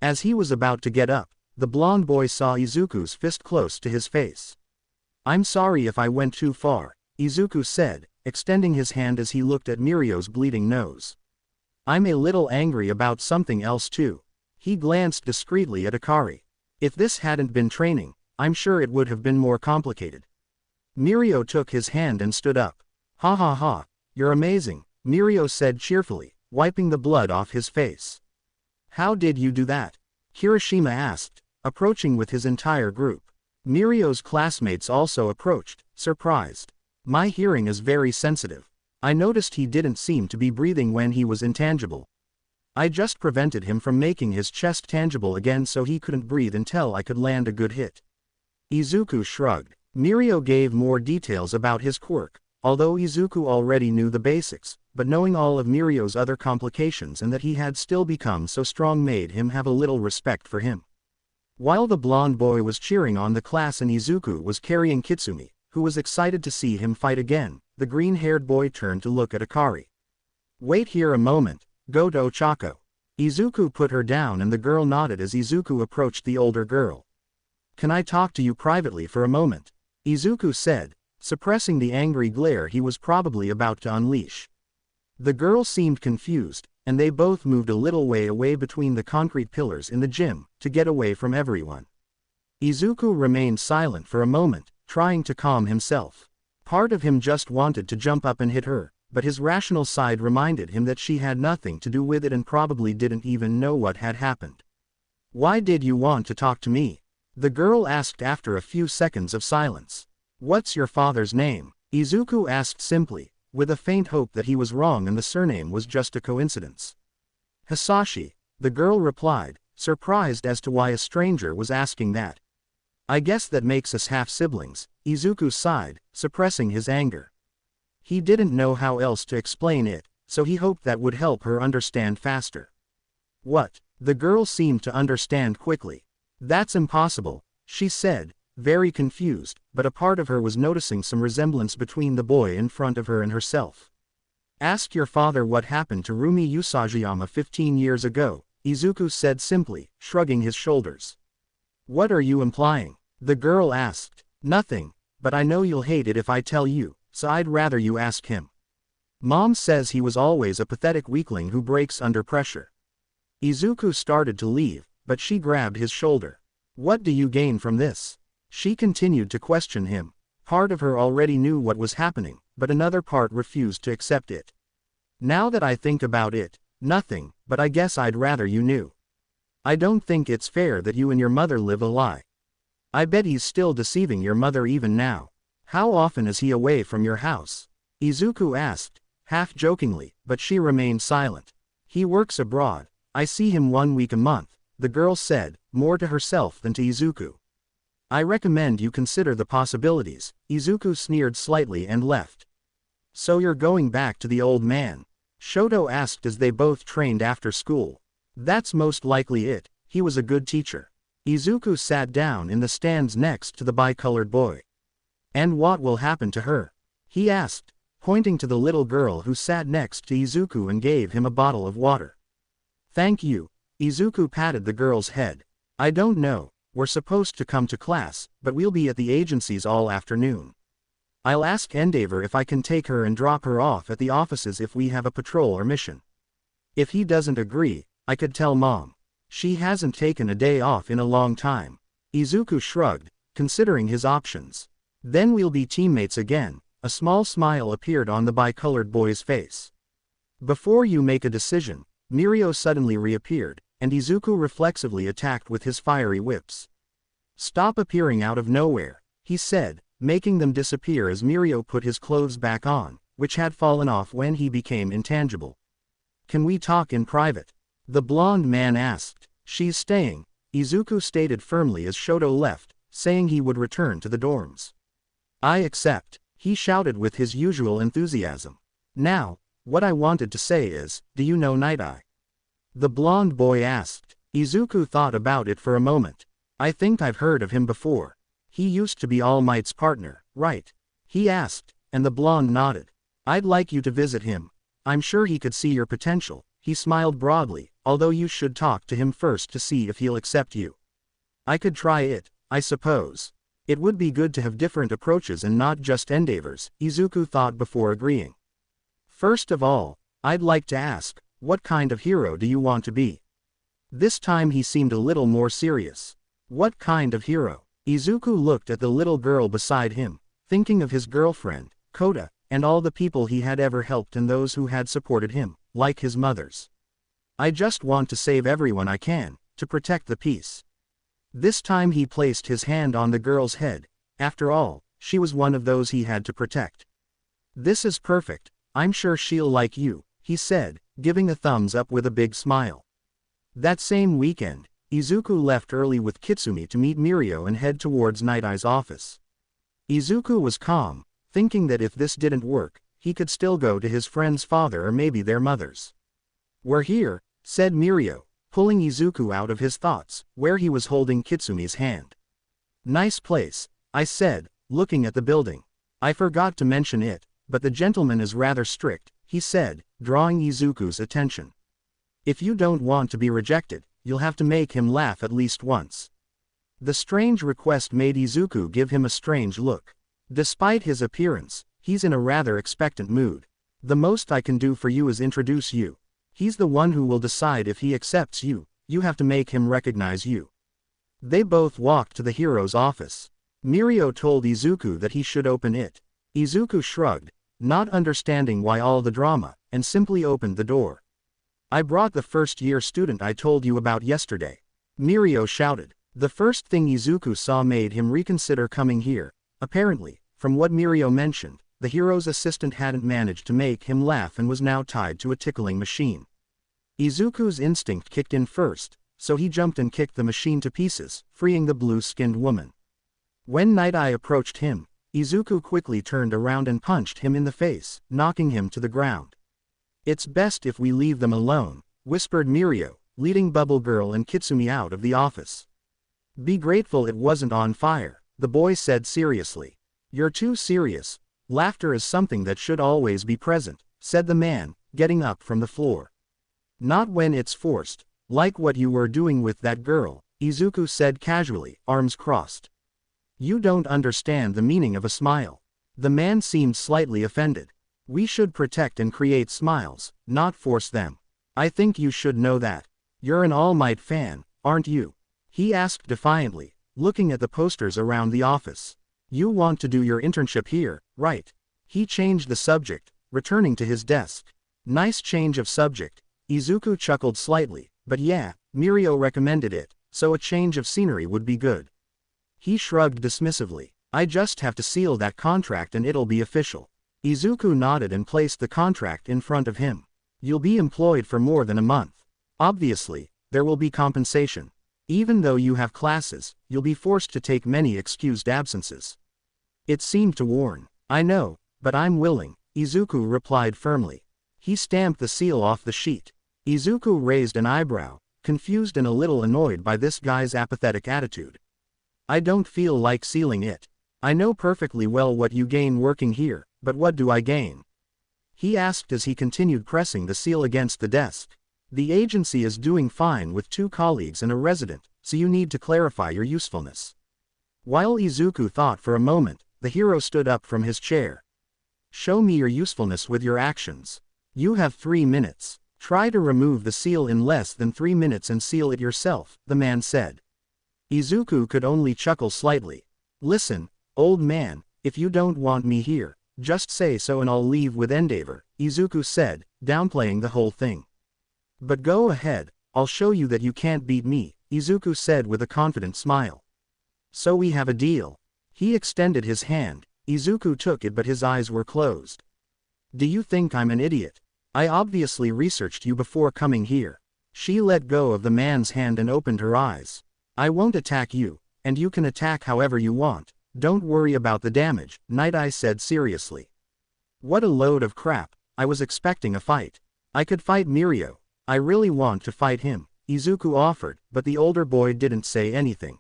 As he was about to get up, the blonde boy saw Izuku's fist close to his face. I'm sorry if I went too far, Izuku said, extending his hand as he looked at Mirko's bleeding nose. I'm a little angry about something else too. He glanced discreetly at Akari. If this hadn't been training, I'm sure it would have been more complicated. Mirko took his hand and stood up. Ha ha ha, you're amazing, Mirko said cheerfully, wiping the blood off his face. How did you do that? Kirishima asked, approaching with his entire group. Mirko's classmates also approached, surprised. My hearing is very sensitive. I noticed he didn't seem to be breathing when he was intangible. I just prevented him from making his chest tangible again so he couldn't breathe until I could land a good hit. Izuku shrugged. Mirko gave more details about his quirk, although Izuku already knew the basics, but knowing all of Mirko's other complications and that he had still become so strong made him have a little respect for him. While the blonde boy was cheering on the class and Izuku was carrying Kitsumi, who was excited to see him fight again, the green-haired boy turned to look at Akari. Wait here a moment, Goto Chako. Izuku put her down and the girl nodded as Izuku approached the older girl. Can I talk to you privately for a moment? Izuku said, suppressing the angry glare he was probably about to unleash. The girl seemed confused, and they both moved a little way away between the concrete pillars in the gym, to get away from everyone. Izuku remained silent for a moment, trying to calm himself. Part of him just wanted to jump up and hit her, but his rational side reminded him that she had nothing to do with it and probably didn't even know what had happened. Why did you want to talk to me? The girl asked after a few seconds of silence. What's your father's name? Izuku asked simply, with a faint hope that he was wrong and the surname was just a coincidence. Hisashi, the girl replied, surprised as to why a stranger was asking that. I guess that makes us half-siblings, Izuku sighed, suppressing his anger. He didn't know how else to explain it, so he hoped that would help her understand faster. What? The girl seemed to understand quickly. That's impossible, she said, very confused, but a part of her was noticing some resemblance between the boy in front of her and herself. Ask your father what happened to Rumi Usajiyama 15 years ago, Izuku said simply, shrugging his shoulders. What are you implying? The girl asked. Nothing, but I know you'll hate it if I tell you, so I'd rather you ask him. Mom says he was always a pathetic weakling who breaks under pressure. Izuku started to leave, but she grabbed his shoulder. What do you gain from this? She continued to question him. Part of her already knew what was happening, but another part refused to accept it. Now that I think about it, nothing, but I guess I'd rather you knew. I don't think it's fair that you and your mother live a lie. I bet he's still deceiving your mother even now. How often is he away from your house? Izuku asked, half jokingly, but she remained silent. He works abroad. I see him 1 week a month, the girl said, more to herself than to Izuku. I recommend you consider the possibilities, Izuku sneered slightly and left. So you're going back to the old man? Shoto asked as they both trained after school. That's most likely it, he was a good teacher. Izuku sat down in the stands next to the bicolored boy. And what will happen to her? He asked, pointing to the little girl who sat next to Izuku and gave him a bottle of water. Thank you, Izuku patted the girl's head. I don't know. We're supposed to come to class, but we'll be at the agencies all afternoon. I'll ask Endeavor if I can take her and drop her off at the offices if we have a patrol or mission. If he doesn't agree, I could tell Mom. She hasn't taken a day off in a long time. Izuku shrugged, considering his options. Then we'll be teammates again. A small smile appeared on the bicolored boy's face. Before you make a decision, Mirio suddenly reappeared, and Izuku reflexively attacked with his fiery whips. Stop appearing out of nowhere, he said, making them disappear as Mirio put his clothes back on, which had fallen off when he became intangible. Can we talk in private? The blonde man asked. She's staying, Izuku stated firmly as Shoto left, saying he would return to the dorms. I accept, he shouted with his usual enthusiasm. Now, what I wanted to say is, do you know Night Eye? The blonde boy asked. Izuku thought about it for a moment. I think I've heard of him before. He used to be All Might's partner, right? He asked, and the blonde nodded. I'd like you to visit him. I'm sure he could see your potential, he smiled broadly, although you should talk to him first to see if he'll accept you. I could try it, I suppose. It would be good to have different approaches and not just endeavors, Izuku thought before agreeing. First of all, I'd like to ask, what kind of hero do you want to be? This time he seemed a little more serious. What kind of hero? Izuku looked at the little girl beside him, thinking of his girlfriend, Kota, and all the people he had ever helped and those who had supported him, like his mother's. I just want to save everyone I can, to protect the peace. This time he placed his hand on the girl's head. After all, she was one of those he had to protect. This is perfect, I'm sure she'll like you, he said, giving a thumbs up with a big smile. That same weekend, Izuku left early with Kitsumi to meet Mirio and head towards Night Eye's office. Izuku was calm, thinking that if this didn't work, he could still go to his friend's father or maybe their mothers. We're here, said Mirio, pulling Izuku out of his thoughts, where he was holding Kitsumi's hand. Nice place, I said, looking at the building. I forgot to mention it, but the gentleman is rather strict, he said, drawing Izuku's attention. If you don't want to be rejected, you'll have to make him laugh at least once. The strange request made Izuku give him a strange look. Despite his appearance, he's in a rather expectant mood. The most I can do for you is introduce you. He's the one who will decide if he accepts you, you have to make him recognize you. They both walked to the hero's office. Mirio told Izuku that he should open it. Izuku shrugged, not understanding why all the drama, and simply opened the door. I brought the first-year student I told you about yesterday. Mirio shouted. The first thing Izuku saw made him reconsider coming here. Apparently, From what Mirko mentioned, the hero's assistant hadn't managed to make him laugh and was now tied to a tickling machine. Izuku's instinct kicked in first, so he jumped and kicked the machine to pieces, freeing the blue-skinned woman. When Night Eye approached him, Izuku quickly turned around and punched him in the face, knocking him to the ground. "It's best if we leave them alone," whispered Mirko, leading Bubble Girl and Kitsumi out of the office. "Be grateful it wasn't on fire," the boy said seriously. "You're too serious. Laughter is something that should always be present," said the man, getting up from the floor. "Not when it's forced, like what you were doing with that girl," Izuku said casually, arms crossed. "You don't understand the meaning of a smile." The man seemed slightly offended. "We should protect and create smiles, not force them. I think you should know that. You're an All Might fan, aren't you?" he asked defiantly, looking at the posters around the office. "You want to do your internship here, right?" He changed the subject, returning to his desk. "Nice change of subject." Izuku chuckled slightly, but yeah, Mirko recommended it, so a change of scenery would be good. He shrugged dismissively. "I just have to seal that contract and it'll be official." Izuku nodded and placed the contract in front of him. "You'll be employed for more than a month. Obviously, there will be compensation. Even though you have classes, you'll be forced to take many excused absences." It seemed to warn. "I know, but I'm willing," Izuku replied firmly. He stamped the seal off the sheet. Izuku raised an eyebrow, confused and a little annoyed by this guy's apathetic attitude. "I don't feel like sealing it. I know perfectly well what you gain working here, but what do I gain?" he asked as he continued pressing the seal against the desk. "The agency is doing fine with 2 colleagues and a resident, so you need to clarify your usefulness." While Izuku thought for a moment, the hero stood up from his chair. "Show me your usefulness with your actions. You have 3 minutes. Try to remove the seal in less than 3 minutes and seal it yourself," the man said. Izuku could only chuckle slightly. "Listen, old man, if you don't want me here, just say so and I'll leave with endeavor," Izuku said, downplaying the whole thing. "But go ahead, I'll show you that you can't beat me," Izuku said with a confident smile. "So we have a deal." He extended his hand. Izuku took it but his eyes were closed. "Do you think I'm an idiot? I obviously researched you before coming here." She let go of the man's hand and opened her eyes. "I won't attack you, and you can attack however you want. Don't worry about the damage," Night Eye said seriously. "What a load of crap. I was expecting a fight. I could fight Mirko. I really want to fight him," Izuku offered, but the older boy didn't say anything.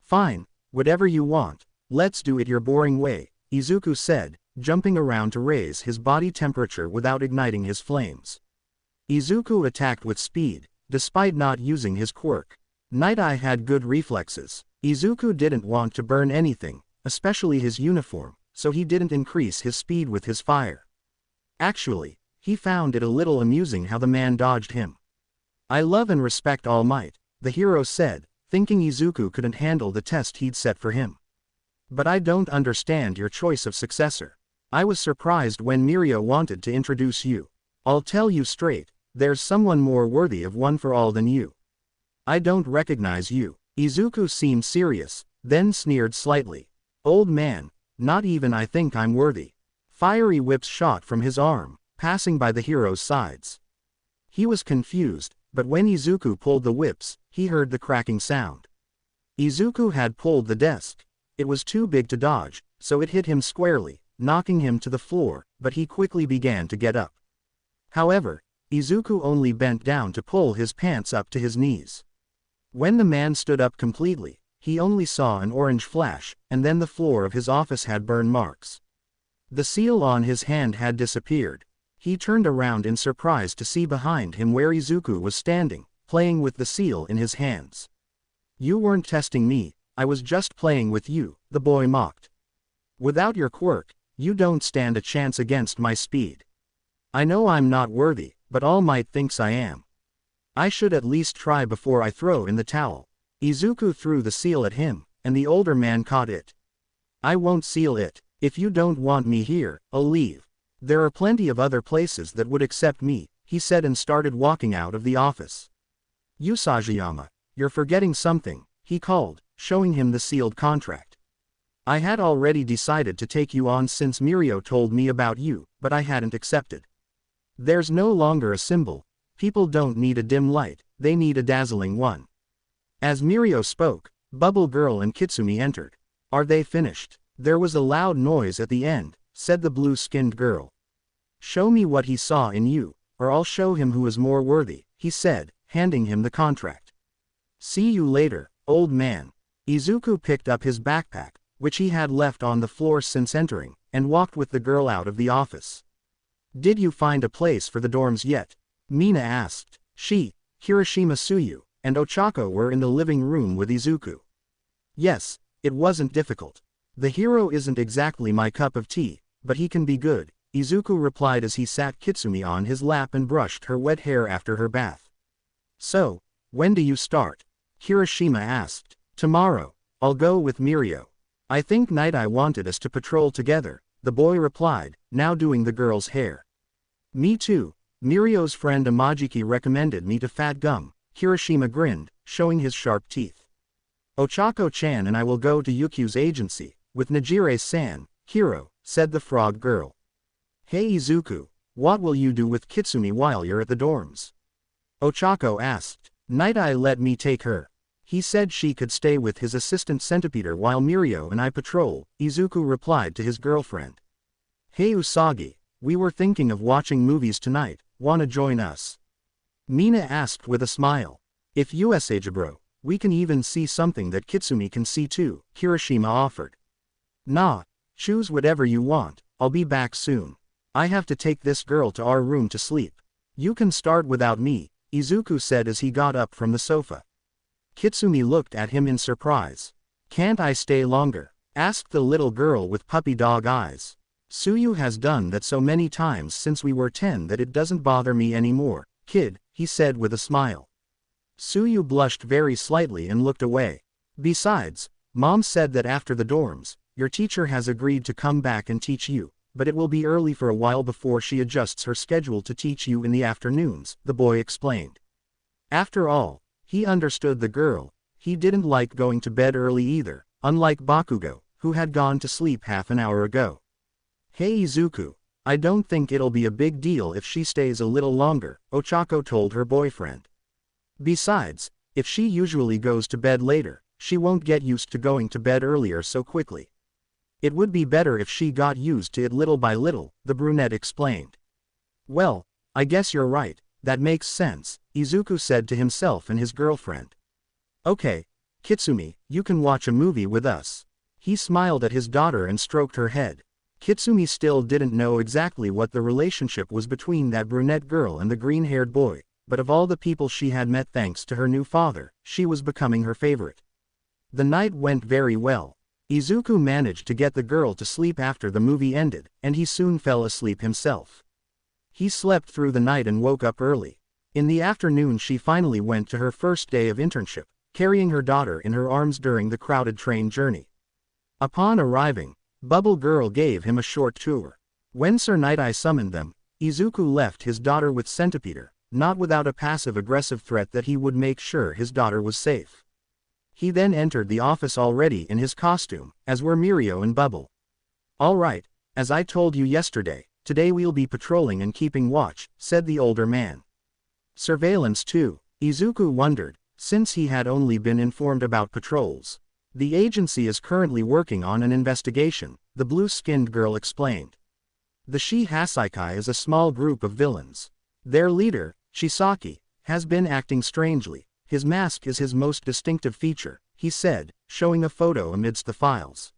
"Fine, whatever you want. Let's do it your boring way," Izuku said, jumping around to raise his body temperature without igniting his flames. Izuku attacked with speed, despite not using his quirk. Night Eye had good reflexes. Izuku didn't want to burn anything, especially his uniform, so he didn't increase his speed with his fire. Actually, he found it a little amusing how the man dodged him. "I love and respect All Might," the hero said, thinking Izuku couldn't handle the test he'd set for him. "But I don't understand your choice of successor. I was surprised when Mirko wanted to introduce you. I'll tell you straight, there's someone more worthy of one for all than you. I don't recognize you." Izuku seemed serious, then sneered slightly. "Old man, not even I think I'm worthy." Fiery whips shot from his arm, passing by the hero's sides. He was confused, but when Izuku pulled the whips, he heard the cracking sound. Izuku had pulled the desk. It was too big to dodge, so it hit him squarely, knocking him to the floor, but he quickly began to get up. However, Izuku only bent down to pull his pants up to his knees. When the man stood up completely, he only saw an orange flash, and then the floor of his office had burn marks. The seal on his hand had disappeared. He turned around in surprise to see behind him where Izuku was standing, playing with the seal in his hands. "You weren't testing me, I was just playing with you," the boy mocked. "Without your quirk, you don't stand a chance against my speed. I know I'm not worthy, but All Might thinks I am. I should at least try before I throw in the towel." Izuku threw the seal at him, and the older man caught it. "I won't seal it. If you don't want me here, I'll leave. There are plenty of other places that would accept me," he said and started walking out of the office. "Usajiyama, you're forgetting something," he called, showing him the sealed contract. I had already decided to take you on since Mirko told me about you, but I hadn't accepted. There's no longer a symbol. People don't need a dim light, they need a dazzling one. As Mirko spoke, Bubble Girl and Kitsumi entered. Are they finished? There was a loud noise at the end, said the blue-skinned girl. Show me what he saw in you, or I'll show him who is more worthy, he said, handing him the contract. See you later, old man. Izuku picked up his backpack, which he had left on the floor since entering, and walked with the girl out of the office. Did you find a place for the dorms yet? Mina asked. She, Kirishima Tsuyu, and Ochako were in the living room with Izuku. Yes, it wasn't difficult. The hero isn't exactly my cup of tea, but he can be good, Izuku replied as he sat Kitsumi on his lap and brushed her wet hair after her bath. So, when do you start? Kirishima asked. Tomorrow. I'll go with Mirko. I think Night Eye wanted us to patrol together, the boy replied, now doing the girl's hair. Me too. Mirko's friend Amajiki recommended me to Fat Gum, Kirishima grinned, showing his sharp teeth. Ochako-chan and I will go to Yukyu's agency, with Najire-san, Hiro, said the frog girl. Hey Izuku, what will you do with Kitsumi while you're at the dorms? Ochako asked. Night Eye let me take her. He said she could stay with his assistant Centipeder while Mirko and I patrol, Izuku replied to his girlfriend. Hey Usagi, we were thinking of watching movies tonight, wanna join us? Mina asked with a smile. If bro, we can even see something that Kitsumi can see too, Kirishima offered. Nah, choose whatever you want, I'll be back soon. I have to take this girl to our room to sleep. You can start without me, Izuku said as he got up from the sofa. Kitsumi looked at him in surprise. Can't I stay longer? Asked the little girl with puppy dog eyes. Tsuyu has done that so many times since we were 10 that it doesn't bother me anymore, kid, he said with a smile. Tsuyu blushed very slightly and looked away. Besides, Mom said that after the dorms, your teacher has agreed to come back and teach you, but it will be early for a while before she adjusts her schedule to teach you in the afternoons, the boy explained. After all, he understood the girl. He didn't like going to bed early either, unlike Bakugo, who had gone to sleep half an hour ago. Hey Izuku, I don't think it'll be a big deal if she stays a little longer, Ochako told her boyfriend. Besides, if she usually goes to bed later, she won't get used to going to bed earlier so quickly. It would be better if she got used to it little by little, the brunette explained. Well, I guess you're right, that makes sense, Izuku said to himself and his girlfriend. Okay, Kitsumi, you can watch a movie with us. He smiled at his daughter and stroked her head. Kitsumi still didn't know exactly what the relationship was between that brunette girl and the green-haired boy, but of all the people she had met thanks to her new father, she was becoming her favorite. The night went very well. Izuku managed to get the girl to sleep after the movie ended, and he soon fell asleep himself. He slept through the night and woke up early. In the afternoon she finally went to her first day of internship, carrying her daughter in her arms during the crowded train journey. Upon arriving, Bubble Girl gave him a short tour. When Sir Night Eye summoned them, Izuku left his daughter with Centipeder, not without a passive-aggressive threat that he would make sure his daughter was safe. He then entered the office already in his costume, as were Mirko and Bubble. All right, as I told you yesterday, today we'll be patrolling and keeping watch, said the older man. Surveillance too, Izuku wondered, since he had only been informed about patrols. The agency is currently working on an investigation, the blue-skinned girl explained. The Shi-Hasaikai is a small group of villains. Their leader, Shisaki, has been acting strangely. His mask is his most distinctive feature, he said, showing a photo amidst the files.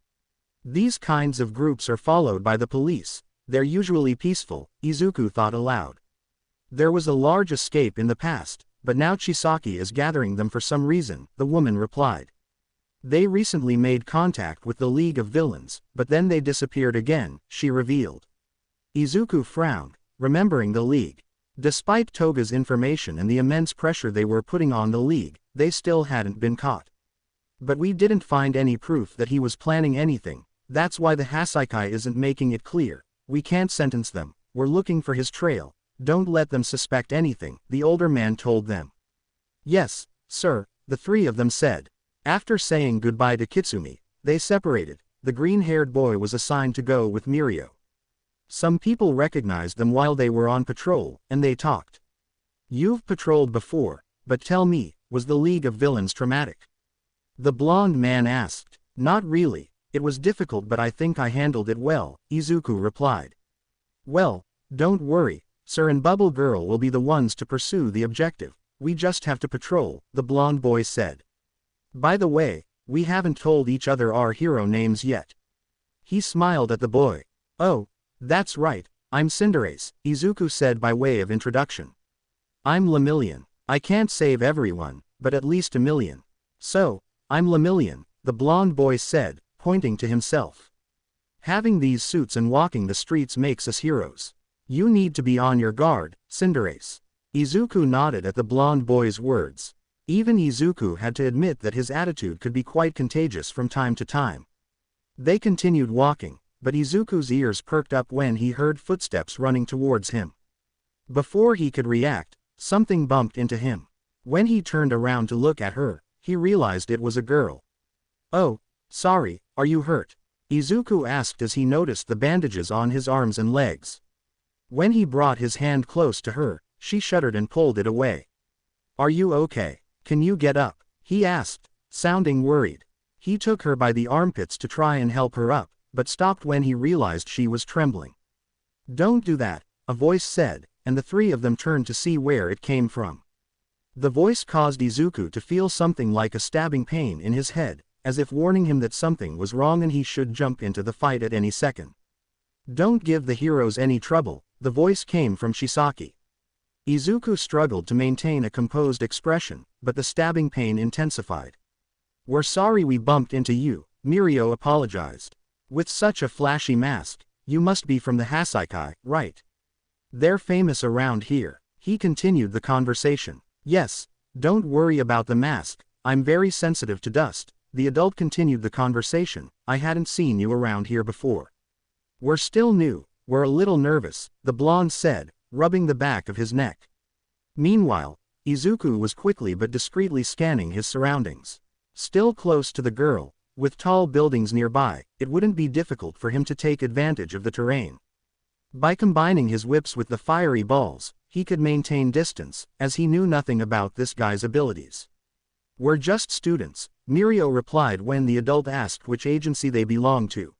These kinds of groups are followed by the police. They're usually peaceful, Izuku thought aloud. There was a large escape in the past, but now Chisaki is gathering them for some reason, the woman replied. They recently made contact with the League of Villains, but then they disappeared again, she revealed. Izuku frowned, remembering the League. Despite Toga's information and the immense pressure they were putting on the League, they still hadn't been caught. But we didn't find any proof that he was planning anything, that's why the Hasaikai isn't making it clear. We can't sentence them, we're looking for his trail, don't let them suspect anything, the older man told them. Yes, sir, the three of them said. After saying goodbye to Kitsumi, they separated, the green-haired boy was assigned to go with Mirko. Some people recognized them while they were on patrol, and they talked. "You've patrolled before, but tell me, was the League of Villains traumatic?" The blonde man asked. "Not really, it was difficult but I think I handled it well," Izuku replied. "Well, don't worry, Sir and Bubble Girl will be the ones to pursue the objective, we just have to patrol," the blonde boy said. "By the way, we haven't told each other our hero names yet." He smiled at the boy. "Oh, that's right, I'm Cinderace," Izuku said by way of introduction. "I'm Lemillion. I can't save everyone, but at least a million." "So, I'm Lemillion," the blonde boy said, pointing to himself. "Having these suits and walking the streets makes us heroes. You need to be on your guard, Cinderace." Izuku nodded at the blonde boy's words. Even Izuku had to admit that his attitude could be quite contagious from time to time. They continued walking, but Izuku's ears perked up when he heard footsteps running towards him. Before he could react, something bumped into him. When he turned around to look at her, he realized it was a girl. "Oh, sorry, are you hurt?" Izuku asked as he noticed the bandages on his arms and legs. When he brought his hand close to her, she shuddered and pulled it away. "Are you okay? Can you get up?" he asked, sounding worried. He took her by the armpits to try and help her up, but stopped when he realized she was trembling. "Don't do that," a voice said, and the three of them turned to see where it came from. The voice caused Izuku to feel something like a stabbing pain in his head, as if warning him that something was wrong and he should jump into the fight at any second. "Don't give the heroes any trouble," the voice came from Shisaki. Izuku struggled to maintain a composed expression, but the stabbing pain intensified. "We're sorry we bumped into you," Mirko apologized. "With such a flashy mask, you must be from the Hasaikai, right? They're famous around here." He continued the conversation. "Yes, don't worry about the mask, I'm very sensitive to dust," the adult continued the conversation. "I hadn't seen you around here before. We're still new, we're a little nervous," the blonde said, rubbing the back of his neck. Meanwhile, Izuku was quickly but discreetly scanning his surroundings. Still close to the girl, with tall buildings nearby, it wouldn't be difficult for him to take advantage of the terrain. By combining his whips with the fiery balls, he could maintain distance, as he knew nothing about this guy's abilities. "We're just students," Mirko replied when the adult asked which agency they belonged to.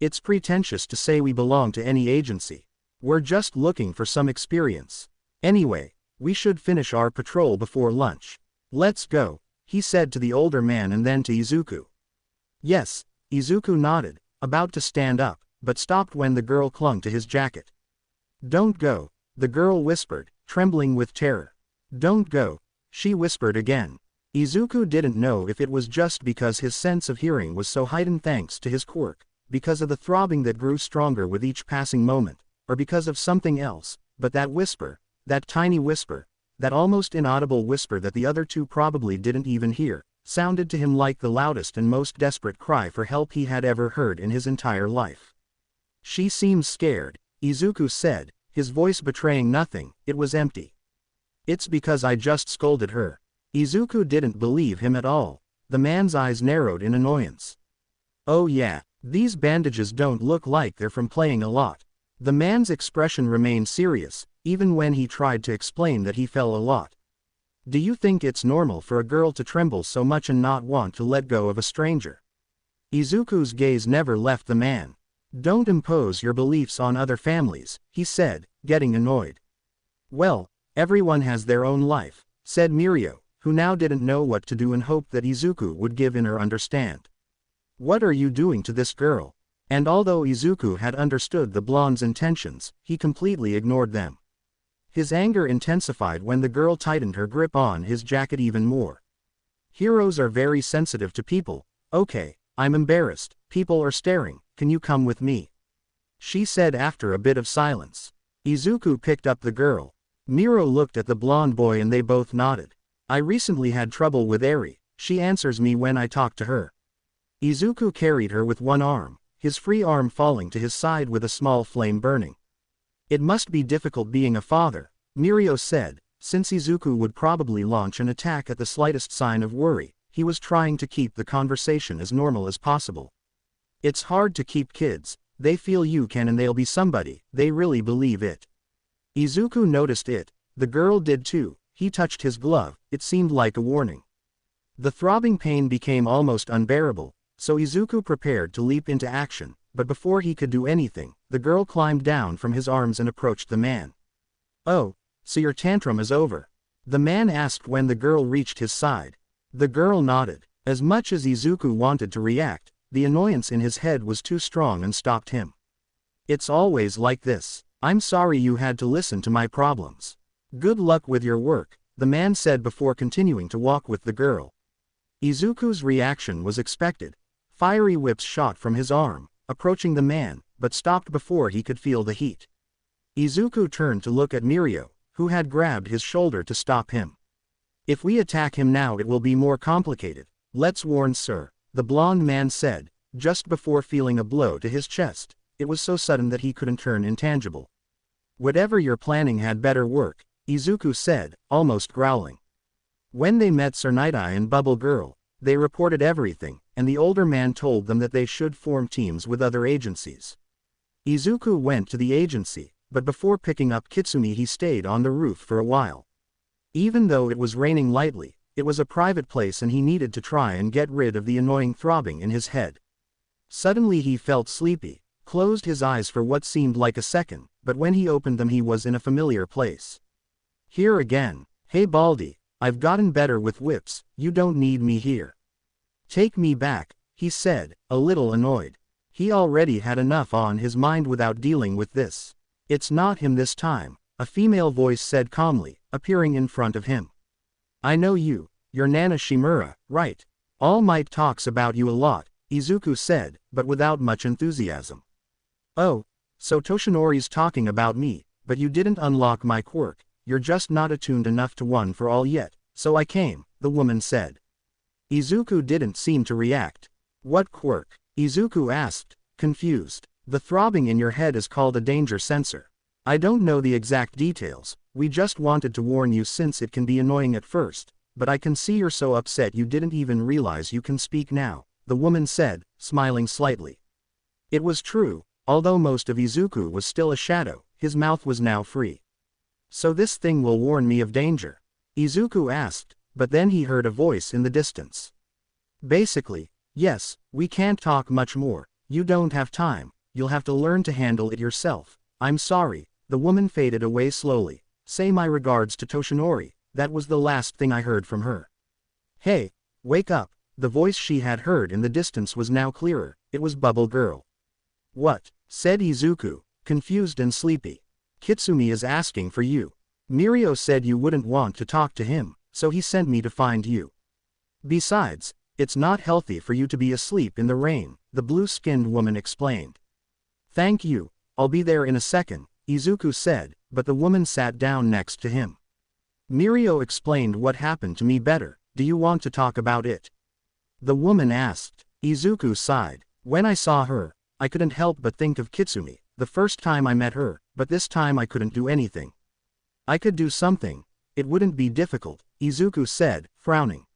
"It's pretentious to say we belong to any agency. We're just looking for some experience. Anyway, we should finish our patrol before lunch. Let's go," he said to the older man and then to Izuku. "Yes," Izuku nodded, about to stand up, but stopped when the girl clung to his jacket. "Don't go," the girl whispered, trembling with terror. "Don't go," she whispered again. Izuku didn't know if it was just because his sense of hearing was so heightened thanks to his quirk, because of the throbbing that grew stronger with each passing moment, or because of something else, but that whisper, that tiny whisper, that almost inaudible whisper that the other two probably didn't even hear, sounded to him like the loudest and most desperate cry for help he had ever heard in his entire life. "She seems scared," Izuku said, his voice betraying nothing. "It was empty." "It's because I just scolded her." Izuku didn't believe him at all. The man's eyes narrowed in annoyance. "Oh yeah, these bandages don't look like they're from playing a lot." The man's expression remained serious, even when he tried to explain that he fell a lot. "Do you think it's normal for a girl to tremble so much and not want to let go of a stranger?" Izuku's gaze never left the man. "Don't impose your beliefs on other families," he said, getting annoyed. "Well, everyone has their own life," said Mirko, who now didn't know what to do and hoped that Izuku would give in or understand. "What are you doing to this girl?" And although Izuku had understood the blonde's intentions, he completely ignored them. His anger intensified when the girl tightened her grip on his jacket even more. "Heroes are very sensitive to people." "Okay, I'm embarrassed, people are staring, can you come with me?" she said after a bit of silence. Izuku picked up the girl. Mirko looked at the blonde boy and they both nodded. "I recently had trouble with Eri, she answers me when I talk to her." Izuku carried her with one arm, his free arm falling to his side with a small flame burning. "It must be difficult being a father," Mirko said, since Izuku would probably launch an attack at the slightest sign of worry. He was trying to keep the conversation as normal as possible. It's hard to keep kids, they feel you can and they'll be somebody, they really believe it. Izuku noticed it, the girl did too, he touched his glove, it seemed like a warning. The throbbing pain became almost unbearable, so Izuku prepared to leap into action, but before he could do anything, the girl climbed down from his arms and approached the man. "Oh, so your tantrum is over?" the man asked when the girl reached his side. The girl nodded. As much as Izuku wanted to react, the annoyance in his head was too strong and stopped him. "It's always like this. I'm sorry you had to listen to my problems. Good luck with your work," the man said before continuing to walk with the girl. Izuku's reaction was expected. Fiery whips shot from his arm, approaching the man, but stopped before he could feel the heat. Izuku turned to look at Mirko, who had grabbed his shoulder to stop him. "If we attack him now it will be more complicated. Let's warn sir," the blonde man said, just before feeling a blow to his chest. It was so sudden that he couldn't turn intangible. "Whatever you're planning had better work," Izuku said, almost growling. When they met Sir Night-Eye and Bubble Girl, they reported everything, and the older man told them that they should form teams with other agencies. Izuku went to the agency, but before picking up Kitsumi he stayed on the roof for a while. Even though it was raining lightly, it was a private place and he needed to try and get rid of the annoying throbbing in his head. Suddenly he felt sleepy, closed his eyes for what seemed like a second, but when he opened them he was in a familiar place. "Here again. Hey Baldy, I've gotten better with whips, you don't need me here. Take me back," he said, a little annoyed. He already had enough on his mind without dealing with this. "It's not him this time," a female voice said calmly, appearing in front of him. "I know you, you're Nana Shimura, right? All Might talks about you a lot," Izuku said, but without much enthusiasm. "Oh, so Toshinori's talking about me, but you didn't unlock my quirk, you're just not attuned enough to one for all yet, so I came," the woman said. Izuku didn't seem to react. "What quirk?" Izuku asked, confused. "The throbbing in your head is called a danger sensor. I don't know the exact details, we just wanted to warn you since it can be annoying at first, but I can see you're so upset you didn't even realize you can speak now," the woman said, smiling slightly. It was true, although most of Izuku was still a shadow, his mouth was now free. "So this thing will warn me of danger?" Izuku asked, but then he heard a voice in the distance. "Basically, yes, we can't talk much more, you don't have time, you'll have to learn to handle it yourself. I'm sorry," the woman faded away slowly. "Say my regards to Toshinori," that was the last thing I heard from her. "Hey, wake up," the voice she had heard in the distance was now clearer, it was Bubble Girl. "What?" said Izuku, confused and sleepy. "Kitsumi is asking for you. Mirko said you wouldn't want to talk to him, so he sent me to find you. Besides, it's not healthy for you to be asleep in the rain," the blue-skinned woman explained. "Thank you, I'll be there in a second," Izuku said, but the woman sat down next to him. "Mirko explained what happened to me better, do you want to talk about it?" the woman asked. Izuku sighed. "When I saw her, I couldn't help but think of Kitsumi, the first time I met her, but this time I couldn't do anything. I could do something, it wouldn't be difficult," Izuku said, frowning.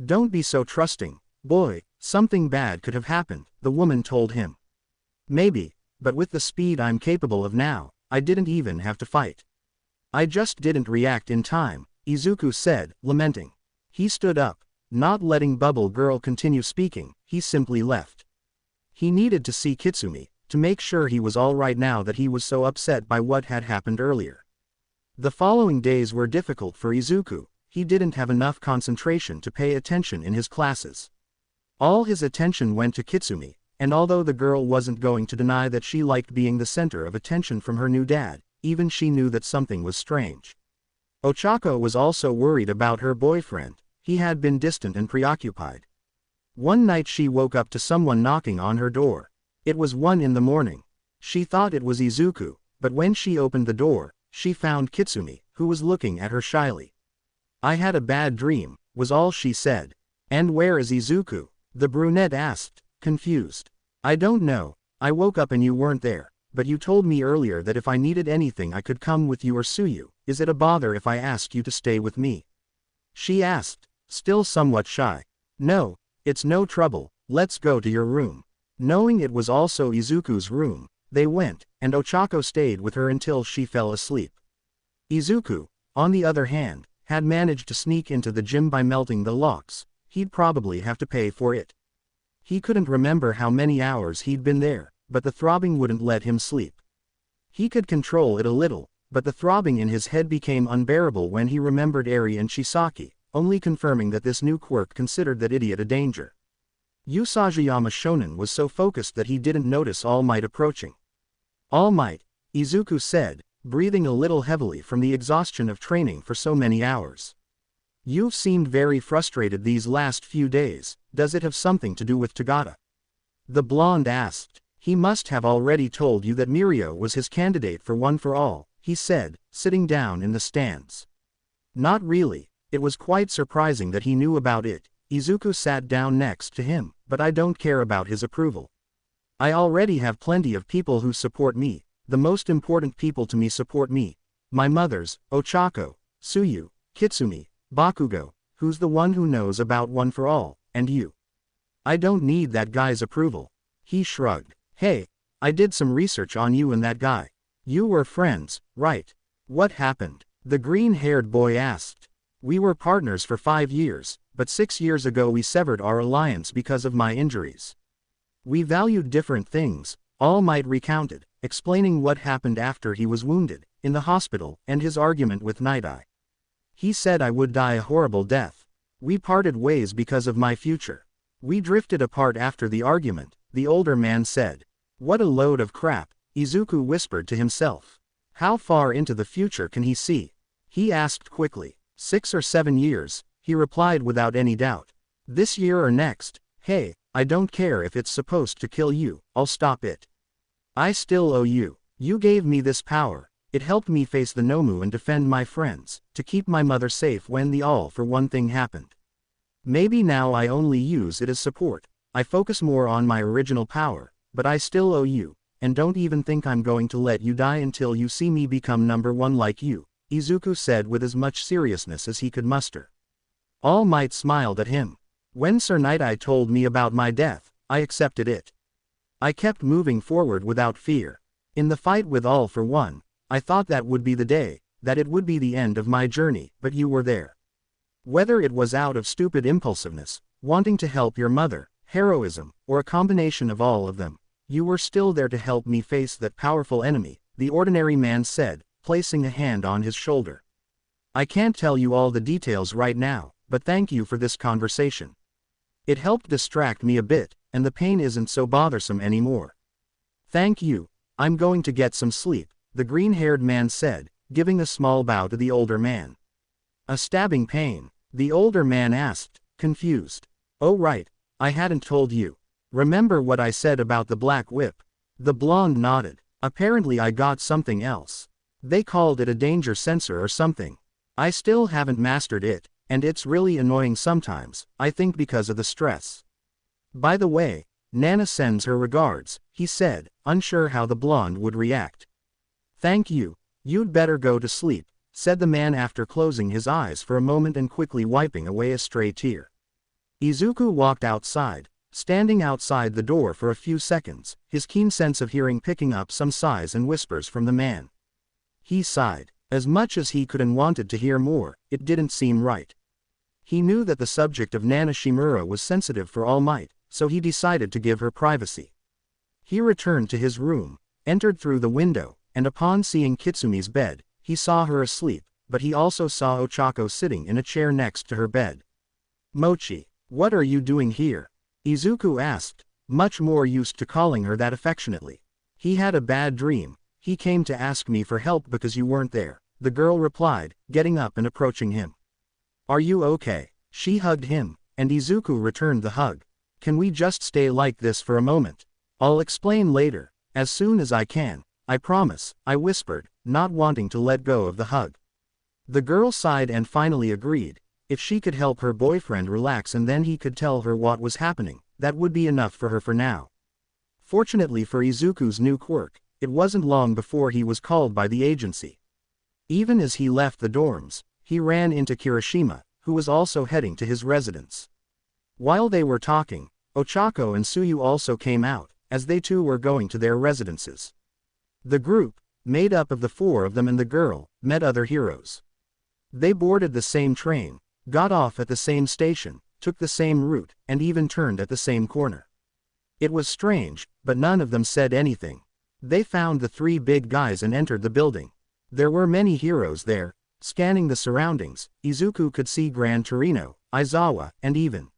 "Don't be so trusting, boy, something bad could have happened," the woman told him. "Maybe, but with the speed I'm capable of now, I didn't even have to fight. I just didn't react in time," Izuku said, lamenting. He stood up, not letting Bubble Girl continue speaking, he simply left. He needed to see Kitsumi, to make sure he was alright now that he was so upset by what had happened earlier. The following days were difficult for Izuku, he didn't have enough concentration to pay attention in his classes. All his attention went to Kitsumi, and although the girl wasn't going to deny that she liked being the center of attention from her new dad, even she knew that something was strange. Ochako was also worried about her boyfriend, he had been distant and preoccupied. One night she woke up to someone knocking on her door. It was 1 in the morning. She thought it was Izuku, but when she opened the door, she found Kitsumi, who was looking at her shyly. "I had a bad dream," was all she said. "And where is Izuku?" the brunette asked, confused. "I don't know, I woke up and you weren't there, but you told me earlier that if I needed anything I could come with you or sue you. Is it a bother if I ask you to stay with me?" she asked, still somewhat shy. "No, it's no trouble, let's go to your room." Knowing it was also Izuku's room, they went, and Ochako stayed with her until she fell asleep. Izuku, on the other hand, had managed to sneak into the gym by melting the locks. He'd probably have to pay for it. He couldn't remember how many hours he'd been there, but the throbbing wouldn't let him sleep. He could control it a little, but the throbbing in his head became unbearable when he remembered Eri and Chisaki, only confirming that this new quirk considered that idiot a danger. Usajiyama Shonen was so focused that he didn't notice All Might approaching. All Might, Izuku said, breathing a little heavily from the exhaustion of training for so many hours. You've seemed very frustrated these last few days. Does it have something to do with Tagata? The blonde asked. He must have already told you that Mirio was his candidate for One for All, he said, sitting down in the stands. Not really, it was quite surprising that he knew about it. Izuku sat down next to him, but I don't care about his approval. I already have plenty of people who support me. The most important people to me support me. My mothers, Ochako, Tsuyu, Kitsumi, Bakugo, who's the one who knows about One for All, and you. I don't need that guy's approval. He shrugged. Hey, I did some research on you and that guy. You were friends, right? What happened? The green-haired boy asked. We were partners for 5 years, but 6 years ago we severed our alliance because of my injuries. We valued different things, All Might recounted, explaining what happened after he was wounded, in the hospital, and his argument with Night Eye. He said I would die a horrible death. We parted ways because of my future. We drifted apart after the argument, the older man said. What a load of crap, Izuku whispered to himself. How far into the future can he see? He asked quickly. 6 or 7 years, he replied without any doubt. This year or next. Hey, I don't care if it's supposed to kill you, I'll stop it. I still owe you. You gave me this power. It helped me face the Nomu and defend my friends, to keep my mother safe when the all for one thing happened. Maybe now I only use it as support. I focus more on my original power, but I still owe you, and don't even think I'm going to let you die until you see me become number 1 like you, Izuku said with as much seriousness as he could muster. All Might smiled at him. When Sir Night Eye told me about my death, I accepted it. I kept moving forward without fear. In the fight with All for One, I thought that would be the day, that it would be the end of my journey, but you were there. Whether it was out of stupid impulsiveness, wanting to help your mother, heroism, or a combination of all of them, you were still there to help me face that powerful enemy, the ordinary man said, placing a hand on his shoulder. I can't tell you all the details right now, but thank you for this conversation. It helped distract me a bit, and the pain isn't so bothersome anymore. Thank you. I'm going to get some sleep, the green-haired man said, giving a small bow to the older man. A stabbing pain? The older man asked, confused. Oh right, I hadn't told you. Remember what I said about the black whip? The blonde nodded. Apparently I got something else. They called it a danger sensor or something. I still haven't mastered it, and it's really annoying sometimes, I think because of the stress. By the way, Nana sends her regards, he said, unsure how the blonde would react. Thank you. You'd better go to sleep, said the man after closing his eyes for a moment and quickly wiping away a stray tear. Izuku walked outside, standing outside the door for a few seconds, his keen sense of hearing picking up some sighs and whispers from the man. He sighed. As much as he could and wanted to hear more, it didn't seem right. He knew that the subject of Nana Shimura was sensitive for All Might, so he decided to give her privacy. He returned to his room, entered through the window, and upon seeing Kitsumi's bed, he saw her asleep, but he also saw Ochako sitting in a chair next to her bed. Mochi, what are you doing here? Izuku asked, much more used to calling her that affectionately. He had a bad dream. He came to ask me for help because you weren't there, the girl replied, getting up and approaching him. Are you okay? She hugged him, and Izuku returned the hug. Can we just stay like this for a moment? I'll explain later, as soon as I can, I promise, I whispered, not wanting to let go of the hug. The girl sighed and finally agreed. If she could help her boyfriend relax and then he could tell her what was happening, that would be enough for her for now. Fortunately for Izuku's new quirk, it wasn't long before he was called by the agency. Even as he left the dorms, he ran into Kirishima, who was also heading to his residence. While they were talking, Ochako and Tsuyu also came out, as they too were going to their residences. The group, made up of the four of them and the girl, met other heroes. They boarded the same train, got off at the same station, took the same route, and even turned at the same corner. It was strange, but none of them said anything. They found the three big guys and entered the building. There were many heroes there. Scanning the surroundings, Izuku could see Gran Torino, Aizawa, and even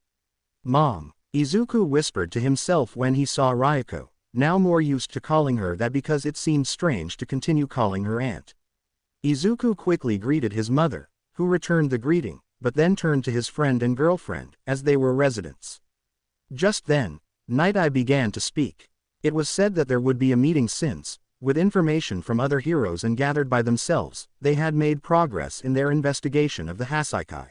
Mom. Izuku whispered to himself when he saw Ryoko, now more used to calling her that because it seemed strange to continue calling her aunt. Izuku quickly greeted his mother, who returned the greeting, but then turned to his friend and girlfriend, as they were residents. Just then, Night Eye began to speak. It was said that there would be a meeting since, with information from other heroes and gathered by themselves, they had made progress in their investigation of the Hassaikai.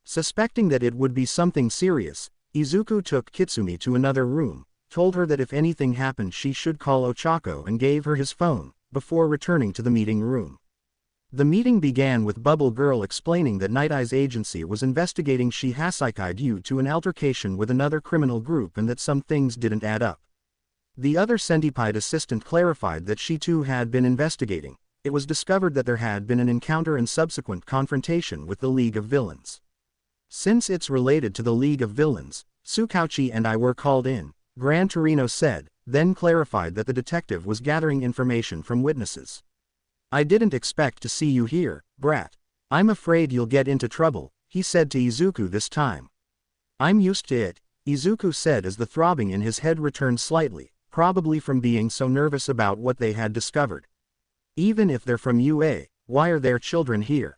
Suspecting that it would be something serious, Izuku took Kitsumi to another room, told her that if anything happened she should call Ochako and gave her his phone, before returning to the meeting room. The meeting began with Bubble Girl explaining that Night Eye's agency was investigating Shi Hassaikai due to an altercation with another criminal group and that some things didn't add up. The other Centipede assistant clarified that she too had been investigating. It was discovered that there had been an encounter and subsequent confrontation with the League of Villains. Since it's related to the League of Villains, Tsukauchi and I were called in, Gran Torino said, then clarified that the detective was gathering information from witnesses. I didn't expect to see you here, brat. I'm afraid you'll get into trouble, he said to Izuku this time. I'm used to it, Izuku said as the throbbing in his head returned slightly, probably from being so nervous about what they had discovered. Even if they're from UA, why are their children here?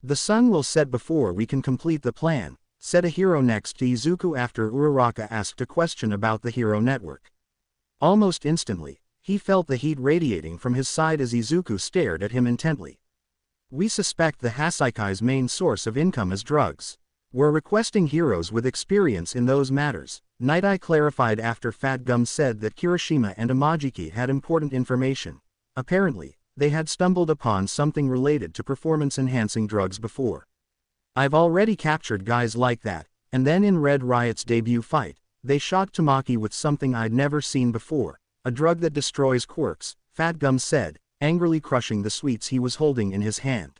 The sun will set before we can complete the plan, said a hero next to Izuku after Uraraka asked a question about the hero network. Almost instantly, he felt the heat radiating from his side as Izuku stared at him intently. We suspect the Hasaikai's main source of income is drugs. We're requesting heroes with experience in those matters, Night Eye clarified after Fat Gum said that Kirishima and Imajiki had important information. Apparently, they had stumbled upon something related to performance-enhancing drugs before. I've already captured guys like that, and then in Red Riot's debut fight, they shot Tamaki with something I'd never seen before, a drug that destroys quirks, Fat Gum said, angrily crushing the sweets he was holding in his hand.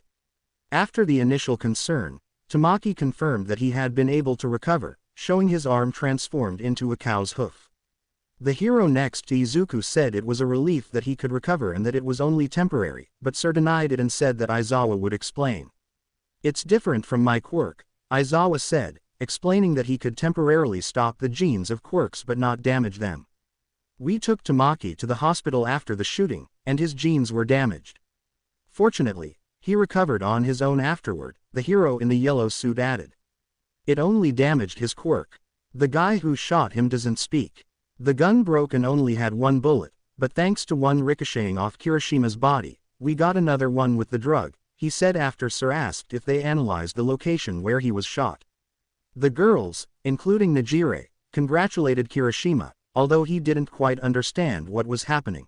After the initial concern, Tamaki confirmed that he had been able to recover, showing his arm transformed into a cow's hoof. The hero next to Izuku said it was a relief that he could recover and that it was only temporary, but Sir denied it and said that Aizawa would explain. It's different from my quirk, Aizawa said, explaining that he could temporarily stop the genes of quirks but not damage them. We took Tamaki to the hospital after the shooting, and his genes were damaged. Fortunately, he recovered on his own afterward, the hero in the yellow suit added. It only damaged his quirk. The guy who shot him doesn't speak. The gun broke and only had one bullet, but thanks to one ricocheting off Kirishima's body, we got another one with the drug, he said after Sir asked if they analyzed the location where he was shot. The girls, including Najire, congratulated Kirishima, although he didn't quite understand what was happening.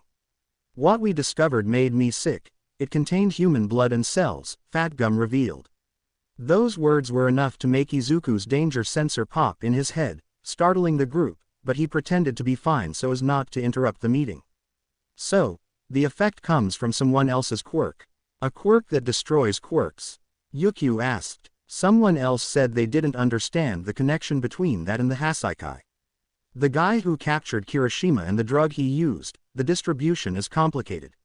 What we discovered made me sick. It contained human blood and cells, Fat Gum revealed. Those words were enough to make Izuku's danger sensor pop in his head, startling the group, but he pretended to be fine so as not to interrupt the meeting. So, the effect comes from someone else's quirk. A quirk that destroys quirks? Yukio asked. Someone else said they didn't understand the connection between that and the Hassaikai. The guy who captured Kirishima and the drug he used, the distribution is complicated.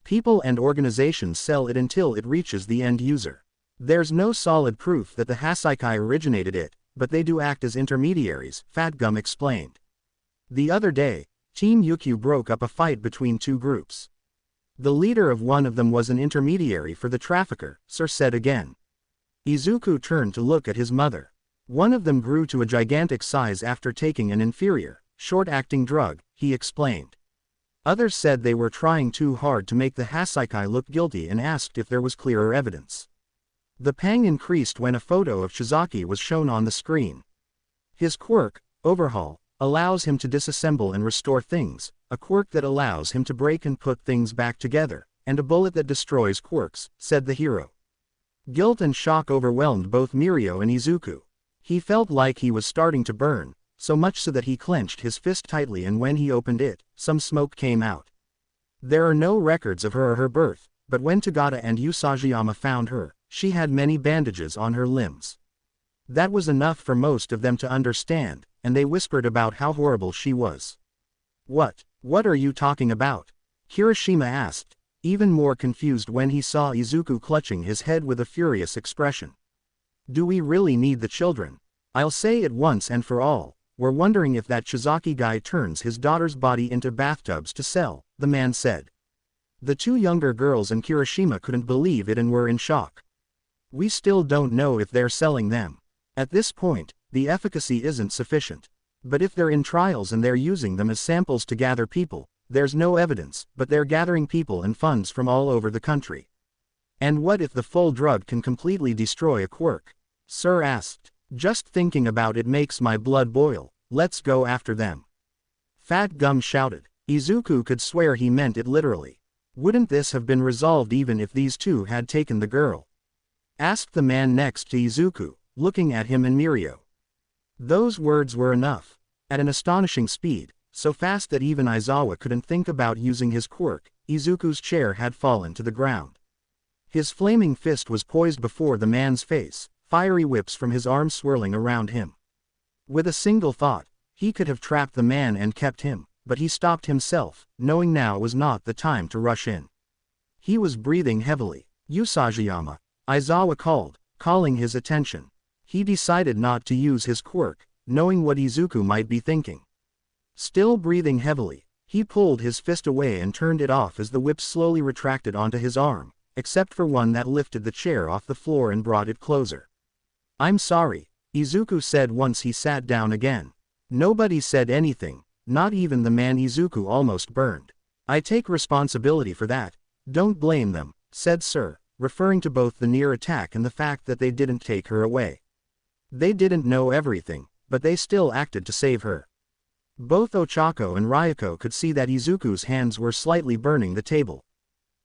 People and organizations sell it until it reaches the end user. There's no solid proof that the Hassaikai originated it, but they do act as intermediaries, Fat Gum explained. The other day, Team Yukio broke up a fight between two groups. The leader of one of them was an intermediary for the trafficker, Sir said again. Izuku turned to look at his mother. One of them grew to a gigantic size after taking an inferior, short-acting drug, he explained. Others said they were trying too hard to make the Hassaikai look guilty and asked if there was clearer evidence. The pang increased when a photo of Shizaki was shown on the screen. His quirk, Overhaul, allows him to disassemble and restore things, a quirk that allows him to break and put things back together, and a bullet that destroys quirks, said the hero. Guilt and shock overwhelmed both Mirio and Izuku. He felt like he was starting to burn, so much so that he clenched his fist tightly, and when he opened it, some smoke came out. There are no records of her or her birth, but when Tagata and Usajiyama found her, she had many bandages on her limbs. That was enough for most of them to understand, and they whispered about how horrible she was. What are you talking about? Kirishima asked, even more confused when he saw Izuku clutching his head with a furious expression. Do we really need the children? I'll say it once and for all, we're wondering if that Shizaki guy turns his daughter's body into bathtubs to sell, the man said. The two younger girls and Kirishima couldn't believe it and were in shock. We still don't know if they're selling them. At this point, the efficacy isn't sufficient. But if they're in trials and they're using them as samples to gather people, there's no evidence, but they're gathering people and funds from all over the country. And what if the full drug can completely destroy a quirk? Sir asked. Just thinking about it makes my blood boil. Let's go after them. Fat Gum shouted. Izuku could swear he meant it literally. Wouldn't this have been resolved even if these two had taken the girl? Asked the man next to Izuku, looking at him and Mirko. Those words were enough. At an astonishing speed, so fast that even Aizawa couldn't think about using his quirk, Izuku's chair had fallen to the ground. His flaming fist was poised before the man's face, fiery whips from his arms swirling around him. With a single thought, he could have trapped the man and kept him, but he stopped himself, knowing now was not the time to rush in. He was breathing heavily. Usajiyama, Aizawa called, calling his attention. He decided not to use his quirk, knowing what Izuku might be thinking. Still breathing heavily, he pulled his fist away and turned it off as the whip slowly retracted onto his arm, except for one that lifted the chair off the floor and brought it closer. I'm sorry, Izuku said once he sat down again. Nobody said anything, not even the man Izuku almost burned. I take responsibility for that. Don't blame them, said Sir, referring to both the near attack and the fact that they didn't take her away. They didn't know everything, but they still acted to save her. Both Ochako and Ryuko could see that Izuku's hands were slightly burning the table.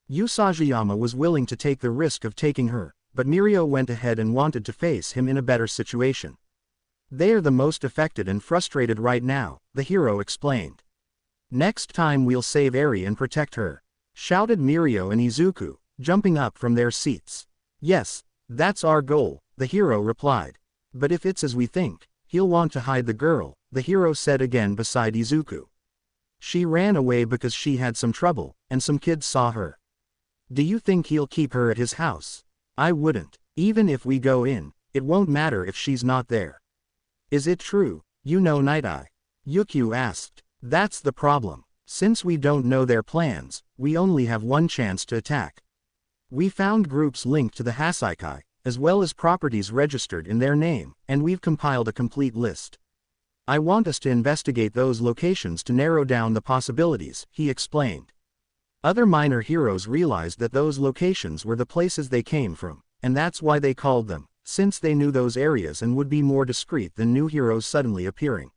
Usajiyama was willing to take the risk of taking her, but Mirko went ahead and wanted to face him in a better situation. They are the most affected and frustrated right now, the hero explained. Next time we'll save Eri and protect her, shouted Mirko and Izuku, jumping up from their seats. Yes, that's our goal, the hero replied. But if it's as we think, he'll want to hide the girl, the hero said again beside Izuku. She ran away because she had some trouble, and some kids saw her. Do you think he'll keep her at his house? I wouldn't. Even if we go in, it won't matter if she's not there. Is it true, you know Night Eye? Yukio asked. That's the problem. Since we don't know their plans, we only have one chance to attack. We found groups linked to the Hasaikai, as well as properties registered in their name, and we've compiled a complete list. I want us to investigate those locations to narrow down the possibilities, he explained. Other minor heroes realized that those locations were the places they came from, and that's why they called them, since they knew those areas and would be more discreet than new heroes suddenly appearing.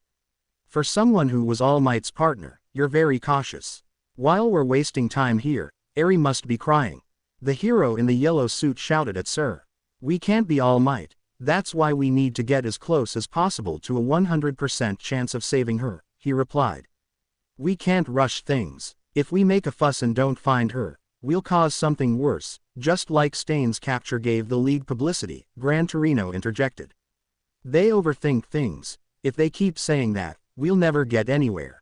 For someone who was All Might's partner, you're very cautious. While we're wasting time here, Eri must be crying. The hero in the yellow suit shouted at Sir. We can't be All Might, that's why we need to get as close as possible to a 100% chance of saving her, he replied. We can't rush things. If we make a fuss and don't find her, we'll cause something worse, just like Stain's capture gave the League publicity, Gran Torino interjected. They overthink things. If they keep saying that, we'll never get anywhere.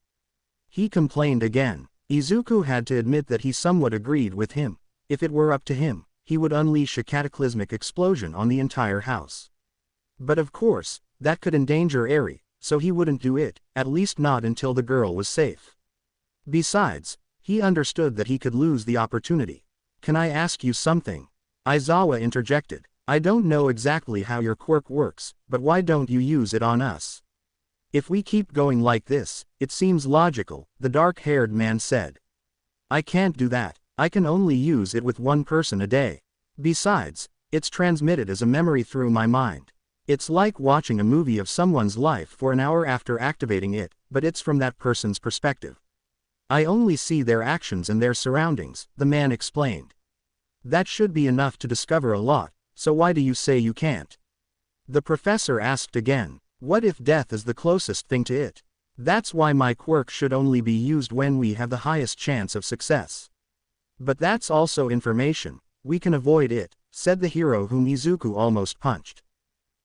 He complained again. Izuku had to admit that he somewhat agreed with him. If it were up to him, he would unleash a cataclysmic explosion on the entire house. But of course, that could endanger Eri, so he wouldn't do it, at least not until the girl was safe. Besides, he understood that he could lose the opportunity. Can I ask you something? Aizawa interjected. I don't know exactly how your quirk works, but why don't you use it on us? If we keep going like this, it seems logical, the dark-haired man said. I can't do that. I can only use it with one person a day. Besides, it's transmitted as a memory through my mind. It's like watching a movie of someone's life for an hour after activating it, but it's from that person's perspective. I only see their actions and their surroundings, the man explained. That should be enough to discover a lot, so why do you say you can't? The professor asked again. What if death is the closest thing to it? That's why my quirk should only be used when we have the highest chance of success. But that's also information, we can avoid it, said the hero whom Izuku almost punched.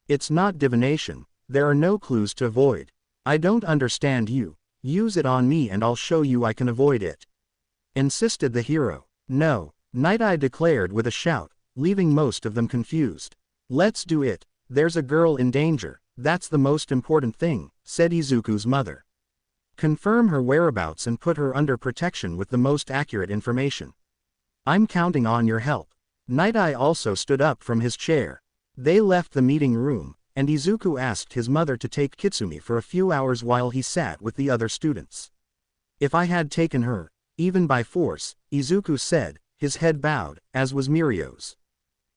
It's not divination, there are no clues to avoid. I don't understand you, use it on me and I'll show you I can avoid it. Insisted the hero. No, Night Eye declared with a shout, leaving most of them confused. Let's do it, there's a girl in danger, that's the most important thing, said Izuku's mother. Confirm her whereabouts and put her under protection with the most accurate information. I'm counting on your help. Night Eye also stood up from his chair. They left the meeting room, and Izuku asked his mother to take Kitsumi for a few hours while he sat with the other students. If I had taken her, even by force, Izuku said, his head bowed, as was Mirio's.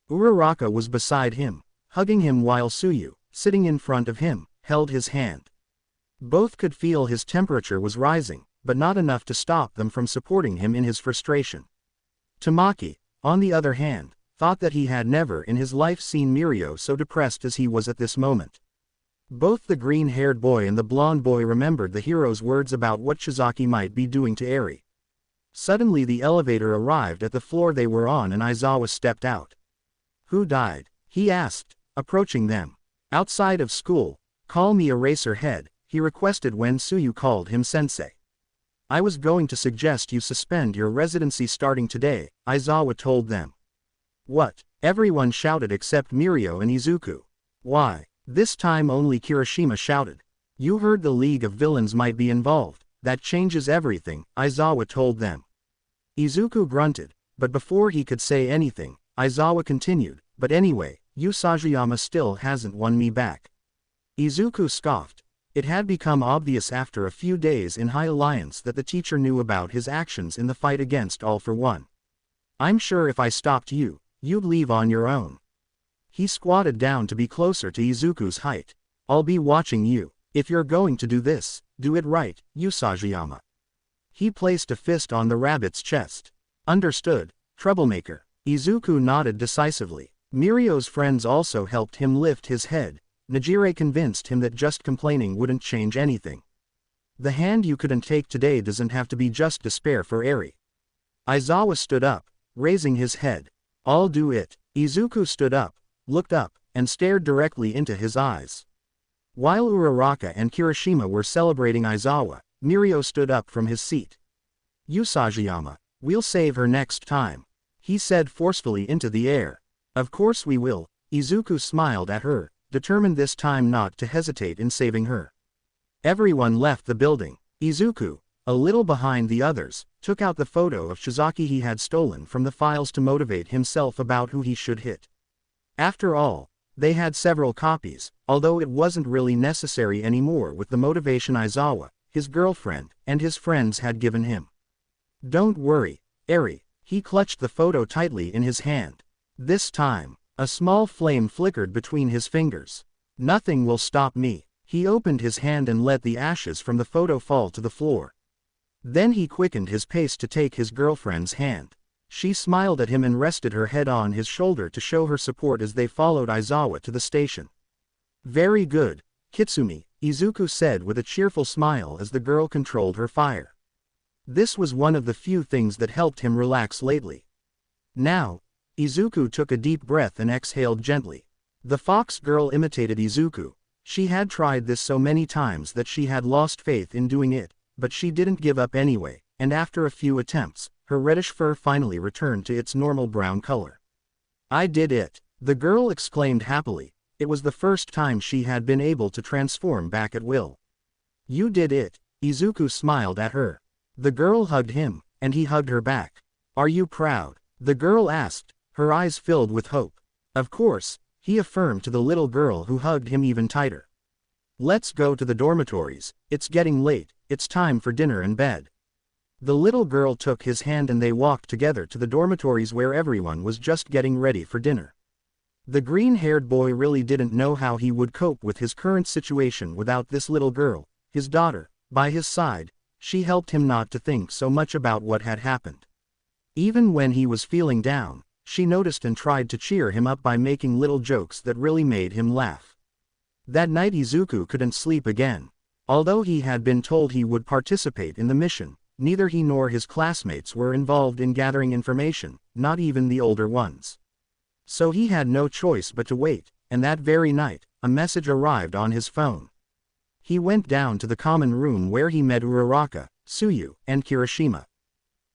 Uraraka was beside him, hugging him while Tsuyu, sitting in front of him, held his hand. Both could feel his temperature was rising, but not enough to stop them from supporting him in his frustration. Tamaki, on the other hand, thought that he had never in his life seen Mirio so depressed as he was at this moment. Both the green-haired boy and the blonde boy remembered the hero's words about what Shizaki might be doing to Eri. Suddenly the elevator arrived at the floor they were on and Aizawa stepped out. Who died? He asked, approaching them. Outside of school, call me Eraserhead, he requested when Tsuyu called him sensei. I was going to suggest you suspend your residency starting today, Aizawa told them. What? Everyone shouted except Mirio and Izuku. Why? This time only Kirishima shouted. You heard the League of Villains might be involved, that changes everything, Aizawa told them. Izuku grunted, but before he could say anything, Aizawa continued, but anyway, Usajiyama still hasn't won me back. Izuku scoffed. It had become obvious after a few days in High Alliance that the teacher knew about his actions in the fight against All for One. I'm sure if I stopped you, you'd leave on your own. He squatted down to be closer to Izuku's height. I'll be watching you. If you're going to do this, do it right, Usajiyama. He placed a fist on the rabbit's chest. Understood, troublemaker. Izuku nodded decisively. Mirio's friends also helped him lift his head. Najire convinced him that just complaining wouldn't change anything. The hand you couldn't take today doesn't have to be just despair for Eri. Aizawa stood up, raising his head. I'll do it. Izuku stood up, looked up, and stared directly into his eyes. While Uraraka and Kirishima were celebrating Aizawa, Mirio stood up from his seat. Usajiyama, we'll save her next time, he said forcefully into the air. Of course we will, Izuku smiled at her, determined this time not to hesitate in saving her. Everyone left the building. Izuku, a little behind the others, took out the photo of Shizaki he had stolen from the files to motivate himself about who he should hit. After all, they had several copies, although it wasn't really necessary anymore with the motivation Aizawa, his girlfriend, and his friends had given him. Don't worry, Eri, he clutched the photo tightly in his hand. This time, a small flame flickered between his fingers. Nothing will stop me. He opened his hand and let the ashes from the photo fall to the floor. Then he quickened his pace to take his girlfriend's hand. She smiled at him and rested her head on his shoulder to show her support as they followed Aizawa to the station. Very good, Kitsumi, Izuku said with a cheerful smile as the girl controlled her fire. This was one of the few things that helped him relax lately. Now, Izuku took a deep breath and exhaled gently. The fox girl imitated Izuku. She had tried this so many times that she had lost faith in doing it, but she didn't give up anyway, and after a few attempts, her reddish fur finally returned to its normal brown color. I did it, the girl exclaimed happily. It was the first time she had been able to transform back at will. You did it, Izuku smiled at her. The girl hugged him, and he hugged her back. Are you proud? The girl asked, her eyes filled with hope. Of course, he affirmed to the little girl who hugged him even tighter. Let's go to the dormitories, it's getting late, it's time for dinner and bed. The little girl took his hand and they walked together to the dormitories where everyone was just getting ready for dinner. The green-haired boy really didn't know how he would cope with his current situation without this little girl, his daughter, by his side. She helped him not to think so much about what had happened. Even when he was feeling down, she noticed and tried to cheer him up by making little jokes that really made him laugh. That night Izuku couldn't sleep again. Although he had been told he would participate in the mission, neither he nor his classmates were involved in gathering information, not even the older ones. So he had no choice but to wait, and that very night, a message arrived on his phone. He went down to the common room where he met Uraraka, Tsuyu, and Kirishima.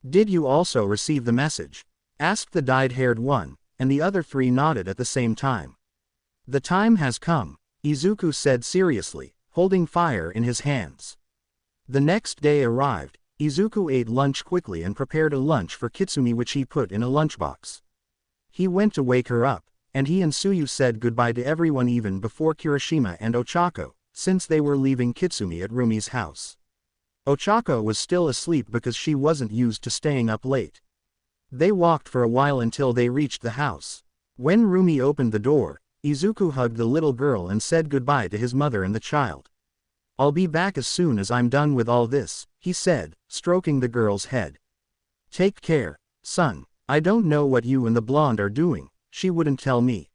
"Did you also receive the message?" asked the dyed-haired one, and the other three nodded at the same time. "The time has come," Izuku said seriously, holding fire in his hands. The next day arrived. Izuku ate lunch quickly and prepared a lunch for Kitsumi which he put in a lunchbox. He went to wake her up, and he and Tsuyu said goodbye to everyone even before Kirishima and Ochako, since they were leaving Kitsumi at Rumi's house. Ochako was still asleep because she wasn't used to staying up late. They walked for a while until they reached the house. When Rumi opened the door, Izuku hugged the little girl and said goodbye to his mother and the child. "I'll be back as soon as I'm done with all this," he said, stroking the girl's head. "Take care, son. I don't know what you and the blonde are doing, she wouldn't tell me.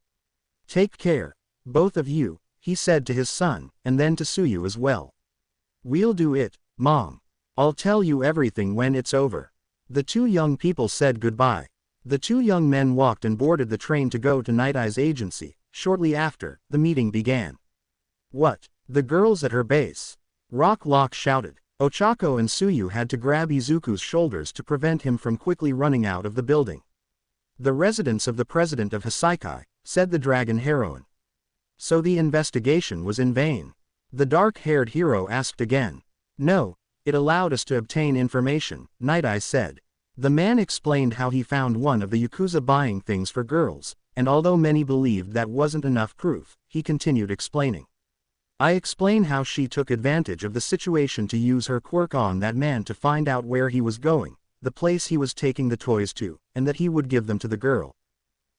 Take care, both of you," he said to his son, and then to Tsuyu as well. "We'll do it, Mom. I'll tell you everything when it's over." The two young people said goodbye. The two young men walked and boarded the train to go to Night Eye's agency. Shortly after, the meeting began. "What? The girls at her base?" Rock Lock shouted. Ochako and Tsuyu had to grab Izuku's shoulders to prevent him from quickly running out of the building. "The residence of the president of Hisaikai," said the dragon heroine. "So the investigation was in vain?" The dark-haired hero asked again. "No, it allowed us to obtain information," Night Eye said. The man explained how he found one of the Yakuza buying things for girls, and although many believed that wasn't enough proof, he continued explaining. "I explain how she took advantage of the situation to use her quirk on that man to find out where he was going, the place he was taking the toys to, and that he would give them to the girl."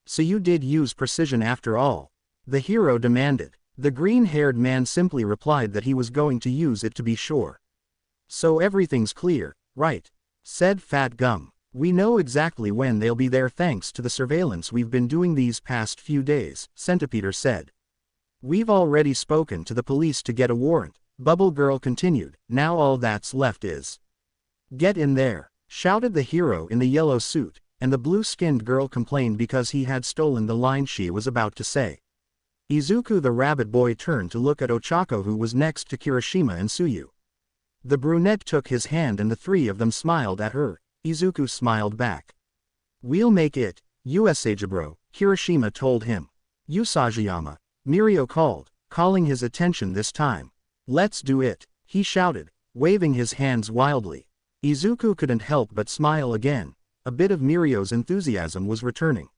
"So you did use precision after all?" the hero demanded. The green-haired man simply replied that he was going to use it to be sure. "So everything's clear, right?" said Fat Gum. "We know exactly when they'll be there thanks to the surveillance we've been doing these past few days," Centipeter said. "We've already spoken to the police to get a warrant," Bubble Girl continued. "Now all that's left is—" "Get in there," shouted the hero in the yellow suit, and the blue-skinned girl complained because he had stolen the line she was about to say. Izuku the rabbit boy turned to look at Ochako who was next to Kirishima and Tsuyu. The brunette took his hand and the three of them smiled at her. Izuku smiled back. "We'll make it, Usajibro," Kirishima told him. "Usajiyama," Mirio called, calling his attention this time. "Let's do it," he shouted, waving his hands wildly. Izuku couldn't help but smile again. A bit of Mirio's enthusiasm was returning.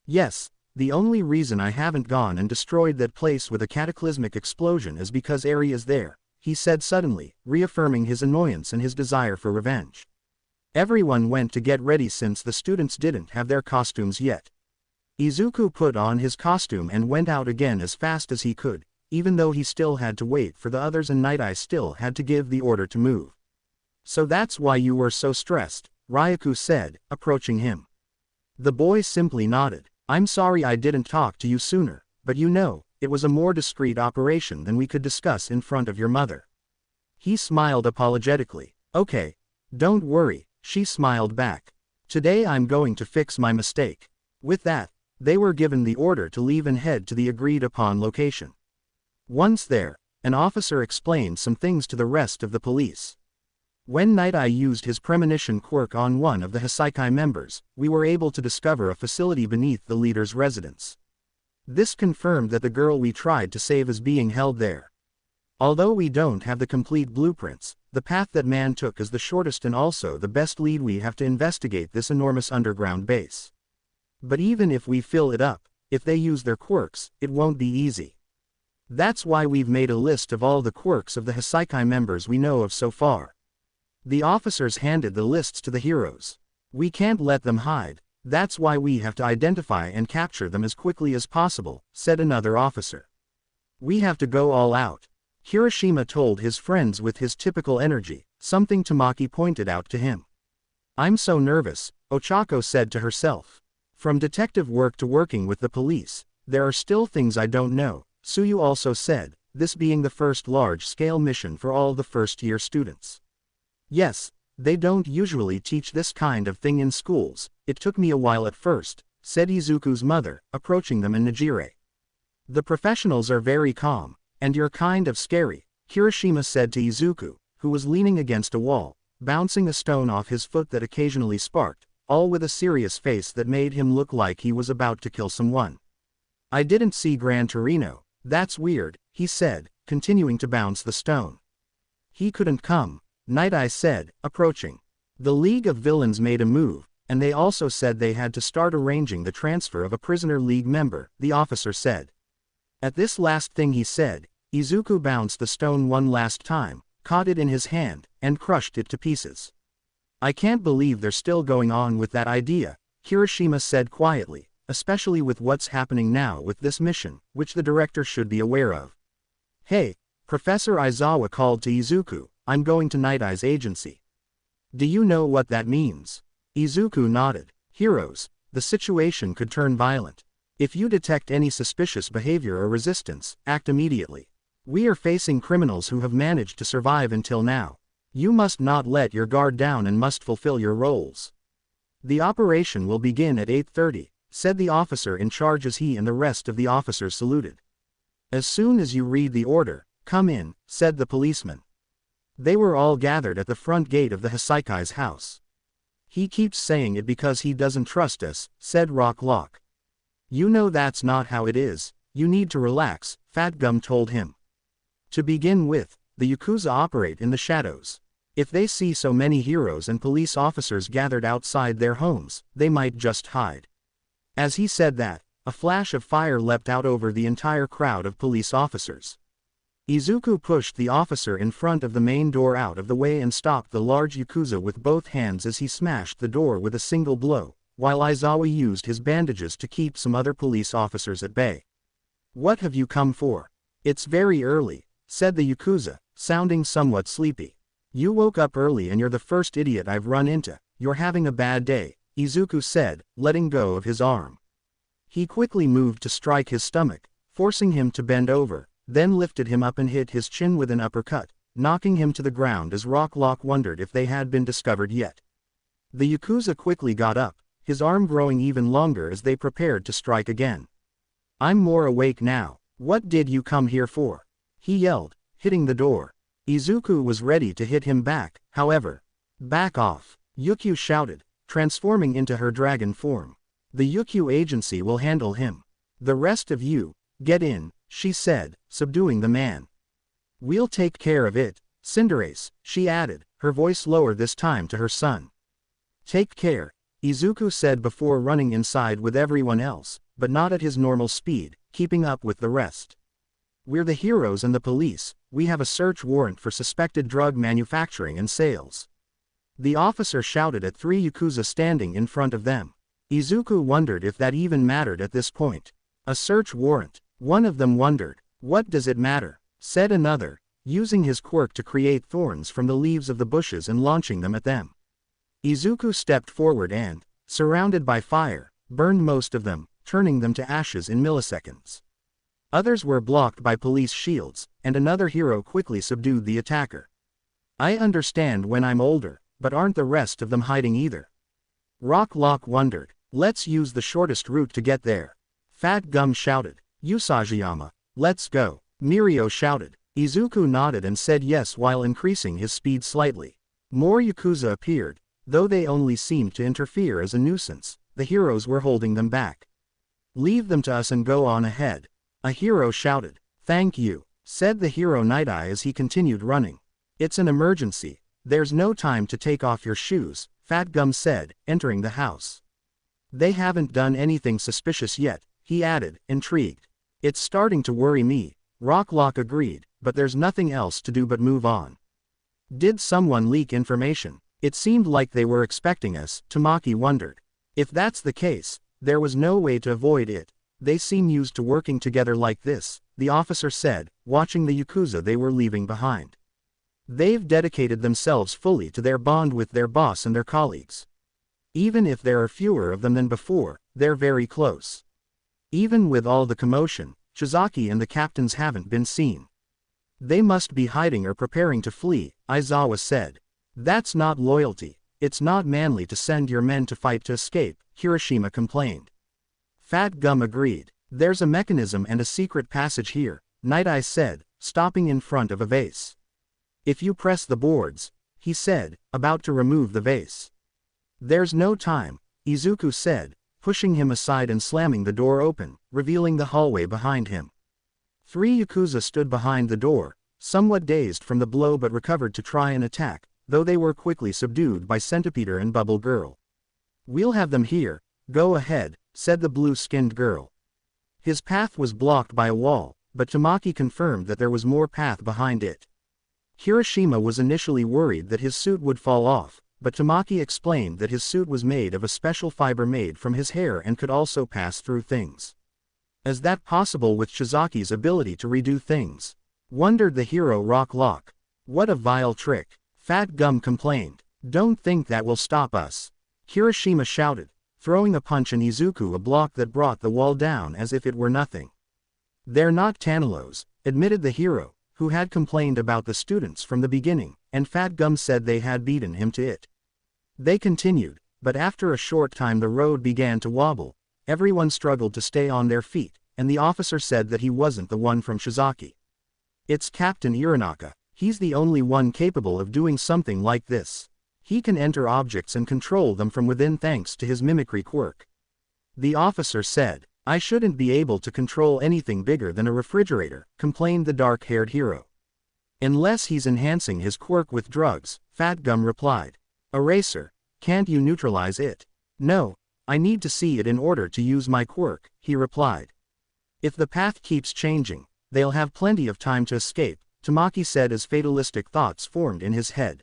"Yes, the only reason I haven't gone and destroyed that place with a cataclysmic explosion is because Eri is there," he said suddenly, reaffirming his annoyance and his desire for revenge. Everyone went to get ready since the students didn't have their costumes yet. Izuku put on his costume and went out again as fast as he could, even though he still had to wait for the others and Night Eye still had to give the order to move. "So that's why you were so stressed," Ryaku said, approaching him. The boy simply nodded. "I'm sorry I didn't talk to you sooner, but you know, it was a more discreet operation than we could discuss in front of your mother." He smiled apologetically. "Okay. Don't worry," she smiled back. "Today I'm going to fix my mistake." With that, they were given the order to leave and head to the agreed-upon location. Once there, an officer explained some things to the rest of the police. "When Night Eye used his premonition quirk on one of the Hisaikai members, we were able to discover a facility beneath the leader's residence. This confirmed that the girl we tried to save is being held there. Although we don't have the complete blueprints, the path that man took is the shortest and also the best lead. We have to investigate this enormous underground base. But even if we fill it up, if they use their quirks, it won't be easy. That's why we've made a list of all the quirks of the Hisaikai members we know of so far." The officers handed the lists to the heroes. "We can't let them hide, that's why we have to identify and capture them as quickly as possible," said another officer. "We have to go all out," Kirishima told his friends with his typical energy, something Tamaki pointed out to him. "I'm so nervous," Ochako said to herself. "From detective work to working with the police, there are still things I don't know," Suyu also said, this being the first large-scale mission for all the first-year students. Yes, they don't usually teach this kind of thing in schools, it took me a while at first, said Izuku's mother, approaching them in Nijire. The professionals are very calm, and you're kind of scary, Kirishima said to Izuku, who was leaning against a wall, bouncing a stone off his foot that occasionally sparked, all with a serious face that made him look like he was about to kill someone. I didn't see Gran Torino, that's weird, he said, continuing to bounce the stone. He couldn't come, Night Eye said, approaching. The League of Villains made a move, and they also said they had to start arranging the transfer of a prisoner league member, the officer said. At this last thing he said, Izuku bounced the stone one last time, caught it in his hand, and crushed it to pieces. I can't believe they're still going on with that idea, Kirishima said quietly, especially with what's happening now with this mission, which the director should be aware of. Hey, Professor Aizawa called to Izuku, I'm going to Night Eye's agency. Do you know what that means? Izuku nodded. Heroes, the situation could turn violent. If you detect any suspicious behavior or resistance, act immediately. We are facing criminals who have managed to survive until now. You must not let your guard down and must fulfill your roles. The operation will begin at 8:30, said the officer in charge as he and the rest of the officers saluted. As soon as you read the order, come in, said the policeman. They were all gathered at the front gate of the Hisaikai's house. He keeps saying it because he doesn't trust us, said Rock Lock. You know that's not how it is, you need to relax, Fat Gum told him. To begin with, the Yakuza operate in the shadows. If they see so many heroes and police officers gathered outside their homes, they might just hide. As he said that, a flash of fire leapt out over the entire crowd of police officers. Izuku pushed the officer in front of the main door out of the way and stopped the large Yakuza with both hands as he smashed the door with a single blow, while Aizawa used his bandages to keep some other police officers at bay. What have you come for? It's very early, said the Yakuza, sounding somewhat sleepy. You woke up early and you're the first idiot I've run into, you're having a bad day, Izuku said, letting go of his arm. He quickly moved to strike his stomach, forcing him to bend over, then lifted him up and hit his chin with an uppercut, knocking him to the ground as Rock Lock wondered if they had been discovered yet. The Yakuza quickly got up, his arm growing even longer as they prepared to strike again. I'm more awake now, what did you come here for? He yelled, hitting the door. Izuku was ready to hit him back, however. Back off, Yukio shouted, transforming into her dragon form. The Yukio agency will handle him. The rest of you, get in, she said, subduing the man. We'll take care of it, Cinderace, she added, her voice lower this time to her son. Take care, Izuku said before running inside with everyone else, but not at his normal speed, keeping up with the rest. We're the heroes and the police, we have a search warrant for suspected drug manufacturing and sales. The officer shouted at three Yakuza standing in front of them. Izuku wondered if that even mattered at this point. A search warrant, one of them wondered. What does it matter? Said another, using his quirk to create thorns from the leaves of the bushes and launching them at them. Izuku stepped forward and, surrounded by fire, burned most of them, turning them to ashes in milliseconds. Others were blocked by police shields, and another hero quickly subdued the attacker. I understand when I'm older, but aren't the rest of them hiding either? Rock Lock wondered. Let's use the shortest route to get there. Fat Gum shouted. Usajiyama, let's go. Mirio shouted. Izuku nodded and said yes while increasing his speed slightly. More Yakuza appeared, though they only seemed to interfere as a nuisance, the heroes were holding them back. Leave them to us and go on ahead. A hero shouted. Thank you, said the hero Night Eye as he continued running. It's an emergency, there's no time to take off your shoes, Fat Gum said, entering the house. They haven't done anything suspicious yet, he added, intrigued. It's starting to worry me, Rock Lock agreed, but there's nothing else to do but move on. Did someone leak information? It seemed like they were expecting us, Tamaki wondered. If that's the case, there was no way to avoid it. They seem used to working together like this, the officer said, watching the Yakuza they were leaving behind. They've dedicated themselves fully to their bond with their boss and their colleagues. Even if there are fewer of them than before, they're very close. Even with all the commotion, Shizaki and the captains haven't been seen. They must be hiding or preparing to flee, Aizawa said. That's not loyalty. It's not manly to send your men to fight to escape, Kirishima complained. Fat Gum agreed. There's a mechanism and a secret passage here, Night Eye said, stopping in front of a vase. If you press the boards, he said, about to remove the vase. There's no time, Izuku said, pushing him aside and slamming the door open, revealing the hallway behind him. 3 Yakuza stood behind the door, somewhat dazed from the blow but recovered to try and attack, though they were quickly subdued by Centipeter and Bubble Girl. We'll have them here, go ahead, said the blue-skinned girl. His path was blocked by a wall, but Tamaki confirmed that there was more path behind it. Kirishima was initially worried that his suit would fall off, but Tamaki explained that his suit was made of a special fiber made from his hair and could also pass through things. Is that possible with Shizaki's ability to redo things? Wondered the hero Rock Lock. What a vile trick, Fat Gum complained. Don't think that will stop us, Kirishima shouted, throwing a punch in Izuku a block that brought the wall down as if it were nothing. They're not Tanelos, admitted the hero, who had complained about the students from the beginning, and Fat Gum said they had beaten him to it. They continued, but after a short time the road began to wobble, everyone struggled to stay on their feet, and the officer said that he wasn't the one from Shizaki. It's Captain Iranaka, he's the only one capable of doing something like this. He can enter objects and control them from within thanks to his mimicry quirk. The officer said, I shouldn't be able to control anything bigger than a refrigerator, complained the dark-haired hero. Unless he's enhancing his quirk with drugs, Fat Gum replied. Eraser, can't you neutralize it? No, I need to see it in order to use my quirk, he replied. If the path keeps changing, they'll have plenty of time to escape, Tamaki said as fatalistic thoughts formed in his head.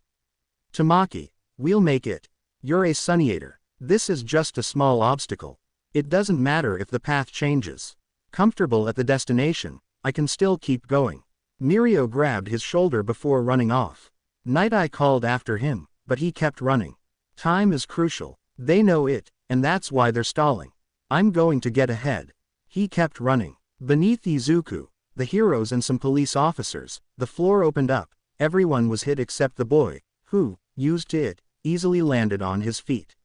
Tamaki, we'll make it. You're a Sunniator. This is just a small obstacle. It doesn't matter if the path changes. Comfortable at the destination, I can still keep going. Mirio grabbed his shoulder before running off. Night Eye called after him, but he kept running. Time is crucial. They know it, and that's why they're stalling. I'm going to get ahead. He kept running. Beneath Izuku, the heroes and some police officers, the floor opened up. Everyone was hit except the boy, who, used to it, easily landed on his feet.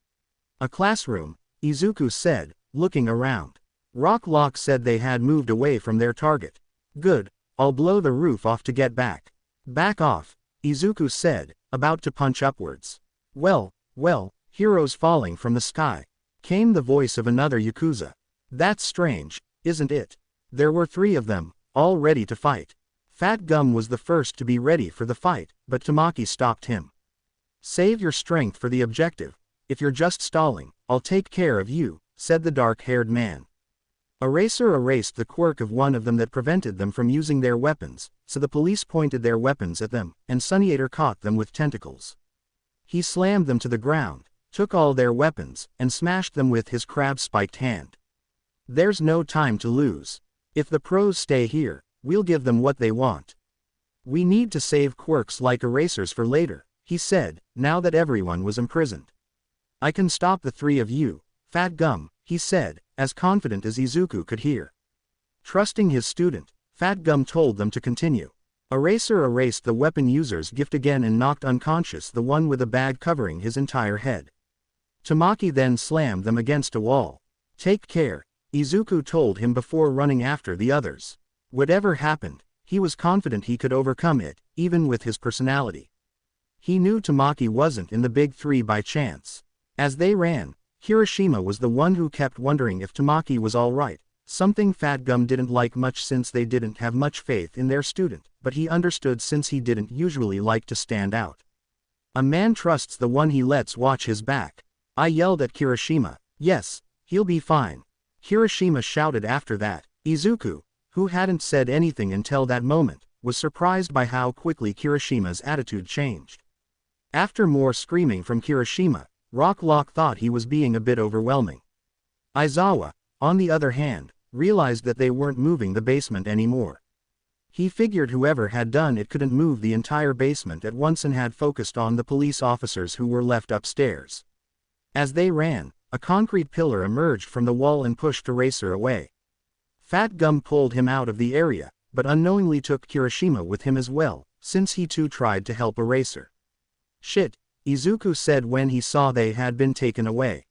A classroom, Izuku said, looking around. Rock Lock said they had moved away from their target. Good, I'll blow the roof off to get back. Back off, Izuku said, about to punch upwards. Well, heroes falling from the sky. Came the voice of another Yakuza. That's strange, isn't it? There were 3 of them, all ready to fight. Fat Gum was the first to be ready for the fight, but Tamaki stopped him. Save your strength for the objective. If you're just stalling, I'll take care of you, said the dark-haired man. Eraser erased the quirk of one of them that prevented them from using their weapons, so the police pointed their weapons at them, and Sunniator caught them with tentacles. He slammed them to the ground, took all their weapons, and smashed them with his crab-spiked hand. There's no time to lose. If the pros stay here, we'll give them what they want. We need to save quirks like erasers for later, he said, now that everyone was imprisoned. I can stop the 3 of you, Fat Gum, he said, as confident as Izuku could hear. Trusting his student, Fat Gum told them to continue. Eraser erased the weapon user's gift again and knocked unconscious the one with a bag covering his entire head. Tamaki then slammed them against a wall. Take care, Izuku told him before running after the others. Whatever happened, he was confident he could overcome it, even with his personality. He knew Tamaki wasn't in the big 3 by chance. As they ran, Kirishima was the one who kept wondering if Tamaki was alright, something Fat Gum didn't like much since they didn't have much faith in their student, but he understood since he didn't usually like to stand out. A man trusts the one he lets watch his back. I yelled at Kirishima, yes, he'll be fine. Kirishima shouted after that. Izuku, who hadn't said anything until that moment, was surprised by how quickly Kirishima's attitude changed. After more screaming from Kirishima, Rock Lock thought he was being a bit overwhelming. Aizawa, on the other hand, realized that they weren't moving the basement anymore. He figured whoever had done it couldn't move the entire basement at once and had focused on the police officers who were left upstairs. As they ran, a concrete pillar emerged from the wall and pushed Eraser away. Fat Gum pulled him out of the area, but unknowingly took Kirishima with him as well, since he too tried to help Eraser. "Shit," Izuku said when he saw they had been taken away.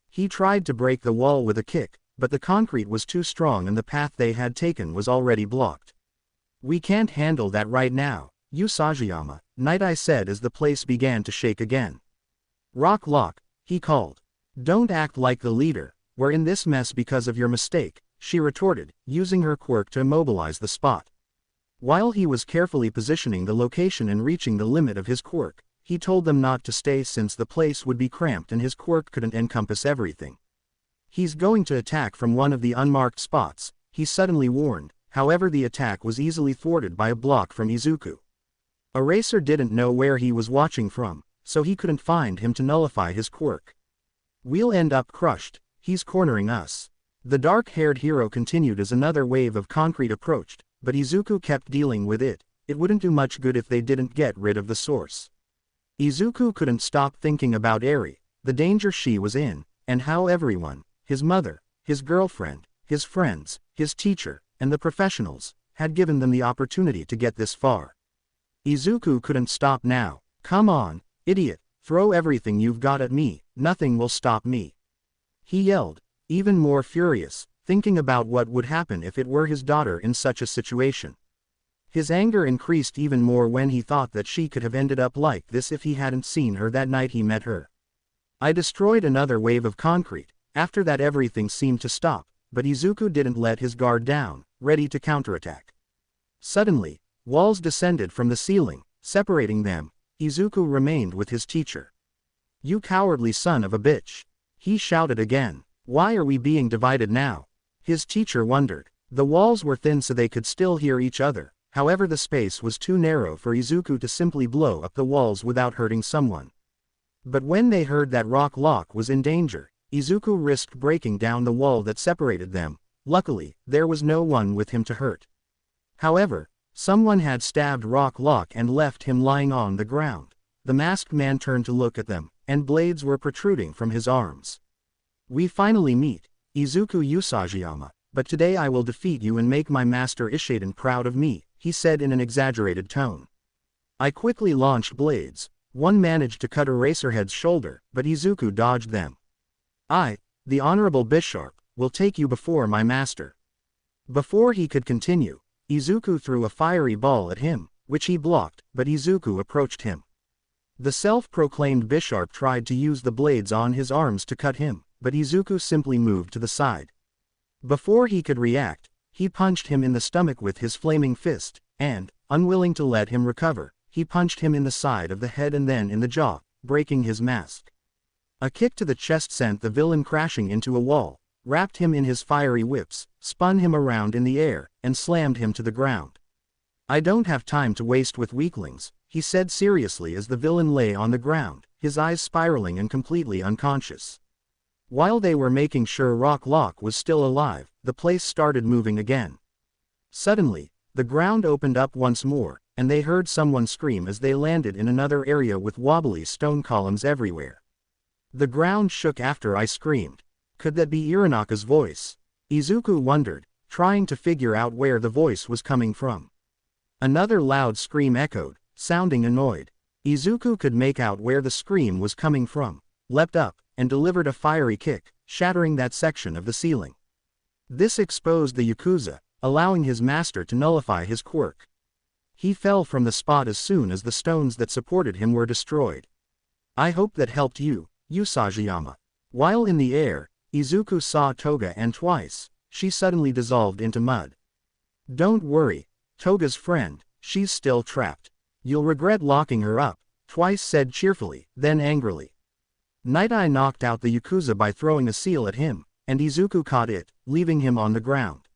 He tried to break the wall with a kick, but the concrete was too strong and the path they had taken was already blocked. "We can't handle that right now, Usajiyama," Night Eye said as the place began to shake again. "Rock Lock," he called. "Don't act like the leader, we're in this mess because of your mistake," she retorted, using her quirk to immobilize the spot. While he was carefully positioning the location and reaching the limit of his quirk, he told them not to stay since the place would be cramped and his quirk couldn't encompass everything. "He's going to attack from one of the unmarked spots," he suddenly warned, however the attack was easily thwarted by a block from Izuku. Eraser didn't know where he was watching from, so he couldn't find him to nullify his quirk. "We'll end up crushed, he's cornering us," the dark-haired hero continued as another wave of concrete approached, but Izuku kept dealing with it. It wouldn't do much good if they didn't get rid of the source. Izuku couldn't stop thinking about Eri, the danger she was in, and how everyone, his mother, his girlfriend, his friends, his teacher, and the professionals, had given them the opportunity to get this far. Izuku couldn't stop now. "Come on, idiot, throw everything you've got at me, nothing will stop me," he yelled, even more furious, thinking about what would happen if it were his daughter in such a situation. His anger increased even more when he thought that she could have ended up like this if he hadn't seen her that night he met her. I destroyed another wave of concrete. After that everything seemed to stop, but Izuku didn't let his guard down, ready to counterattack. Suddenly, walls descended from the ceiling, separating them. Izuku remained with his teacher. "You cowardly son of a bitch," he shouted again. "Why are we being divided now?" His teacher wondered. The walls were thin so they could still hear each other. However, the space was too narrow for Izuku to simply blow up the walls without hurting someone. But when they heard that Rock Lock was in danger, Izuku risked breaking down the wall that separated them. Luckily, there was no one with him to hurt. However, someone had stabbed Rock Lock and left him lying on the ground. The masked man turned to look at them, and blades were protruding from his arms. "We finally meet, Izuku Usajiyama, but today I will defeat you and make my master Ishaden proud of me," he said in an exaggerated tone. I quickly launched blades. One managed to cut Eraserhead's shoulder, but Izuku dodged them. "I, the Honorable Bisharp, will take you before my master." Before he could continue, Izuku threw a fiery ball at him, which he blocked, but Izuku approached him. The self-proclaimed Bisharp tried to use the blades on his arms to cut him, but Izuku simply moved to the side. Before he could react, he punched him in the stomach with his flaming fist, and, unwilling to let him recover, he punched him in the side of the head and then in the jaw, breaking his mask. A kick to the chest sent the villain crashing into a wall, wrapped him in his fiery whips, spun him around in the air, and slammed him to the ground. "I don't have time to waste with weaklings," he said seriously as the villain lay on the ground, his eyes spiraling and completely unconscious. While they were making sure Rock Lock was still alive, the place started moving again. Suddenly, the ground opened up once more, and they heard someone scream as they landed in another area with wobbly stone columns everywhere. The ground shook after I screamed. Could that be Irinaka's voice? Izuku wondered, trying to figure out where the voice was coming from. Another loud scream echoed, sounding annoyed. Izuku could make out where the scream was coming from, leapt up, and delivered a fiery kick, shattering that section of the ceiling. This exposed the Yakuza, allowing his master to nullify his quirk. He fell from the spot as soon as the stones that supported him were destroyed. "I hope that helped you, Usajiyama." While in the air, Izuku saw Toga and twice, she suddenly dissolved into mud. "Don't worry, Toga's friend, she's still trapped. You'll regret locking her up," Twice said cheerfully, then angrily. Night Eye knocked out the Yakuza by throwing a seal at him, and Izuku caught it, leaving him on the ground.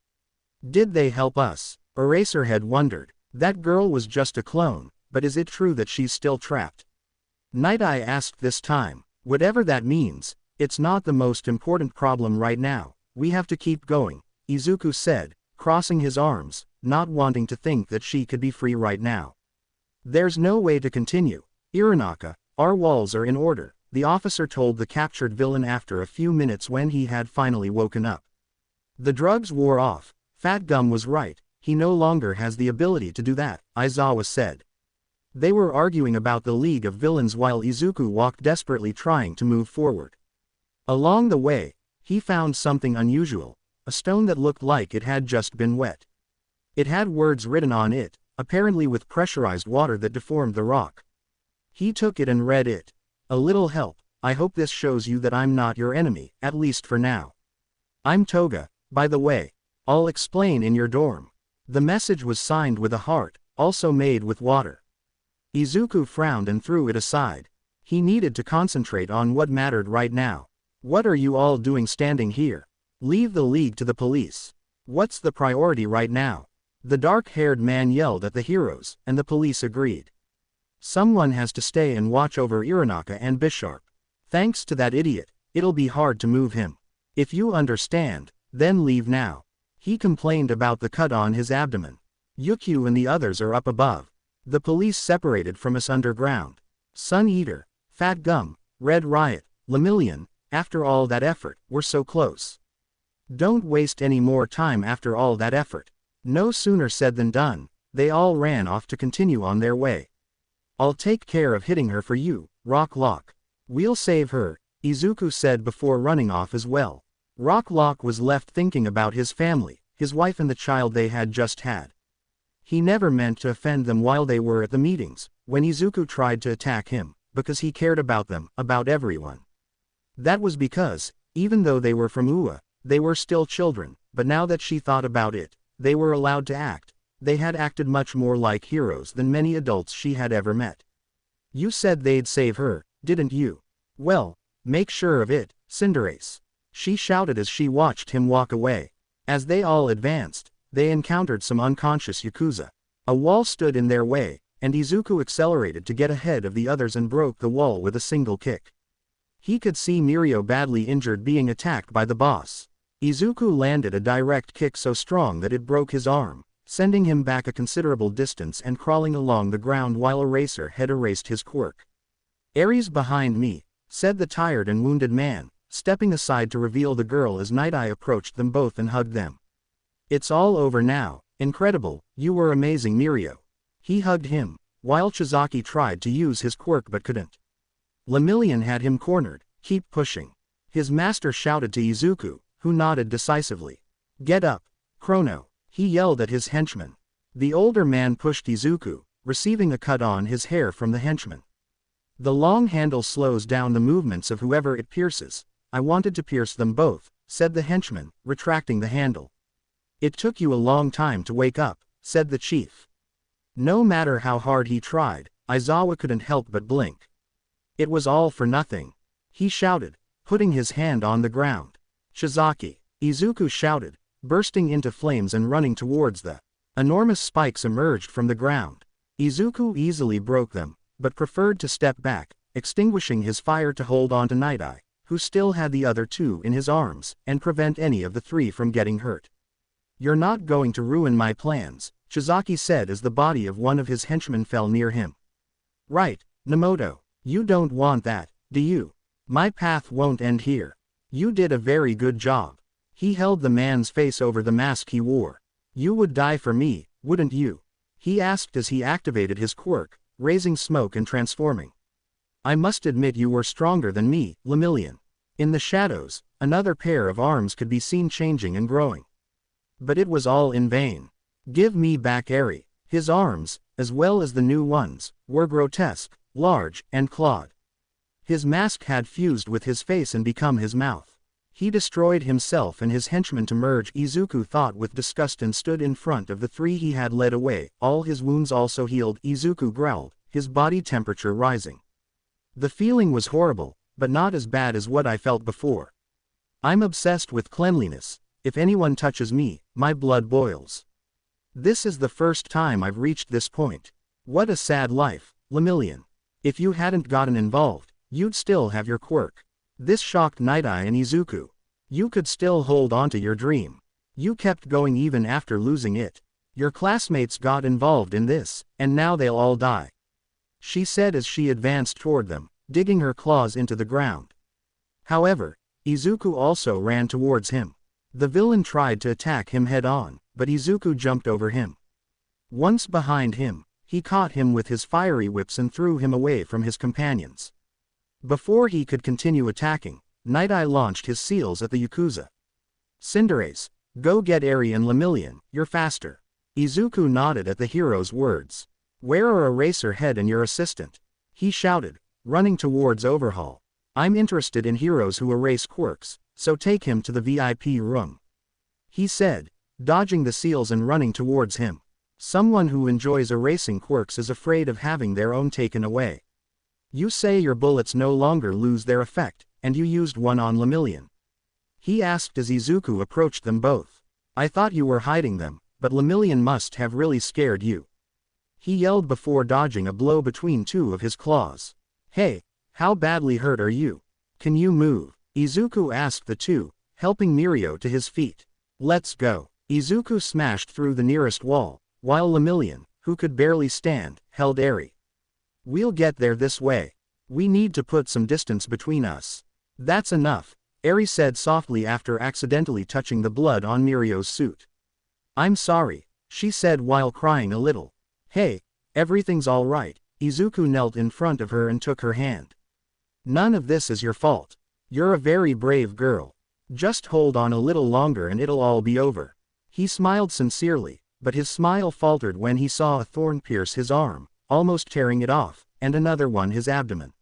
"Did they help us?" Eraserhead wondered. "That girl was just a clone, but is it true that she's still trapped?" Night Eye asked this time. "Whatever that means, it's not the most important problem right now, we have to keep going," Izuku said, crossing his arms, not wanting to think that she could be free right now. "There's no way to continue. Irinaka, our walls are in order," the officer told the captured villain after a few minutes when he had finally woken up. "The drugs wore off, Fat Gum was right, he no longer has the ability to do that, Aizawa said. They were arguing about the League of Villains while Izuku walked desperately trying to move forward. Along the way, he found something unusual, a stone that looked like it had just been wet. It had words written on it, apparently with pressurized water that deformed the rock. He took it and read it. A little help, I hope this shows you that I'm not your enemy, at least for now. I'm Toga, by the way. I'll explain in your dorm. The message was signed with a heart, also made with water. Izuku frowned and threw it aside. He needed to concentrate on what mattered right now. What are you all doing standing here? Leave the league to the police. What's the priority right now? The dark-haired man yelled at the heroes, and the police agreed. Someone has to stay and watch over Iranaka and Bisharp. Thanks to that idiot, it'll be hard to move him. If you understand, then leave now. He complained about the cut on his abdomen. Yukio and the others are up above. The police separated from us underground. Sun Eater, Fat Gum, Red Riot, Lemillion, after all that effort, we're so close. Don't waste any more time after all that effort. No sooner said than done, they all ran off to continue on their way. I'll take care of hitting her for you, Rock Lock. We'll save her, Izuku said before running off as well. Rock Lock was left thinking about his family, his wife and the child they had just had. He never meant to offend them while they were at the meetings, when Izuku tried to attack him, because he cared about them, about everyone. That was because, even though they were from Ua, they were still children, but now that she thought about it, they were allowed to act. They had acted much more like heroes than many adults she had ever met. You said they'd save her, didn't you? Well, make sure of it, Cinderace. She shouted as she watched him walk away. As they all advanced, they encountered some unconscious Yakuza. A wall stood in their way, and Izuku accelerated to get ahead of the others and broke the wall with a single kick. He could see Mirko badly injured being attacked by the boss. Izuku landed a direct kick so strong that it broke his arm, sending him back a considerable distance and crawling along the ground while Eraser had erased his quirk. Ares behind me, said the tired and wounded man, stepping aside to reveal the girl as Night Eye approached them both and hugged them. It's all over now, incredible, you were amazing Mirko. He hugged him, while Chizaki tried to use his quirk but couldn't. Lemillion had him cornered, keep pushing. His master shouted to Izuku, who nodded decisively. Get up, Chrono, he yelled at his henchman. The older man pushed Izuku, receiving a cut on his hair from the henchman. The long handle slows down the movements of whoever it pierces. I wanted to pierce them both, said the henchman, retracting the handle. It took you a long time to wake up, said the chief. No matter how hard he tried, Aizawa couldn't help but blink. It was all for nothing. He shouted, putting his hand on the ground. Chizaki, Izuku shouted, bursting into flames and running towards the enormous spikes emerged from the ground. Izuku easily broke them, but preferred to step back, extinguishing his fire to hold on to Night Eye, who still had the other two in his arms, and prevent any of the three from getting hurt. You're not going to ruin my plans, Chizaki said as the body of one of his henchmen fell near him. Right, Nemoto, you don't want that, do you? My path won't end here. You did a very good job. He held the man's face over the mask he wore. You would die for me, wouldn't you? He asked as he activated his quirk, raising smoke and transforming. I must admit you were stronger than me, Lemillion. In the shadows, another pair of arms could be seen changing and growing. But it was all in vain. Give me back Eri. His arms, as well as the new ones, were grotesque, large, and clawed. His mask had fused with his face and become his mouth. He destroyed himself and his henchmen to merge, Izuku thought with disgust, and stood in front of the three he had led away. All his wounds also healed, Izuku growled, his body temperature rising. The feeling was horrible, but not as bad as what I felt before. I'm obsessed with cleanliness. If anyone touches me, my blood boils. This is the first time I've reached this point. What a sad life, Lemillion. If you hadn't gotten involved, you'd still have your quirk. This shocked Night Eye and Izuku. You could still hold on to your dream. You kept going even after losing it. Your classmates got involved in this, and now they'll all die. She said as she advanced toward them, digging her claws into the ground. However, Izuku also ran towards him. The villain tried to attack him head-on, but Izuku jumped over him. Once behind him, he caught him with his fiery whips and threw him away from his companions. Before he could continue attacking, Night Eye launched his seals at the Yakuza. Cinderace, go get Eri and Lemillion, you're faster. Izuku nodded at the hero's words. Where are Eraserhead and your assistant? He shouted, running towards Overhaul. I'm interested in heroes who erase quirks, so take him to the VIP room. He said, dodging the seals and running towards him. Someone who enjoys erasing quirks is afraid of having their own taken away. You say your bullets no longer lose their effect, and you used one on Lemillion. He asked as Izuku approached them both. I thought you were hiding them, but Lemillion must have really scared you. He yelled before dodging a blow between two of his claws. Hey, how badly hurt are you? Can you move? Izuku asked the two, helping Mirko to his feet. Let's go. Izuku smashed through the nearest wall, while Lemillion, who could barely stand, held Eri. We'll get there this way. We need to put some distance between us. That's enough, Eri said softly after accidentally touching the blood on Mirko's suit. I'm sorry, she said while crying a little. Hey, everything's all right. Izuku knelt in front of her and took her hand. None of this is your fault. You're a very brave girl. Just hold on a little longer and it'll all be over. He smiled sincerely, but his smile faltered when he saw a thorn pierce his arm, almost tearing it off, and another one his abdomen.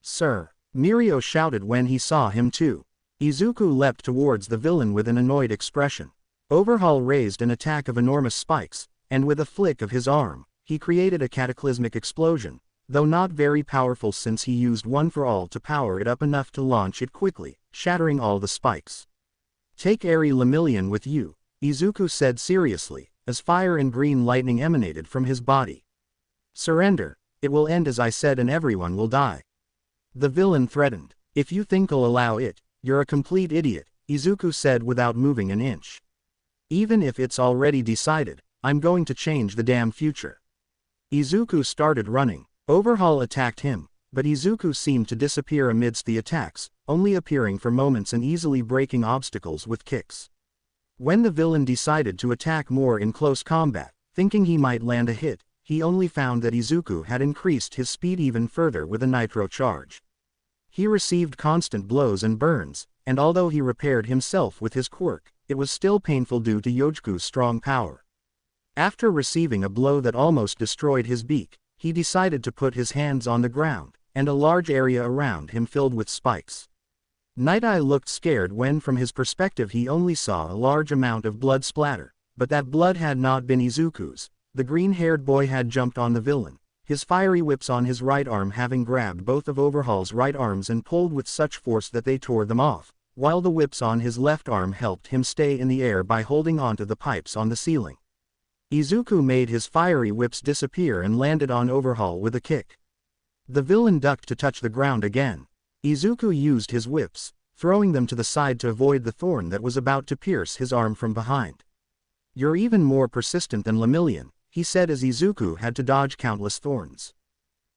Sir, Mirko shouted when he saw him too. Izuku leapt towards the villain with an annoyed expression. Overhaul raised an attack of enormous spikes, and with a flick of his arm, he created a cataclysmic explosion, though not very powerful since he used one for all to power it up enough to launch it quickly, shattering all the spikes. Take Eri Lemillion with you, Izuku said seriously, as fire and green lightning emanated from his body. Surrender, it will end as I said and everyone will die. The villain threatened. If you think I'll allow it, you're a complete idiot, Izuku said without moving an inch. Even if it's already decided, I'm going to change the damn future. Izuku started running. Overhaul attacked him, but Izuku seemed to disappear amidst the attacks, only appearing for moments and easily breaking obstacles with kicks. When the villain decided to attack more in close combat, thinking he might land a hit, he only found that Izuku had increased his speed even further with a nitro charge. He received constant blows and burns, and although he repaired himself with his quirk, it was still painful due to Yojuku's strong power. After receiving a blow that almost destroyed his beak, he decided to put his hands on the ground, and a large area around him filled with spikes. Night Eye looked scared when from his perspective he only saw a large amount of blood splatter, but that blood had not been Izuku's. The green-haired boy had jumped on the villain, his fiery whips on his right arm having grabbed both of Overhaul's right arms and pulled with such force that they tore them off, while the whips on his left arm helped him stay in the air by holding onto the pipes on the ceiling. Izuku made his fiery whips disappear and landed on Overhaul with a kick. The villain ducked to touch the ground again. Izuku used his whips, throwing them to the side to avoid the thorn that was about to pierce his arm from behind. You're even more persistent than Lemillion, he said as Izuku had to dodge countless thorns.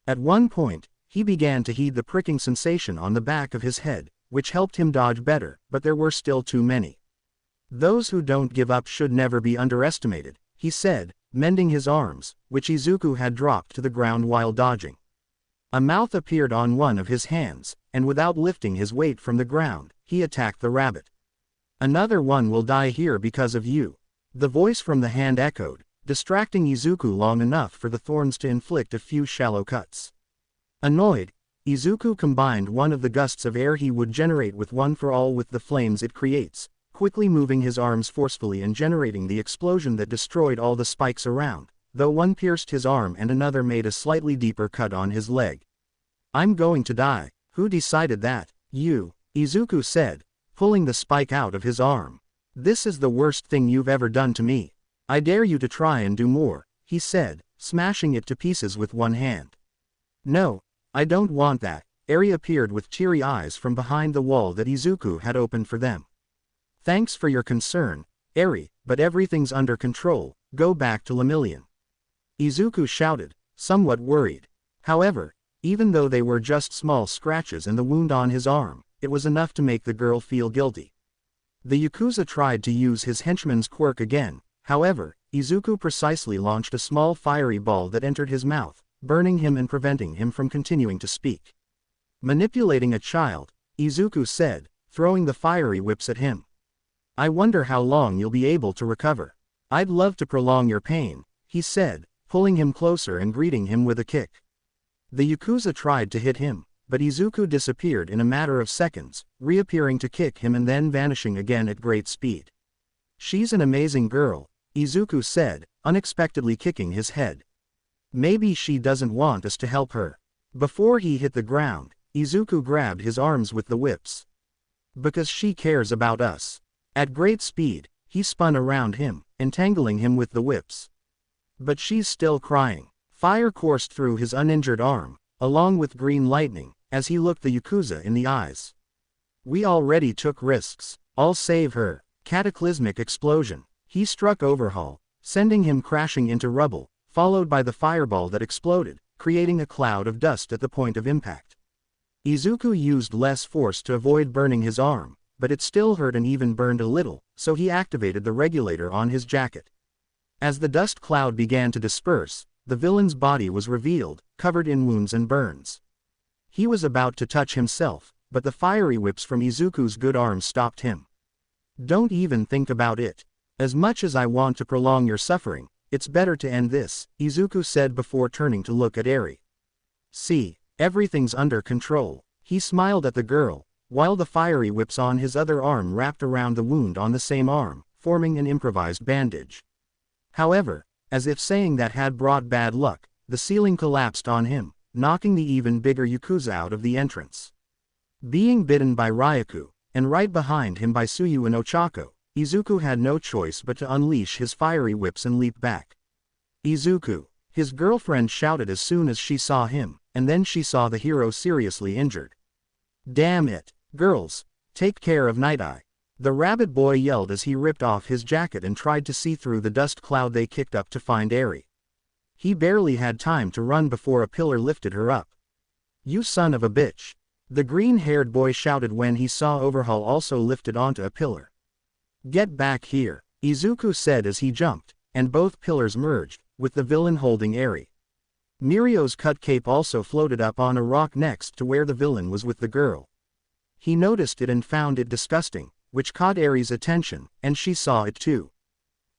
At one point, he began to heed the pricking sensation on the back of his head, which helped him dodge better, but there were still too many. Those who don't give up should never be underestimated, he said, mending his arms, which Izuku had dropped to the ground while dodging. A mouth appeared on one of his hands, and without lifting his weight from the ground, he attacked the rabbit. Another one will die here because of you. The voice from the hand echoed, distracting Izuku long enough for the thorns to inflict a few shallow cuts. Annoyed, Izuku combined one of the gusts of air he would generate with one for all with the flames it creates, quickly moving his arms forcefully and generating the explosion that destroyed all the spikes around, though one pierced his arm and another made a slightly deeper cut on his leg. I'm going to die. Who decided that? You, Izuku said, pulling the spike out of his arm. This is the worst thing you've ever done to me. I dare you to try and do more, he said, smashing it to pieces with one hand. No, I don't want that. Eri appeared with teary eyes from behind the wall that Izuku had opened for them. Thanks for your concern, Eri, but everything's under control, go back to Lemillion. Izuku shouted, somewhat worried. However, even though they were just small scratches and the wound on his arm, it was enough to make the girl feel guilty. The Yakuza tried to use his henchman's quirk again, however, Izuku precisely launched a small fiery ball that entered his mouth, burning him and preventing him from continuing to speak. Manipulating a child, Izuku said, throwing the fiery whips at him. I wonder how long you'll be able to recover. I'd love to prolong your pain, he said, pulling him closer and greeting him with a kick. The Yakuza tried to hit him, but Izuku disappeared in a matter of seconds, reappearing to kick him and then vanishing again at great speed. She's an amazing girl, Izuku said, unexpectedly kicking his head. Maybe she doesn't want us to help her. Before he hit the ground, Izuku grabbed his arms with the whips. Because she cares about us. At great speed, he spun around him, entangling him with the whips. But she's still crying. Fire coursed through his uninjured arm, along with green lightning, as he looked the Yakuza in the eyes. We already took risks. I'll save her. Cataclysmic explosion. He struck Overhaul, sending him crashing into rubble, followed by the fireball that exploded, creating a cloud of dust at the point of impact. Izuku used less force to avoid burning his arm, but it still hurt and even burned a little, so he activated the regulator on his jacket. As the dust cloud began to disperse, the villain's body was revealed, covered in wounds and burns. He was about to touch himself, but the fiery whips from Izuku's good arms stopped him. Don't even think about it. As much as I want to prolong your suffering, it's better to end this, Izuku said before turning to look at Eri. See, everything's under control. He smiled at the girl, while the fiery whips on his other arm wrapped around the wound on the same arm, forming an improvised bandage. However, as if saying that had brought bad luck, the ceiling collapsed on him, knocking the even bigger Yakuza out of the entrance. Being bitten by Ryaku, and right behind him by Suyu and Ochako, Izuku had no choice but to unleash his fiery whips and leap back. Izuku, his girlfriend shouted as soon as she saw him, and then she saw the hero seriously injured. Damn it, girls, take care of Night Eye. The rabbit boy yelled as he ripped off his jacket and tried to see through the dust cloud they kicked up to find Eri. He barely had time to run before a pillar lifted her up. You son of a bitch. The green-haired boy shouted when he saw Overhaul also lifted onto a pillar. Get back here, Izuku said as he jumped, and both pillars merged, with the villain holding Eri. Mirio's cut cape also floated up on a rock next to where the villain was with the girl. He noticed it and found it disgusting, which caught Eri's attention, and she saw it too.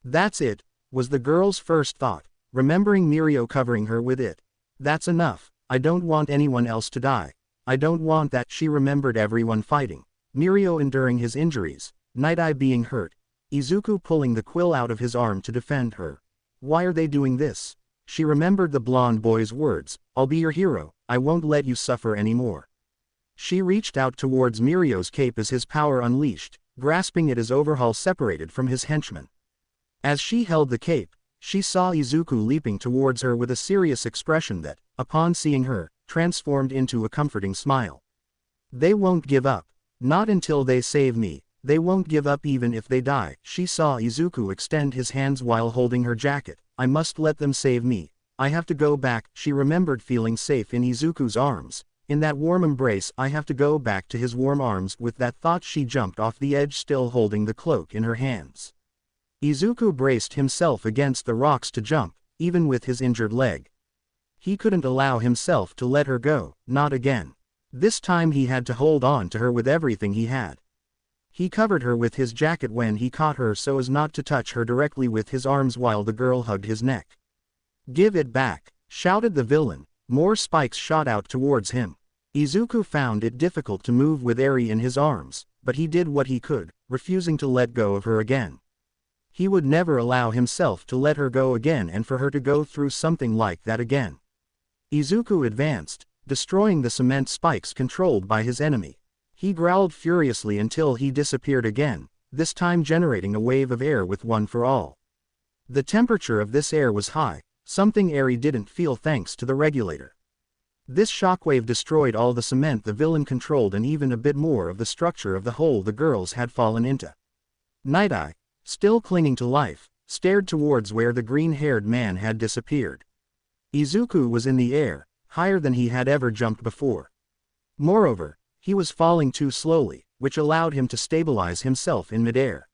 That's it, was the girl's first thought, remembering Mirio covering her with it. That's enough, I don't want anyone else to die. I don't want that. She remembered everyone fighting, Mirio enduring his injuries, Night Eye being hurt, Izuku pulling the quill out of his arm to defend her. Why are they doing this? She remembered the blonde boy's words, I'll be your hero, I won't let you suffer anymore. She reached out towards Mirio's cape as his power unleashed, grasping it as Overhaul separated from his henchman. As she held the cape, she saw Izuku leaping towards her with a serious expression that, upon seeing her, transformed into a comforting smile. They won't give up. Not until they save me. They won't give up even if they die. She saw Izuku extend his hands while holding her jacket. I must let them save me. I have to go back. She remembered feeling safe in Izuku's arms. In that warm embrace, I have to go back to his warm arms. With that thought she jumped off the edge, still holding the cloak in her hands. Izuku braced himself against the rocks to jump, even with his injured leg. He couldn't allow himself to let her go, not again. This time he had to hold on to her with everything he had. He covered her with his jacket when he caught her so as not to touch her directly with his arms while the girl hugged his neck. Give it back, shouted the villain. More spikes shot out towards him. Izuku found it difficult to move with Eri in his arms, but he did what he could, refusing to let go of her again. He would never allow himself to let her go again and for her to go through something like that again. Izuku advanced, destroying the cement spikes controlled by his enemy. He growled furiously until he disappeared again, this time generating a wave of air with One for All. The temperature of this air was high, something Eri didn't feel thanks to the regulator. This shockwave destroyed all the cement the villain controlled and even a bit more of the structure of the hole the girls had fallen into. Night Eye, still clinging to life, stared towards where the green-haired man had disappeared. Izuku was in the air, higher than he had ever jumped before. Moreover, he was falling too slowly, which allowed him to stabilize himself in midair.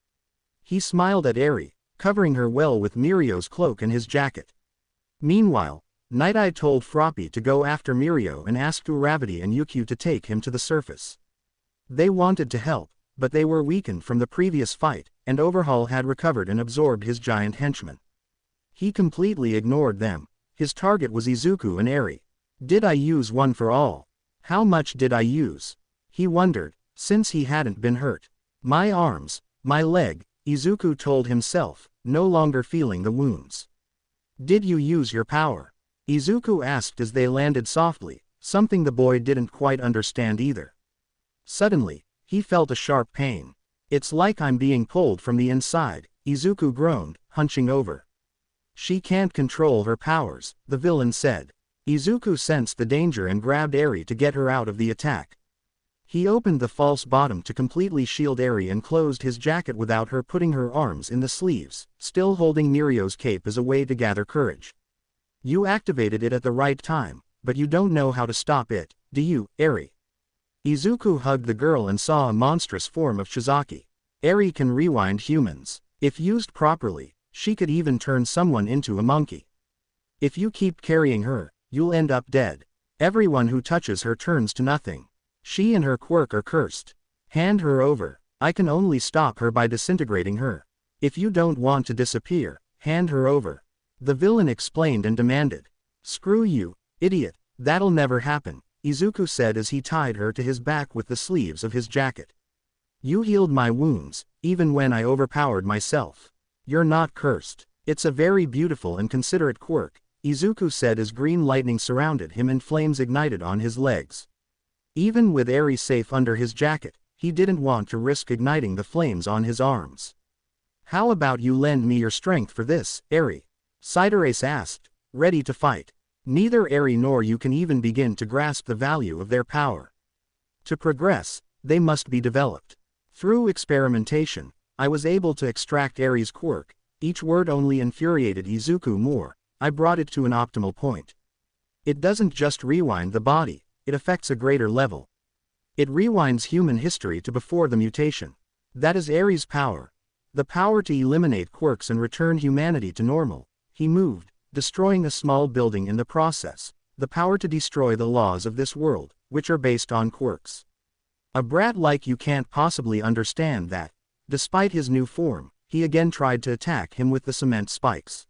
He smiled at Eri, covering her well with Mirio's cloak and his jacket. Meanwhile, Night Eye told Froppy to go after Mirio and asked Uravity and Yukio to take him to the surface. They wanted to help, but they were weakened from the previous fight, and Overhaul had recovered and absorbed his giant henchmen. He completely ignored them. His target was Izuku and Eri. Did I use one for all? How much did I use? He wondered, since he hadn't been hurt. My arms, my leg, Izuku told himself, no longer feeling the wounds. Did you use your power? Izuku asked as they landed softly, something the boy didn't quite understand either. Suddenly, he felt a sharp pain. It's like I'm being pulled from the inside, Izuku groaned, hunching over. She can't control her powers, the villain said. Izuku sensed the danger and grabbed Eri to get her out of the attack. He opened the false bottom to completely shield Eri and closed his jacket without her putting her arms in the sleeves, still holding Mirio's cape as a way to gather courage. You activated it at the right time, but you don't know how to stop it, do you, Eri? Izuku hugged the girl and saw a monstrous form of Shizaki. Eri can rewind humans. If used properly, she could even turn someone into a monkey. If you keep carrying her, you'll end up dead. Everyone who touches her turns to nothing. She and her quirk are cursed. Hand her over. I can only stop her by disintegrating her. If you don't want to disappear, hand her over. The villain explained and demanded. Screw you, idiot, that'll never happen, Izuku said as he tied her to his back with the sleeves of his jacket. You healed my wounds, even when I overpowered myself. You're not cursed. It's a very beautiful and considerate quirk, Izuku said as green lightning surrounded him and flames ignited on his legs. Even with Eri safe under his jacket, he didn't want to risk igniting the flames on his arms. How about you lend me your strength for this, Eri? Cinderace asked, ready to fight. Neither Eri nor you can even begin to grasp the value of their power. To progress, they must be developed. Through experimentation, I was able to extract Eri's quirk. Each word only infuriated Izuku more. I brought it to an optimal point. It doesn't just rewind the body, it affects a greater level. It rewinds human history to before the mutation. That is Eri's power. The power to eliminate quirks and return humanity to normal. He moved, destroying a small building in the process. The power to destroy the laws of this world, which are based on quirks. A brat like you can't possibly understand that. Despite his new form, he again tried to attack him with the cement spikes.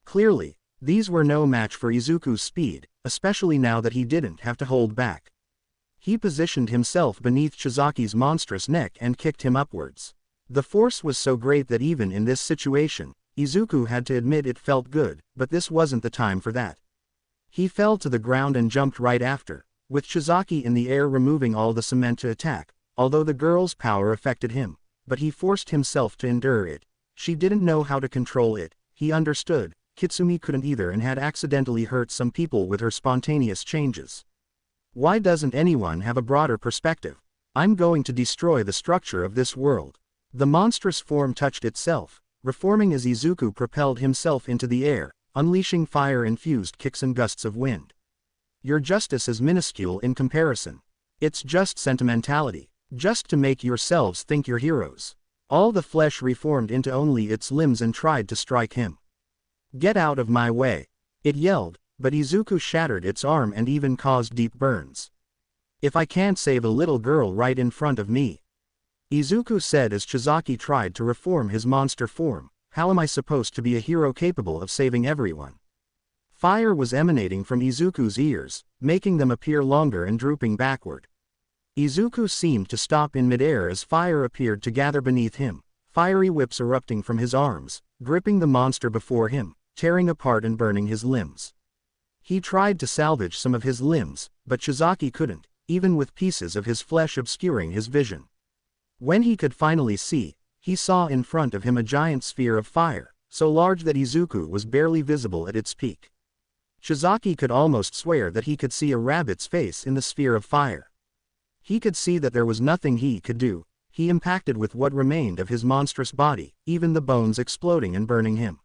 Clearly, these were no match for Izuku's speed, especially now that he didn't have to hold back. He positioned himself beneath Shizaki's monstrous neck and kicked him upwards. The force was so great that even in this situation, Izuku had to admit it felt good, but this wasn't the time for that. He fell to the ground and jumped right after, with Shizaki in the air removing all the cement to attack, although the girl's power affected him, but he forced himself to endure it. She didn't know how to control it, he understood. Kitsumi couldn't either and had accidentally hurt some people with her spontaneous changes. Why doesn't anyone have a broader perspective? I'm going to destroy the structure of this world. The monstrous form touched itself, reforming as Izuku propelled himself into the air, unleashing fire-infused kicks and gusts of wind. Your justice is minuscule in comparison. It's just sentimentality, just to make yourselves think you're heroes. All the flesh reformed into only its limbs and tried to strike him. Get out of my way, it yelled, but Izuku shattered its arm and even caused deep burns. If I can't save a little girl right in front of me, Izuku said as Shizaki tried to reform his monster form, how am I supposed to be a hero capable of saving everyone? Fire was emanating from Izuku's ears, making them appear longer and drooping backward. Izuku seemed to stop in midair as fire appeared to gather beneath him, fiery whips erupting from his arms, gripping the monster before him, tearing apart and burning his limbs. He tried to salvage some of his limbs, but Shizaki couldn't, even with pieces of his flesh obscuring his vision. When he could finally see, he saw in front of him a giant sphere of fire, so large that Izuku was barely visible at its peak. Shizaki could almost swear that he could see a rabbit's face in the sphere of fire. He could see that there was nothing he could do. He impacted with what remained of his monstrous body, even the bones exploding and burning him.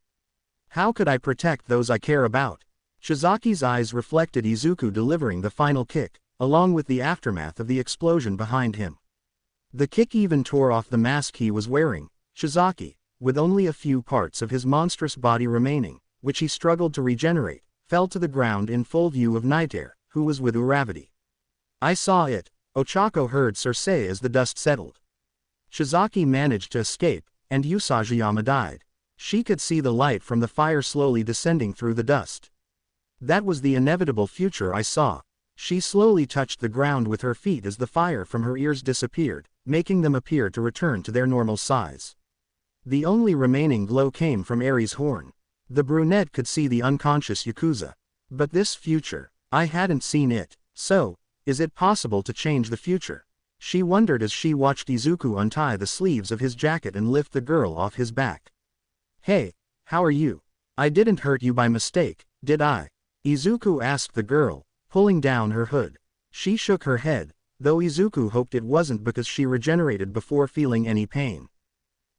How could I protect those I care about? Shizaki's eyes reflected Izuku delivering the final kick, along with the aftermath of the explosion behind him. The kick even tore off the mask he was wearing. Shizaki, with only a few parts of his monstrous body remaining, which he struggled to regenerate, fell to the ground in full view of Nightare, who was with Uravity. I saw it, Ochako heard Sir say as the dust settled. Shizaki managed to escape, and Usajiyama died. She could see the light from the fire slowly descending through the dust. That was the inevitable future I saw. She slowly touched the ground with her feet as the fire from her ears disappeared, making them appear to return to their normal size. The only remaining glow came from Eri's horn. The brunette could see the unconscious Yakuza. But this future, I hadn't seen it, so, is it possible to change the future? She wondered as she watched Izuku untie the sleeves of his jacket and lift the girl off his back. Hey, how are you? I didn't hurt you by mistake, did I? Izuku asked the girl, pulling down her hood. She shook her head, though Izuku hoped it wasn't because she regenerated before feeling any pain.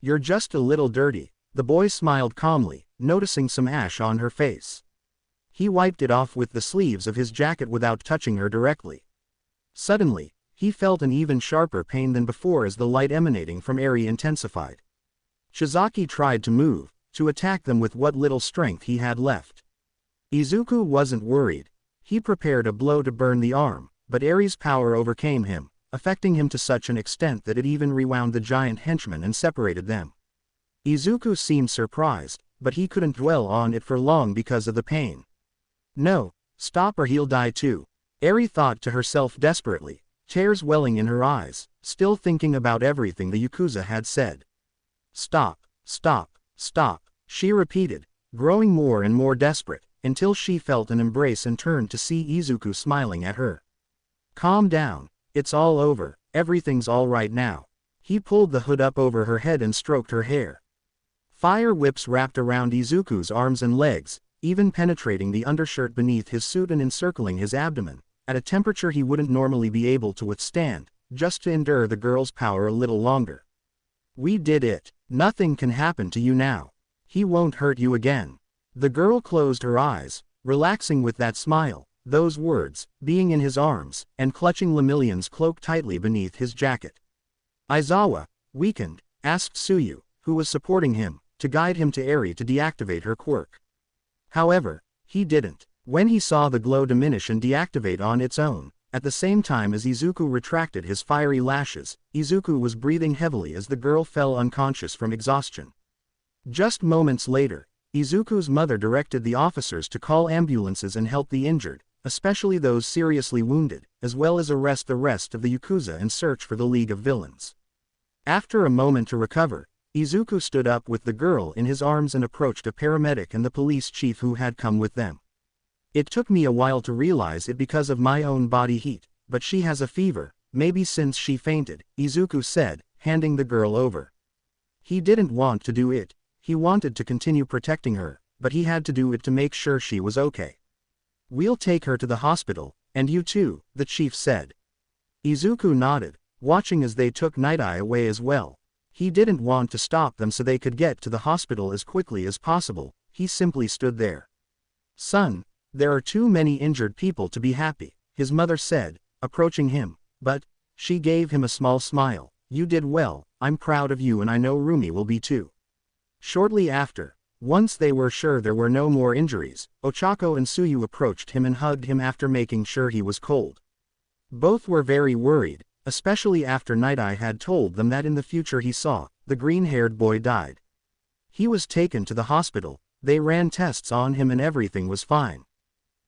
You're just a little dirty, the boy smiled calmly, noticing some ash on her face. He wiped it off with the sleeves of his jacket without touching her directly. Suddenly, he felt an even sharper pain than before as the light emanating from Eri intensified. Shizaki tried to move, to attack them with what little strength he had left. Izuku wasn't worried. He prepared a blow to burn the arm, but Eri's power overcame him, affecting him to such an extent that it even rewound the giant henchman and separated them. Izuku seemed surprised, but he couldn't dwell on it for long because of the pain. No, stop or he'll die too. Eri thought to herself desperately, tears welling in her eyes, still thinking about everything the Yakuza had said. Stop, stop, stop, she repeated, growing more and more desperate, until she felt an embrace and turned to see Izuku smiling at her. Calm down, it's all over, everything's all right now. He pulled the hood up over her head and stroked her hair. Fire whips wrapped around Izuku's arms and legs, even penetrating the undershirt beneath his suit and encircling his abdomen, at a temperature he wouldn't normally be able to withstand, just to endure the girl's power a little longer. We did it. Nothing can happen to you now. He won't hurt you again. The girl closed her eyes, relaxing with that smile, those words, being in his arms, and clutching Lemillion's cloak tightly beneath his jacket. Aizawa, weakened, asked Tsuyu, who was supporting him, to guide him to Eri to deactivate her quirk. However, he didn't. When he saw the glow diminish and deactivate on its own, at the same time as Izuku retracted his fiery lashes, Izuku was breathing heavily as the girl fell unconscious from exhaustion. Just moments later, Izuku's mother directed the officers to call ambulances and help the injured, especially those seriously wounded, as well as arrest the rest of the Yakuza and search for the League of Villains. After a moment to recover, Izuku stood up with the girl in his arms and approached a paramedic and the police chief who had come with them. It took me a while to realize it because of my own body heat, but she has a fever, maybe since she fainted, Izuku said, handing the girl over. He didn't want to do it. He wanted to continue protecting her, but he had to do it to make sure she was okay. We'll take her to the hospital, and you too, the chief said. Izuku nodded, watching as they took Night Eye away as well. He didn't want to stop them so they could get to the hospital as quickly as possible, he simply stood there. Son, there are too many injured people to be happy, his mother said, approaching him, but, she gave him a small smile. You did well, I'm proud of you and I know Rumi will be too. Shortly after, once they were sure there were no more injuries, Ochako and Tsuyu approached him and hugged him after making sure he was cold. Both were very worried, especially after Night Eye had told them that in the future he saw, the green-haired boy died. He was taken to the hospital, they ran tests on him and everything was fine.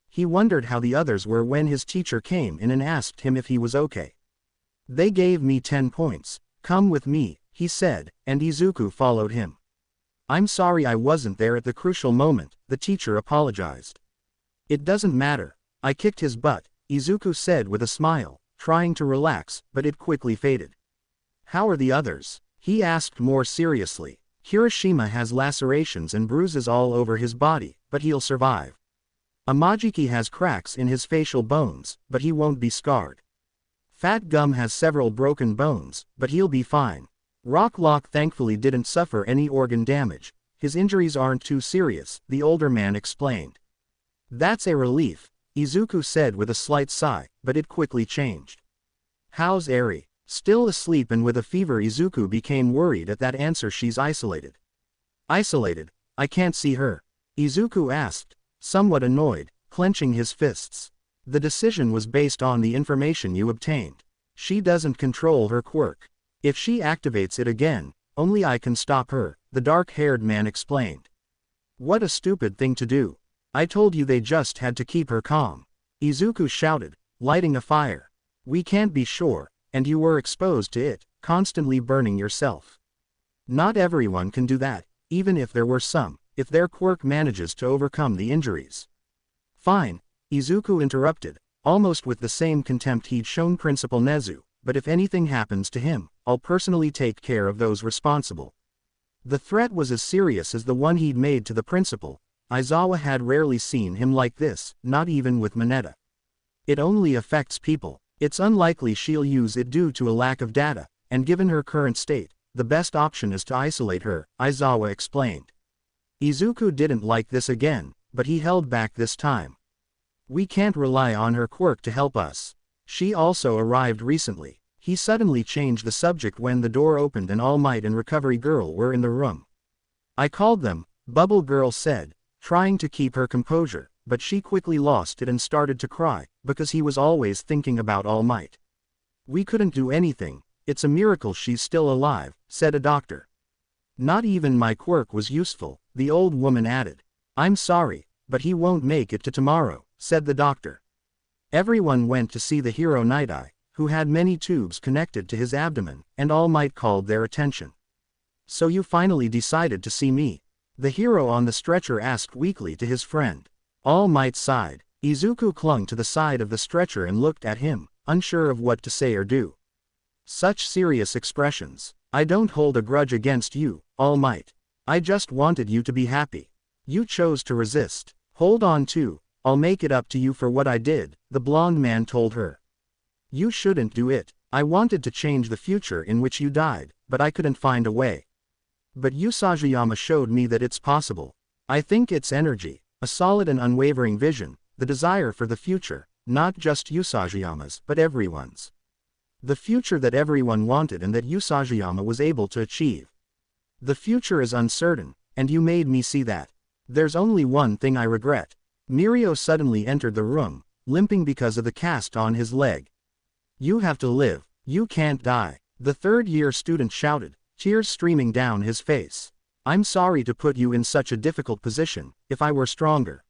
He wondered how the others were when his teacher came in and asked him if he was okay. They gave me 10 points, come with me, he said, and Izuku followed him. I'm sorry I wasn't there at the crucial moment, the teacher apologized. It doesn't matter, I kicked his butt, Izuku said with a smile, trying to relax, but it quickly faded. How are the others? He asked more seriously. Kirishima has lacerations and bruises all over his body, but he'll survive. Amajiki has cracks in his facial bones, but he won't be scarred. Fat Gum has several broken bones, but he'll be fine. Rocklock thankfully didn't suffer any organ damage, his injuries aren't too serious, the older man explained. That's a relief, Izuku said with a slight sigh, but it quickly changed. How's Eri? Still asleep and with a fever, Izuku became worried at that answer. She's isolated. Isolated? I can't see her. Izuku asked, somewhat annoyed, clenching his fists. The decision was based on the information you obtained. She doesn't control her quirk. If she activates it again, only I can stop her, the dark-haired man explained. What a stupid thing to do. I told you they just had to keep her calm. Izuku shouted, lighting a fire. We can't be sure, and you were exposed to it, constantly burning yourself. Not everyone can do that, even if there were some, if their quirk manages to overcome the injuries. Fine, Izuku interrupted, almost with the same contempt he'd shown Principal Nezu, but if anything happens to him, I'll personally take care of those responsible. The threat was as serious as the one he'd made to the principal. Aizawa had rarely seen him like this, not even with Mineta. It only affects people. It's unlikely she'll use it due to a lack of data, and given her current state, the best option is to isolate her, Aizawa explained. Izuku didn't like this again, but he held back this time. We can't rely on her quirk to help us. She also arrived recently. He suddenly changed the subject when the door opened and All Might and Recovery Girl were in the room. I called them, Bubble Girl said, trying to keep her composure, but she quickly lost it and started to cry, because he was always thinking about All Might. We couldn't do anything. It's a miracle she's still alive, said a doctor. Not even my quirk was useful, the old woman added. I'm sorry, but he won't make it to tomorrow, said the doctor. Everyone went to see the hero Night Eye, who had many tubes connected to his abdomen, and All Might called their attention. So you finally decided to see me? The hero on the stretcher asked weakly to his friend. All Might sighed. Izuku clung to the side of the stretcher and looked at him, unsure of what to say or do. Such serious expressions. I don't hold a grudge against you, All Might. I just wanted you to be happy. You chose to resist. Hold on too. I'll make it up to you for what I did, the blonde man told her. You shouldn't do it. I wanted to change the future in which you died, but I couldn't find a way. But Usajiyama showed me that it's possible. I think it's energy, a solid and unwavering vision, the desire for the future, not just Usajiyama's but everyone's. The future that everyone wanted and that Usajiyama was able to achieve. The future is uncertain, and you made me see that. There's only one thing I regret. Mirko suddenly entered the room, limping because of the cast on his leg. You have to live. You can't die. The third-year student shouted, tears streaming down his face. I'm sorry to put you in such a difficult position. If I were stronger.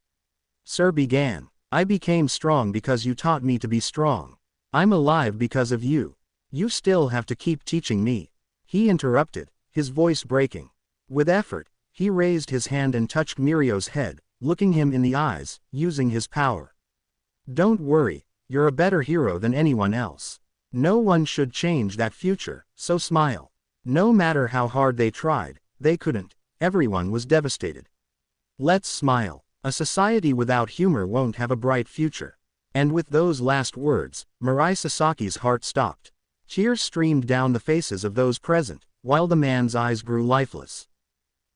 Sir began. I became strong because you taught me to be strong. I'm alive because of you. You still have to keep teaching me. He interrupted, his voice breaking. With effort, he raised his hand and touched Mirko's head, looking him in the eyes, using his power. Don't worry, you're a better hero than anyone else. No one should change that future, so smile. No matter how hard they tried, they couldn't. Everyone was devastated. Let's smile. A society without humor won't have a bright future. And with those last words, Mirai Sasaki's heart stopped. Tears streamed down the faces of those present, while the man's eyes grew lifeless.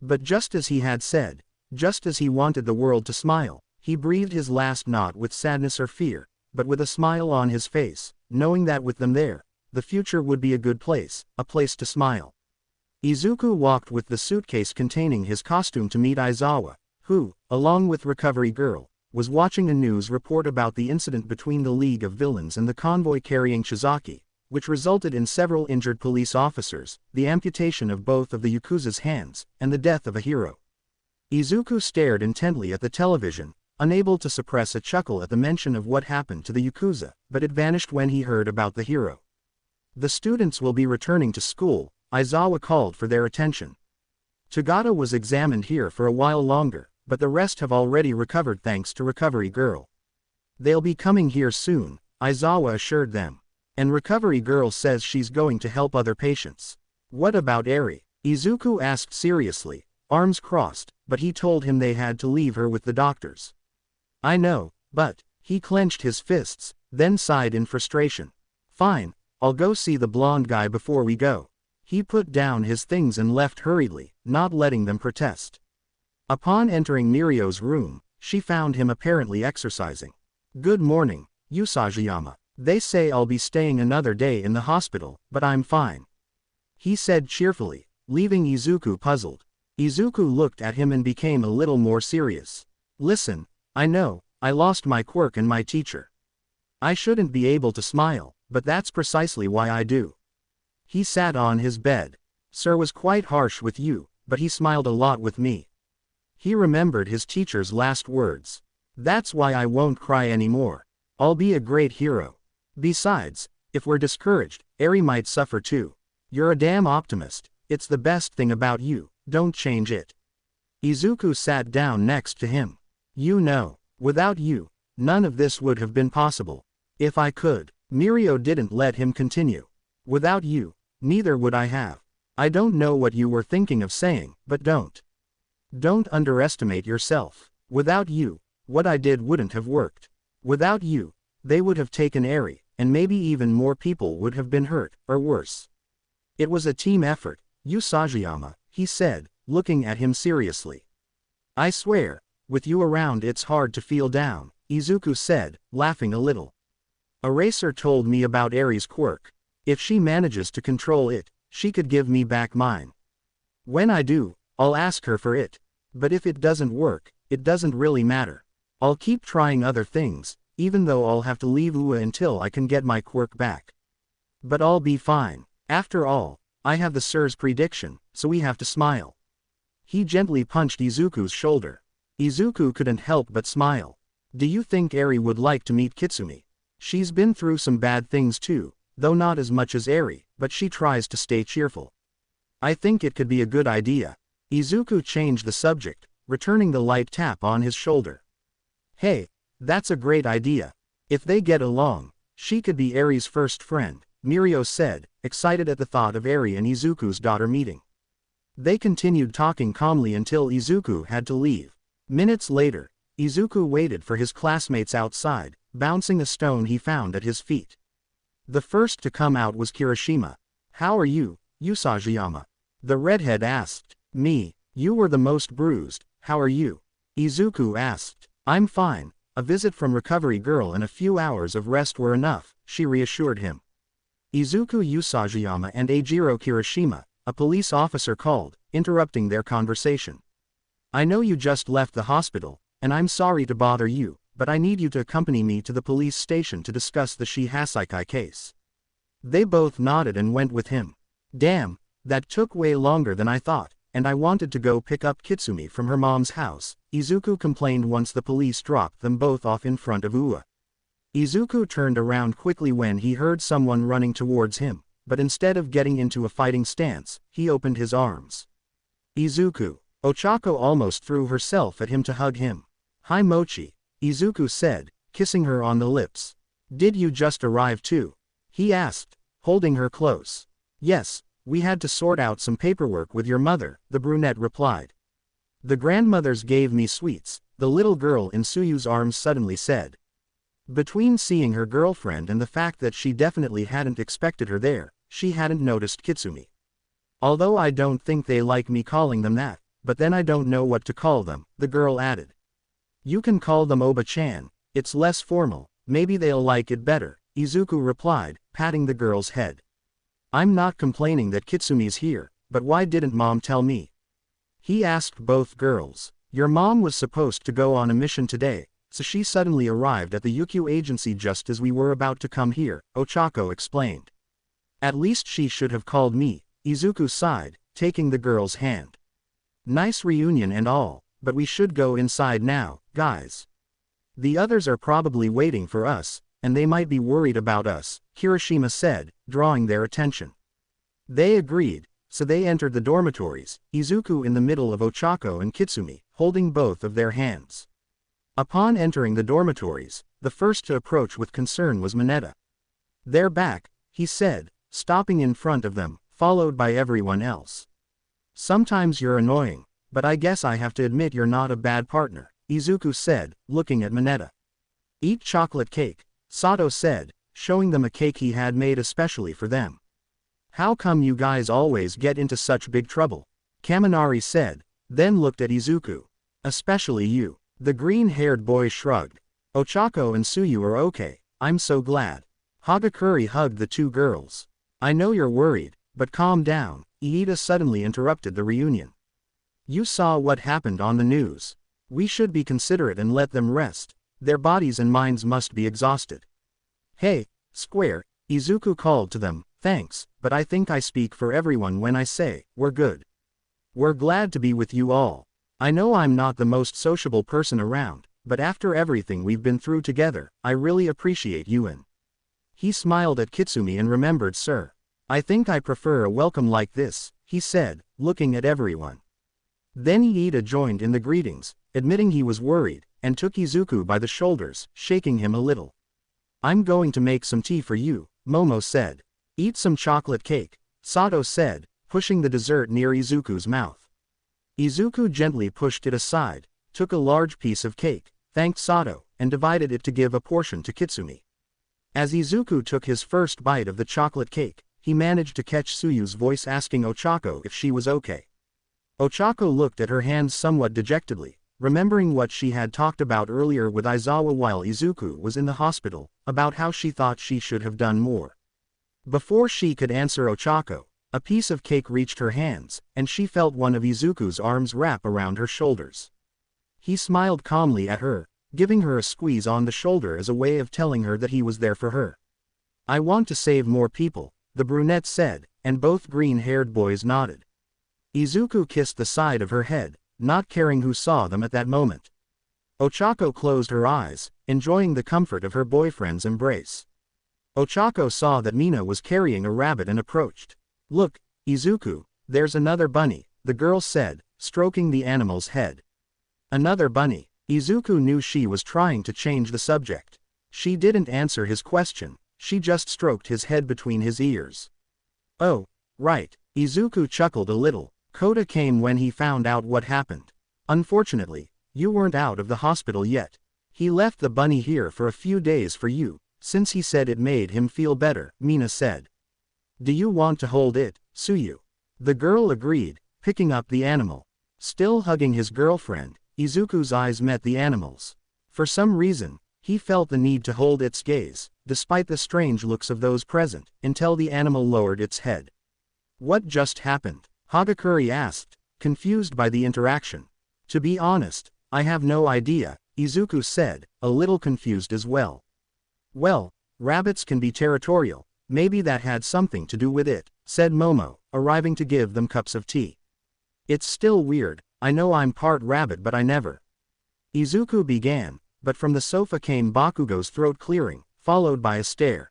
But just as he had said, just as he wanted the world to smile, he breathed his last not with sadness or fear, but with a smile on his face, knowing that with them there, the future would be a good place, a place to smile. Izuku walked with the suitcase containing his costume to meet Aizawa, who, along with Recovery Girl, was watching a news report about the incident between the League of Villains and the convoy carrying Shizaki, which resulted in several injured police officers, the amputation of both of the Yakuza's hands, and the death of a hero. Izuku stared intently at the television, unable to suppress a chuckle at the mention of what happened to the Yakuza, but it vanished when he heard about the hero. The students will be returning to school, Aizawa called for their attention. Tagata was examined here for a while longer, but the rest have already recovered thanks to Recovery Girl. They'll be coming here soon, Aizawa assured them. And Recovery Girl says she's going to help other patients. What about Eri? Izuku asked seriously, arms crossed, but he told him they had to leave her with the doctors. I know, but, he clenched his fists, then sighed in frustration. Fine, I'll go see the blonde guy before we go. He put down his things and left hurriedly, not letting them protest. Upon entering Mirko's room, she found him apparently exercising. Good morning, Usajiyama. They say I'll be staying another day in the hospital, but I'm fine," he said cheerfully, leaving Izuku puzzled. Izuku looked at him and became a little more serious. "Listen, I know, I lost my quirk and my teacher. I shouldn't be able to smile, but that's precisely why I do." He sat on his bed. "Sir was quite harsh with you, but he smiled a lot with me." He remembered his teacher's last words. "That's why I won't cry anymore. I'll be a great hero. Besides, if we're discouraged, Eri might suffer too. You're a damn optimist. It's the best thing about you, don't change it." Izuku sat down next to him. "You know, without you, none of this would have been possible. If I could." Mirko didn't let him continue. "Without you, neither would I have. I don't know what you were thinking of saying, but don't underestimate yourself. Without you, what I did wouldn't have worked. Without you, they would have taken Eri, and maybe even more people would have been hurt, or worse. It was a team effort, Usagi-yama," he said, looking at him seriously. "I swear, with you around it's hard to feel down," Izuku said, laughing a little. "Eraser told me about Eri's quirk. If she manages to control it, she could give me back mine. When I do, I'll ask her for it. But if it doesn't work, it doesn't really matter. I'll keep trying other things, even though I'll have to leave UA until I can get my quirk back. But I'll be fine. After all, I have the Sir's prediction, so we have to smile." He gently punched Izuku's shoulder. Izuku couldn't help but smile. "Do you think Eri would like to meet Kitsumi? She's been through some bad things too, though not as much as Eri, but she tries to stay cheerful. I think it could be a good idea." Izuku changed the subject, returning the light tap on his shoulder. "Hey, that's a great idea. If they get along, she could be Eri's first friend," Mirko said, excited at the thought of Eri and Izuku's daughter meeting. They continued talking calmly until Izuku had to leave. Minutes later, Izuku waited for his classmates outside, bouncing a stone he found at his feet. The first to come out was Kirishima. "How are you, Usagi-yama?" the redhead asked. "Me, you were the most bruised, how are you?" Izuku asked. "I'm fine, a visit from recovery girl and a few hours of rest were enough," she reassured him. Izuku Usagi-yama and Eijiro Kirishima, a police officer called, interrupting their conversation. "I know you just left the hospital, and I'm sorry to bother you, but I need you to accompany me to the police station to discuss the Shihasaikai case." They both nodded and went with him. "Damn, that took way longer than I thought, and I wanted to go pick up Kitsumi from her mom's house," Izuku complained once the police dropped them both off in front of UA. Izuku turned around quickly when he heard someone running towards him, but instead of getting into a fighting stance, he opened his arms. "Izuku." Ochako almost threw herself at him to hug him. "Hi Mochi," Izuku said, kissing her on the lips. "Did you just arrive too?" he asked, holding her close. "Yes, we had to sort out some paperwork with your mother," the brunette replied. "The grandmothers gave me sweets," the little girl in Suyu's arms suddenly said. Between seeing her girlfriend and the fact that she definitely hadn't expected her there, she hadn't noticed Kitsumi. "Although I don't think they like me calling them that, but then I don't know what to call them," the girl added. "You can call them Oba-chan, it's less formal, maybe they'll like it better," Izuku replied, patting the girl's head. "I'm not complaining that Kitsumi's here, but why didn't Mom tell me?" he asked both girls. "Your mom was supposed to go on a mission today, so she suddenly arrived at the Ukyu agency just as we were about to come here," Ochako explained. "At least she should have called me," Izuku sighed, taking the girl's hand. "Nice reunion and all, but we should go inside now, guys. The others are probably waiting for us, and they might be worried about us," Kirishima said, drawing their attention. They agreed, so they entered the dormitories, Izuku in the middle of Ochako and Kitsumi, holding both of their hands. Upon entering the dormitories, the first to approach with concern was Mineta. "They're back," he said, stopping in front of them, followed by everyone else. "Sometimes you're annoying, but I guess I have to admit you're not a bad partner," Izuku said, looking at Mineta. "Eat chocolate cake," Sato said, showing them a cake he had made especially for them. "How come you guys always get into such big trouble?" Kaminari said, then looked at Izuku. "Especially you." The green-haired boy shrugged. "Ochako and Suyu are okay, I'm so glad. Hagakure hugged the two girls. I know you're worried, but calm down, Iida suddenly interrupted the reunion. You saw what happened on the news. We should be considerate and let them rest. Their bodies and minds must be exhausted. Hey, Square, Izuku called to them, thanks, but I think I speak for everyone when I say, we're good. We're glad to be with you all. I know I'm not the most sociable person around, but after everything we've been through together, I really appreciate you and. He smiled at Kitsumi and remembered Sir. I think I prefer a welcome like this, he said, looking at everyone. Then Iida joined in the greetings, admitting he was worried, and took Izuku by the shoulders, shaking him a little. I'm going to make some tea for you, Momo said. Eat some chocolate cake, Sato said, pushing the dessert near Izuku's mouth. Izuku gently pushed it aside, took a large piece of cake, thanked Sato, and divided it to give a portion to Kitsumi. As Izuku took his first bite of the chocolate cake, he managed to catch Tsuyu's voice asking Ochako if she was okay. Ochako looked at her hands somewhat dejectedly, remembering what she had talked about earlier with Aizawa while Izuku was in the hospital, about how she thought she should have done more. Before she could answer Ochako, a piece of cake reached her hands, and she felt one of Izuku's arms wrap around her shoulders. He smiled calmly at her, giving her a squeeze on the shoulder as a way of telling her that he was there for her. I want to save more people, the brunette said, and both green-haired boys nodded. Izuku kissed the side of her head, not caring who saw them at that moment. Ochako closed her eyes, enjoying the comfort of her boyfriend's embrace. Ochako saw that Mina was carrying a rabbit and approached. Look, Izuku, there's another bunny, the girl said, stroking the animal's head. Another bunny. Izuku knew she was trying to change the subject. She didn't answer his question, she just stroked his head between his ears. Oh, right, Izuku chuckled a little. Kota came when he found out what happened. Unfortunately, you weren't out of the hospital yet. He left the bunny here for a few days for you, since he said it made him feel better, Mina said. Do you want to hold it, Tsuyu? The girl agreed, picking up the animal. Still hugging his girlfriend, Izuku's eyes met the animal's. For some reason, he felt the need to hold its gaze, despite the strange looks of those present, until the animal lowered its head. What just happened? Hagakure asked, confused by the interaction. To be honest, I have no idea, Izuku said, a little confused as well. Well, rabbits can be territorial, maybe that had something to do with it, said Momo, arriving to give them cups of tea. It's still weird, I know I'm part rabbit but I never. Izuku began, but from the sofa came Bakugo's throat clearing, followed by a stare.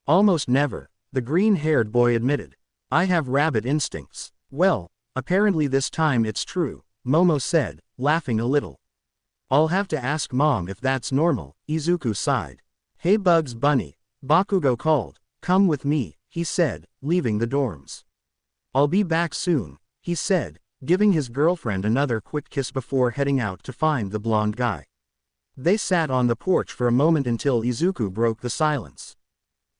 Almost never, the green-haired boy admitted. I have rabbit instincts. Well, apparently this time it's true, Momo said, laughing a little. I'll have to ask Mom if that's normal, Izuku sighed. Hey Bugs Bunny, Bakugo called, come with me, he said, leaving the dorms. I'll be back soon, he said, giving his girlfriend another quick kiss before heading out to find the blonde guy. They sat on the porch for a moment until Izuku broke the silence.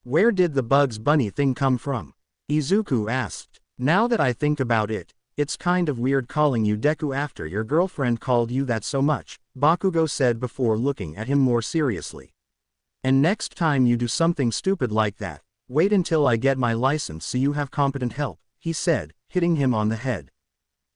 Where did the Bugs Bunny thing come from? Izuku asked. Now that I think about it, it's kind of weird calling you Deku after your girlfriend called you that so much, Bakugo said before looking at him more seriously. And next time you do something stupid like that, wait until I get my license so you have competent help, he said, hitting him on the head.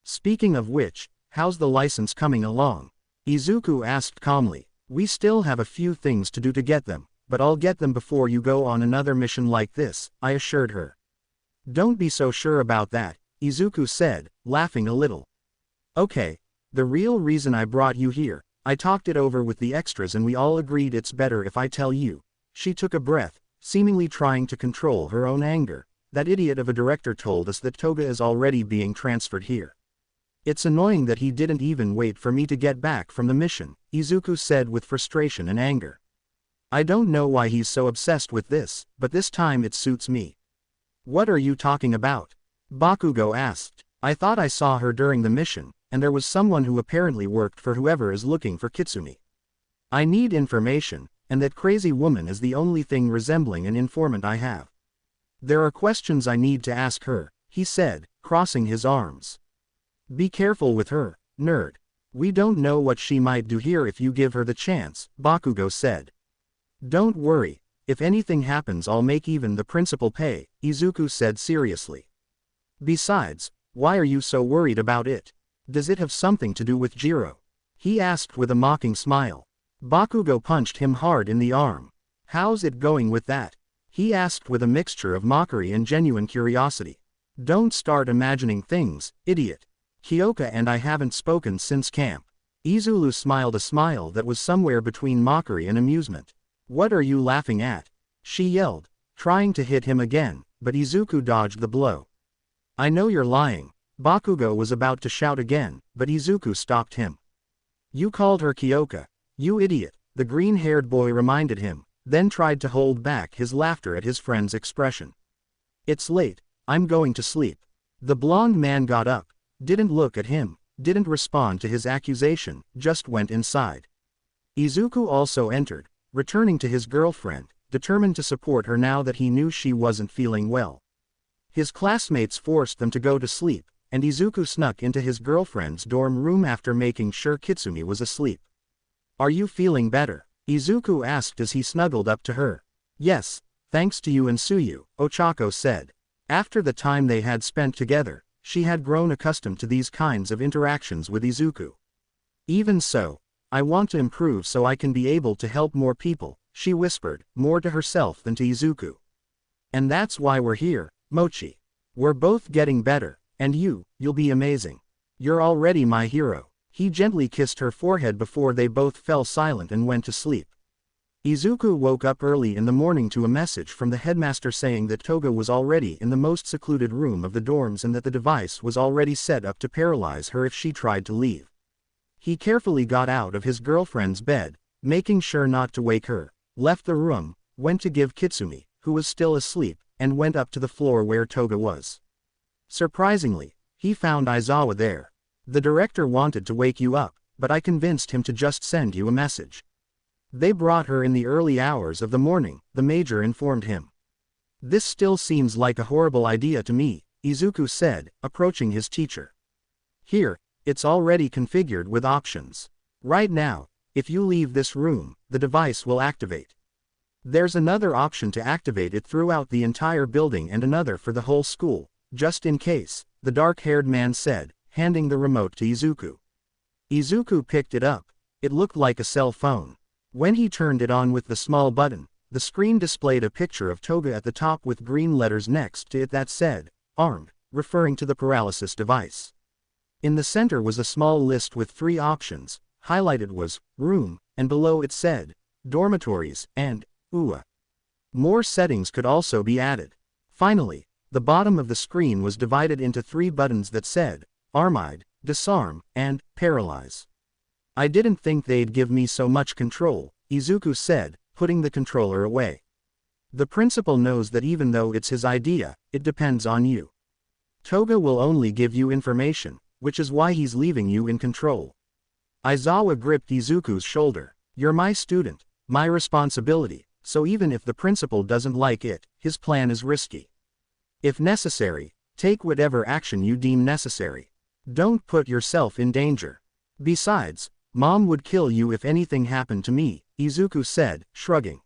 Speaking of which, how's the license coming along? Izuku asked calmly. We still have a few things to do to get them, but I'll get them before you go on another mission like this, I assured her. Don't be so sure about that, Izuku said, laughing a little. Okay, the real reason I brought you here, I talked it over with the extras and we all agreed it's better if I tell you. She took a breath, seemingly trying to control her own anger. That idiot of a director told us that Toga is already being transferred here. It's annoying that he didn't even wait for me to get back from the mission, Izuku said with frustration and anger. I don't know why he's so obsessed with this, but this time it suits me. What are you talking about? Bakugo asked. I thought I saw her during the mission, and there was someone who apparently worked for whoever is looking for Kitsumi. I need information, and that crazy woman is the only thing resembling an informant I have. There are questions I need to ask her, he said, crossing his arms. Be careful with her, nerd. We don't know what she might do here if you give her the chance, Bakugo said. Don't worry, If anything happens I'll make even the principal pay, Izuku said seriously. Besides, why are you so worried about it? Does it have something to do with Jiro? He asked with a mocking smile. Bakugo punched him hard in the arm. How's it going with that? He asked with a mixture of mockery and genuine curiosity. Don't start imagining things, idiot. Kyoka and I haven't spoken since camp. Izuku smiled a smile that was somewhere between mockery and amusement. What are you laughing at? She yelled, trying to hit him again, but Izuku dodged the blow. I know you're lying. Bakugo was about to shout again, but Izuku stopped him. You called her Kyoka. You idiot, the green-haired boy reminded him, then tried to hold back his laughter at his friend's expression. It's late, I'm going to sleep. The blonde man got up, didn't look at him, didn't respond to his accusation, just went inside. Izuku also entered, returning to his girlfriend, determined to support her now that he knew she wasn't feeling well. His classmates forced them to go to sleep, and Izuku snuck into his girlfriend's dorm room after making sure Kitsumi was asleep. Are you feeling better? Izuku asked as he snuggled up to her. Yes, thanks to you and Tsuyu, Ochako said. After the time they had spent together, she had grown accustomed to these kinds of interactions with Izuku. Even so, I want to improve so I can be able to help more people, she whispered, more to herself than to Izuku. And that's why we're here, Mochi. We're both getting better, and you'll be amazing. You're already my hero. He gently kissed her forehead before they both fell silent and went to sleep. Izuku woke up early in the morning to a message from the headmaster saying that Toga was already in the most secluded room of the dorms and that the device was already set up to paralyze her if she tried to leave. He carefully got out of his girlfriend's bed, making sure not to wake her, left the room, went to give Kitsumi, who was still asleep, and went up to the floor where Toga was. Surprisingly, he found Aizawa there. The director wanted to wake you up, but I convinced him to just send you a message. They brought her in the early hours of the morning, the major informed him. This still seems like a horrible idea to me, Izuku said, approaching his teacher. Here, it's already configured with options. Right now, if you leave this room, the device will activate. There's another option to activate it throughout the entire building and another for the whole school, just in case, the dark-haired man said, handing the remote to Izuku. Izuku picked it up. It looked like a cell phone. When he turned it on with the small button, the screen displayed a picture of Toga at the top with green letters next to it that said, armed, referring to the paralysis device. In the center was a small list with 3 options, highlighted was, room, and below it said, dormitories, and, UA. More settings could also be added. Finally, the bottom of the screen was divided into 3 buttons that said, Armide, Disarm, and Paralyze. I didn't think they'd give me so much control, Izuku said, putting the controller away. The principal knows that even though it's his idea, it depends on you. Toga will only give you information, which is why he's leaving you in control. Aizawa gripped Izuku's shoulder. You're my student, my responsibility, so even if the principal doesn't like it, his plan is risky. If necessary, take whatever action you deem necessary. Don't put yourself in danger. Besides, Mom would kill you if anything happened to me, Izuku said, shrugging.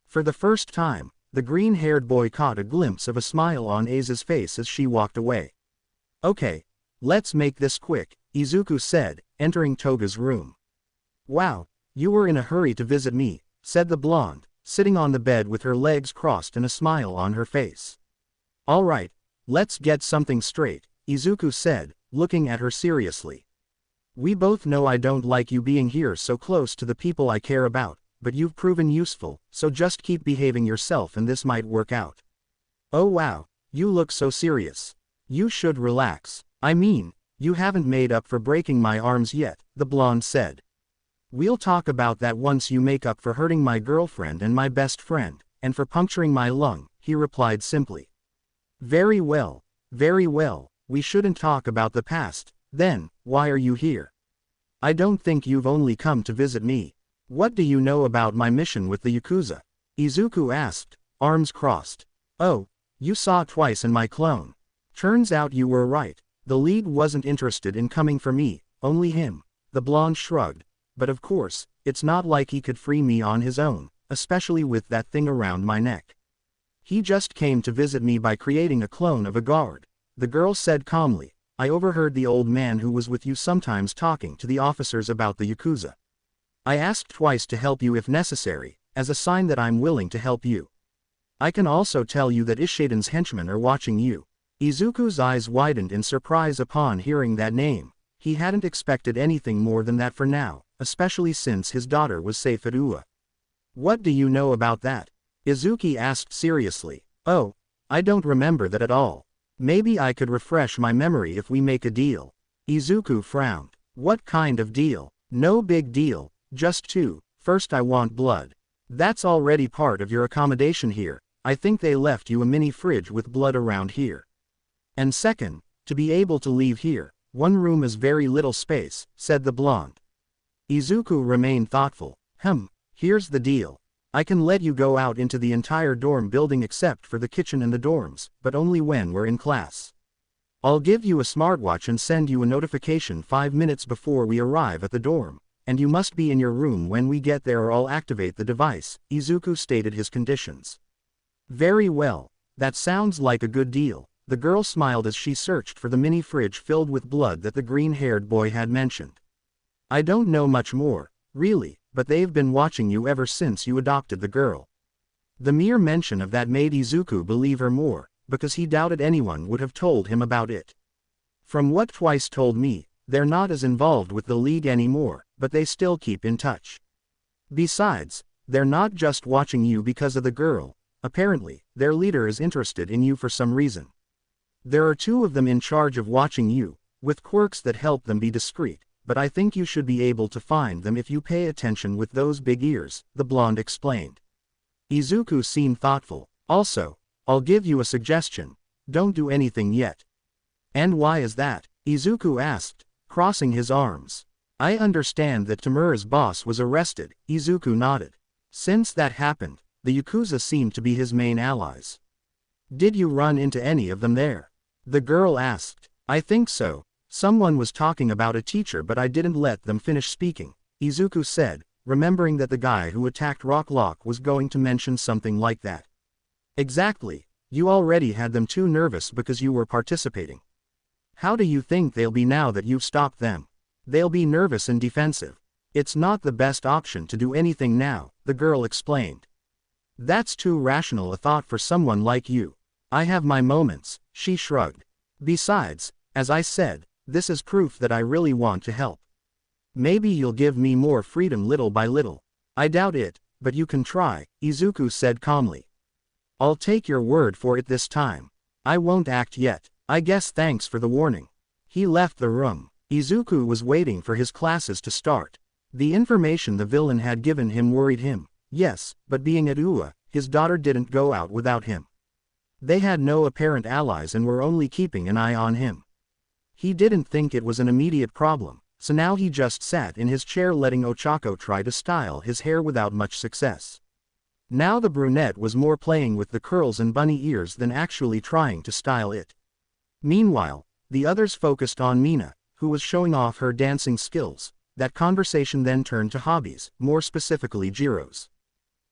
For the first time, the green-haired boy caught a glimpse of a smile on Aiza's face as she walked away. Okay, let's make this quick, Izuku said, entering Toga's room. Wow, you were in a hurry to visit me, said the blonde, sitting on the bed with her legs crossed and a smile on her face. All right, let's get something straight, Izuku said, looking at her seriously. We both know I don't like you being here so close to the people I care about, but you've proven useful, so just keep behaving yourself and this might work out. Oh wow, you look so serious. You should relax. I mean, you haven't made up for breaking my arms yet, the blonde said. We'll talk about that once you make up for hurting my girlfriend and my best friend, and for puncturing my lung, he replied simply. Very well, we shouldn't talk about the past. Then, why are you here? I don't think you've only come to visit me. What do you know about my mission with the Yakuza? Izuku asked, arms crossed. Oh, you saw twice in my clone. Turns out you were right. The lead wasn't interested in coming for me, only him. The blonde shrugged. But of course, it's not like he could free me on his own, especially with that thing around my neck. He just came to visit me by creating a clone of a guard. The girl said calmly. I overheard the old man who was with you sometimes talking to the officers about the Yakuza. I asked twice to help you if necessary, as a sign that I'm willing to help you. I can also tell you that Ishiden's henchmen are watching you. Izuku's eyes widened in surprise upon hearing that name. He hadn't expected anything more than that for now, especially since his daughter was safe at Ua. What do you know about that? Izuku asked seriously. Oh, I don't remember that at all. Maybe I could refresh my memory if we make a deal. Izuku frowned. What kind of deal? No big deal, just two. First I want blood. That's already part of your accommodation here. I think they left you a mini fridge with blood around here. And second, to be able to leave here. One room is very little space, said the blonde. Izuku remained thoughtful. Here's the deal. I can let you go out into the entire dorm building except for the kitchen and the dorms, but only when we're in class. I'll give you a smartwatch and send you a notification 5 minutes before we arrive at the dorm, and you must be in your room when we get there or I'll activate the device, Izuku stated his conditions. Very well, that sounds like a good deal. The girl smiled as she searched for the mini fridge filled with blood that the green-haired boy had mentioned. I don't know much more, really, but they've been watching you ever since you adopted the girl. The mere mention of that made Izuku believe her more, because he doubted anyone would have told him about it. From what Twice told me, they're not as involved with the league anymore, but they still keep in touch. Besides, they're not just watching you because of the girl. Apparently, their leader is interested in you for some reason. There are 2 of them in charge of watching you, with quirks that help them be discreet, but I think you should be able to find them if you pay attention with those big ears, the blonde explained. Izuku seemed thoughtful. Also, I'll give you a suggestion. Don't do anything yet. And why is that? Izuku asked, crossing his arms. I understand that Tamura's boss was arrested, Izuku nodded. Since that happened, the Yakuza seemed to be his main allies. Did you run into any of them there? The girl asked. I think so. Someone was talking about a teacher but I didn't let them finish speaking, Izuku said, remembering that the guy who attacked Rock Lock was going to mention something like that. Exactly, you already had them too nervous because you were participating. How do you think they'll be now that you've stopped them? They'll be nervous and defensive. It's not the best option to do anything now, the girl explained. That's too rational a thought for someone like you. I have my moments, she shrugged. Besides, as I said, this is proof that I really want to help. Maybe you'll give me more freedom little by little. I doubt it, but you can try, Izuku said calmly. I'll take your word for it this time. I won't act yet. I guess thanks for the warning. He left the room. Izuku was waiting for his classes to start. The information the villain had given him worried him. Yes, but being at Ua, his daughter didn't go out without him. They had no apparent allies and were only keeping an eye on him. He didn't think it was an immediate problem, so now he just sat in his chair letting Ochako try to style his hair without much success. Now the brunette was more playing with the curls and bunny ears than actually trying to style it. Meanwhile, the others focused on Mina, who was showing off her dancing skills. That conversation then turned to hobbies, more specifically Jiro's.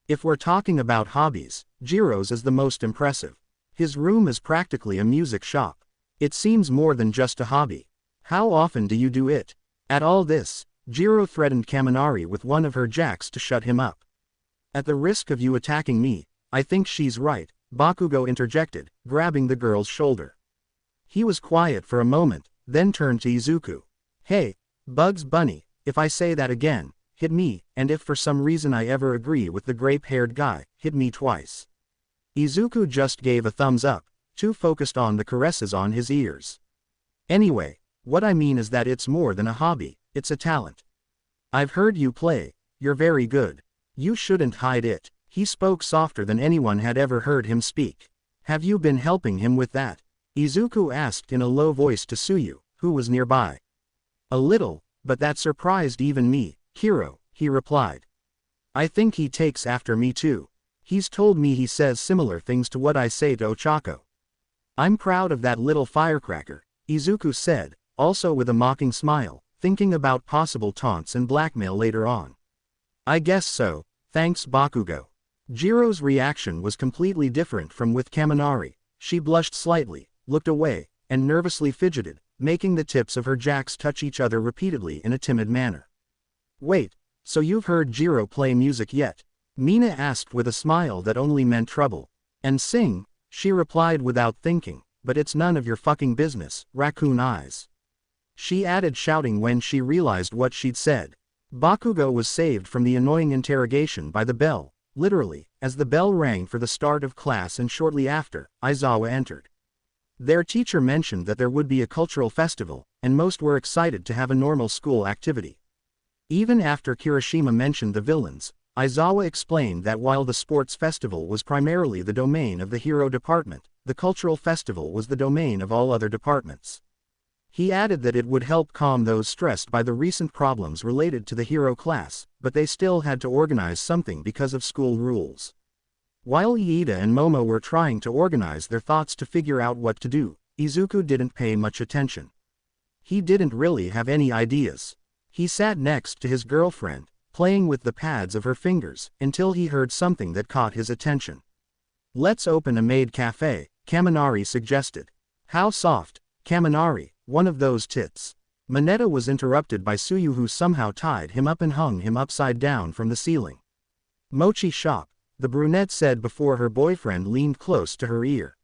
If we're talking about hobbies, Jiro's is the most impressive. His room is practically a music shop. It seems more than just a hobby. How often do you do it? At all this, Jiro threatened Kaminari with one of her jacks to shut him up. At the risk of you attacking me, I think she's right, Bakugo interjected, grabbing the girl's shoulder. He was quiet for a moment, then turned to Izuku. Hey, Bugs Bunny, if I say that again, hit me, and if for some reason I ever agree with the grape-haired guy, hit me twice. Izuku just gave a thumbs up, too focused on the caresses on his ears. Anyway, what I mean is that it's more than a hobby, it's a talent. I've heard you play, you're very good. You shouldn't hide it. He spoke softer than anyone had ever heard him speak. Have you been helping him with that? Izuku asked in a low voice to Tsuyu, who was nearby. A little, but that surprised even me, Hiro, he replied. I think he takes after me too. He's told me he says similar things to what I say to Ochako. I'm proud of that little firecracker, Izuku said, also with a mocking smile, thinking about possible taunts and blackmail later on. I guess so, Thanks Bakugo. Jiro's reaction was completely different from with Kaminari. She blushed slightly, looked away, and nervously fidgeted, making the tips of her jacks touch each other repeatedly in a timid manner. Wait, so you've heard Jiro play music yet? Mina asked with a smile that only meant trouble. And sing? She replied without thinking, but it's none of your fucking business, raccoon eyes. She added, shouting when she realized what she'd said. Bakugo was saved from the annoying interrogation by the bell, literally, as the bell rang for the start of class, and shortly after, Aizawa entered. Their teacher mentioned that there would be a cultural festival, and most were excited to have a normal school activity. Even after Kirishima mentioned the villains, Aizawa explained that while the sports festival was primarily the domain of the hero department, the cultural festival was the domain of all other departments. He added that it would help calm those stressed by the recent problems related to the hero class, but they still had to organize something because of school rules. While Iida and Momo were trying to organize their thoughts to figure out what to do, Izuku didn't pay much attention. He didn't really have any ideas. He sat next to his girlfriend, playing with the pads of her fingers, until he heard something that caught his attention. Let's open a maid cafe, Kaminari suggested. How soft, Kaminari, one of those tits. Mineta was interrupted by Tsuyu, who somehow tied him up and hung him upside down from the ceiling. Mochi shop, the brunette said before her boyfriend leaned close to her ear.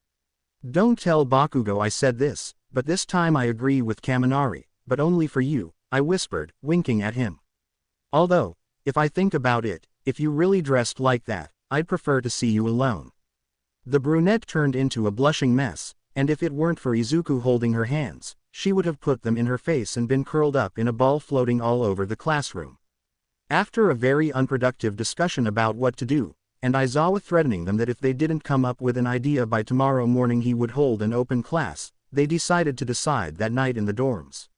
Don't tell Bakugo I said this, but this time I agree with Kaminari, but only for you, I whispered, winking at him. Although, if I think about it, if you really dressed like that, I'd prefer to see you alone. The brunette turned into a blushing mess, and if it weren't for Izuku holding her hands, she would have put them in her face and been curled up in a ball floating all over the classroom. After a very unproductive discussion about what to do, and Aizawa threatening them that if they didn't come up with an idea by tomorrow morning he would hold an open class, they decided to decide that night in the dorms.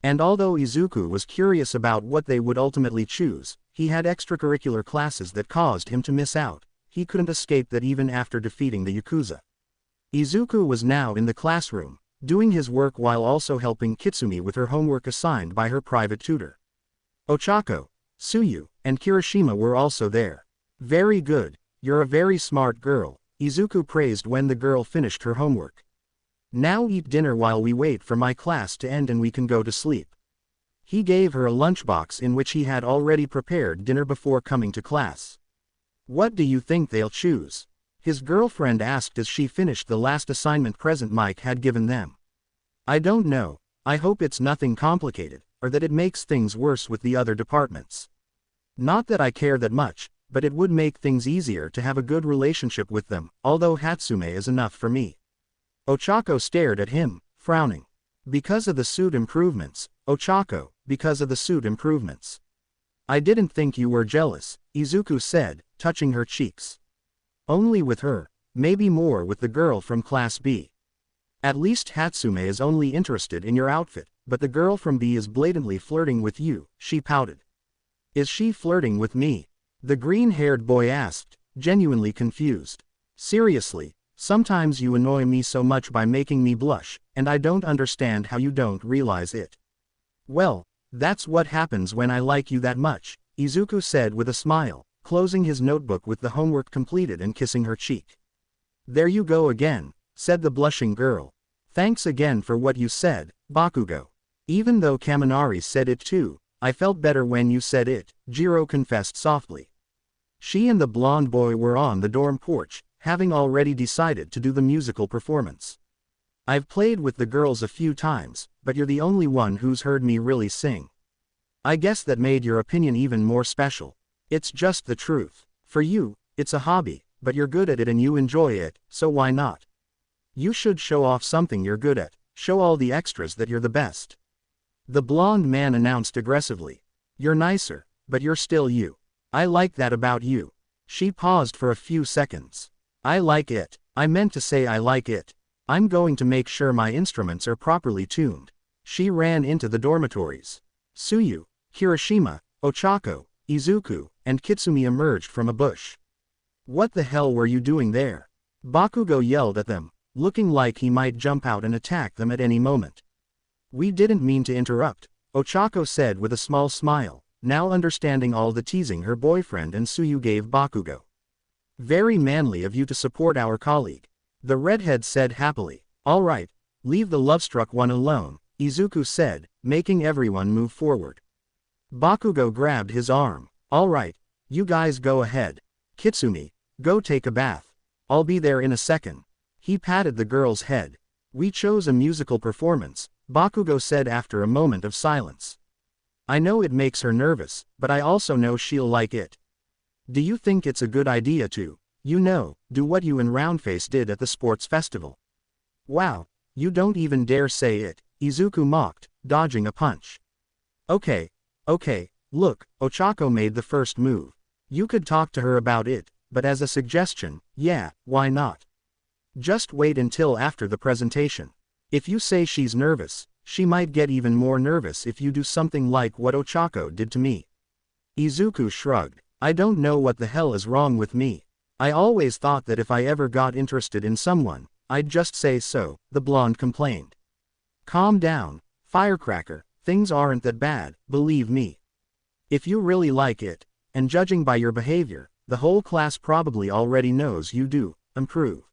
And although Izuku was curious about what they would ultimately choose, he had extracurricular classes that caused him to miss out. He couldn't escape that even after defeating the Yakuza. Izuku was now in the classroom, doing his work while also helping Kitsumi with her homework assigned by her private tutor. Ochako, Tsuyu, and Kirishima were also there. Very good, you're a very smart girl, Izuku praised when the girl finished her homework. Now eat dinner while we wait for my class to end and we can go to sleep. He gave her a lunchbox in which he had already prepared dinner before coming to class. What do you think they'll choose? His girlfriend asked as she finished the last assignment present Mike had given them. I don't know, I hope it's nothing complicated, or that it makes things worse with the other departments. Not that I care that much, but it would make things easier to have a good relationship with them, although Hatsume is enough for me. Ochako stared at him, frowning. Because of the suit improvements, Ochako, because of the suit improvements. I didn't think you were jealous, Izuku said, touching her cheeks. Only with her, maybe more with the girl from Class B. At least Hatsume is only interested in your outfit, but the girl from B is blatantly flirting with you, she pouted. Is she flirting with me? The green-haired boy asked, genuinely confused. Seriously, sometimes you annoy me so much by making me blush, and I don't understand how you don't realize it. Well, that's what happens when I like you that much, Izuku said with a smile, closing his notebook with the homework completed and kissing her cheek. There you go again, said the blushing girl. Thanks again for what you said, Bakugo. Even though Kaminari said it too, I felt better when you said it, Jiro confessed softly. She and the blonde boy were on the dorm porch, having already decided to do the musical performance. I've played with the girls a few times, but you're the only one who's heard me really sing. I guess that made your opinion even more special. It's just the truth. For you, it's a hobby, but you're good at it and you enjoy it, so why not? You should show off something you're good at, show all the extras that you're the best. The blonde man announced aggressively. You're nicer, but you're still you. I like that about you. She paused for a few seconds. I like it. I meant to say I like it. I'm going to make sure my instruments are properly tuned. She ran into the dormitories. Tsuyu, Kirishima, Ochako, Izuku, and Kitsumi emerged from a bush. What the hell were you doing there? Bakugo yelled at them, looking like he might jump out and attack them at any moment. We didn't mean to interrupt, Ochako said with a small smile, now understanding all the teasing her boyfriend and Suyu gave Bakugo. Very manly of you to support our colleague. The redhead said happily. Alright, leave the love-struck one alone, Izuku said, making everyone move forward. Bakugo grabbed his arm. Alright, you guys go ahead. Kitsumi, go take a bath. I'll be there in a second. He patted the girl's head. We chose a musical performance, Bakugo said after a moment of silence. I know it makes her nervous, but I also know she'll like it. Do you think it's a good idea to, do what you and Roundface did at the sports festival? Wow, you don't even dare say it, Izuku mocked, dodging a punch. Okay, look, Ochako made the first move. You could talk to her about it, but as a suggestion, yeah, why not? Just wait until after the presentation. If you say she's nervous, she might get even more nervous if you do something like what Ochako did to me. Izuku shrugged. I don't know what the hell is wrong with me. I always thought that if I ever got interested in someone, I'd just say so, the blonde complained. Calm down, Firecracker, things aren't that bad, believe me. If you really like it, and judging by your behavior, the whole class probably already knows you do, improve.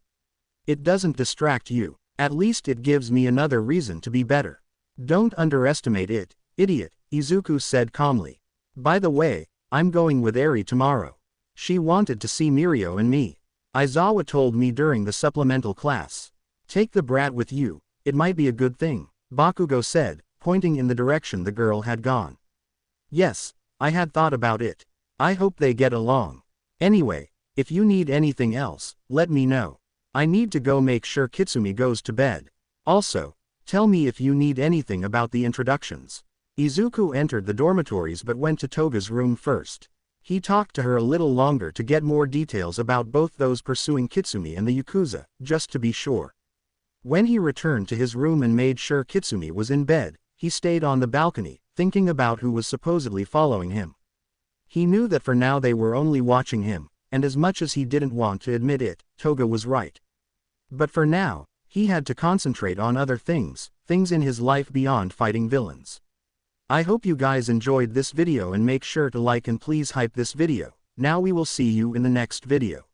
It doesn't distract you, at least it gives me another reason to be better. Don't underestimate it, idiot, Izuku said calmly. By the way, I'm going with Eri tomorrow. She wanted to see Mirio and me. Aizawa told me during the supplemental class. Take the brat with you, it might be a good thing, Bakugo said, pointing in the direction the girl had gone. Yes, I had thought about it. I hope they get along. Anyway, if you need anything else, let me know. I need to go make sure Kitsumi goes to bed. Also, tell me if you need anything about the introductions. Izuku entered the dormitories but went to Toga's room first. He talked to her a little longer to get more details about both those pursuing Kitsumi and the Yakuza, just to be sure. When he returned to his room and made sure Kitsumi was in bed, he stayed on the balcony, thinking about who was supposedly following him. He knew that for now they were only watching him, and as much as he didn't want to admit it, Toga was right. But for now, he had to concentrate on other things in his life beyond fighting villains. I hope you guys enjoyed this video and make sure to like and please hype this video. Now we will see you in the next video.